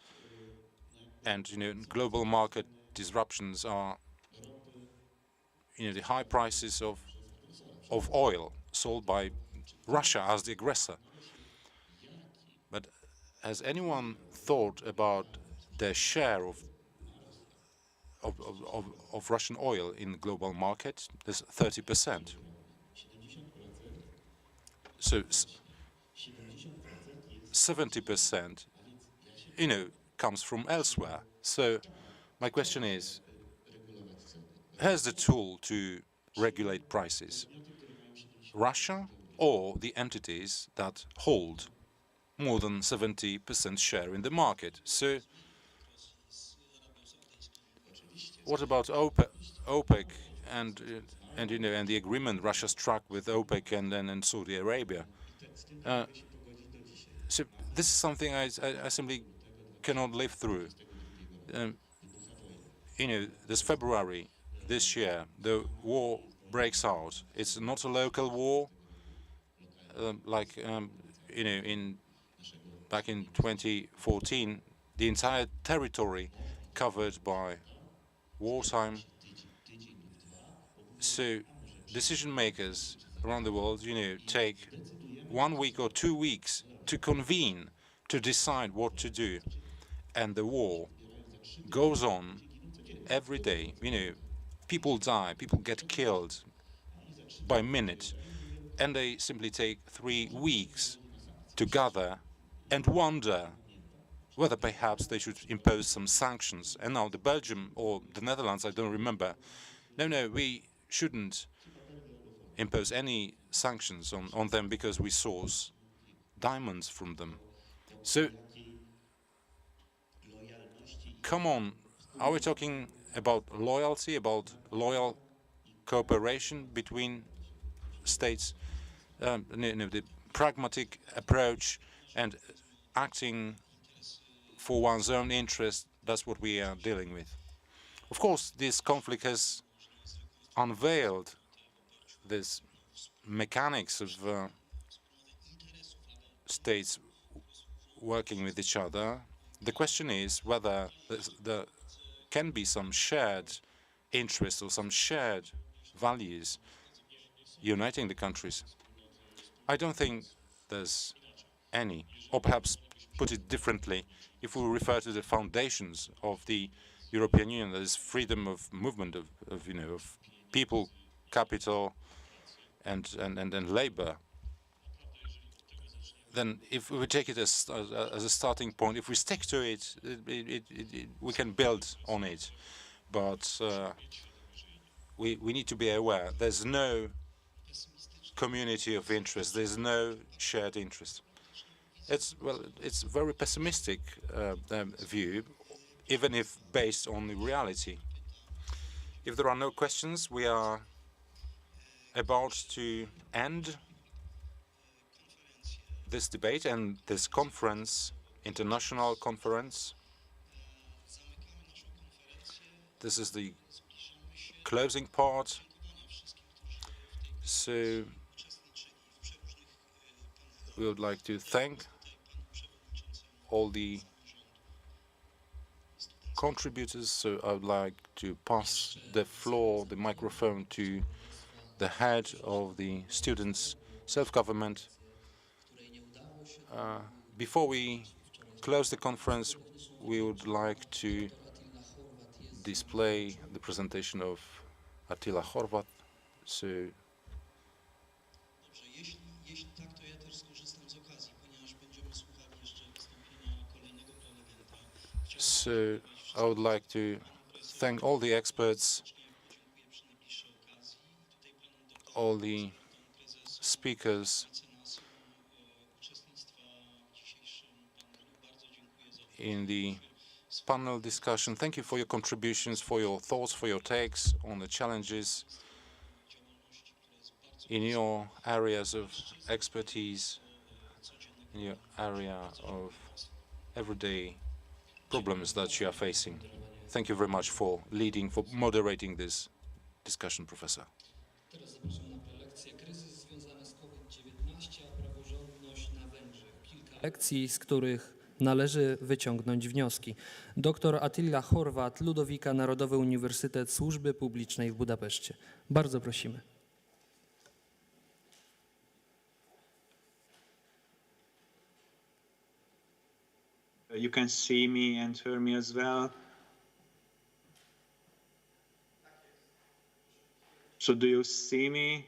and global market disruptions are the high prices of oil sold by Russia as the aggressor. But has anyone thought about their share of Russian oil in the global market? There's 30%. So 70% comes from elsewhere. So my question is, who's the tool to regulate prices? Russia or the entities that hold more than 70% share in the market? So what about OPEC and the agreement Russia struck with OPEC and Saudi Arabia? So this is something I simply cannot live through. This February this year, the war breaks out. It's not a local war, like back in 2014, the entire territory covered by wartime. So decision makers around the world, take 1 week or 2 weeks to convene, to decide what to do. And the war goes on every day. People die, people get killed by minute. And they simply take 3 weeks to gather and wonder whether perhaps they should impose some sanctions. And now the Belgium or the Netherlands, I don't remember. No, we shouldn't impose any sanctions on them because we source diamonds from them. So, come on, are we talking about loyalty, about loyal cooperation between states? The pragmatic approach and acting for one's own interest, that's what we are dealing with. Of course, this conflict has unveiled this mechanics of states working with each other. The question is whether there can be some shared interests or some shared values uniting the countries. I don't think there's any. Or perhaps put it differently, if we refer to the foundations of the European Union, that is freedom of movement of people, capital, and labor, then if we take it as a starting point, if we stick to it, we can build on it. But we need to be aware there's no community of interest, there's no shared interest. It's a very pessimistic view, even if based on the reality. If there are no questions, we are about to end this debate and this conference, international conference. This is the closing part. So we would like to thank all the contributors. So I would like to pass the floor, the microphone, to the head of the students' self-government. Before we close the conference, we would like to display the presentation of Attila Horvat. So I would like to thank all the experts, all the speakers in the panel discussion. Thank you for your contributions, for your thoughts, for your takes on the challenges in your areas of expertise, in your area of everyday problems that you are facing. Thank you very much for leading, for moderating this discussion, Professor. Lekcji, z których należy wyciągnąć wnioski. Dr Attila Horvat, Ludowika, Narodowy Uniwersytet Służby Publicznej w Budapeszcie. Bardzo prosimy. You can see me and hear me as well. So do you see me?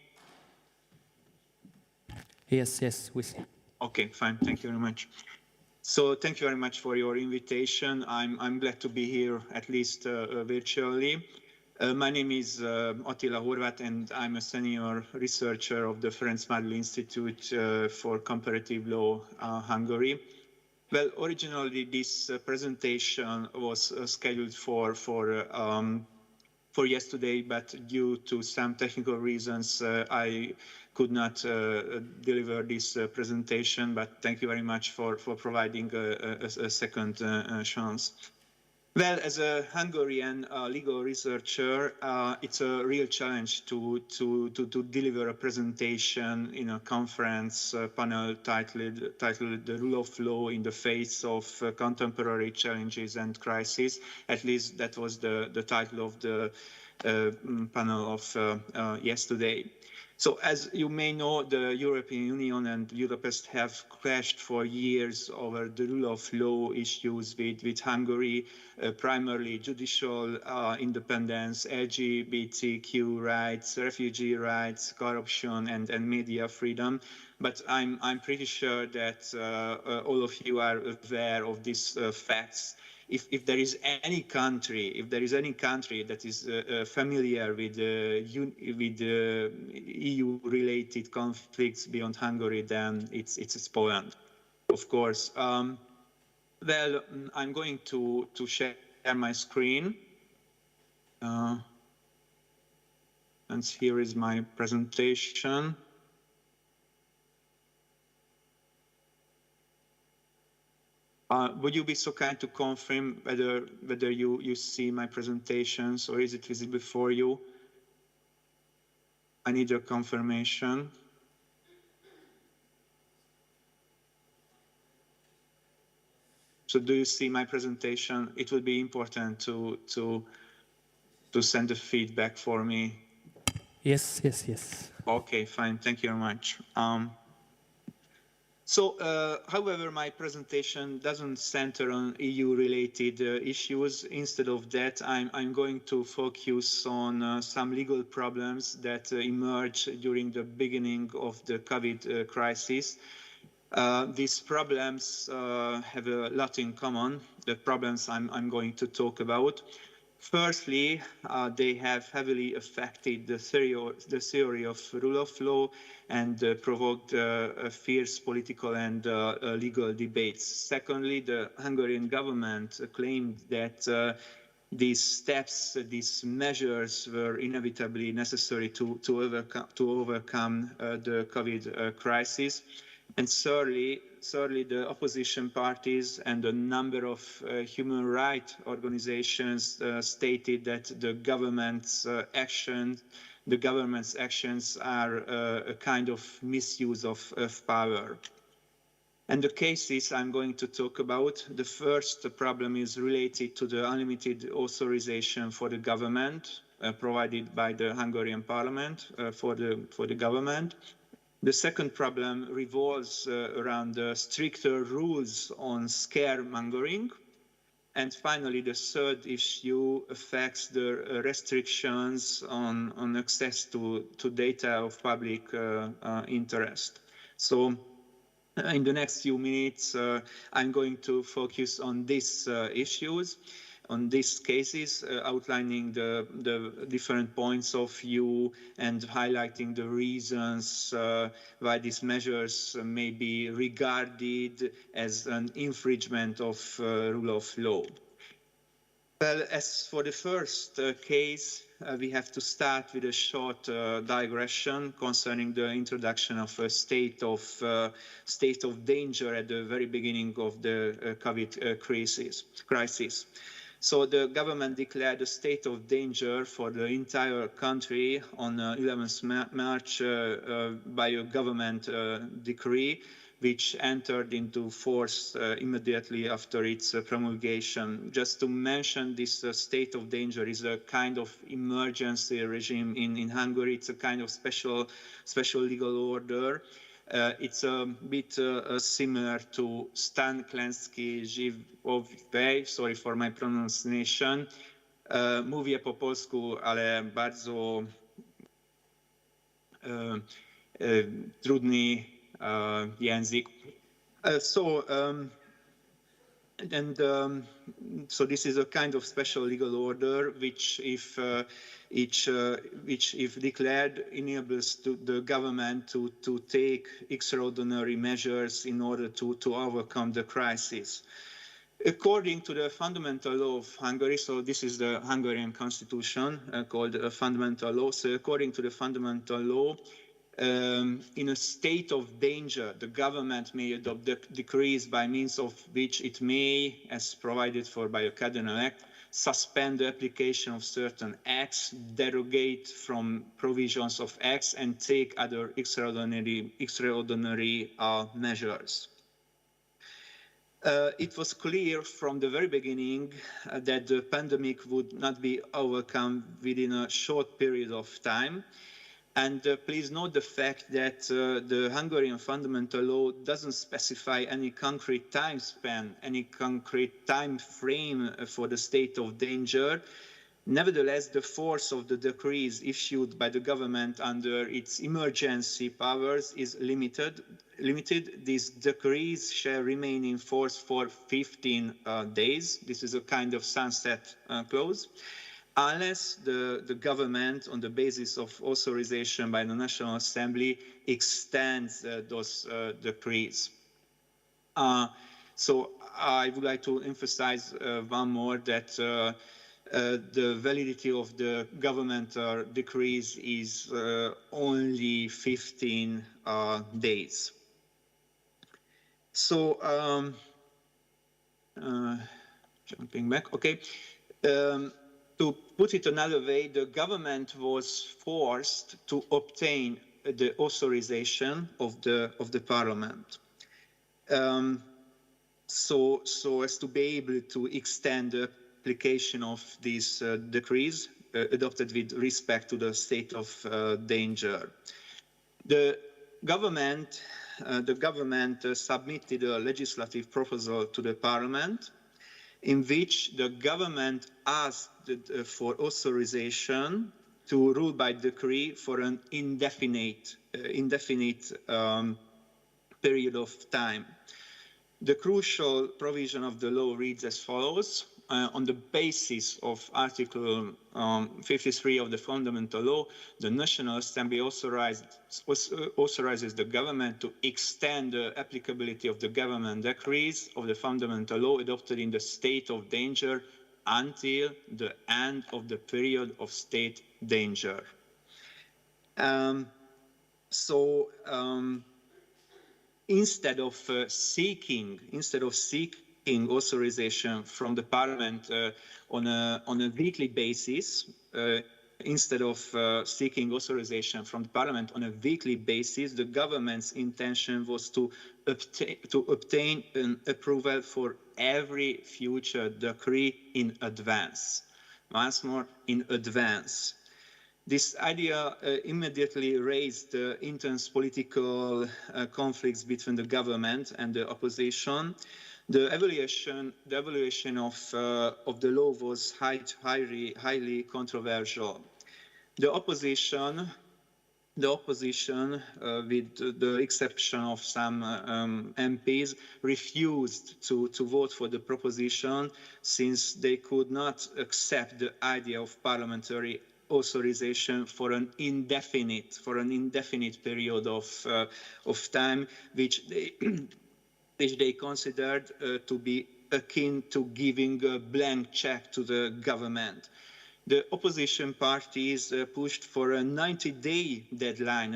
Yes, we see. Okay, fine. Thank you very much. So thank you very much for your invitation. I'm glad to be here, at least virtually. My name is Attila Horváth, and I'm a senior researcher of the Ferenc Márdul Institute for Comparative Law, Hungary. Well, originally this presentation was scheduled for yesterday, but due to some technical reasons, I could not deliver this presentation, but thank you very much for providing a second chance. Well, as a Hungarian legal researcher, it's a real challenge to deliver a presentation in a conference panel titled "The Rule of Law in the Face of Contemporary Challenges and Crises." At least that was the title of the panel of yesterday. So as you may know, the European Union and Budapest have clashed for years over the rule of law issues with Hungary, primarily judicial independence, LGBTQ rights, refugee rights, corruption, and media freedom. But I'm pretty sure that all of you are aware of these facts. If there is any country that is familiar with EU-related conflicts beyond Hungary, then it's Poland, of course. Well, I'm going to share my screen, and here is my presentation. Would you be so kind to confirm whether you see my presentations, or is it visible for you? I need your confirmation. So do you see my presentation? It would be important to send a feedback for me. Yes, yes, yes. Okay, fine. Thank you very much. However, my presentation doesn't center on EU-related issues. Instead of that, I'm going to focus on some legal problems that emerged during the beginning of the COVID crisis. These problems have a lot in common, the problems I'm going to talk about. Firstly, they have heavily affected the theory of rule of law and provoked fierce political and legal debates. Secondly, the Hungarian government claimed that these steps, these measures were inevitably necessary to overcome the COVID crisis. And thirdly, the opposition parties and a number of human rights organizations stated that the government's actions are a kind of misuse of power. And the cases I'm going to talk about, the first problem is related to the unlimited authorization for the government provided by the Hungarian parliament for the government. The second problem revolves around the stricter rules on scaremongering. And finally, the third issue affects the restrictions on access to data of public interest. So in the next few minutes, I'm going to focus on these issues, on these cases, outlining the different points of view and highlighting the reasons why these measures may be regarded as an infringement of rule of law. Well, as for the first case, we have to start with a short digression concerning the introduction of a state of danger at the very beginning of the COVID crisis. So the government declared a state of danger for the entire country on 11th March by a government decree, which entered into force immediately after its promulgation. Just to mention, this state of danger is a kind of emergency regime in Hungary. It's a kind of special legal order. It's a bit similar to Stan Klęski Żywowej, sorry for my pronunciation. Mówię po polsku, ale bardzo trudny język. And so this is a kind of special legal order, which, if declared, enables the government to take extraordinary measures in order to overcome the crisis. According to the fundamental law of Hungary, so this is the Hungarian constitution called fundamental law. So according to the fundamental law, in a state of danger, the government may adopt decrees by means of which it may, as provided for by a Cardinal Act, suspend the application of certain acts, derogate from provisions of acts, and take other extraordinary measures. It was clear from the very beginning that the pandemic would not be overcome within a short period of time. And please note the fact that the Hungarian fundamental law doesn't specify any concrete time span, any concrete time frame for the state of danger. Nevertheless, the force of the decrees issued by the government under its emergency powers is limited. These decrees shall remain in force for 15 days. This is a kind of sunset clause, unless the government, on the basis of authorization by the National Assembly, extends those decrees. So I would like to emphasize one more that the validity of the governmental decrees is only 15 days. So, jumping back, okay. To put it another way, the government was forced to obtain the authorization of the parliament, so as to be able to extend the application of these decrees adopted with respect to the state of danger. The government submitted a legislative proposal to the parliament, in which the government asked for authorization to rule by decree for an indefinite period of time. The crucial provision of the law reads as follows: on the basis of Article 53 of the Fundamental Law, the National Assembly authorizes the government to extend the applicability of the government decrees of the Fundamental Law adopted in the state of danger until the end of the period of state danger. Instead of seeking authorization from the parliament on a weekly basis, the government's intention was to obtain an approval for every future decree in advance. Once more, in advance. This idea immediately raised intense political conflicts between the government and the opposition. The evaluation of the law was highly controversial. The opposition, with the exception of some MPs, refused to vote for the proposition, since they could not accept the idea of parliamentary authorization for an indefinite period of time, which they considered to be akin to giving a blank check to the government. The opposition parties pushed for a 90-day deadline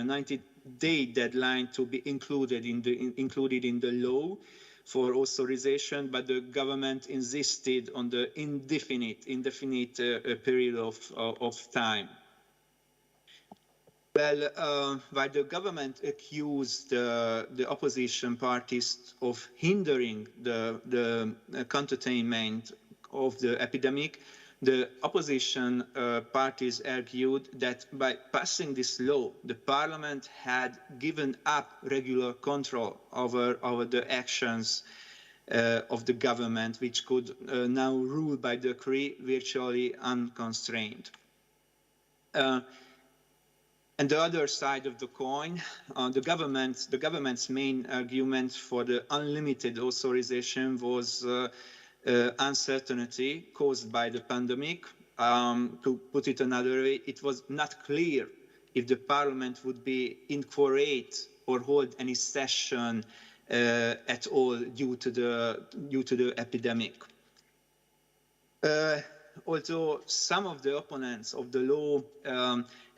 to be included in the law for authorization, but the government insisted on the indefinite period of time. Well, while the government accused the opposition parties of hindering the containment of the epidemic, the opposition parties argued that by passing this law, the parliament had given up regular control over the actions of the government, which could now rule by decree virtually unconstrained. And the other side of the coin, the government's main argument for the unlimited authorization was uncertainty caused by the pandemic. To put it another way, it was not clear if the parliament would be incorporate or hold any session at all due to the epidemic. Although some of the opponents of the law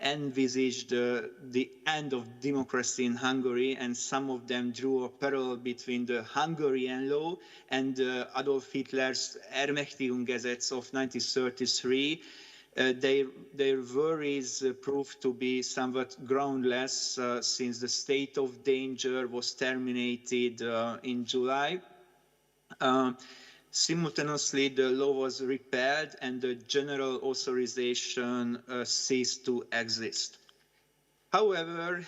envisaged the end of democracy in Hungary, and some of them drew a parallel between the Hungarian law and Adolf Hitler's Ermächtigungsgesetz of 1933, their worries proved to be somewhat groundless since the state of danger was terminated in July. Simultaneously, the law was repealed and the general authorization ceased to exist. However,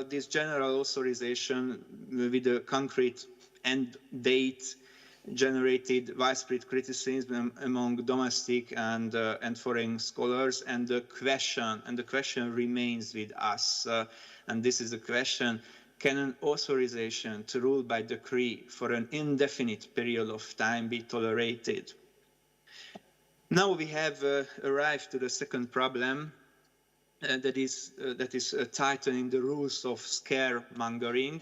this general authorization with a concrete end date generated widespread criticism among domestic and foreign scholars, and the question remains with us. And this is the question: can an authorization to rule by decree for an indefinite period of time be tolerated? Now we have arrived to the second problem, that is tightening the rules of scaremongering.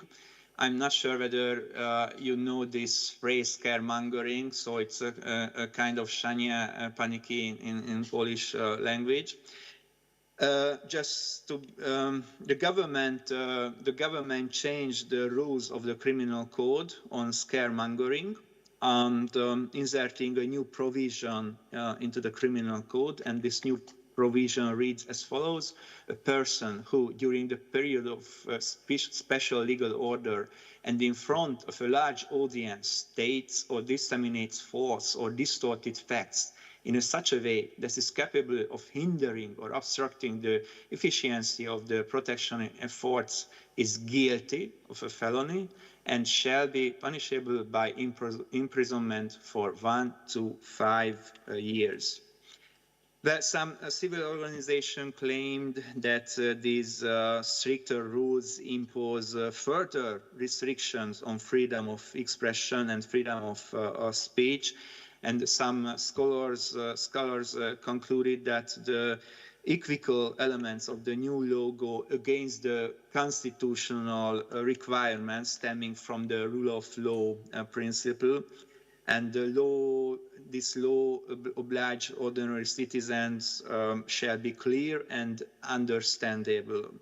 I'm not sure whether you know this phrase, scaremongering. So it's a kind of szanie paniki in Polish language. The government changed the rules of the criminal code on scaremongering and inserting a new provision into the criminal code, and this new provision reads as follows: a person who, during the period of special legal order and in front of a large audience, states or disseminates false or distorted facts in such a way that is capable of hindering or obstructing the efficiency of the protection efforts is guilty of a felony and shall be punishable by imprisonment for 1 to 5 years. But some civil organization claimed that these stricter rules impose further restrictions on freedom of expression and freedom of speech. And some scholars concluded that the equivocal elements of the new law go against the constitutional requirements stemming from the rule of law principle. And this law obliges ordinary citizens shall be clear and understandable.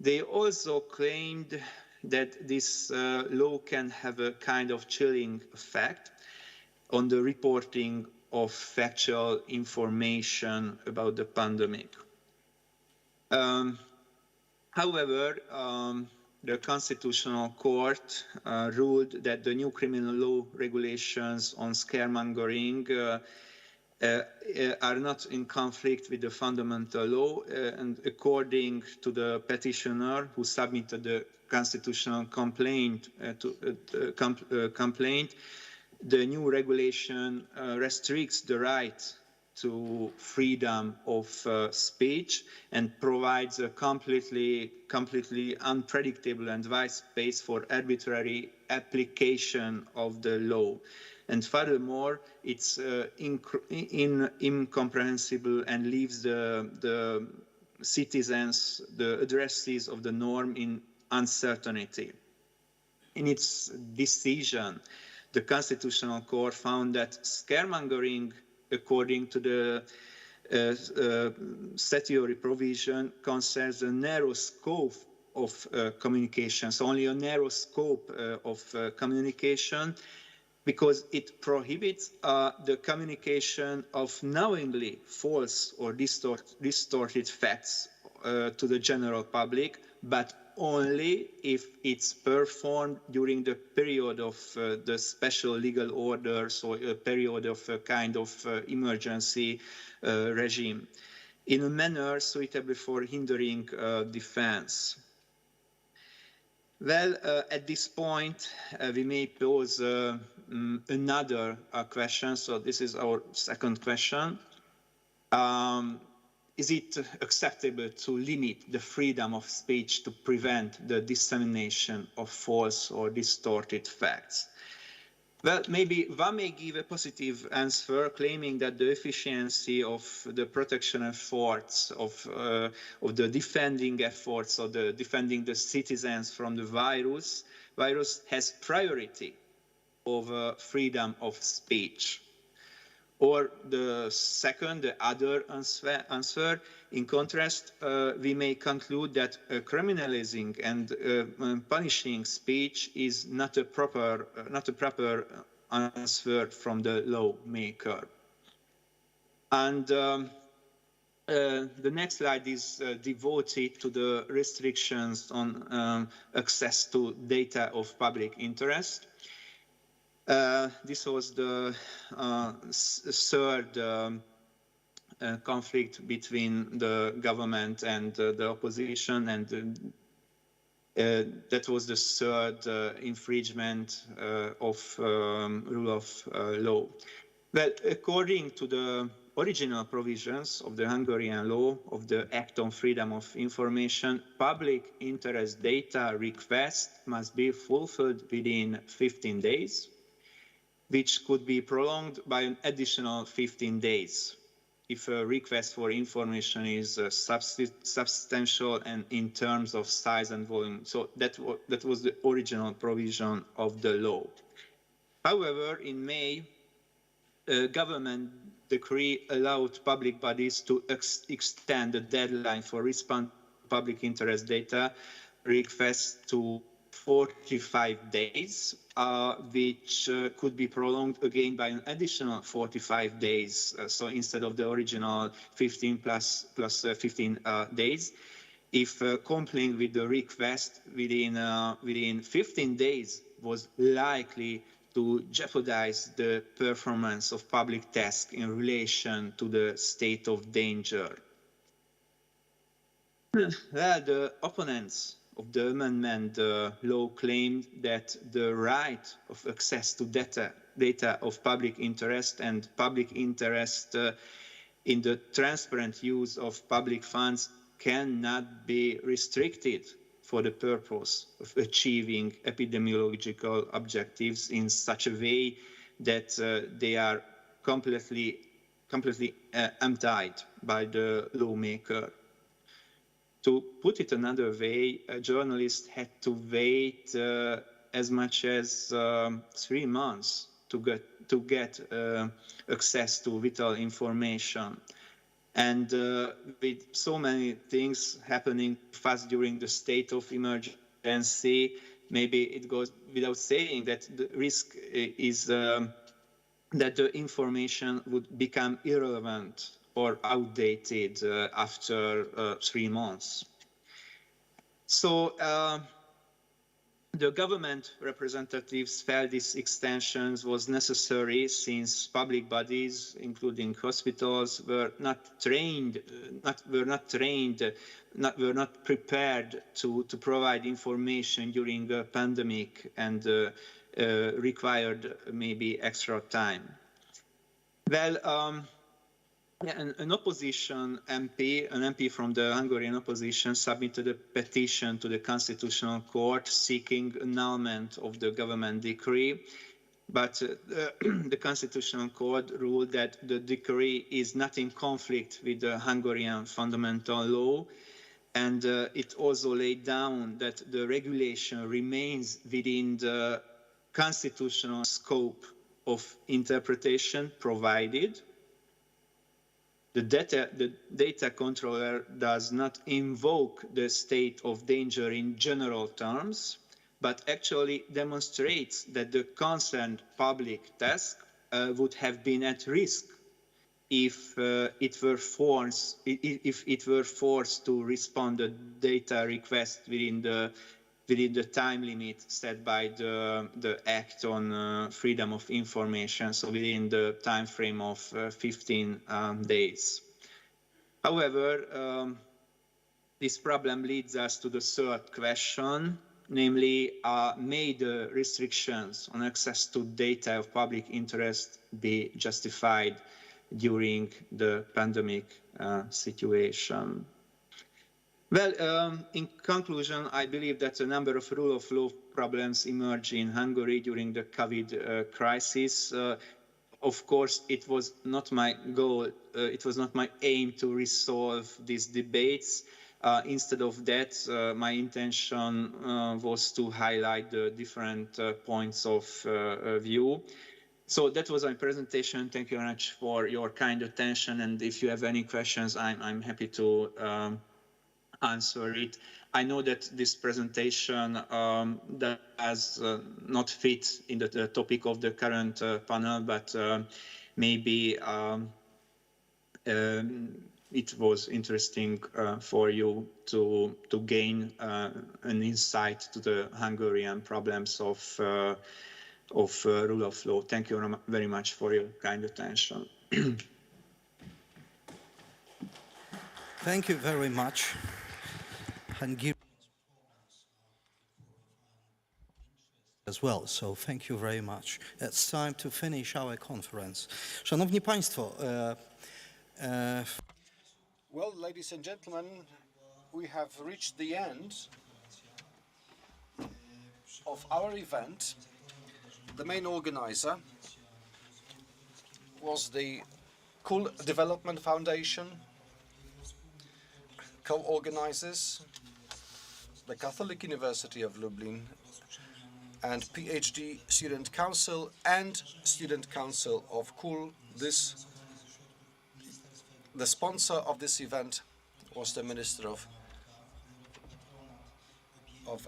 They also claimed that this law can have a kind of chilling effect on the reporting of factual information about the pandemic. However, the Constitutional Court ruled that the new criminal law regulations on scaremongering are not in conflict with the fundamental law, and according to the petitioner who submitted the constitutional complaint, the new regulation restricts the right to freedom of speech and provides a completely unpredictable and wide space for arbitrary application of the law. And furthermore, it's incomprehensible and leaves the citizens, the addressees of the norm, in uncertainty. In its decision, the Constitutional Court found that scaremongering, according to the statutory provision, concerns a narrow scope of communication, so only a narrow scope of communication, because it prohibits the communication of knowingly false or distorted facts to the general public, but only if it's performed during the period of the special legal order, so a period of a kind of emergency regime, in a manner suitable for hindering defense. Well, at this point, we may pose another question. So this is our second question. is it acceptable to limit the freedom of speech to prevent the dissemination of false or distorted facts? Well, maybe one may give a positive answer, claiming that the efficiency of the protection efforts of the defending efforts of the defending the citizens from the virus has priority over freedom of speech. Or the second, the other answer, in contrast, we may conclude that criminalizing and punishing speech is not a proper answer from the lawmaker. And the next slide is devoted to the restrictions on access to data of public interest. This was the third conflict between the government and the opposition, and that was the third infringement of rule of law. Well, according to the original provisions of the Hungarian law of the Act on Freedom of Information, public interest data request must be fulfilled within 15 days. Which could be prolonged by an additional 15 days if a request for information is substantial and in terms of size and volume. So that was the original provision of the law. However, in May, a government decree allowed public bodies to extend the deadline for response to public interest data requests to 45 days, which could be prolonged again by an additional 45 days. So instead of the original 15 plus 15 days, if complying with the request within 15 days was likely to jeopardize the performance of public tasks in relation to the state of danger. Well, the opponents of the amendment law claimed that the right of access to data of public interest and public interest in the transparent use of public funds cannot be restricted for the purpose of achieving epidemiological objectives in such a way that they are completely emptied by the lawmaker. To put it another way, a journalist had to wait as much as 3 months to get access to vital information. And with so many things happening fast during the state of emergency, maybe it goes without saying that the risk is that the information would become irrelevant or outdated after 3 months. So the government representatives felt this extension was necessary since public bodies, including hospitals, were not prepared to provide information during a pandemic and required maybe extra time. Well, an opposition MP, an MP from the Hungarian opposition, submitted a petition to the Constitutional Court seeking annulment of the government decree. But the Constitutional Court ruled that the decree is not in conflict with the Hungarian fundamental law. And it also laid down that the regulation remains within the constitutional scope of interpretation, provided the data controller does not invoke the state of danger in general terms, but actually demonstrates that the concerned public task would have been at risk if it were forced to respond to data request within the time limit set by the Act on Freedom of Information, so within the time frame of 15 days. However, this problem leads us to the third question, namely, may the restrictions on access to data of public interest be justified? during the pandemic situation. Well, in conclusion, I believe that a number of rule of law problems emerged in Hungary during the COVID crisis. Of course, it was not my goal, it was not my aim to resolve these debates. Instead of that, my intention was to highlight the different points of view. So that was my presentation. Thank you very much for your kind attention. And if you have any questions, I'm happy to answer it. I know that this presentation does not fit in the topic of the current panel, but maybe it was interesting for you to gain an insight to the Hungarian problems of rule of law. Thank you very much for your kind attention. Thank you very much. As well, so thank you very much. It's time to finish our conference. Szanowni Państwo, Well, ladies and gentlemen, we have reached the end of our event. The main organizer was the Cool Development Foundation, co-organizers, the Catholic University of Lublin, and PhD Student Council and Student Council of Cool. The sponsor of this event was the Minister of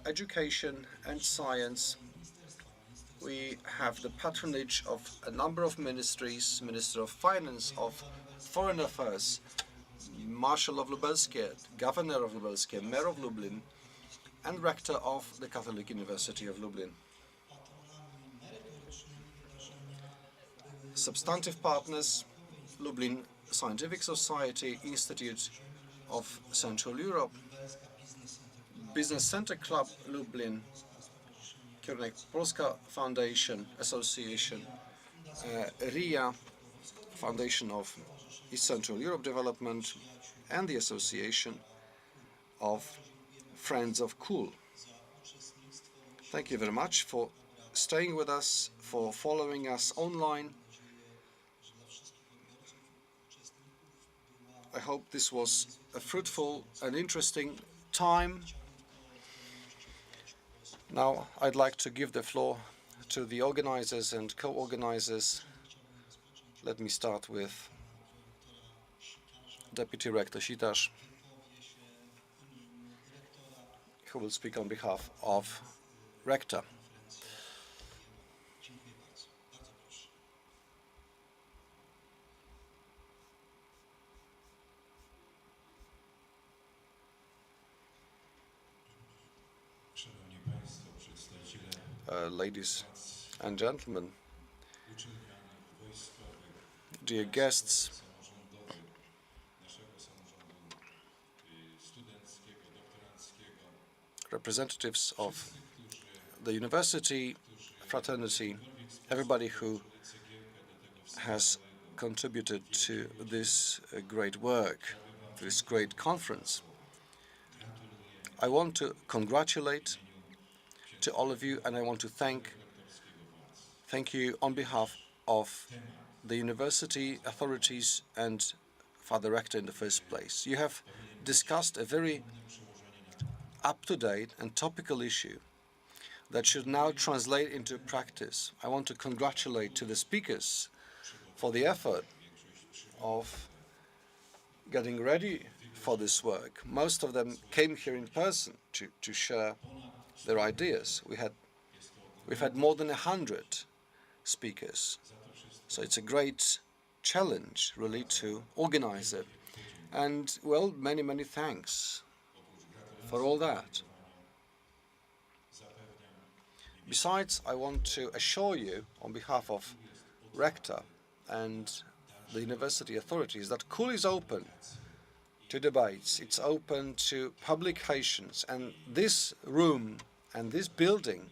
Education and Science. We have the patronage of a number of ministries: Minister of Finance, of Foreign Affairs, Marshal of Lubelskie, Governor of Lubelskie, Mayor of Lublin, and Rector of the Catholic University of Lublin. Substantive partners: Lublin Scientific Society, Institute of Central Europe, Business Center Club Lublin, Kierunek Polska Foundation Association, RIA, Foundation of East Central Europe Development, and the Association of Friends of Cool. Thank you very much for staying with us, for following us online. I hope this was a fruitful and interesting time. Now I'd like to give the floor to the organizers and co-organizers. Let me start with Deputy Rector Sitasz, who will speak on behalf of Rector. Ladies and gentlemen, dear guests, representatives of the university, fraternity, everybody who has contributed to this great work, this great conference. I want to congratulate to all of you, and I want to thank you on behalf of the university authorities and Father Rector in the first place. You have discussed a very up-to-date and topical issue that should now translate into practice. I want to congratulate to the speakers for the effort of getting ready for this work. Most of them came here in person to share their ideas. We've had more than 100 speakers, so it's a great challenge really to organize it. And well, many thanks for all that. Besides, I want to assure you on behalf of Rector and the university authorities that Cool is open to debates, it's open to publications, and this room and this building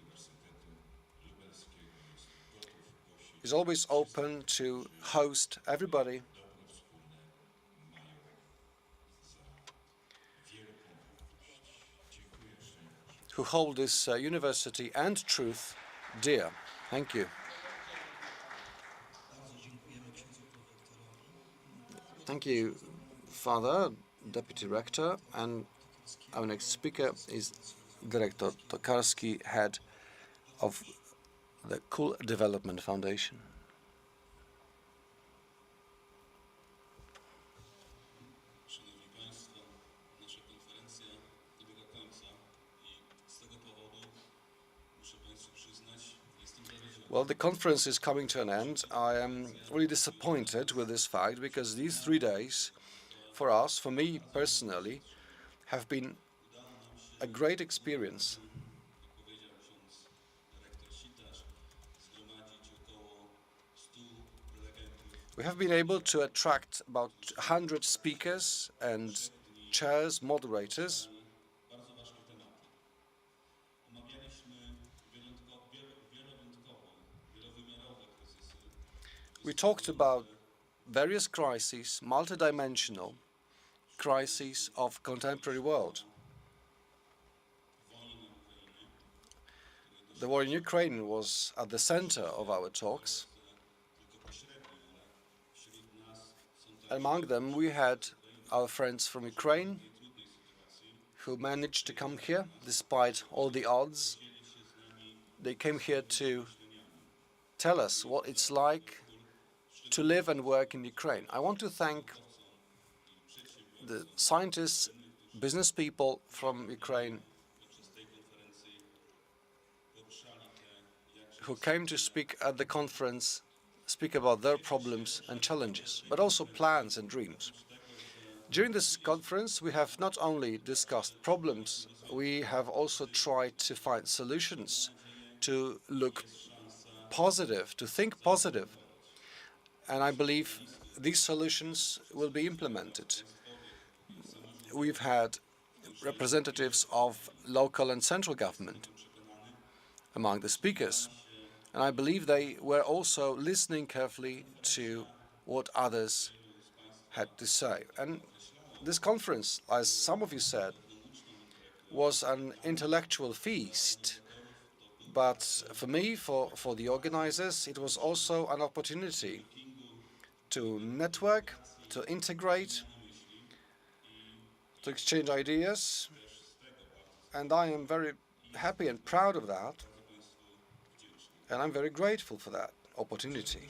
is always open to host everybody who hold this university and truth dear. Thank you. Thank you, Father, Deputy Rector, and our next speaker is Dyrektor Tokarski, head of the Cool Development Foundation. Well, the conference is coming to an end. I am really disappointed with this fact because these 3 days, for us, for me personally, have been a great experience. We have been able to attract about 100 speakers and chairs, moderators. We talked about various crises, multidimensional crises of contemporary world. The war in Ukraine was at the center of our talks. Among them, we had our friends from Ukraine who managed to come here despite all the odds. They came here to tell us what it's like to live and work in Ukraine. I want to thank the scientists, business people from Ukraine who came to speak at the conference, speak about their problems and challenges, but also plans and dreams. During this conference, we have not only discussed problems, we have also tried to find solutions, to look positive, to think positive. And I believe these solutions will be implemented. We've had representatives of local and central government among the speakers, and I believe they were also listening carefully to what others had to say. And this conference, as some of you said, was an intellectual feast. But for me, for the organizers, it was also an opportunity to network, to integrate, to exchange ideas. And I am very happy and proud of that. And I'm very grateful for that opportunity.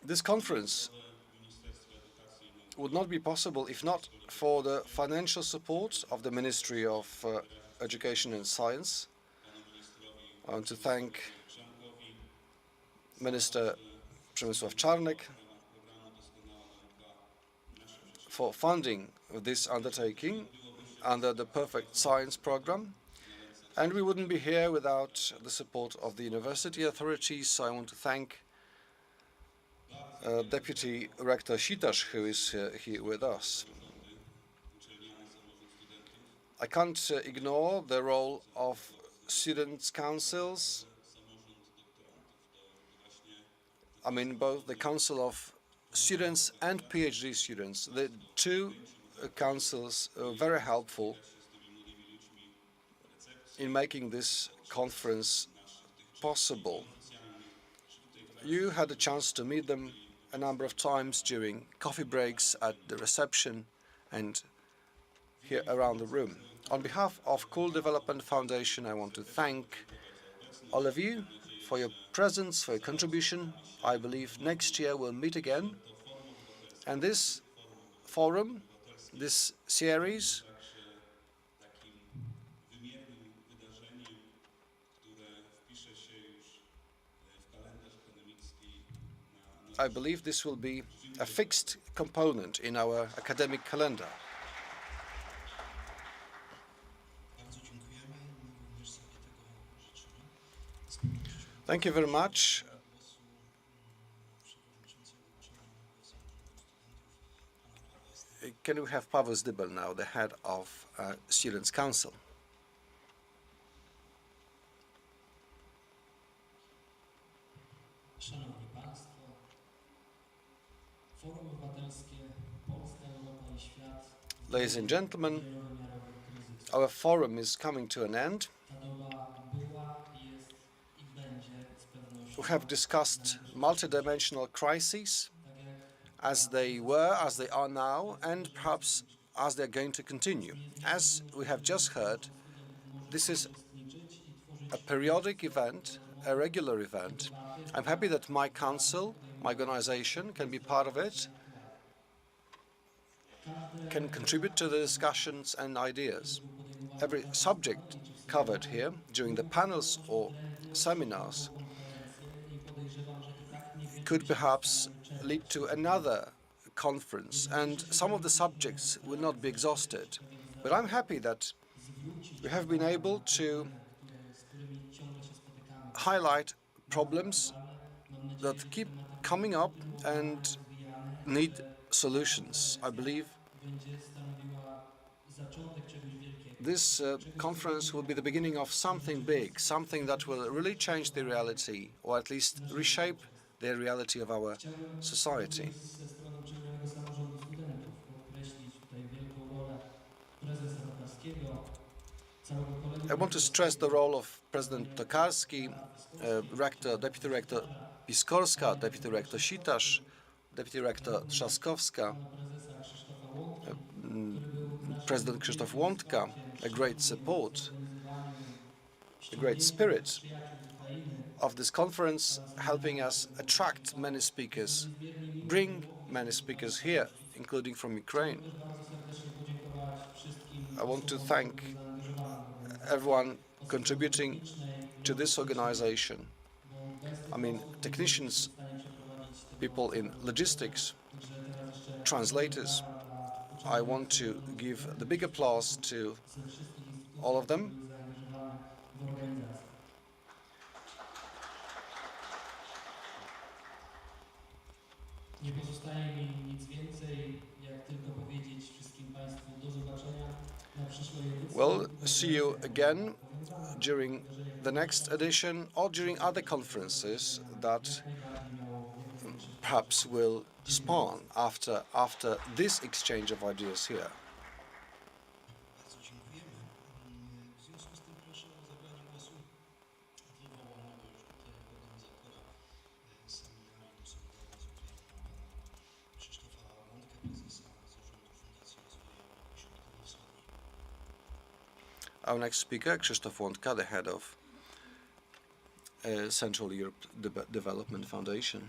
This conference would not be possible if not for the financial support of the Ministry of Education and Science. I want to thank Minister Przemysław Czarnek for funding this undertaking under the Perfect Science program. And we wouldn't be here without the support of the university authorities. So I want to thank Deputy Rector Sitasz, who is here with us. I can't ignore the role of students' councils. I mean, both the Council of Students and PhD students. The two councils are very helpful in making this conference possible. You had a chance to meet them a number of times during coffee breaks, at the reception, and here around the room. On behalf of Cool Development Foundation, I want to thank all of you for your presence, for your contribution. I believe next year we'll meet again. And this forum, this series, I believe this will be a fixed component in our academic calendar. Thank you very much. Can we have Paweł Zdybel now, the head of Students' Council? Ladies and gentlemen, our forum is coming to an end. We have discussed multidimensional crises as they were, as they are now, and perhaps as they're going to continue. As we have just heard, this is a periodic event, a regular event. I'm happy that my council, my organization, can be part of it, can contribute to the discussions and ideas. Every subject covered here during the panels or seminars could perhaps lead to another conference, and some of the subjects will not be exhausted. But I'm happy that we have been able to highlight problems that keep coming up and need solutions. I believe this conference will be the beginning of something big, something that will really change the reality, or at least reshape the reality of our society. I want to stress the role of President Tokarski, Deputy Rector Piskorska, Deputy Rector Sitasz, Deputy Rector Trzaskowska, President Krzysztof Łądka, a great support, a great spirit of this conference, helping us attract many speakers, bring many speakers here, including from Ukraine. I want to thank everyone contributing to this organization. I mean, technicians, people in logistics, translators. I want to give the big applause to all of them. Nie pozostaje mi nic więcej, jak tylko powiedzieć wszystkim Państwu do zobaczenia na przyszłej edycji. We'll see you again during the next edition or during other conferences that perhaps will spawn after this exchange of ideas here. Our next speaker, Krzysztof Łądka, the head of Central Europe Development Foundation.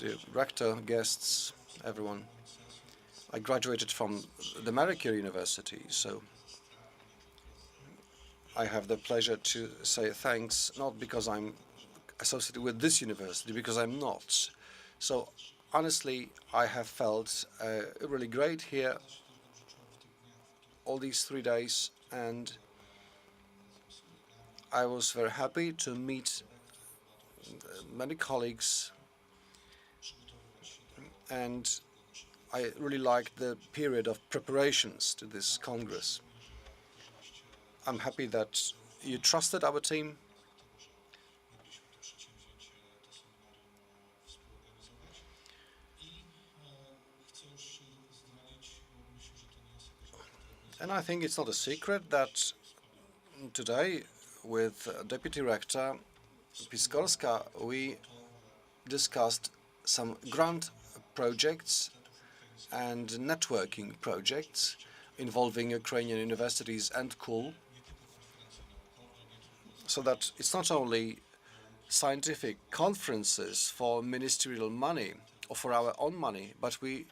The rector, guests, everyone. I graduated from the Mercure University, so I have the pleasure to say thanks, not because I'm associated with this university, because I'm not. So honestly, I have felt really great here all these 3 days, and I was very happy to meet many colleagues, and I really liked the period of preparations to this Congress. I'm happy that you trusted our team. And I think it's not a secret that today, with Deputy Rector Piskorska, we discussed some grant projects and networking projects involving Ukrainian universities and KUL, so that it's not only scientific conferences for ministerial money or for our own money, but we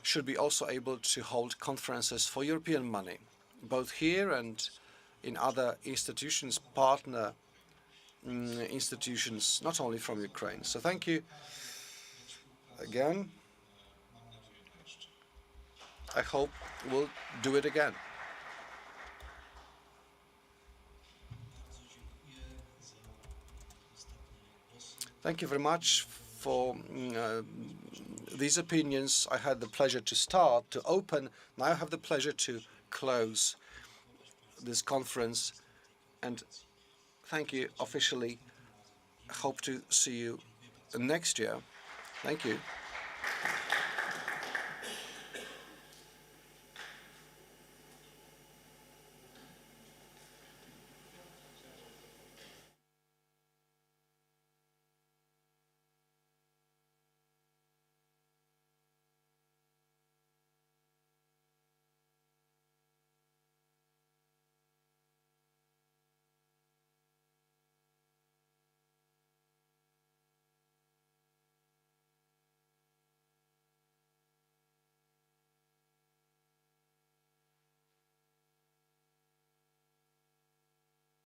should be also able to hold conferences for European money, both here and in other institutions, partner institutions, not only from Ukraine. So thank you again. I hope we'll do it again. Thank you very much for these opinions. I had the pleasure to start, to open. Now I have the pleasure to close this conference. And thank you officially. Hope to see you next year. Thank you.